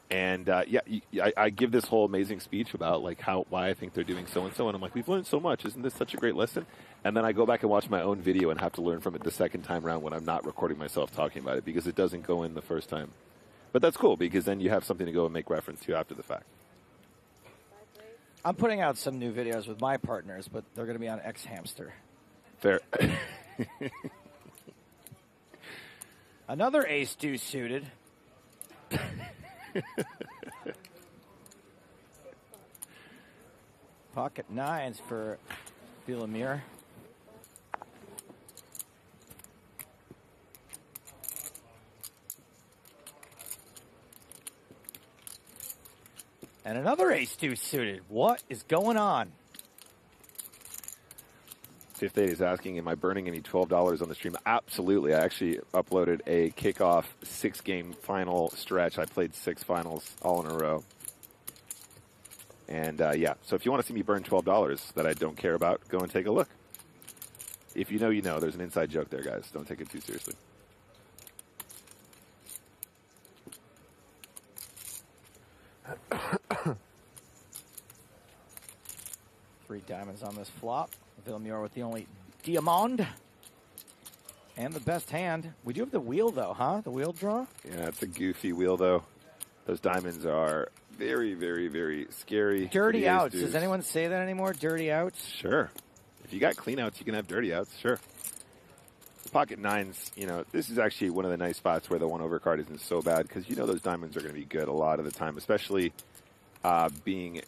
And I give this whole amazing speech about like why I think they're doing so and so, and I'm like, we've learned so much. Isn't this such a great lesson? And then I go back and watch my own video and have to learn from it the second time around when I'm not recording myself talking about it because it doesn't go in the first time. But that's cool because then you have something to go and make reference to after the fact. I'm putting out some new videos with my partners, but they're going to be on X Hamster. Fair. Another ace deuce suited. Pocket nines for Villamir. And another ace deuce suited. What is going on? Fifth Eight is asking, am I burning any $12 on the stream? Absolutely. I actually uploaded a kickoff 6-game final stretch. I played 6 finals all in a row. And yeah, so if you want to see me burn $12 that I don't care about, go and take a look. If you know, you know. There's an inside joke there, guys. Don't take it too seriously. Three diamonds on this flop. Villamir with the only diamond. And the best hand. We do have the wheel, though, huh? The wheel draw? Yeah, it's a goofy wheel, though. Those diamonds are very, very, very scary. Dirty outs. Does anyone say that anymore? Dirty outs? Sure. If you got clean outs, you can have dirty outs. Sure. The pocket nines, you know, this is actually one of the nice spots where the 1-over card isn't so bad because you know those diamonds are going to be good a lot of the time, especially being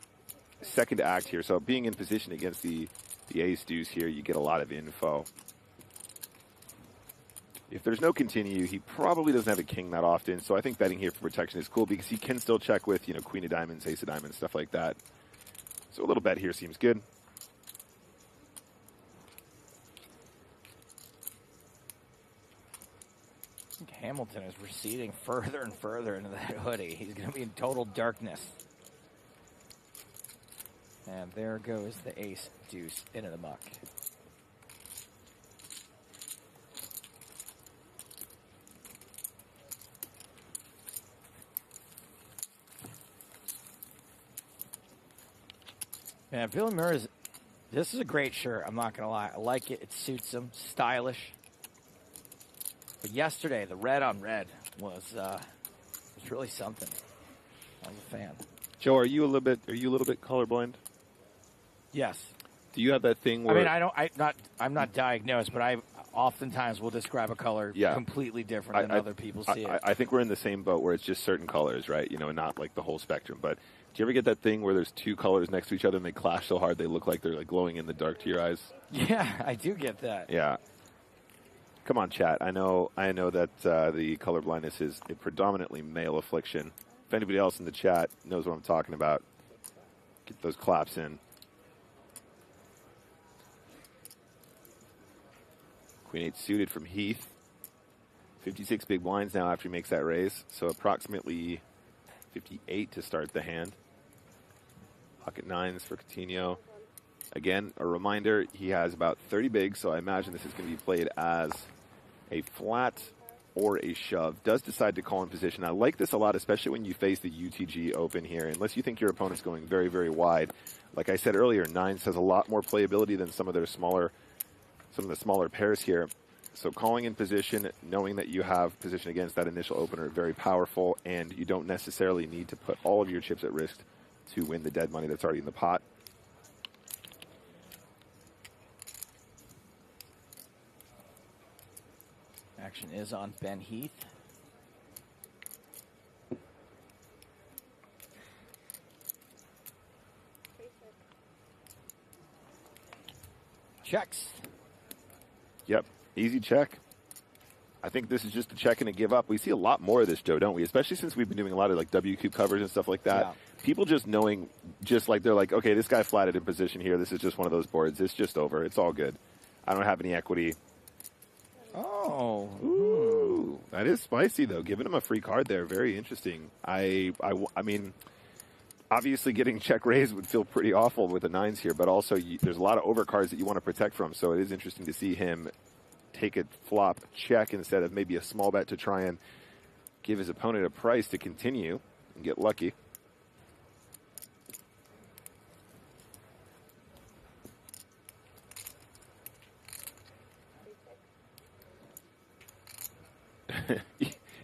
second to act here. So being in position against the ace deuce here, you get a lot of info. If there's no continue, he probably doesn't have a king that often. So I think betting here for protection is cool because he can still check with, you know, queen of diamonds, ace of diamonds, stuff like that. So a little bet here seems good. I think Hamilton is receding further and further into that hoodie. He's going to be in total darkness. And there goes the ace deuce into the muck. Man, Villamir this is a great shirt, I'm not going to lie. I like it. It suits him. Stylish. But yesterday, the red on red was really something. I was a fan. Joe, are you a little bit colorblind? Yes. Do you have that thing where I'm not diagnosed, but I oftentimes will describe a color completely different than other people see it. I think we're in the same boat where it's just certain colors, right? You know, and not like the whole spectrum. But do you ever get that thing where there's two colors next to each other and they clash so hard they look like they're like glowing in the dark to your eyes? Yeah, I do get that. Yeah. Come on, chat. I know that the color blindness is a predominantly male affliction. If anybody else in the chat knows what I'm talking about, get those claps in. Queen 8 suited from Heath. 56 big blinds now after he makes that raise. So approximately 58 to start the hand. Pocket nines for Coutinho. Again, a reminder, he has about 30 bigs, so I imagine this is going to be played as a flat or a shove. Does decide to call in position. I like this a lot, especially when you face the UTG open here. Unless you think your opponent's going very, very wide. Like I said earlier, nines has a lot more playability than some of the smaller pairs here. So calling in position, knowing that you have position against that initial opener, very powerful, and you don't necessarily need to put all of your chips at risk to win the dead money that's already in the pot. Action is on Ben Heath. Checks. Yep, easy check. I think this is just a check and a give up. We see a lot more of this, Joe, don't we? Especially since we've been doing a lot of like W-cube covers and stuff like that. Yeah. People just knowing, just like they're like, okay, this guy flatted in position here. This is just one of those boards. It's just over. It's all good. I don't have any equity. Oh. Ooh. That is spicy, though. Giving him a free card there, very interesting. I mean, obviously getting check raised would feel pretty awful with the 9s here, but also there's a lot of overcards that you want to protect from, so it is interesting to see him take a flop check instead of maybe a small bet to try and give his opponent a price to continue and get lucky.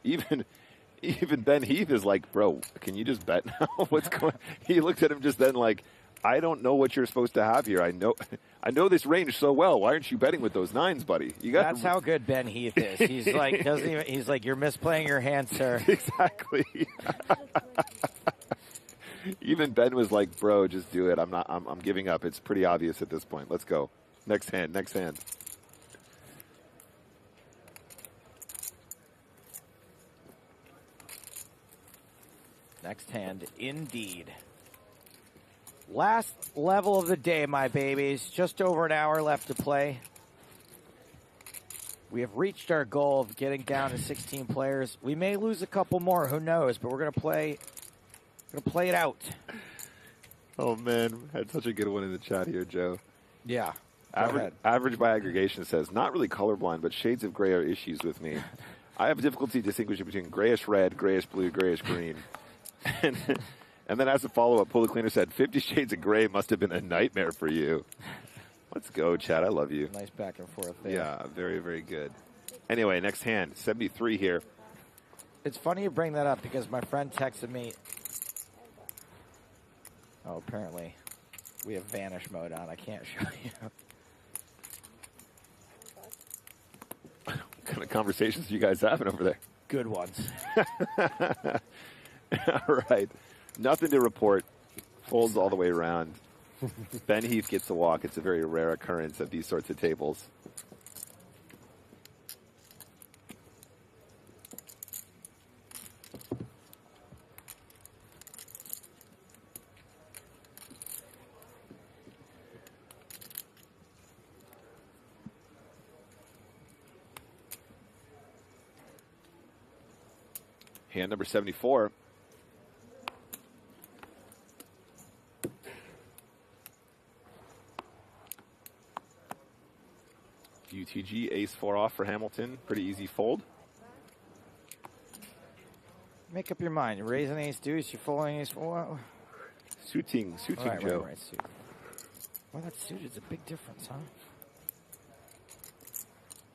Even Ben Heath is like, bro, can you just bet now? What's going? He looked at him just then like, I don't know what you're supposed to have here. I know this range so well. Why aren't you betting with those 9s, buddy? You got. That's how good Ben Heath is. He's like, he's like, you're misplaying your hand, sir. Exactly. Even Ben was like, bro, just do it. I'm giving up. It's pretty obvious at this point. Let's go. Next hand. Next hand. Next hand, indeed. Last level of the day, my babies. Just over an hour left to play. We have reached our goal of getting down to 16 players. We may lose a couple more, who knows? But we're gonna play it out. Oh man, had such a good one in the chat here, Joe. Yeah. Average by aggregation says, not really colorblind, but shades of gray are issues with me. I have difficulty distinguishing between grayish red, grayish blue, grayish green. And then as a follow-up, Pull the Cleaner said, 50 Shades of Gray must have been a nightmare for you. Let's go, Chad. I love you. Nice back and forth there. Yeah, very, very good. Anyway, next hand, 73 here. It's funny you bring that up because my friend texted me. Oh, apparently we have vanish mode on. I can't show you. What kind of conversations are you guys having over there? Good ones. All right. Nothing to report. Folds all the way around. Ben Heath gets the walk. It's a very rare occurrence at these sorts of tables. Hand number 74. UTG, ace-4 off for Hamilton. Pretty easy fold. Make up your mind. You're raising ace deuce, you're folding ace four. Suiting, Right, Joe. right, suit. Well, that suited's a big difference, huh?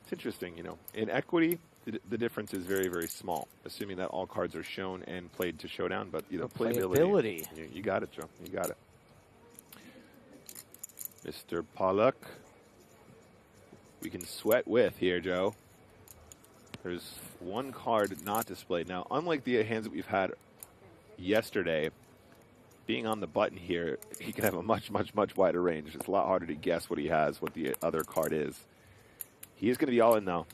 It's interesting, you know. In equity, the difference is very, very small, assuming that all cards are shown and played to showdown. But, you know, playability. You got it, Joe. You got it. Mr. Pollock. We can sweat with here, Joe. There's one card not displayed. Now, unlike the hands that we've had yesterday, being on the button here, he can have a much, much, much wider range. It's a lot harder to guess what he has, what the other card is. He is going to be all in, though.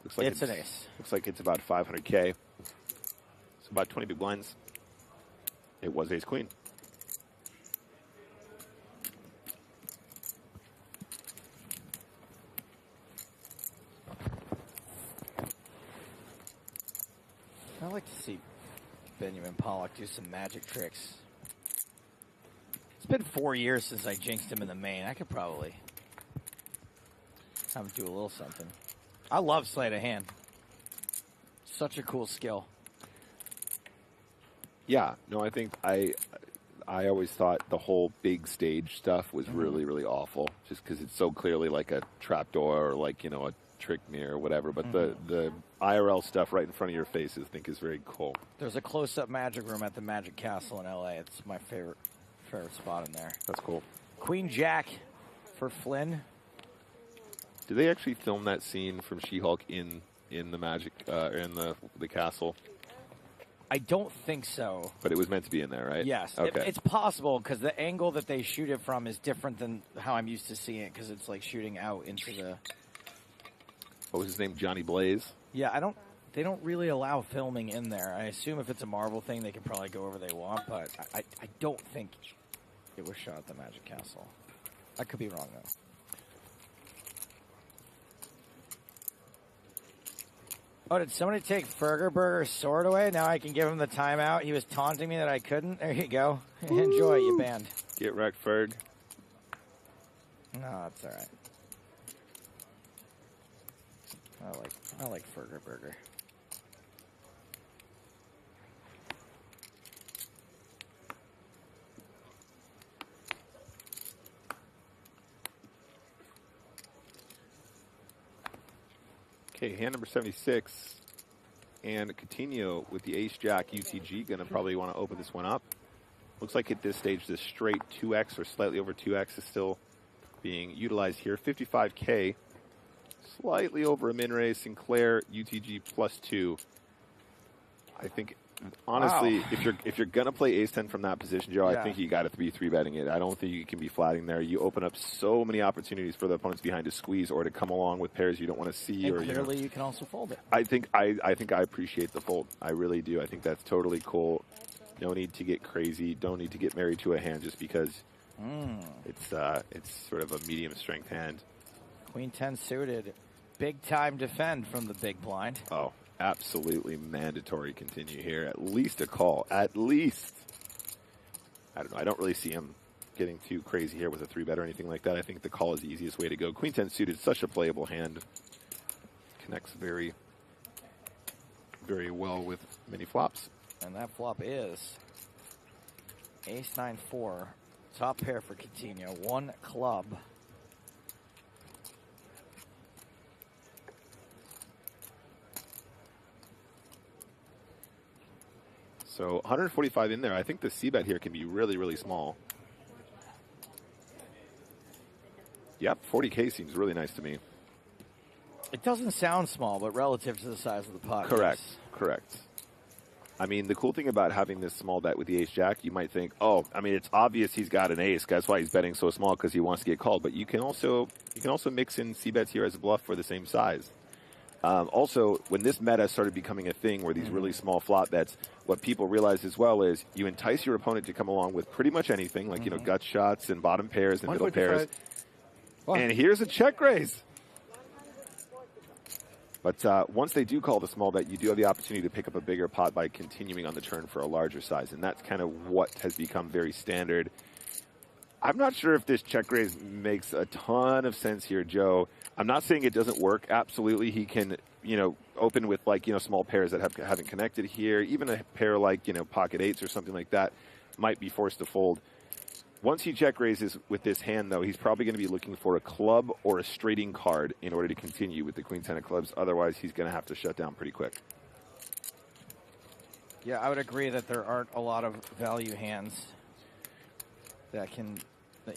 Looks like it's an ace. Looks like it's about 500K. So about 20 big blinds. It was ace-queen. I'd like to see Benjamin Pollock do some magic tricks. It's been 4 years since I jinxed him in the main. I could probably have him do a little something. I love sleight of hand. Such a cool skill. Yeah, no, I think I always thought the whole big stage stuff was really, really awful, just because it's so clearly like a trapdoor or like, you know, a trick mirror or whatever. But the IRL stuff right in front of your face, I think, is very cool. There's a close-up magic room at the Magic Castle in LA. It's my favorite spot in there. That's cool. Queen Jack for Flynn. Did they actually film that scene from She-Hulk in the Magic in the castle? I don't think so. But it was meant to be in there, right? Yes. Okay. It's possible because the angle that they shoot it from is different than how I'm used to seeing it because it's like shooting out into the... What was his name? Johnny Blaze? Yeah, they don't really allow filming in there. I assume if it's a Marvel thing, they can probably go wherever they want, but I don't think it was shot at the Magic Castle. I could be wrong, though. Oh, did somebody take Burger's sword away? Now I can give him the timeout. He was taunting me that I couldn't. There you go. Enjoy, you banned. Get wrecked, Ferg. No, that's all right. I like Burger. Okay, hand number 76. And Coutinho with the ace-jack UTG. Going to probably want to open this one up. Looks like at this stage, this straight 2x or slightly over 2x is still being utilized here. 55K. Slightly over a min raise. Sinclair UTG +2. I think, honestly, wow. if you're gonna play ace-10 from that position, Joe, I think you got to be 3-betting it. I don't think you can be flatting there. You open up so many opportunities for the opponents behind to squeeze or to come along with pairs you don't want to see. And or clearly, you can also fold it. I think I appreciate the fold. I really do. I think that's totally cool. No need to get crazy. Don't need to get married to a hand just because it's sort of a medium strength hand. Queen 10 suited. Big time defend from the big blind. Oh, absolutely mandatory continue here. At least a call. At least. I don't know. I don't really see him getting too crazy here with a 3-bet or anything like that. I think the call is the easiest way to go. Queen 10 suited, such a playable hand. Connects very, very well with many flops. And that flop is ace 9-4. Top pair for Coutinho. 1 club. So 145 in there. I think the C-bet here can be really, really small. Yep, 40K seems really nice to me. It doesn't sound small, but relative to the size of the pot. Correct, yes. correct. I mean, the cool thing about having this small bet with the ace-jack, you might think, oh, I mean, it's obvious he's got an ace. That's why he's betting so small, because he wants to get called. But you can also mix in C-bets here as a bluff for the same size. Also, when this meta started becoming a thing where these really small flop bets, what people realize as well is you entice your opponent to come along with pretty much anything, like, you know, gut shots and bottom pairs and middle pairs. And here's a check raise. But once they do call the small bet, you do have the opportunity to pick up a bigger pot by continuing on the turn for a larger size. And that's kind of what has become very standard. I'm not sure if this check raise makes a ton of sense here, Joe. I'm not saying it doesn't work. Absolutely, he can, you know, open with, like, you know, small pairs that haven't connected here. Even a pair like, you know, pocket eights or something like that might be forced to fold. Once he check raises with this hand, though, he's probably going to be looking for a club or a straighting card in order to continue with the queen 10 of clubs. Otherwise, he's going to have to shut down pretty quick. Yeah, I would agree that there aren't a lot of value hands that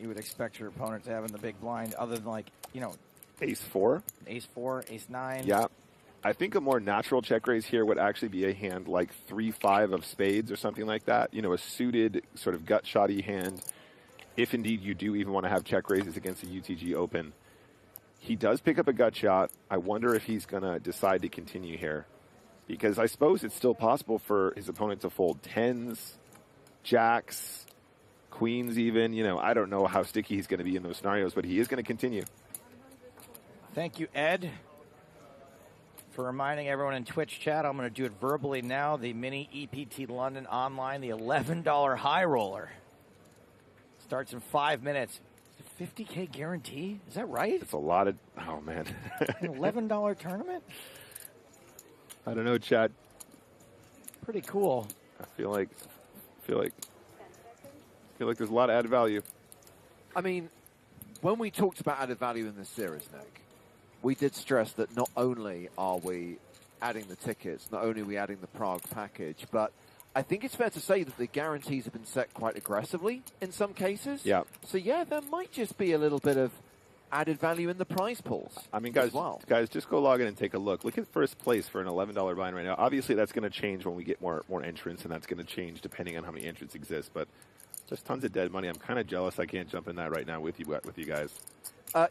you would expect your opponent to have in the big blind, other than, like, you know, Ace-4. Ace-4, Ace-9. Yeah. I think a more natural check raise here would actually be a hand like 3-5 of spades or something like that. You know, a suited sort of gut-shotty hand. If indeed you do even want to have check raises against a UTG open. He does pick up a gut shot. I wonder if he's going to decide to continue here. Because I suppose it's still possible for his opponent to fold 10s, jacks, queens even. You know, I don't know how sticky he's going to be in those scenarios, but he is going to continue. Thank you, Ed, for reminding everyone in Twitch chat. I'm going to do it verbally now. The mini EPT London online, the $11 high roller. Starts in 5 minutes. Is it 50K guarantee? Is that right? It's a lot of, oh man. An $11 tournament? I don't know, chat. Pretty cool. I feel like there's a lot of added value. I mean, when we talked about added value in this series, Nick, we did stress that not only are we adding the tickets, not only are we adding the Prague package, but I think it's fair to say that the guarantees have been set quite aggressively in some cases. Yeah. So, yeah, there might just be a little bit of added value in the prize pools. I mean, guys, just go log in and take a look. Look at first place for an $11 bind right now. Obviously, that's going to change when we get more entrants, and that's going to change depending on how many entrants exist. But just tons of dead money. I'm kind of jealous I can't jump in that right now with you guys.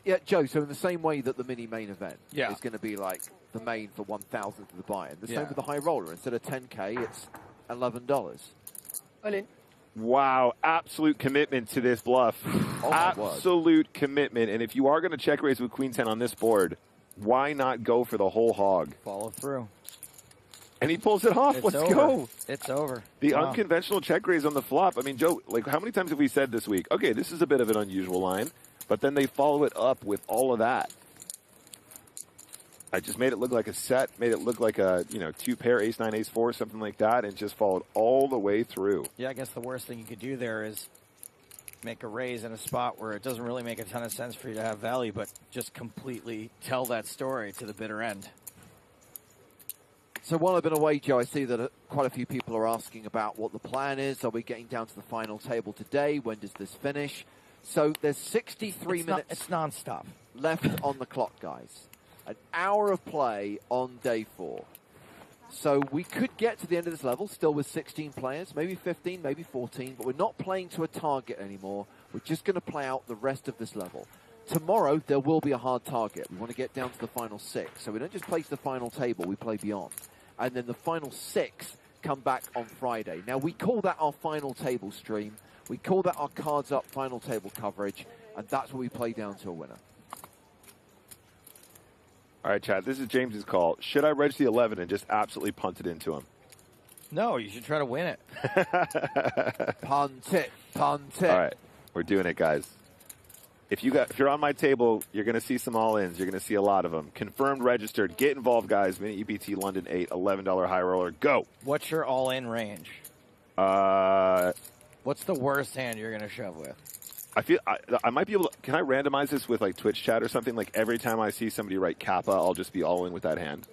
Yeah, Joe, so in the same way that the mini-main event is going to be like the main for 1,000th of the buy-in, the same with the high roller. Instead of 10K, it's $11. Wow, absolute commitment to this bluff. Absolute commitment. And if you are going to check raise with Queen 10 on this board, why not go for the whole hog? Follow through. And he pulls it off. Let's go. It's over. The unconventional check raise on the flop. I mean, Joe, like, how many times have we said this week, okay, this is a bit of an unusual line, but then they follow it up with all of that. I just made it look like a set, made it look like a, you know, 2-pair, ace-9, ace-4, something like that, and just followed all the way through. Yeah, I guess the worst thing you could do there is make a raise in a spot where it doesn't really make a ton of sense for you to have value, but just completely tell that story to the bitter end. So while I've been away, Joe, I see that quite a few people are asking about what the plan is. Are we getting down to the final table today? When does this finish? So there's 63 minutes. It's nonstop. Left on the clock, guys. An hour of play on day 4. So we could get to the end of this level still with 16 players, maybe 15, maybe 14, but we're not playing to a target anymore. We're just going to play out the rest of this level. Tomorrow, there will be a hard target. We want to get down to the final 6. So we don't just play to the final table, we play beyond. And then the final 6 come back on Friday. Now, we call that our final table stream. We call that our cards up final table coverage, and that's where we play down to a winner. All right, Chad, this is James's call. Should I reg the 11 and just absolutely punt it into him? No, you should try to win it. Punt it, punt it. All right, we're doing it, guys. If you're on my table, you're going to see some all-ins. You're going to see a lot of them. Confirmed, registered. Get involved, guys. Mini EPT London 8, $11 high roller. Go. What's your all-in range? What's the worst hand you're going to shove with? I feel I might be able to. Can I randomize this with like Twitch chat or something? Like every time I see somebody write Kappa, I'll just be all in with that hand.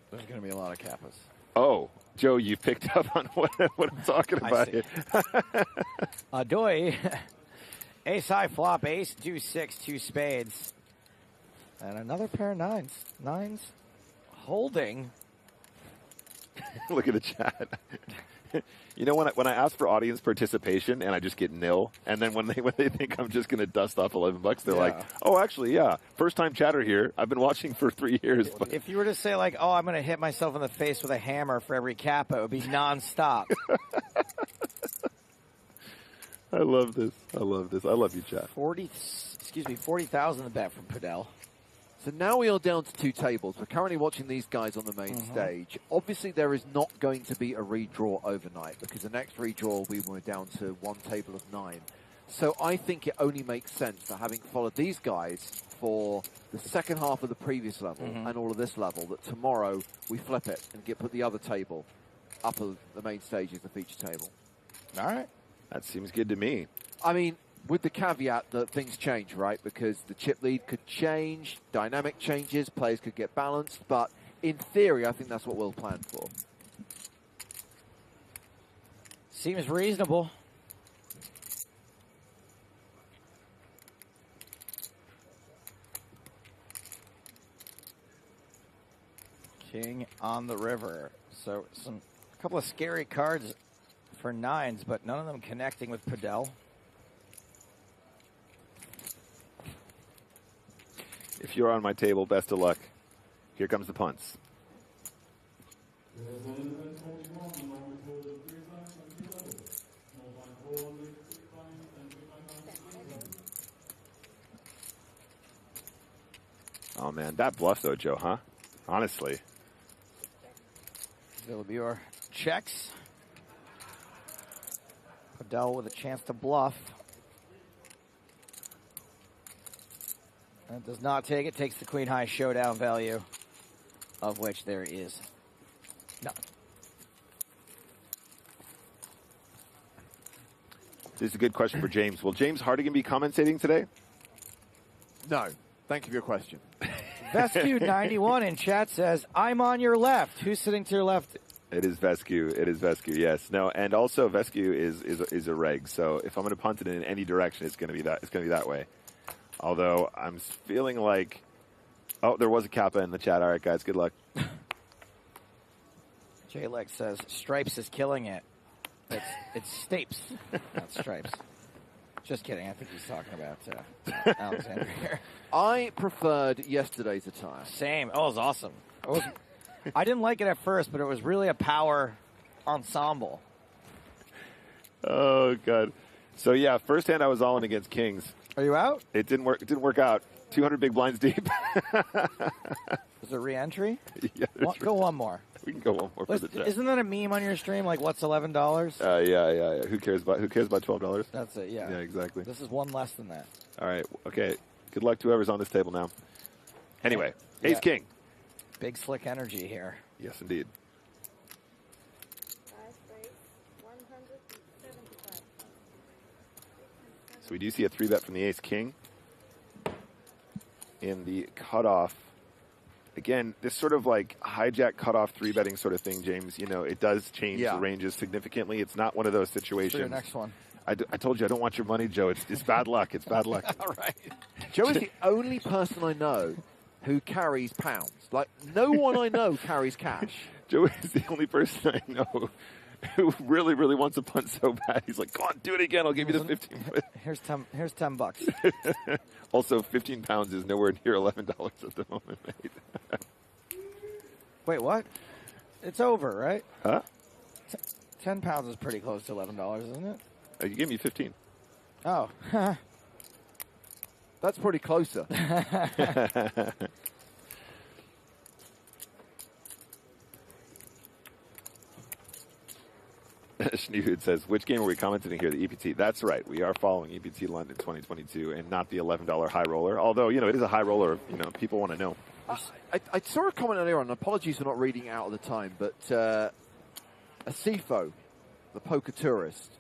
There's going to be a lot of Kappas. Oh, Joe, you picked up on what I'm talking about here. Adoy. Ace high flop, ace, deuce, 6, 2 spades. And another pair of nines. Nines holding. Look at the chat. You know, when I ask for audience participation and I just get nil, and then when they think I'm just going to dust off $11, they're like, oh, actually, yeah, first time chatter here. I've been watching for 3 years. But if you were to say like, oh, I'm going to hit myself in the face with a hammer for every Kappa, it would be nonstop. I love this. I love this. I love you, chat. 40,000 to bet from Padel. So now we are down to 2 tables. We're currently watching these guys on the main stage. Obviously, there is not going to be a redraw overnight because the next redraw we were down to 1 table of 9. So I think it only makes sense that having followed these guys for the second half of the previous level and all of this level, that tomorrow we flip it and put the other table up at the main stage as the feature table. All right. That seems good to me. I mean, with the caveat that things change, right? Because the chip lead could change, dynamic changes, players could get balanced. But in theory, I think that's what we'll plan for. Seems reasonable. King on the river. So a couple of scary cards for nines, but none of them connecting with Padel. If you're on my table, best of luck. Here comes the punts. Oh, man. That bluff, though, Joe, huh? Honestly. There'll be your checks. Padel with a chance to bluff. That does not take it. Takes the queen high showdown value, of which there is none. This is a good question for James. Will James Hardigan be commentating today? No. Thank you for your question. Vescu 91 in chat says, I'm on your left. Who's sitting to your left? It is Vescu. It is Vescu, yes. No, and also Vescu is a reg, so if I'm going to punt it in any direction, it's going to be that way. Although I'm feeling like, oh, there was a Kappa in the chat. All right, guys, good luck. J-Lex says, Stripes is killing it. It's Stapes, not Stripes. Just kidding. I think he's talking about Alexander here. I preferred yesterday's attire. Same. Oh, it was awesome. I didn't like it at first, but it was really a power ensemble. Oh, God. So, yeah, first hand I was all in against Kings. Are you out? It didn't work. It didn't work out. 200 big blinds deep. Is it re-entry? Yeah, Go one more. We can go one more for the check. Isn't that a meme on your stream? Like, what's $11? Yeah. Who cares about $12? That's it. Yeah. Yeah, exactly. This is one less than that. All right. Okay. Good luck to whoever's on this table now. Anyway, Ace King. Big slick energy here. Yes, indeed. So we do see a 3-bet from the Ace King in the cutoff. Again, this sort of like hijack cutoff 3-betting sort of thing, James, you know, it does change the ranges significantly. It's not one of those situations. For your next one. I told you I don't want your money, Joe. It's bad luck. It's bad luck. All right. Joe is the only person I know who carries pounds. Like, no one I know carries cash. Joe is the only person I know who really, really wants a punt so bad. He's like, go on, do it again. I'll give you the 15. Here's $10. Also, 15 pounds is nowhere near $11 at the moment, mate. Wait, what? It's over, right? Huh? 10 pounds is pretty close to $11, isn't it? You gave me 15. Oh. That's pretty closer. Schneehood says, which game are we commenting here? The EPT. That's right. We are following EPT London 2022 and not the $11 high roller. Although, you know, it is a high roller. You know, people want to know. I saw a comment earlier on, and apologies for not reading it out at the time, but Asifo, the poker tourist,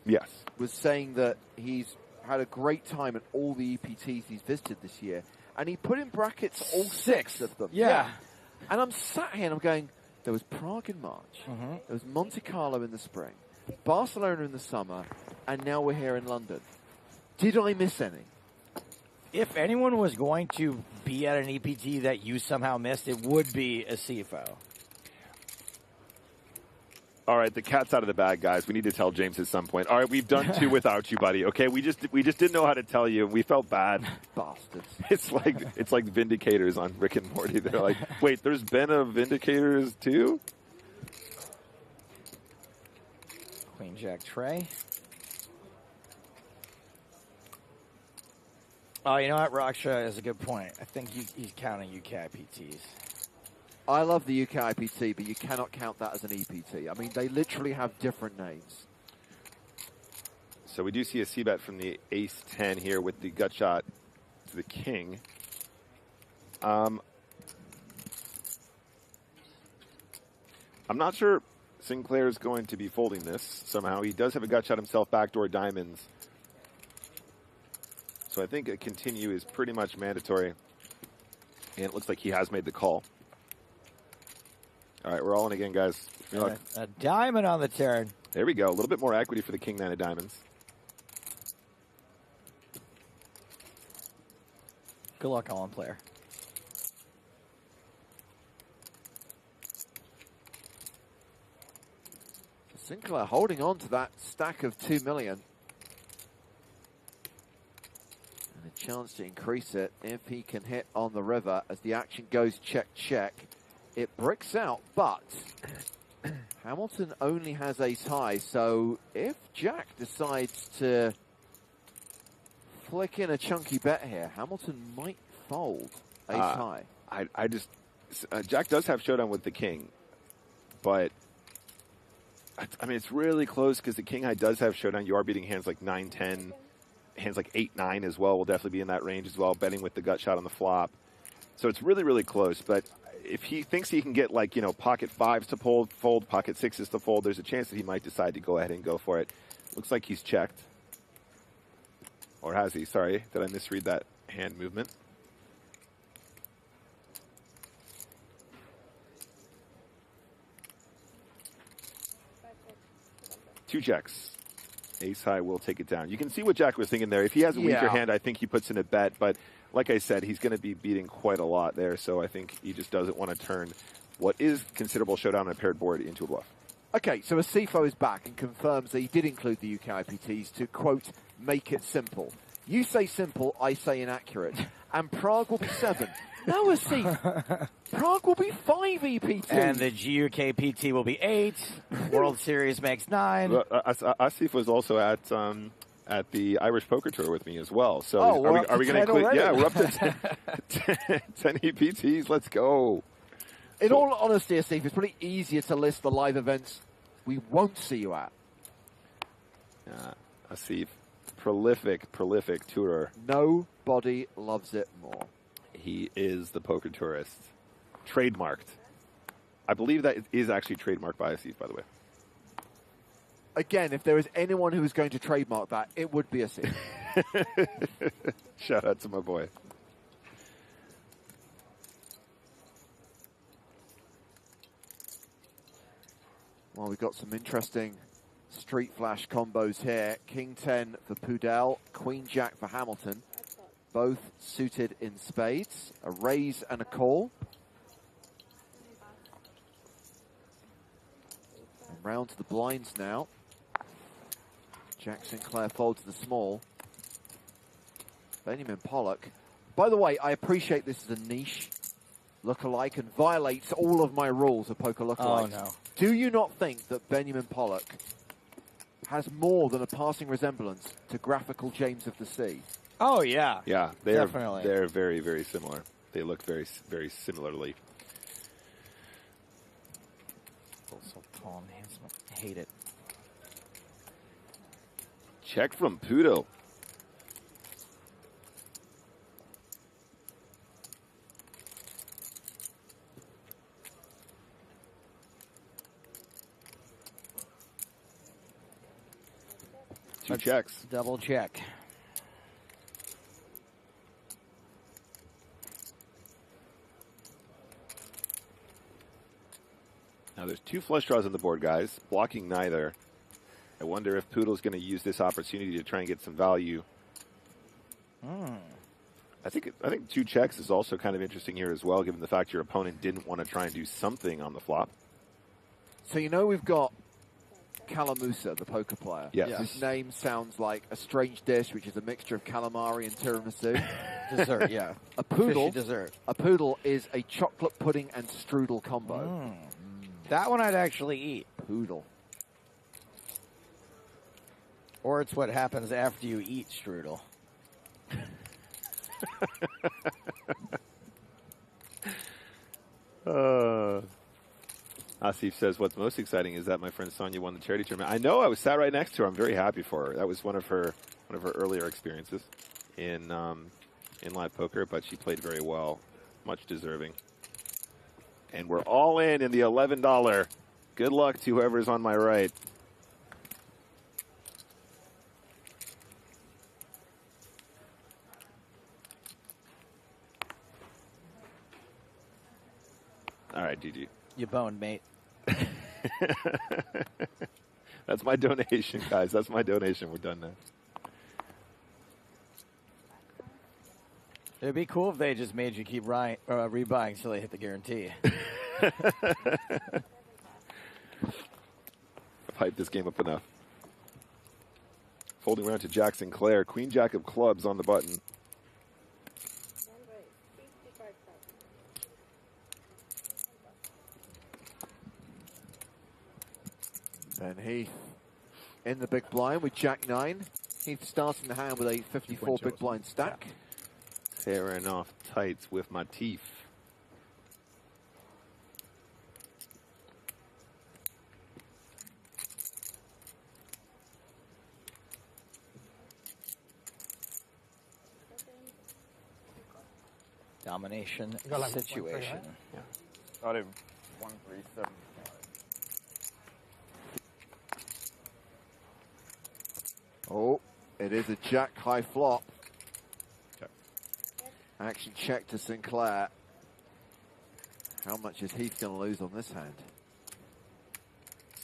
was saying that he's had a great time at all the EPTs he's visited this year, and he put in brackets all 6 of them. Yeah. And I'm sat here and I'm going, there was Prague in March, there was Monte Carlo in the spring, Barcelona in the summer, and now we're here in London. Did I miss any? If anyone was going to be at an EPT that you somehow missed, it would be a CFO. All right, the cat's out of the bag, guys. We need to tell James at some point. All right, we've done 2 without you, buddy. Okay, we just didn't know how to tell you. We felt bad. Bastards. It's like Vindicators on Rick and Morty. They're like, wait, there's been a Vindicators too? Queen Jack Trey. Oh, you know what? Raksha is a good point. I think he's counting UK IPTs. I love the UK IPT, but you cannot count that as an EPT. I mean, they literally have different names. So we do see a C-bet from the Ace-10 here with the gut shot to the King. I'm not sure Sinclair is going to be folding this somehow. He does have a gut shot himself, backdoor diamonds. So I think a continue is pretty much mandatory. And it looks like he has made the call. All right, we're all in again, guys. A diamond on the turn. There we go. A little bit more equity for the King 9 of diamonds. Good luck, on player. Sinclair holding on to that stack of 2 million. And a chance to increase it if he can hit on the river as the action goes check, check. It bricks out, but Hamilton only has ace high, so if Jack decides to flick in a chunky bet here, Hamilton might fold ace high. I just Jack does have showdown with the King, but I mean it's really close because the King high does have showdown. You are beating hands like 9-10, hands like 8-9 as well will definitely be in that range as well, betting with the gut shot on the flop. So it's really, really close, but if he thinks he can get, like, you know, pocket 5s to fold, pocket 6s to fold, there's a chance that he might decide to go ahead and go for it. Looks like he's checked. Or has he? Sorry, did I misread that hand movement? Two checks. Ace high will take it down. You can see what Jack was thinking there. If he has a weaker hand, I think he puts in a bet, but like I said, he's going to be beating quite a lot there, so I think he just doesn't want to turn what is considerable showdown on a paired board into a bluff. Okay, so Asifo is back and confirms that he did include the UK IPTs to, quote, make it simple. You say simple, I say inaccurate. And Prague will be 7. No, Asif. Prague will be 5 EPT. And the GUK PT will be 8. World Series makes 9. Well, Asif was also at the Irish Poker Tour with me as well. So are we going to include? Yeah, we're up to 10 EPTs. Let's go. In all honesty, Asif, it's probably easier to list the live events we won't see you at. Asif, prolific tourer. Nobody loves it more. He is the poker tourist. Trademarked. I believe that is actually trademarked by Asif, by the way. Again, if there is anyone who is going to trademark that, it would be Asif. Shout out to my boy. Well, we've got some interesting street flash combos here. King 10 for Pudel, Queen Jack for Hamilton. Both suited in spades. A raise and a call. And round to the blinds now. Jack Sinclair folds the small. Benjamin Pollock. By the way, I appreciate this is a niche lookalike and violates all of my rules of poker lookalikes. Oh, no. Do you not think that Benjamin Pollock has more than a passing resemblance to graphical James of the Sea? Oh, yeah. Yeah, Definitely. They're very, very similar. They look very, very similarly. So tall enhancement. Hate it. Check from Pudo. Two checks. Double check. Now there's two flush draws on the board, guys. Blocking neither. I wonder if Poodle's going to use this opportunity to try and get some value. I think two checks is also kind of interesting here as well, given the fact your opponent didn't want to try and do something on the flop. So you know we've got Calamusa, the poker player. Yes. His name sounds like a strange dish, which is a mixture of calamari and tiramisu. Dessert, yeah. A poodle. Fishy dessert. A poodle is a chocolate pudding and strudel combo. That one I'd actually eat. Poodle. Or it's what happens after you eat strudel. Asif says, what's most exciting is that my friend Sonia won the charity tournament. I know, I was sat right next to her. I'm very happy for her. That was one of her earlier experiences in live poker, but she played very well. Much deserving. And we're all in the $11. Good luck to whoever's on my right. All right, GG. You boned, mate. That's my donation, guys. That's my donation. We're done now. It'd be cool if they just made you keep rebuying until they hit the guarantee. I've hyped this game up enough. Folding around to Jack Sinclair. Queen Jack of clubs on the button. And Heath in the big blind with Jack 9. Heath starting the hand with a 54 big blind stack. Tearing off tights with my teeth. Domination like situation. 1-3, right? Yeah. Got him 1-3-7. Oh, it is a jack high flop. Action check to Sinclair. How much is Heath going to lose on this hand?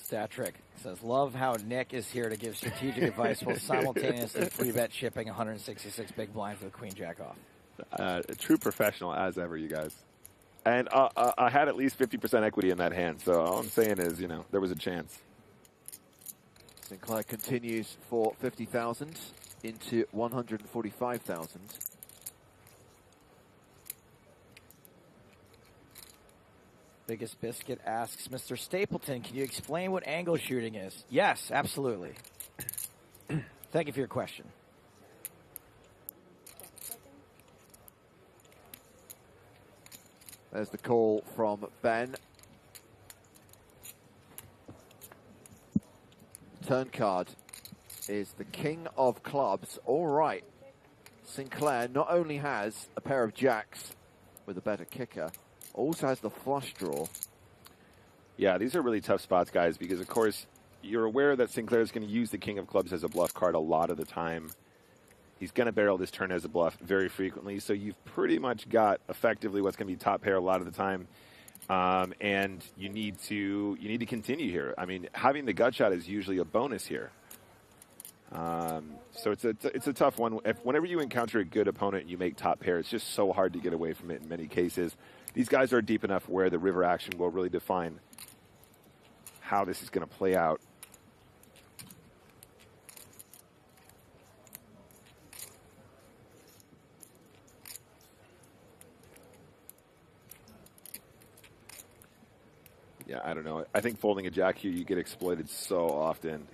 Stat Trick says, love how Nick is here to give strategic advice while simultaneously free bet shipping 166 big blinds with Queen Jack off. A true professional as ever, you guys. And I had at least 50% equity in that hand, so all I'm saying is, there was a chance. Sinclair continues for 50,000 into 145,000. Biggest Biscuit asks, Mr. Stapleton, can you explain what angle shooting is? Yes, absolutely. Thank you for your question. There's the call from Ben. Turn card is the king of clubs. All right. Sinclair not only has a pair of jacks with a better kicker, also has the flush draw. Yeah, these are really tough spots, guys, because, of course, you're aware that Sinclair is going to use the king of clubs as a bluff card a lot of the time. He's going to barrel this turn as a bluff very frequently, so you've pretty much got effectively what's going to be top pair a lot of the time. And you need to continue here. I mean, having the gut shot is usually a bonus here. So it's a tough one. Whenever you encounter a good opponent and you make top pair, it's just so hard to get away from it in many cases. These guys are deep enough where the river action will really define how this is going to play out. Yeah, I don't know. I think folding a jack here, you get exploited so often.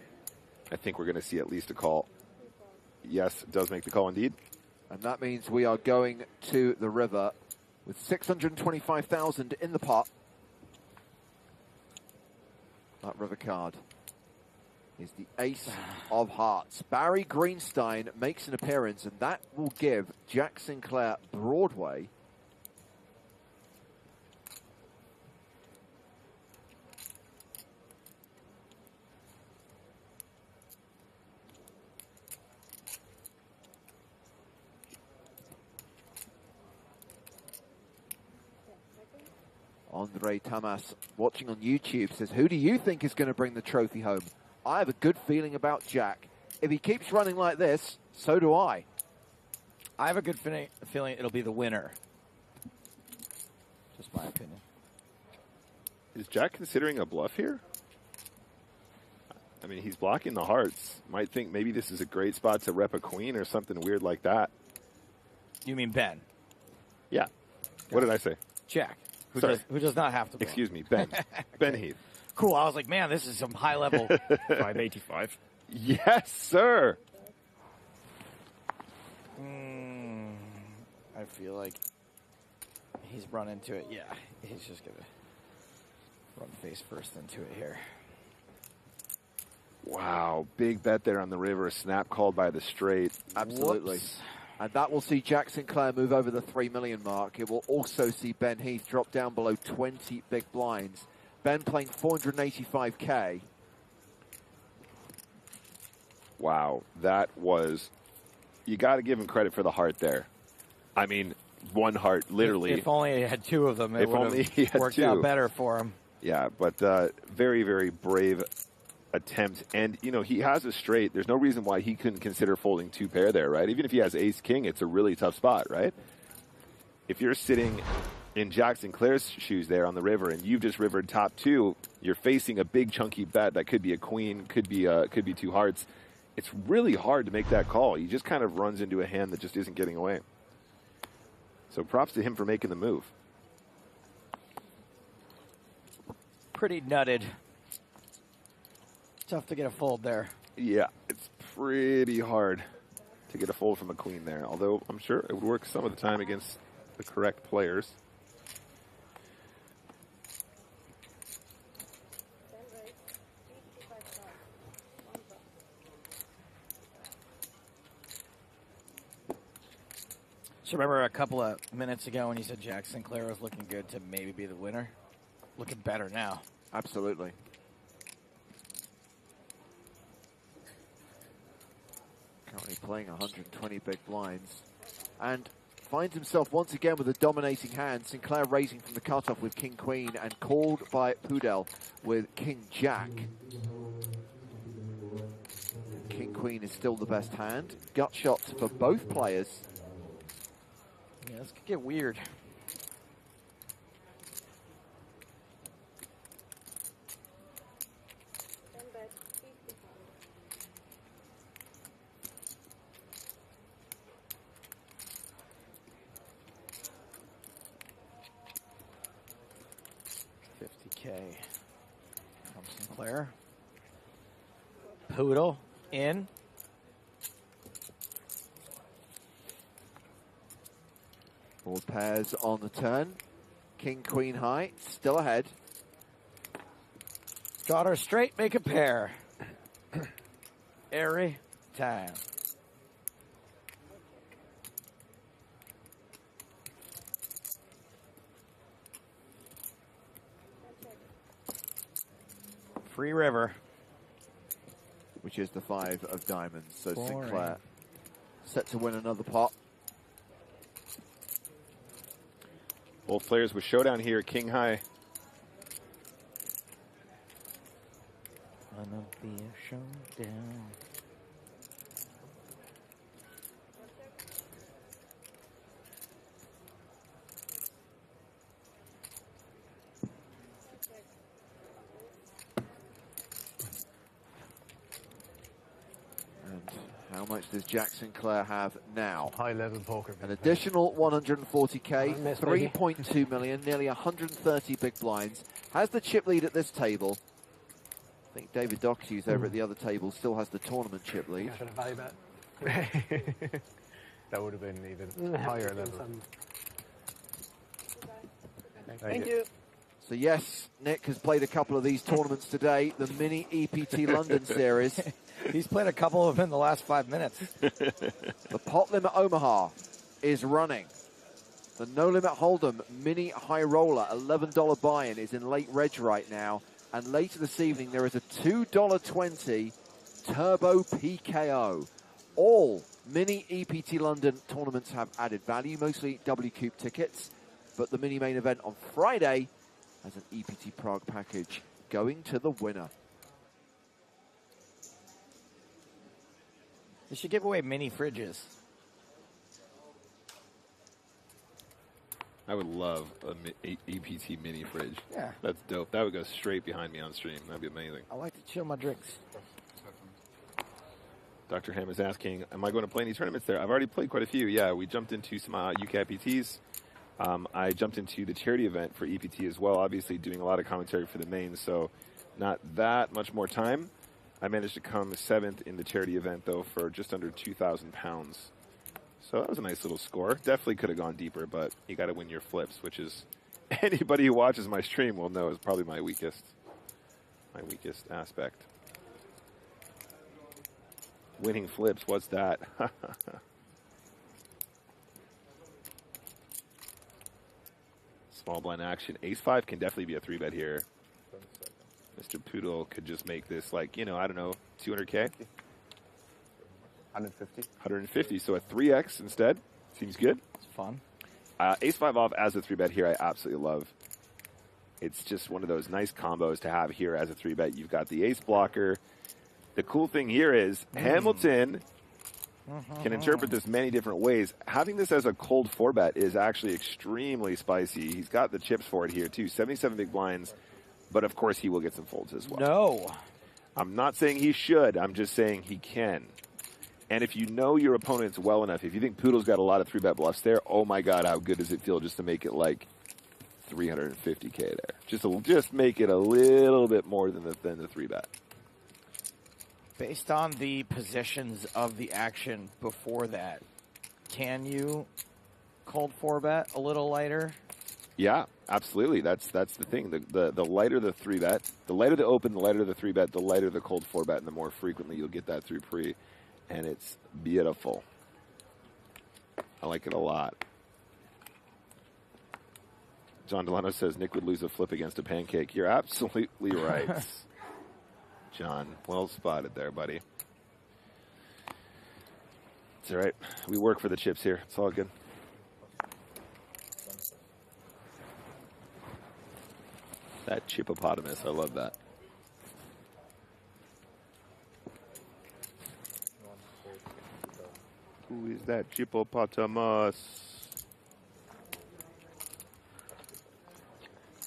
I think we're going to see at least a call. Yes, it does make the call indeed. And that means we are going to the river with 625,000 in the pot. That river card is the ace of hearts. Barry Greenstein makes an appearance, and that will give Jack Sinclair Broadway Andre Tamas, watching on YouTube, says, who do you think is going to bring the trophy home? I have a good feeling about Jack. If he keeps running like this, so do I. I have a good feeling it'll be the winner. Just my opinion. Is Jack considering a bluff here? I mean, he's blocking the hearts. Might think maybe this is a great spot to rep a queen or something weird like that. You mean Ben? Yeah. What did I say? Jack. Who does not have to bluff. Excuse me, Ben. Ben Heath. Cool. I was like, man, this is some high level. 585. Yes, sir. I feel like he's run into it. Yeah, he's just going to run face first into it here. Wow, big bet there on the river. A snap called by the straight. Absolutely. Whoops. And that will see Jack Sinclair move over the 3 million mark. It will also see Ben Heath drop down below 20 big blinds. Ben playing 485K. Wow, that was... You got to give him credit for the heart there. I mean, one heart, literally. If only he had two of them, it would have worked out better for him. Yeah, but very, very brave attempt. And, you know, he has a straight. There's no reason why he couldn't consider folding two pair there, right? Even if he has ace-king, it's a really tough spot, right? If you're sitting in Jack Sinclair's shoes there on the river and you've just rivered top two, you're facing a big chunky bet that could be a queen, could be two hearts. It's really hard to make that call. He just kind of runs into a hand that just isn't getting away. So props to him for making the move. Pretty nutted. Tough to get a fold there. Yeah, it's pretty hard to get a fold from a queen there, although I'm sure it would work some of the time against the correct players. So remember a couple of minutes ago when you said Jack Sinclair was looking good to maybe be the winner? Looking better now. Absolutely. Currently playing 120 big blinds. And finds himself once again with a dominating hand. Sinclair raising from the cutoff with King-Queen and called by Pudel with King-Jack. King-Queen is still the best hand. Gut shots for both players. Yeah, this could get weird. From Sinclair. Poodle in. Board pairs on the turn. King, queen high, still ahead. Daughter straight, make a pair. Every time. Free river. Which is the 5 of diamonds. So Boring. Sinclair set to win another pot. Both players with showdown here, king high. Gonna be a showdown. And how much does Jack Sinclair have now? High-level poker. An additional 140k, 3.2 million, nearly 130 big blinds. Has the chip lead at this table. I think David Dougherty's over at the other table still has the tournament chip lead. I should have value bet. That would have been even higher level. Thank you. So yes, Nick has played a couple of these tournaments today, the mini EPT London series. He's played a couple of them in the last 5 minutes. The pot limit Omaha is running. The no limit Hold'em mini high roller $11 buy-in is in late reg right now. And later this evening, there is a $2.20 Turbo PKO. All mini EPT London tournaments have added value, mostly WCOOP tickets. But the mini main event on Friday has an EPT Prague package going to the winner. They should give away mini fridges. I would love a EPT mini fridge. Yeah. That's dope. That would go straight behind me on stream. That'd be amazing. I like to chill my drinks. Dr. Ham is asking, am I going to play any tournaments there? I've already played quite a few. Yeah, we jumped into some UK EPTs. I jumped into the charity event for EPT as well, obviously doing a lot of commentary for the main, so not that much more time. I managed to come 7th in the charity event, though, for just under 2,000 pounds. So that was a nice little score. Definitely could have gone deeper, but you got to win your flips, which is anybody who watches my stream will know is probably my weakest aspect. Winning flips, what's that? Small blind action. Ace-5 can definitely be a 3-bet here. Mr. Poodle could just make this like, you know, I don't know, 200K? 150. 150, so a 3X instead. Seems good. It's fun. Ace-5 off as a 3-bet here, I absolutely love. It's just one of those nice combos to have here as a 3-bet. You've got the ace blocker. The cool thing here is Hamilton can interpret this many different ways. Having this as a cold 4-bet is actually extremely spicy. He's got the chips for it here, too. 77 big blinds, but of course he will get some folds as well. No. I'm not saying he should. I'm just saying he can. And if you know your opponents well enough, if you think Poodle's got a lot of 3-bet bluffs there, oh my God, how good does it feel just to make it like 350K there? Just make it a little bit more than the 3-bet. Based on the positions of the action before that, can you cold 4-bet a little lighter? Yeah, absolutely. That's the thing. The lighter the 3-bet, the lighter the open, the lighter the 3-bet, the lighter the cold 4-bet, and the more frequently you'll get that through pre. And it's beautiful. I like it a lot. John Delano says Nick would lose a flip against a pancake. You're absolutely right. John, well spotted there, buddy. It's all right. We work for the chips here. It's all good. That chippopotamus, I love that. Who is that chippopotamus?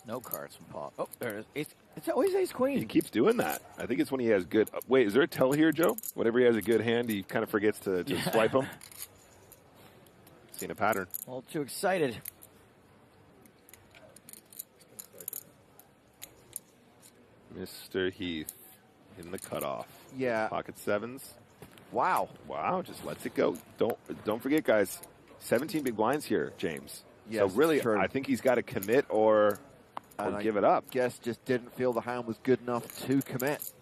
No cards from Paul. Oh, there it is. It's always ace queen. He keeps doing that. I think it's when he has good. Wait, is there a tell here, Joe? Whenever he has a good hand, he kind of forgets to swipe them. Seen a pattern. A little too excited. Mr. Heath in the cutoff. Yeah. Pocket sevens. Wow. Wow, just lets it go. Don't forget, guys. 17 big blinds here, James. Yes, so really, true. I think he's got to commit or give it up. Guess just didn't feel the hand was good enough to commit.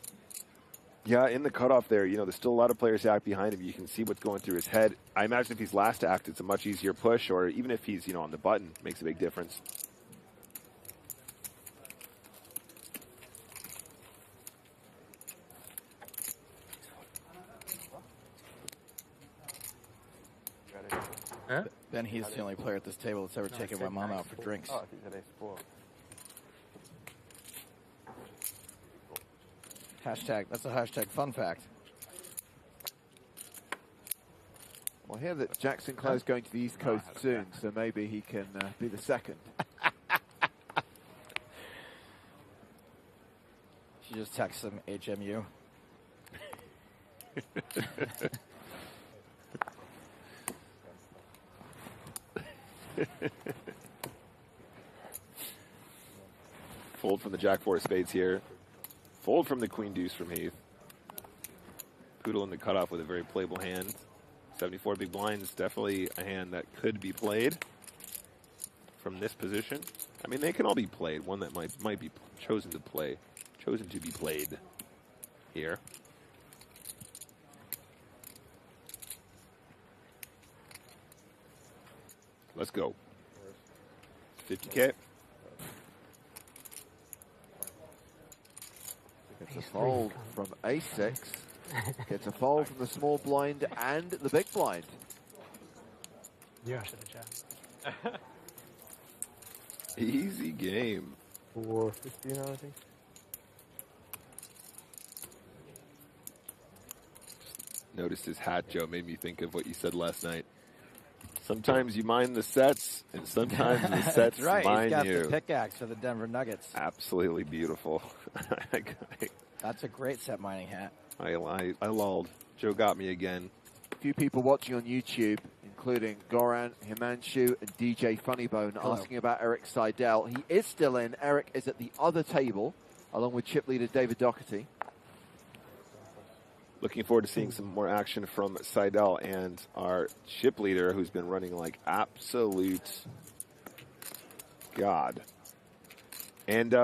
Yeah, in the cutoff there, you know, there's still a lot of players act behind him. You can see what's going through his head. I imagine if he's last to act, it's a much easier push, or even if he's, you know, on the button, makes a big difference. Huh? Ben, he's the only player at this table that's ever taken my mom out for drinks. Oh, I think that is 4. Hashtag, that's a hashtag fun fact. Well, I hear that Jack Sinclair's going to the East Coast soon, so maybe he can be the second. She just texted him HMU. Fold from the Jack 4 of spades here. Fold from the Queen Deuce from Heath. Poodle in the cutoff with a very playable hand. 74 big blinds, definitely a hand that could be played from this position. I mean, they can all be played. One that might be chosen to be played here. Let's go. 50K. Gets a fold from A6. Gets a fold from the small blind and the big blind. Yeah, I should have jammed. Easy game. 450 now, I think. Noticed his hat, Joe, made me think of what you said last night. Sometimes you mind the sets, and sometimes the sets That's right. mind He's got you. the pickaxe for the Denver Nuggets. Absolutely beautiful. That's a great set mining hat. I lulled. Joe got me again. A few people watching on YouTube, including Goran, Himanshu, and DJ Funnybone, asking about Eric Seidel. He is still in. Eric is at the other table, along with chip leader David Dougherty. Looking forward to seeing some more action from Seidel and our chip leader, who's been running like absolute God. And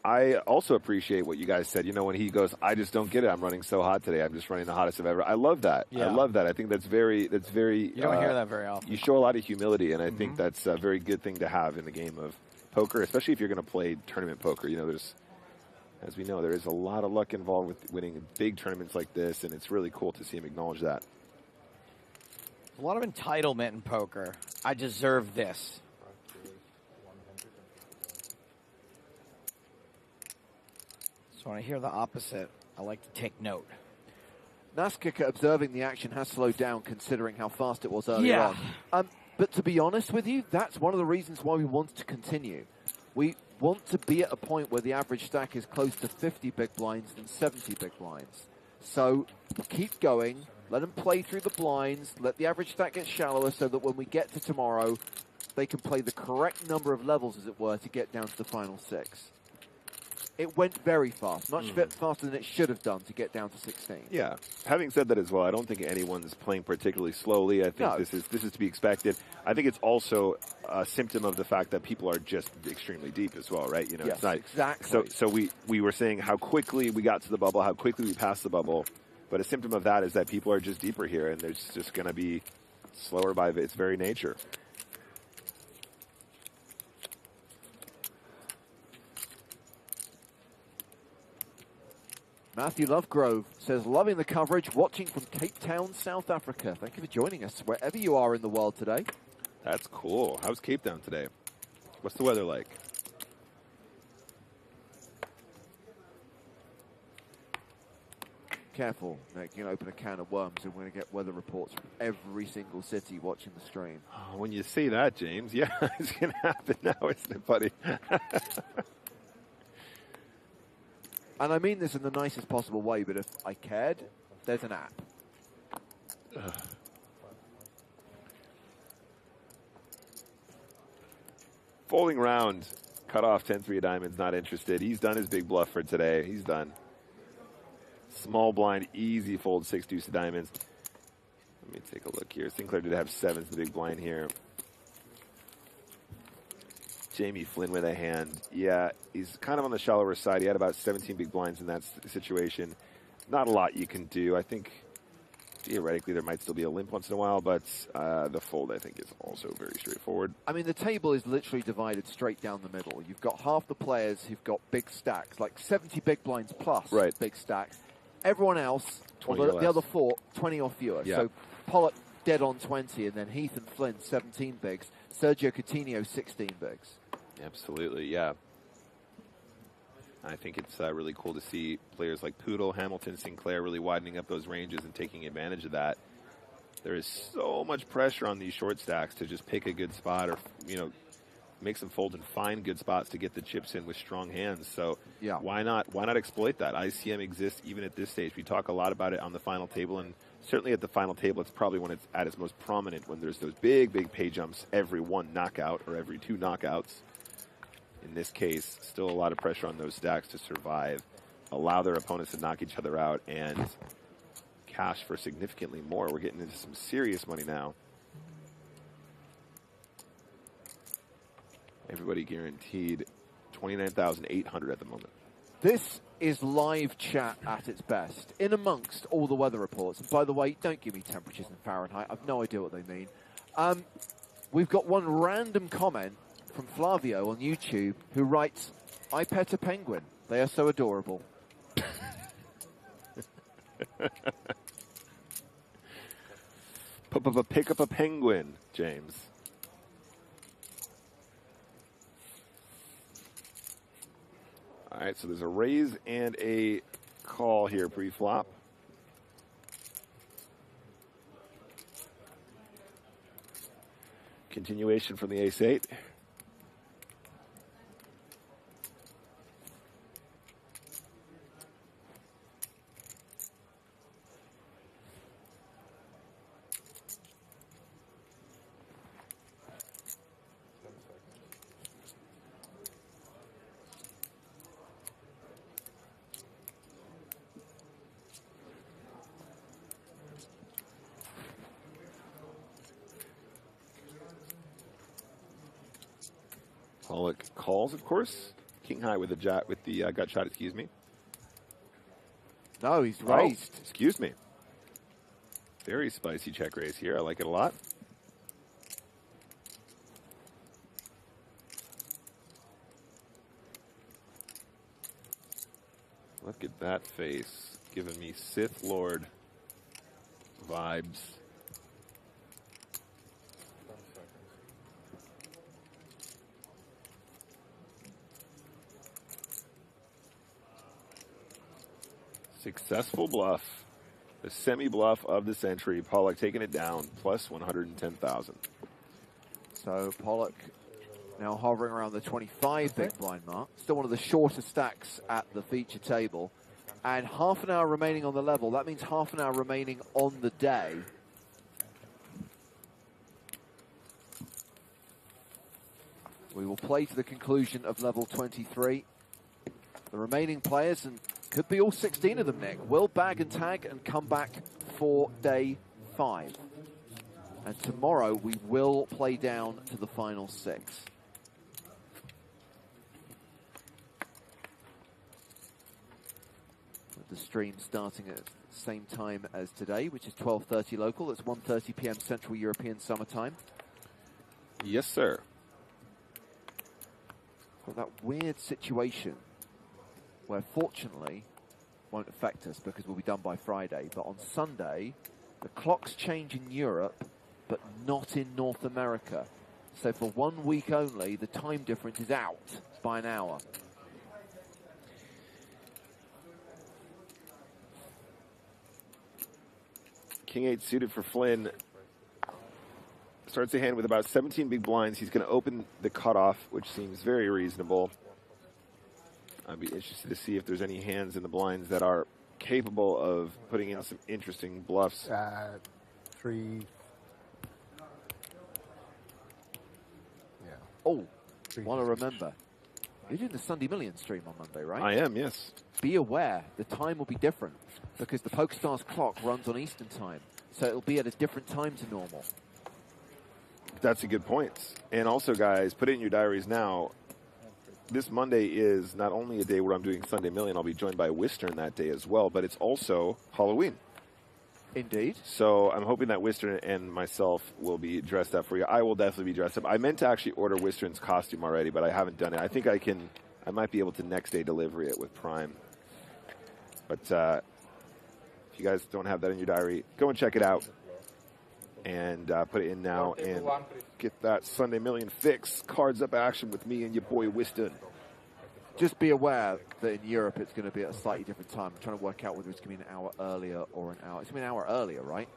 I also appreciate what you guys said. You know, when he goes, I just don't get it. I'm running so hot today. I'm just running the hottest I've ever. I love that. Yeah. I love that. I think that's very. You don't hear that very often. You show a lot of humility, and I think that's a very good thing to have in the game of poker, especially if you're going to play tournament poker. You know, there's, as we know, there is a lot of luck involved with winning big tournaments like this, and it's really cool to see him acknowledge that. A lot of entitlement in poker. I deserve this. So when I hear the opposite, I like to take note. Naskicker observing the action has slowed down considering how fast it was earlier on. But to be honest with you, that's one of the reasons why we want to continue. We want to be at a point where the average stack is close to 50 big blinds than 70 big blinds. So keep going, let them play through the blinds, let the average stack get shallower so that when we get to tomorrow, they can play the correct number of levels, as it were, to get down to the final 6. It went very fast, much faster than it should have done to get down to 16. Yeah. Having said that as well, I don't think anyone's playing particularly slowly. I think this is to be expected. I think it's also a symptom of the fact that people are just extremely deep as well, right? You know, yes, it's not exactly. So we were saying how quickly we got to the bubble, how quickly we passed the bubble, but a symptom of that is that people are just deeper here, and there's just going to be slower by its very nature. Matthew Lovegrove says, loving the coverage, watching from Cape Town, South Africa. Thank you for joining us wherever you are in the world today. That's cool. How's Cape Town today? What's the weather like? Careful, Nick. You're going to open a can of worms and we're going to get weather reports from every single city watching the stream. Oh, when you say that, James, yeah, it's going to happen now, isn't it, buddy? And I mean this in the nicest possible way, but if I cared, there's an app. Folding round. Cut off 10-3 of diamonds, not interested. He's done his big bluff for today. He's done. Small blind, easy fold, 6-2 of diamonds. Let me take a look here. Sinclair did have 7s, the big blind here. Jamie Flynn with a hand. Yeah, he's kind of on the shallower side. He had about 17 big blinds in that situation. Not a lot you can do. I think theoretically there might still be a limp once in a while, but the fold, I think, is also very straightforward. I mean, the table is literally divided straight down the middle. You've got half the players who've got big stacks, like 70 big blinds plus big stacks. Everyone else, the other 4, 20 or fewer. Yeah. So Pollock dead on 20, and then Heath and Flynn 17 bigs. Sergio Coutinho 16 bigs. Absolutely, yeah. I think it's really cool to see players like Poodle, Hamilton, Sinclair really widening up those ranges and taking advantage of that. There is so much pressure on these short stacks to just pick a good spot or, make some folds and find good spots to get the chips in with strong hands. So why not exploit that? ICM exists even at this stage. We talk a lot about it on the final table, and certainly at the final table, it's probably when it's at its most prominent, when there's those big, big pay jumps every 1 knockout or every 2 knockouts. In this case, still a lot of pressure on those stacks to survive, allow their opponents to knock each other out, and cash for significantly more. We're getting into some serious money now. Everybody guaranteed $29,800 at the moment. This is live chat at its best, in amongst all the weather reports. And by the way, don't give me temperatures in Fahrenheit. I've no idea what they mean. We've got one random comment from Flavio on YouTube who writes, "I pet a penguin. They are so adorable." Pick up a penguin, James. All right, so there's a raise and a call here pre-flop. Continuation from the ace-8. Pollock calls, of course. King high with the gut shot, excuse me. No, he's raised. Oh, excuse me. Very spicy check raise here. I like it a lot. Look at that face, giving me Sith Lord vibes. Successful bluff. The semi-bluff of the century. Pollock taking it down, plus 110,000. So Pollock now hovering around the 25 big blind mark. Still one of the shorter stacks at the feature table. And half an hour remaining on the level. That means half an hour remaining on the day. We will play to the conclusion of level 23. The remaining players, and could be all 16 of them, Nick, will bag and tag and come back for day 5. And tomorrow we will play down to the final 6. With the stream starting at the same time as today, which is 12:30 local. That's 1:30 p.m. Central European Summer Time. Yes, sir. Got that weird situation where fortunately won't affect us because we'll be done by Friday. But on Sunday, the clocks change in Europe, but not in North America. So for 1 week only, the time difference is out by an hour. King 8 suited for Flynn. Starts the hand with about 17 big blinds. He's going to open the cutoff, which seems very reasonable. I'd be interested to see if there's any hands in the blinds that are capable of putting in some interesting bluffs. 3. Yeah. Oh, want to remember, you're doing the Sunday Million stream on Monday, right? I am, yes. Be aware, the time will be different because the PokerStars clock runs on Eastern time. So it'll be at a different time to normal. That's a good point. And also, guys, put it in your diaries now. This Monday is not only a day where I'm doing Sunday Million, I'll be joined by Wistern that day as well, but it's also Halloween. Indeed. So I'm hoping that Wistern and myself will be dressed up for you. I will definitely be dressed up. I meant to actually order Wistern's costume already, but I haven't done it. I think I might be able to next day delivery it with Prime. But if you guys don't have that in your diary, go and check it out. And put it in now and get that Sunday Million fix. Cards up action with me and your boy Wistern. Just be aware that in Europe it's going to be at a slightly different time. I'm trying to work out whether it's going to be an hour earlier or an hour. It's going to be an hour earlier, right?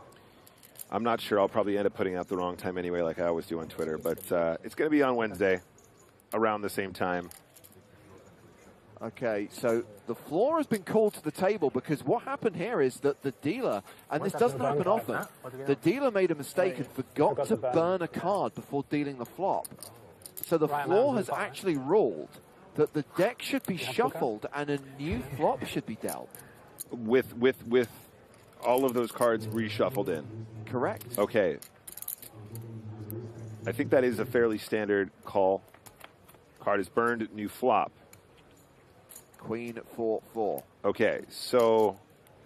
I'm not sure. I'll probably end up putting out the wrong time anyway, like I always do on Twitter. But it's going to be on Wednesday around the same time. Okay, so the floor has been called to the table because what happened here is that the dealer, and this doesn't happen often, the dealer made a mistake and forgot to burn a card before dealing the flop. So the floor has actually ruled that the deck should be shuffled and a new flop should be dealt. With all of those cards reshuffled in. Correct. Okay. I think that is a fairly standard call. Card is burned, new flop. Queen 4-4. Okay, so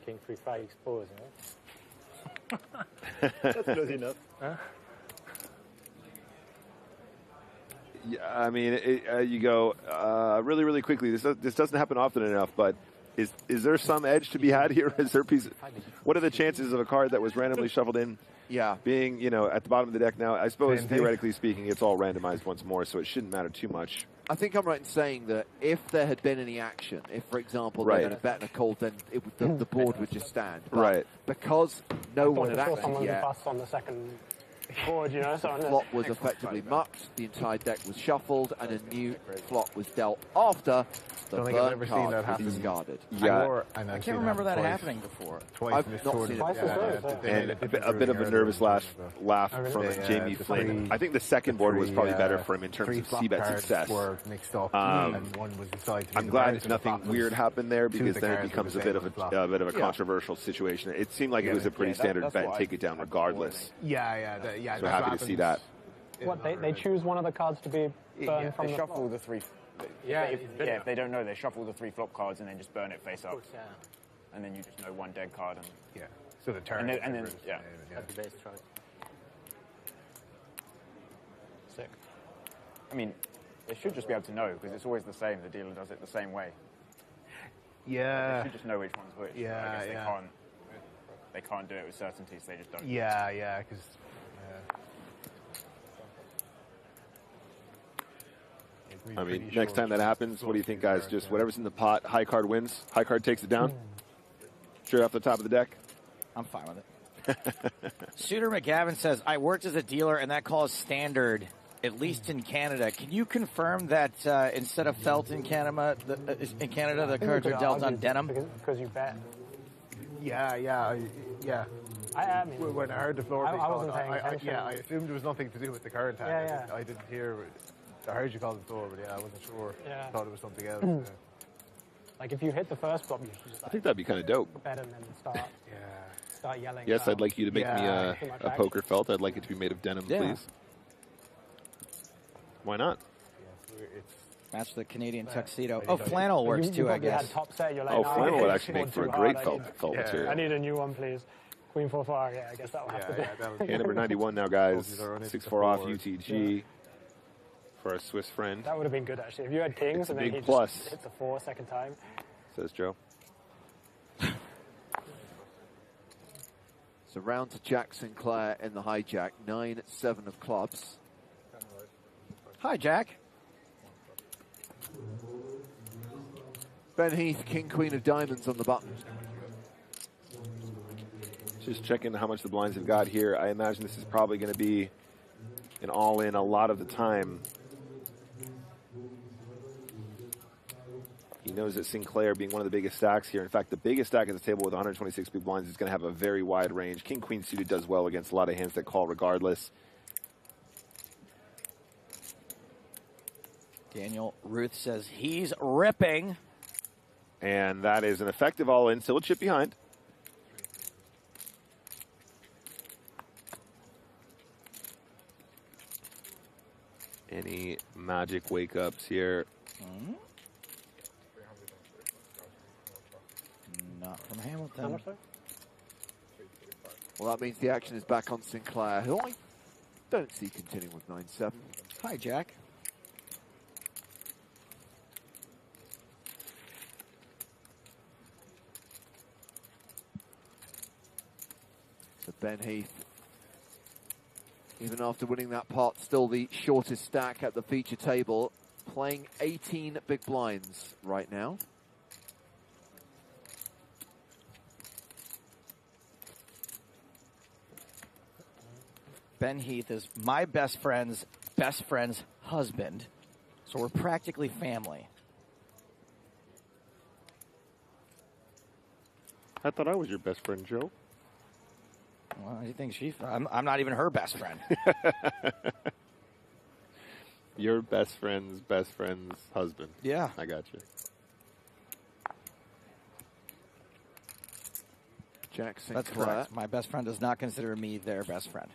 King 3-5 exposed, That's good enough. Huh? yeah, I mean, you go really, really quickly. This doesn't happen often enough, but is there some edge to be had here? Is there what are the chances of a card that was randomly shuffled in? Yeah, being at the bottom of the deck now. I suppose theoretically speaking, it's all randomized once more, so it shouldn't matter too much. I think I'm right in saying that if there had been any action, if, for example, they had a bet and a call, then the board would just stand. But because no one had acted yet, on the second board, you know, the flop was effectively mucked, the entire deck was shuffled, and a new flop was dealt after the burn card was discarded. Yeah, I can't remember that happening before. I've not seen it before. And a bit of a nervous laugh from Jamie Flynn. I think the second board was probably better for him in terms of C-bet success. I'm glad nothing weird happened there because then it becomes a bit of a controversial situation. It seemed like it was a pretty standard bet and take it down regardless. Yeah. So happy to see that. What, they choose one of the cards to be burned from they the shuffle flop? the three. If they don't know, they shuffle the 3 flop cards and then just burn it face up. Yeah. And then you just know one dead card. And So the turn. And then yeah. That's the base try. Sick. I mean, they should just be able to know because it's always the same. The dealer does it the same way. Yeah. They should just know which one's which. Yeah, I guess they can't do it with certainty, so they just don't. Yeah, because. I mean, next time that happens, what do you think, guys? Just whatever's in the pot, high card wins. High card takes it down. Straight off the top of the deck. I'm fine with it. Shooter McGavin says, I worked as a dealer, and that call is standard, at least in Canada. Can you confirm that instead of felt in Canada, the cards are dealt on denim? Because you bet. Yeah. I mean, when I heard the floor, I wasn't paying attention. I assumed it was nothing to do with the current hand. Yeah. I didn't hear. I heard you call the floor, but I wasn't sure. Yeah. I thought it was something else. Like if you hit the first flop, you should just. I think that'd be kind of dope. Bet and then start yelling. Yes, I'd like you to make me a poker felt. I'd like it to be made of denim, please. Why not? Match the Canadian tuxedo. Oh, flannel works too, I guess. Had top set, you're like, flannel would actually make for a great felt material. I need a new one, please. Queen 4-4, I guess that will have to be. Hand number 91 now, guys. 6-4 off UTG for our Swiss friend. That would have been good, actually. If you had kings and then he plus. just hits a 4 second time. Says Joe. So round to Jack Sinclair in the hijack. 9-7 of clubs. Hi, Jack. Ben Heath, King, Queen of Diamonds on the button. Just checking how much the blinds have got here. I imagine this is probably going to be an all-in a lot of the time. He knows that Sinclair, being one of the biggest stacks here, in fact, the biggest stack at the table with 126 big blinds is going to have a very wide range. King, Queen suited does well against a lot of hands that call regardless. Daniel Ruth says he's ripping. And that is an effective all-in, still a chip behind. Any magic wake-ups here? Not from Hamilton. Well, that means the action is back on Sinclair, who I don't see continuing with 9-7. Hi, Jack. So Ben Heath, even after winning that pot, still the shortest stack at the feature table, playing 18 big blinds right now. Ben Heath is my best friend's husband, so we're practically family. I thought I was your best friend, Joe. Well, you think I'm not even her best friend. Your best friend's husband. Yeah. I got you. Jack Sinclair. That's correct. My best friend does not consider me their best friend.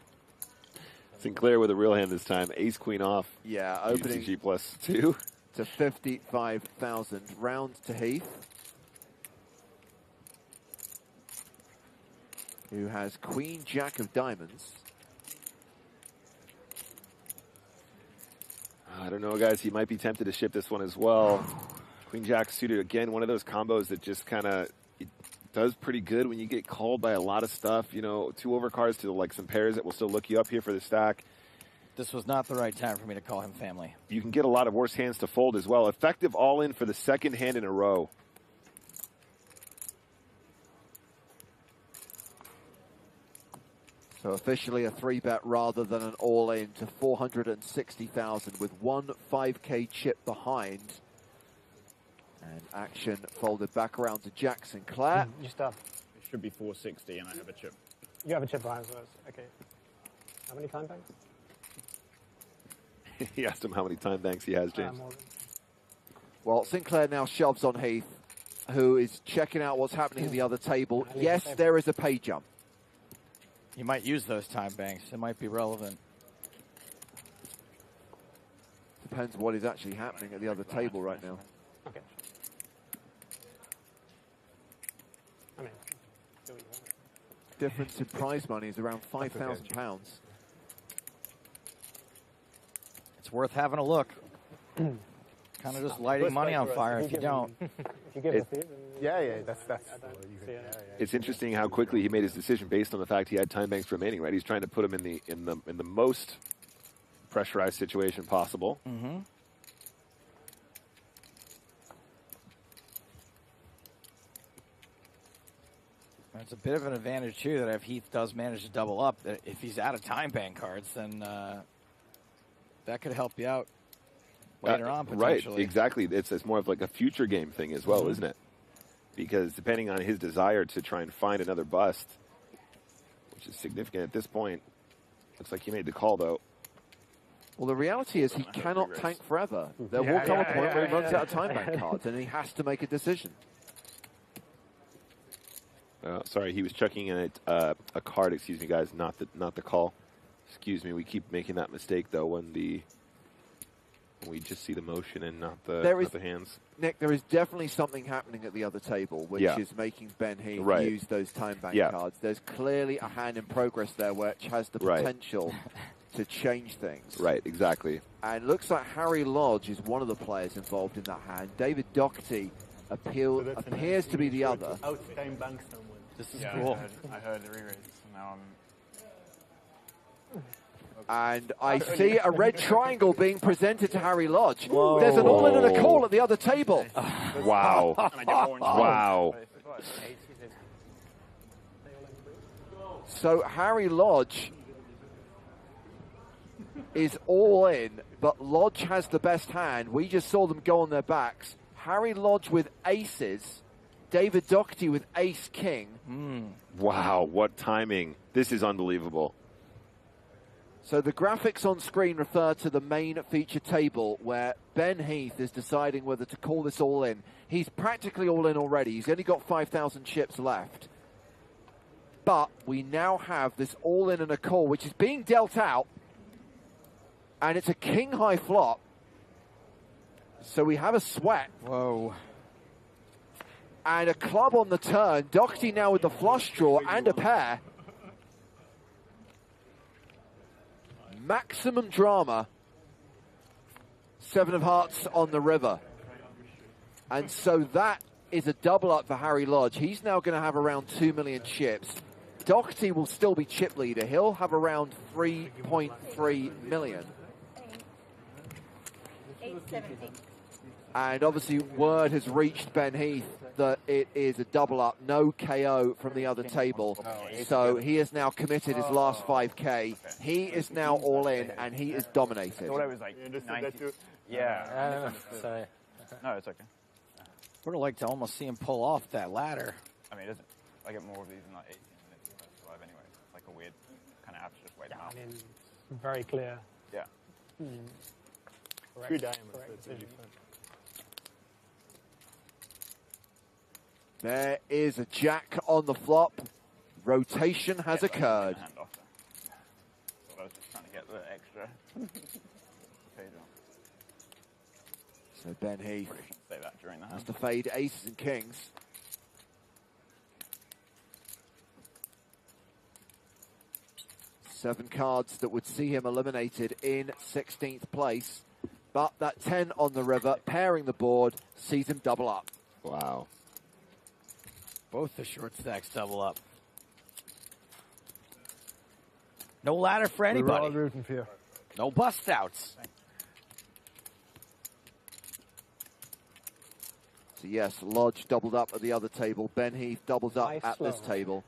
Sinclair with a real hand this time. Ace queen off. Yeah, opening UCG +2 to 55,000. Round to Heath, who has Queen Jack of diamonds. I don't know, guys. He might be tempted to ship this one as well. Queen Jack suited again. One of those combos that just kind of does pretty good when you get called by a lot of stuff. You know, 2 overcards to like some pairs that will still look you up here for the stack. This was not the right time for me to call him family. You can get a lot of worse hands to fold as well. Effective all-in for the second hand in a row. So officially a 3-bet rather than an all-in to 460,000 with one 5K chip behind. And action folded back around to Jack Sinclair. You stop. It should be 460 and I have a chip. You have a chip behind us. Okay. How many time banks? He asked him how many time banks he has, James. Well, Sinclair now shoves on Heath, who is checking out what's happening at the other table. Yes, there is a pay jump. You might use those time banks. It might be relevant. Depends what is actually happening at the other table right now. Okay. Difference in prize money is around £5,000. It's worth having a look. Kind of just lighting money on fire if you don't. Yeah, that's. It's interesting how quickly he made his decision based on the fact he had time banks remaining. Right, he's trying to put him in the most pressurized situation possible. Mm-hmm. It's a bit of an advantage too that if Heath does manage to double up, that if he's out of time bank cards, then that could help you out later on potentially. Right, exactly. It's more of like a future game thing as well, isn't it? Because depending on his desire to try and find another bust, which is significant at this point, looks like he made the call though. Well, the reality is he cannot tank forever. There will come a point where he runs out of time bank cards and he has to make a decision. Sorry, he was checking in a card. Excuse me, guys, not the call. Excuse me. We keep making that mistake though when we just see the motion and not the hands. Nick, there is definitely something happening at the other table, which is making Ben Heath use those time bank cards. There's clearly a hand in progress there which has the potential to change things. Right, exactly. And looks like Harry Lodge is one of the players involved in that hand. David Dougherty appears to be the other. This is cool. I heard the re-raise. Now And I see a red triangle being presented to Harry Lodge. Whoa. There's an all-in and a call at the other table. Wow. Wow. So Harry Lodge is all in, but Lodge has the best hand. We just saw them go on their backs. Harry Lodge with aces. David Dougherty with ace-king. Wow, what timing. This is unbelievable. So the graphics on screen refer to the main feature table where Ben Heath is deciding whether to call this all in. He's practically all in already. He's only got 5,000 chips left. But we now have this all in and a call, which is being dealt out. And it's a king-high flop. So we have a sweat. Whoa. And a club on the turn. Dougherty now with the flush draw and a pair. Maximum drama. 7 of hearts on the river. And so that is a double up for Harry Lodge. He's now going to have around 2 million chips. Dougherty will still be chip leader. He'll have around 3.3 million. 870. And obviously word has reached Ben Heath that it is a double up, no KO from the other table. So he has now committed his last 5K. He is now all in and he is dominated. I thought it was like 90. Yeah. Sorry. No, it's okay. Would have liked to almost see him pull off that ladder. I mean, I get more of these in like 18 minutes live anyway. It's like a weird kind of have to just wait them out. I mean, very clear. Yeah. Correct decision. There is a jack on the flop. Rotation has occurred. I was just trying to get the extra. So Ben Heath Say that during the hand. has to fade aces and kings. Seven cards that would see him eliminated in 16th place. But that 10 on the river, pairing the board, sees him double up. Wow. Both the short stacks double up. No ladder for anybody. We're all rooting for you. No bust outs. So yes, Lodge doubled up at the other table. Ben Heath doubles up at this table.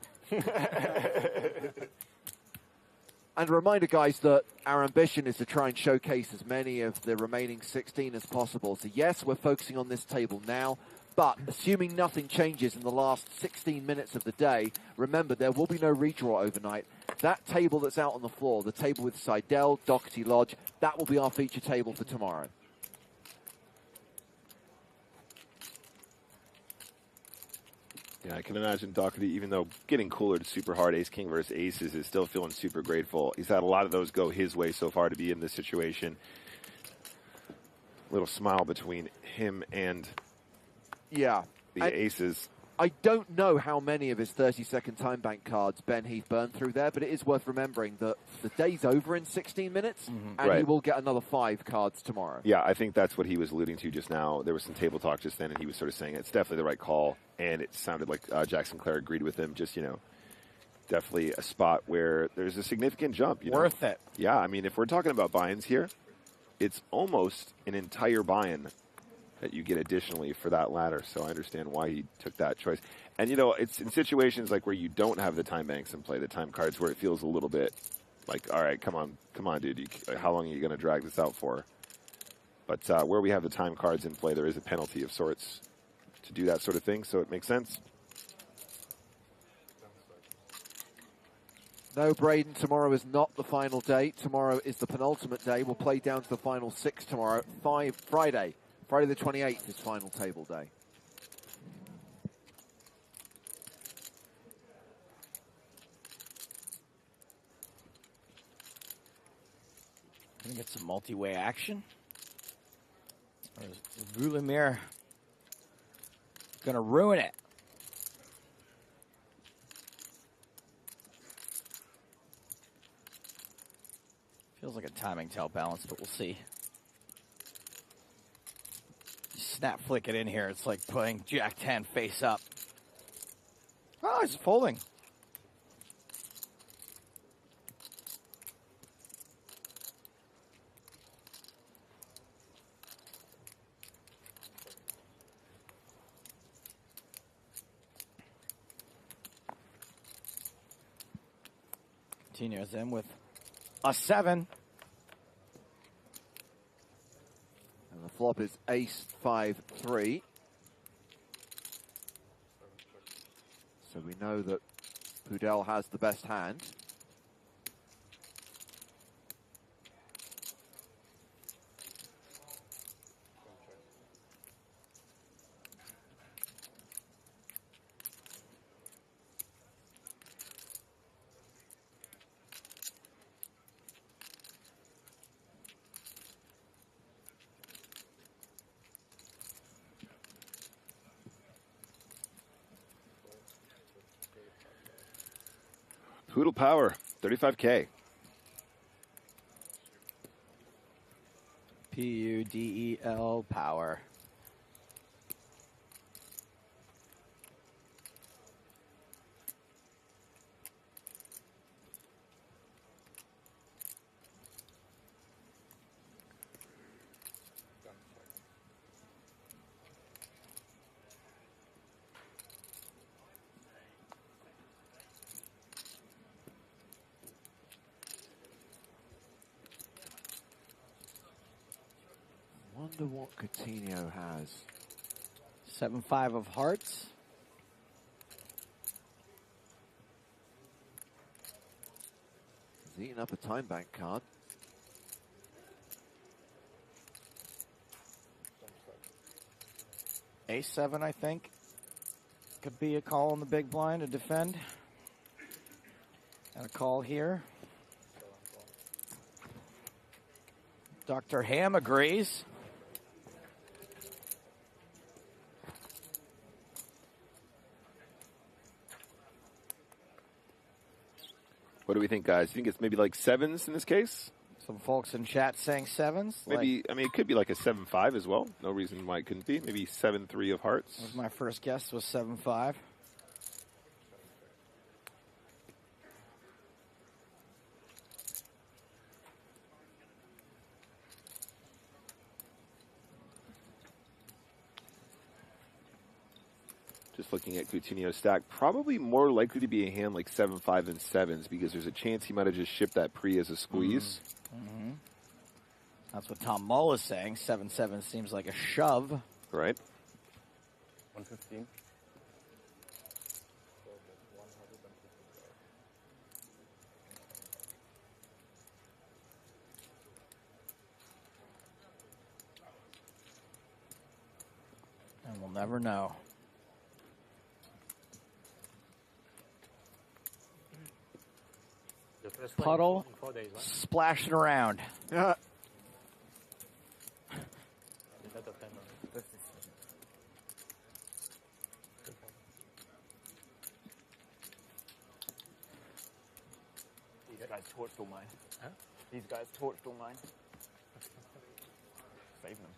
And a reminder, guys, that our ambition is to try and showcase as many of the remaining 16 as possible. So yes, we're focusing on this table now, but assuming nothing changes in the last 16 minutes of the day, remember, there will be no redraw overnight. That table that's out on the floor, the table with Seidel, Dougherty, Lodge, that will be our feature table for tomorrow. Yeah, I can imagine Dougherty, even though getting cooler to super hard ace-king versus aces, is still feeling super grateful. He's had a lot of those go his way so far to be in this situation. Little smile between him and the aces. I don't know how many of his 30-second time bank cards Ben Heath burned through there, but it is worth remembering that the day's over in 16 minutes, and he will get another 5 cards tomorrow. Yeah, I think that's what he was alluding to just now. There was some table talk just then, and he was sort of saying it's definitely the right call, and it sounded like Jack Sinclair agreed with him. Just, definitely a spot where there's a significant jump. Worth it. Yeah, I mean, if we're talking about buy-ins here, it's almost an entire buy-in that you get additionally for that ladder. So I understand why he took that choice. And, it's in situations like where you don't have the time banks in play, the time cards, where it feels a little bit like, all right, come on, dude. How long are you going to drag this out for? But where we have the time cards in play, there is a penalty of sorts to do that sort of thing. So it makes sense. No, Braden, tomorrow is not the final day. Tomorrow is the penultimate day. We'll play down to the final 6 tomorrow. Friday the 28th is final table day. Gonna get some multi-way action. Or is Vulimir gonna ruin it? Feels like a timing tell balance, but we'll see. Snap flick it in here. It's like putting Jack 10 face up. Oh, he's folding. Continues in with a 7. And the flop is ace 5-3. So we know that Pudel has the best hand. Poodle Power, 35K. P-U-D-E-L Power. Wonder what Coutinho has. 7-5 of hearts. He's eating up a time bank card. A7, I think. Could be a call on the big blind to defend. And a call here. Dr. Ham agrees. What do we think, guys? You think it's maybe like sevens in this case? Some folks in chat saying sevens. Maybe, I mean, it could be like a 7-5 as well. No reason why it couldn't be. Maybe 7-3 of hearts. Was my first guess was 7-5. Just looking at Coutinho's stack, probably more likely to be a hand like 7-5 and sevens because there's a chance he might have just shipped that pre as a squeeze. Mm-hmm. That's what Tom Mull is saying. 7-7 seems like a shove. Right. 115. And we'll never know. Puddle splashing around. Yeah. These guys torched all mine. Huh? These guys torched all mine. Save them.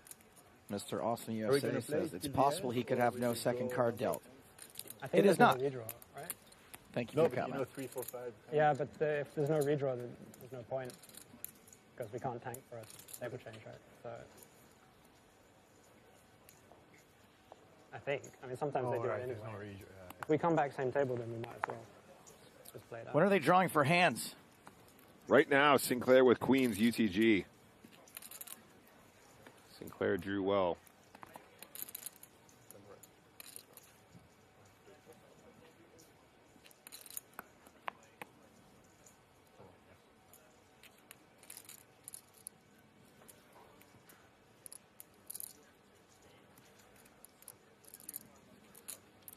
Mr. Austin USA says it's possible he could have no second card dealt. I think it is not. Redraw, right? Thank you for your comment. You know 3, 4, 5. Yeah, but if there's no redraw, then there's no point because we can't tank for a table change, right? So I think. I mean, sometimes they do it anyway. If we come back same table, then we might as well just play that. When are they drawing for hands? Right now, Sinclair with Queens, UTG. Sinclair drew well.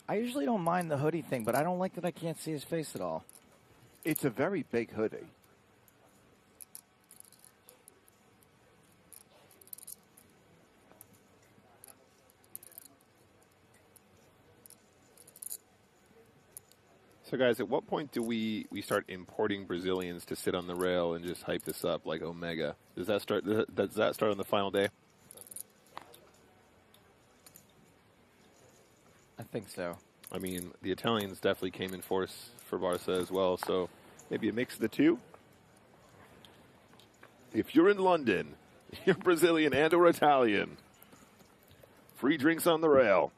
I usually don't mind the hoodie thing, but I don't like that I can't see his face at all. It's a very big hoodie. So, guys, at what point do we start importing Brazilians to sit on the rail and just hype this up like Omega? Does that start on the final day? I think so. I mean, the Italians definitely came in force for Barca as well, so maybe a mix of the two. If you're in London, you're Brazilian and or Italian. Free drinks on the rail.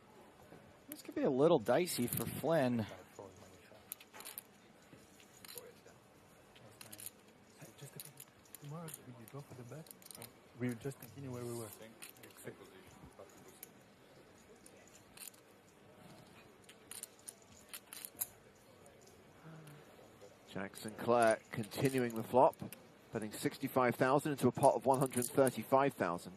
This could be a little dicey for Flynn. Go for the bet. We just continue where we were. Jack Sinclair continuing the flop, putting 65,000 into a pot of 135,000.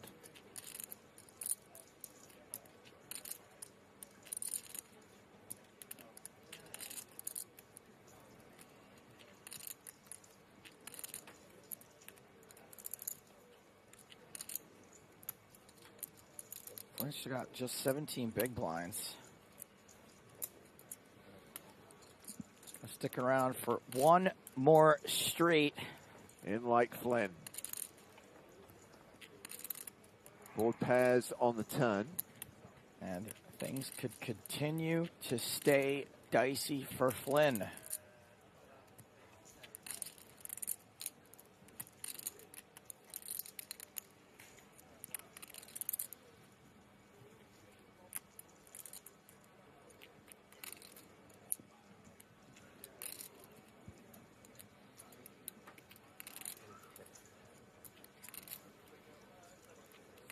Flynn's got just 17 big blinds. Stick around for one more straight. In like Flynn. Board pairs on the turn. And things could continue to stay dicey for Flynn.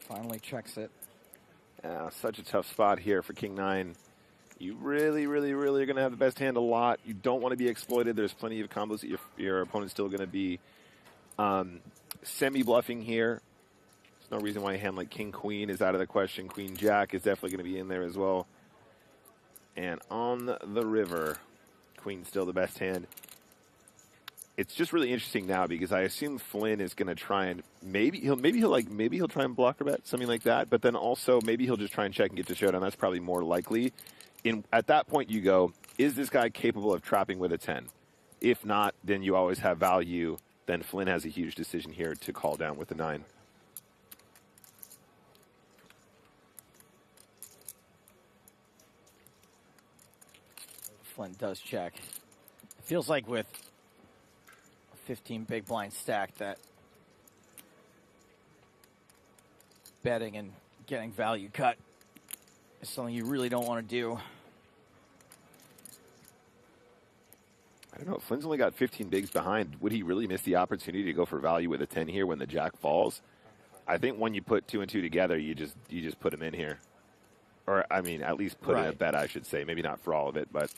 Finally checks it. Such a tough spot here for King 9. You really, really, really are going to have the best hand a lot. You don't want to be exploited. There's plenty of combos that your opponent's still going to be semi-bluffing here. There's no reason why a hand like King Queen is out of the question. Queen Jack is definitely going to be in there as well. And on the river, Queen's still the best hand. It's just really interesting now because I assume Flynn is going to try and maybe he'll try and blocker bet, something like that. But then also maybe he'll just try and check and get to showdown. That's probably more likely. At that point, you go, is this guy capable of trapping with a 10? If not, then you always have value. Then Flynn has a huge decision here to call down with the 9. Flynn does check. It feels like with 15 big blind stack that betting and getting value cut is something you really don't want to do. I don't know. Flynn's only got 15 bigs behind. Would he really miss the opportunity to go for value with a 10 here when the jack falls? I think when you put 2 and 2 together, you just put him in here. Or, I mean, at least put in a bet, I should say. Maybe not for all of it, but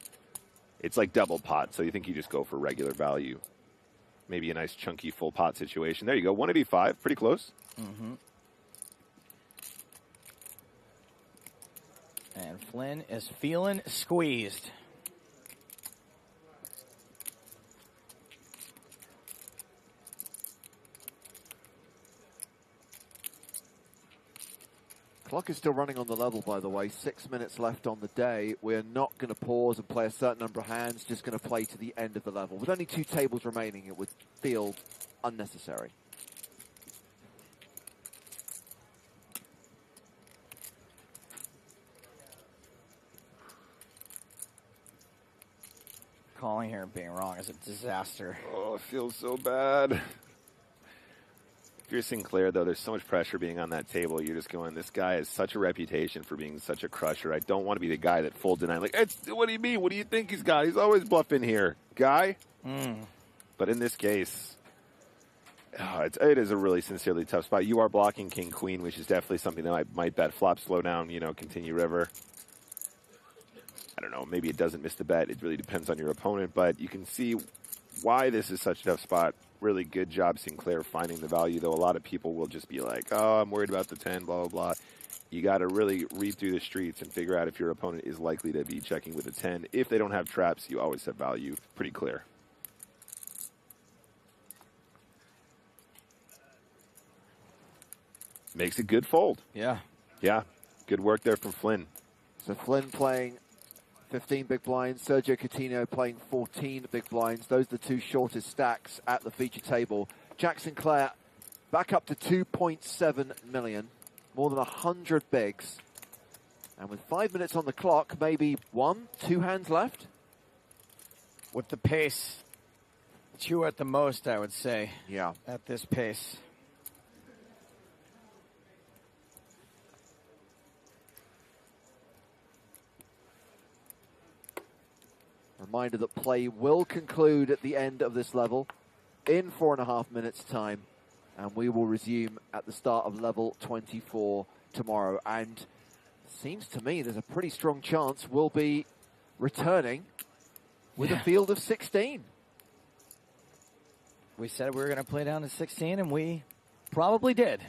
it's like double pot, so you think you just go for regular value. Maybe a nice chunky full pot situation. There you go, 185, pretty close. Mm-hmm. And Flynn is feeling squeezed. Clock is still running on the level, by the way. 6 minutes left on the day. We're not going to pause and play a certain number of hands, just going to play to the end of the level. With only 2 tables remaining, it would feel unnecessary. Calling here and being wrong is a disaster. Oh, it feels so bad. If you're Sinclair, though, there's so much pressure being on that table. You're just going, this guy has such a reputation for being such a crusher. I don't want to be the guy that folds in. Like, what do you mean? What do you think he's got? He's always bluffing here, guy. But in this case, it is a really sincerely tough spot. You are blocking King Queen, which is definitely something that I might bet flop, slow down, continue river. I don't know. Maybe it doesn't miss the bet. It really depends on your opponent. But you can see why this is such a tough spot. Really good job, Sinclair, finding the value, though a lot of people will just be like, oh, I'm worried about the 10, blah, blah, blah. You got to really read through the streets and figure out if your opponent is likely to be checking with a 10. If they don't have traps, you always have value. Pretty clear. Makes a good fold. Yeah. Yeah. Good work there from Flynn. So Flynn playing 15 big blinds, Sergio Coutinho playing 14 big blinds. Those are the 2 shortest stacks at the feature table. Jack Sinclair back up to 2.7 million, more than 100 bigs. And with 5 minutes on the clock, maybe 1, 2 hands left. With the pace, 2 at the most, I would say. Yeah. At this pace. Reminder that play will conclude at the end of this level in 4.5 minutes' time, and we will resume at the start of level 24 tomorrow. And it seems to me there's a pretty strong chance we'll be returning with a field of 16. We said we were going to play down to 16, and we probably did.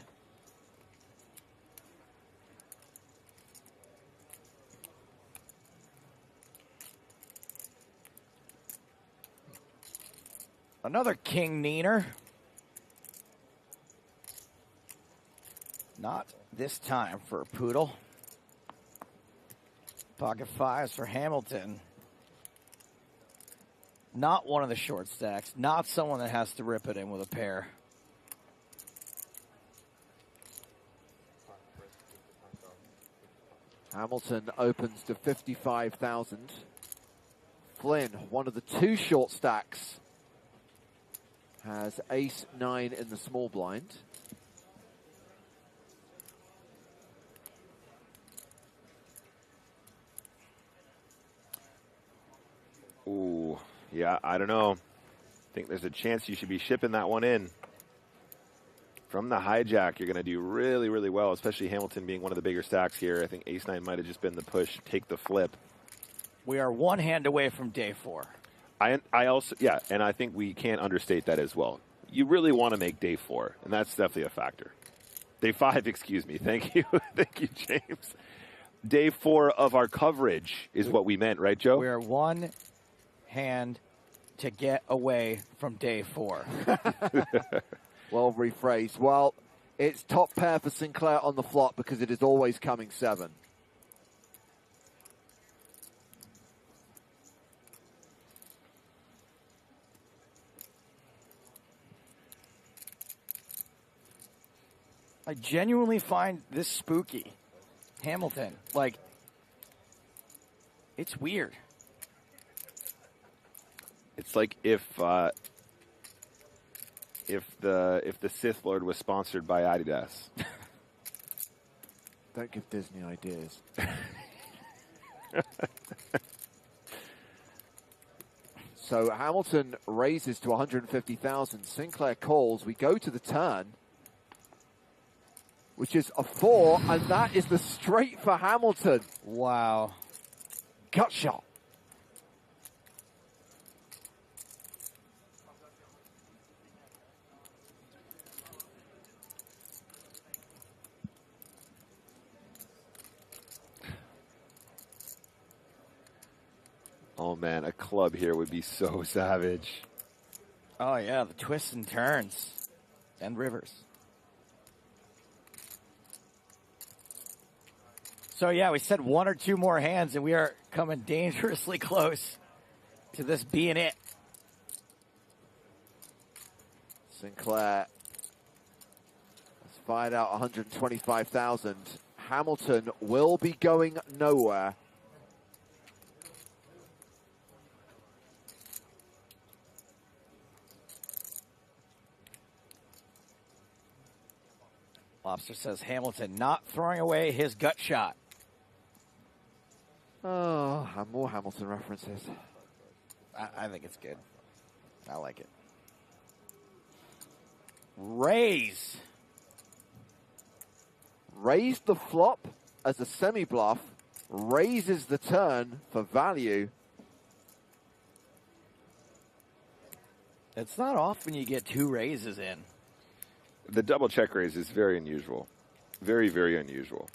Another King Neener. Not this time for Poodle. Pocket 5s for Hamilton. Not one of the short stacks. Not someone that has to rip it in with a pair. Hamilton opens to 55,000. Flynn, one of the two short stacks, has ace-9 in the small blind. Ooh, yeah, I don't know. I think there's a chance you should be shipping that one in. From the hijack, you're going to do really, really well, especially Hamilton being one of the bigger stacks here. I think ace-9 might have just been the push, take the flip. We are one hand away from day 4. I also, yeah, and I think we can't understate that as well. You really want to make day 4, and that's definitely a factor. Day 5, excuse me. Thank you. Thank you, James. Day 4 of our coverage is what we meant, right, Joe? We are one hand to get away from day 4. Well rephrased. Well, it's top pair for Sinclair on the flop because it is always coming 7. I genuinely find this spooky. Hamilton, like, it's weird. It's like if the Sith Lord was sponsored by Adidas. Don't give Disney ideas. So Hamilton raises to 150,000. Sinclair calls. We go to the turn, which is a 4, and that is the straight for Hamilton. Wow. Gut shot. Oh, man, a club here would be so savage. Oh, yeah, the twists and turns and rivers. So, yeah, we said 1 or 2 more hands, and we are coming dangerously close to this being it. Sinclair has fired out 125,000. Hamilton will be going nowhere. Lobster says Hamilton not throwing away his gut shot. Oh, more Hamilton references. I think it's good. I like it. Raise. Raise the flop as a semi-bluff. Raises the turn for value. It's not often you get 2 raises in. The double check raise is very unusual. Very, very unusual.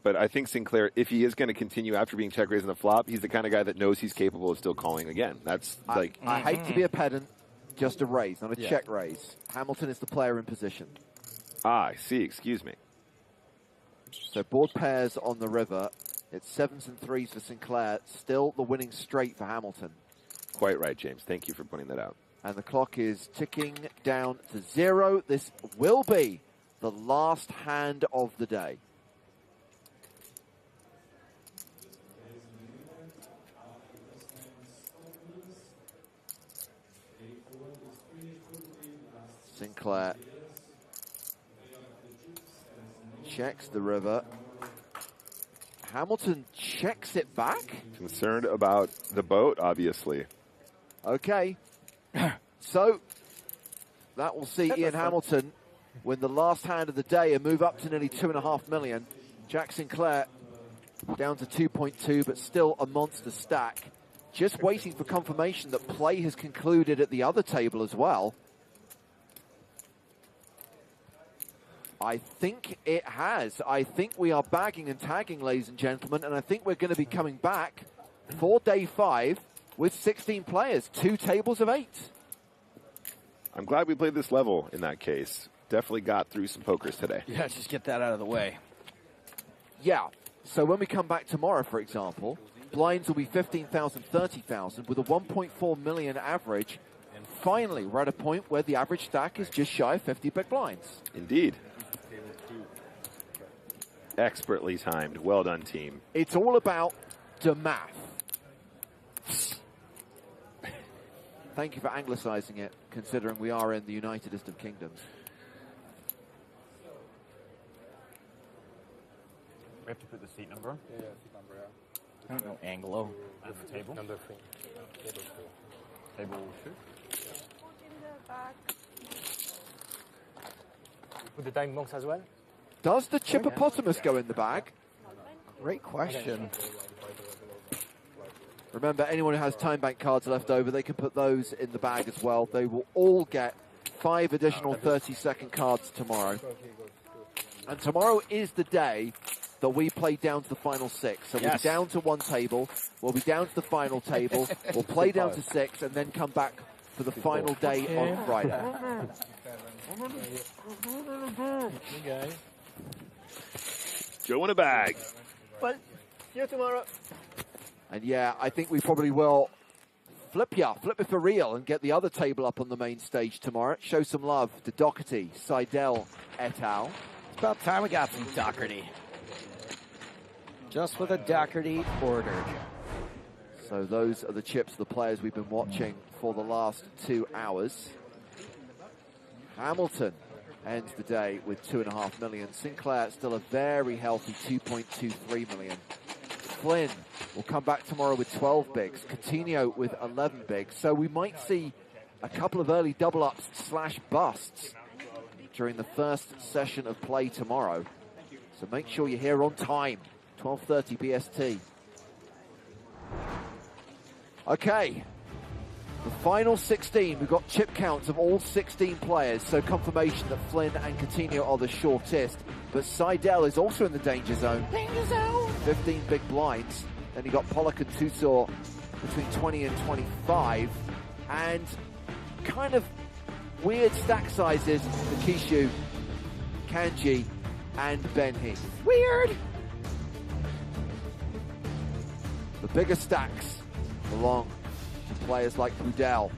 But I think Sinclair, if he is going to continue after being check raised in the flop, he's the kind of guy that knows he's capable of still calling again. That's like... I hate to be a pedant, just a raise, not a check raise. Hamilton is the player in position. Ah, I see. Excuse me. So board pairs on the river. It's 7s and 3s for Sinclair. Still the winning straight for Hamilton. Quite right, James. Thank you for pointing that out. And the clock is ticking down to 0. This will be the last hand of the day. Sinclair checks the river. Hamilton checks it back. Concerned about the boat, obviously. Okay. So, that will see Ian Hamilton win the last hand of the day and move up to nearly 2.5 million. Jack Sinclair down to 2.2, but still a monster stack. Just waiting for confirmation that play has concluded at the other table as well. I think it has. I think we are bagging and tagging, ladies and gentlemen, and I think we're going to be coming back for day 5 with 16 players, 2 tables of 8. I'm glad we played this level in that case. Definitely got through some pokers today. Yeah, just get that out of the way. Yeah. So when we come back tomorrow, for example, blinds will be 15,000, 30,000 with a 1.4 million average. And finally, we're at a point where the average stack is just shy of 50 big blinds. Indeed. Expertly timed. Well done, team. It's all about the math. Thank you for anglicizing it, considering we are in the Unitedest of Kingdoms. We have to put the seat number on? Yeah, seat number, yeah. I don't know Anglo. And the table? Number 3. Table 2? Put the time box as well? Does the Chippopotamus go in the bag? Great question. Remember, anyone who has time bank cards left over, they can put those in the bag as well. They will all get 5 additional 30-second cards tomorrow. And tomorrow is the day that we play down to the final 6. So we'll be down to 1 table, we'll be down to the final table, we'll play down to 6, and then come back for the final day on Friday. Joe in a bag. Well, see you tomorrow. And yeah, I think we probably will flip it for real and get the other table up on the main stage tomorrow. Show some love to Dougherty, Seidel et al. It's about time we got some Dougherty. Just with a Dougherty ordered. So those are the chips, the players we've been watching for the last 2 hours. Hamilton ends the day with 2.5 million. Sinclair still a very healthy 2.23 million. Flynn will come back tomorrow with 12 bigs. Coutinho with 11 bigs. So we might see a couple of early double ups / busts during the first session of play tomorrow. So make sure you're here on time, 12:30 BST. Okay, the final 16. We've got chip counts of all 16 players, so confirmation that Flynn and Coutinho are the shortest. But Seidel is also in the danger zone. Danger zone! 15 big blinds. Then you got Pollock and Tussor between 20 and 25. And kind of weird stack sizes for Kishu, Kanji, and Ben Heath. Weird! The bigger stacks belong to players like Budell,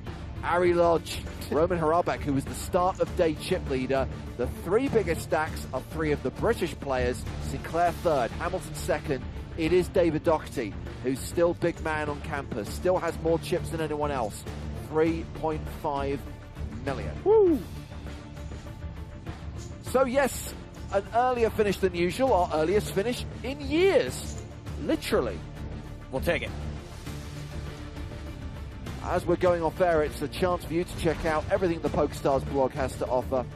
Ari Lodge, Roman Harabek, who was the start of day chip leader. The 3 biggest stacks are 3 of the British players. Sinclair 3rd, Hamilton 2nd. It is David Dougherty, who's still big man on campus, still has more chips than anyone else. 3.5 million. Woo! So yes, an earlier finish than usual, our earliest finish in years. Literally. We'll take it. As we're going off air, it's a chance for you to check out everything the PokerStars blog has to offer.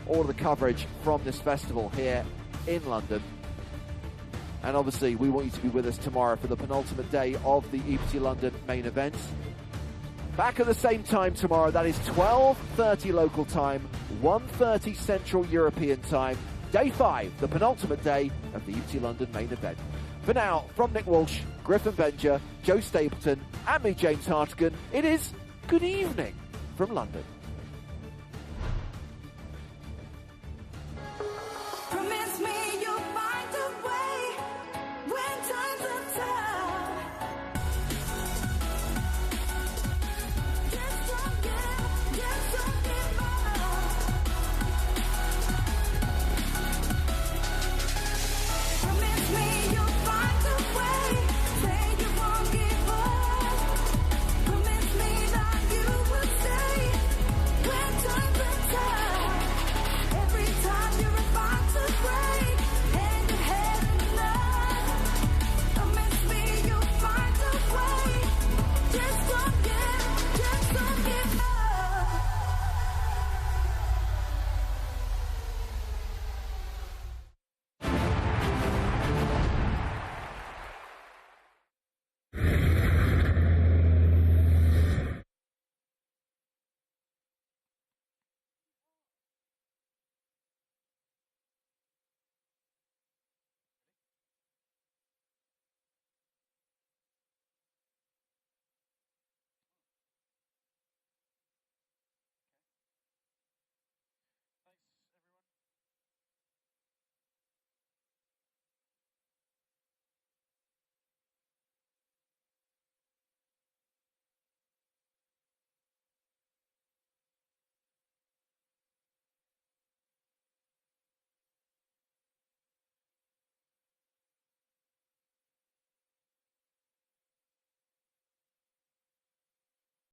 All of the coverage from this festival here in London. And obviously, we want you to be with us tomorrow for the penultimate day of the EPT London main event. Back at the same time tomorrow, that is 12:30 local time, 1:30 Central European time. Day 5, the penultimate day of the EPT London main event. For now, from Nick Walsh, Griffin Benger, Joe Stapleton, and me, James Hartigan, it is good evening from London.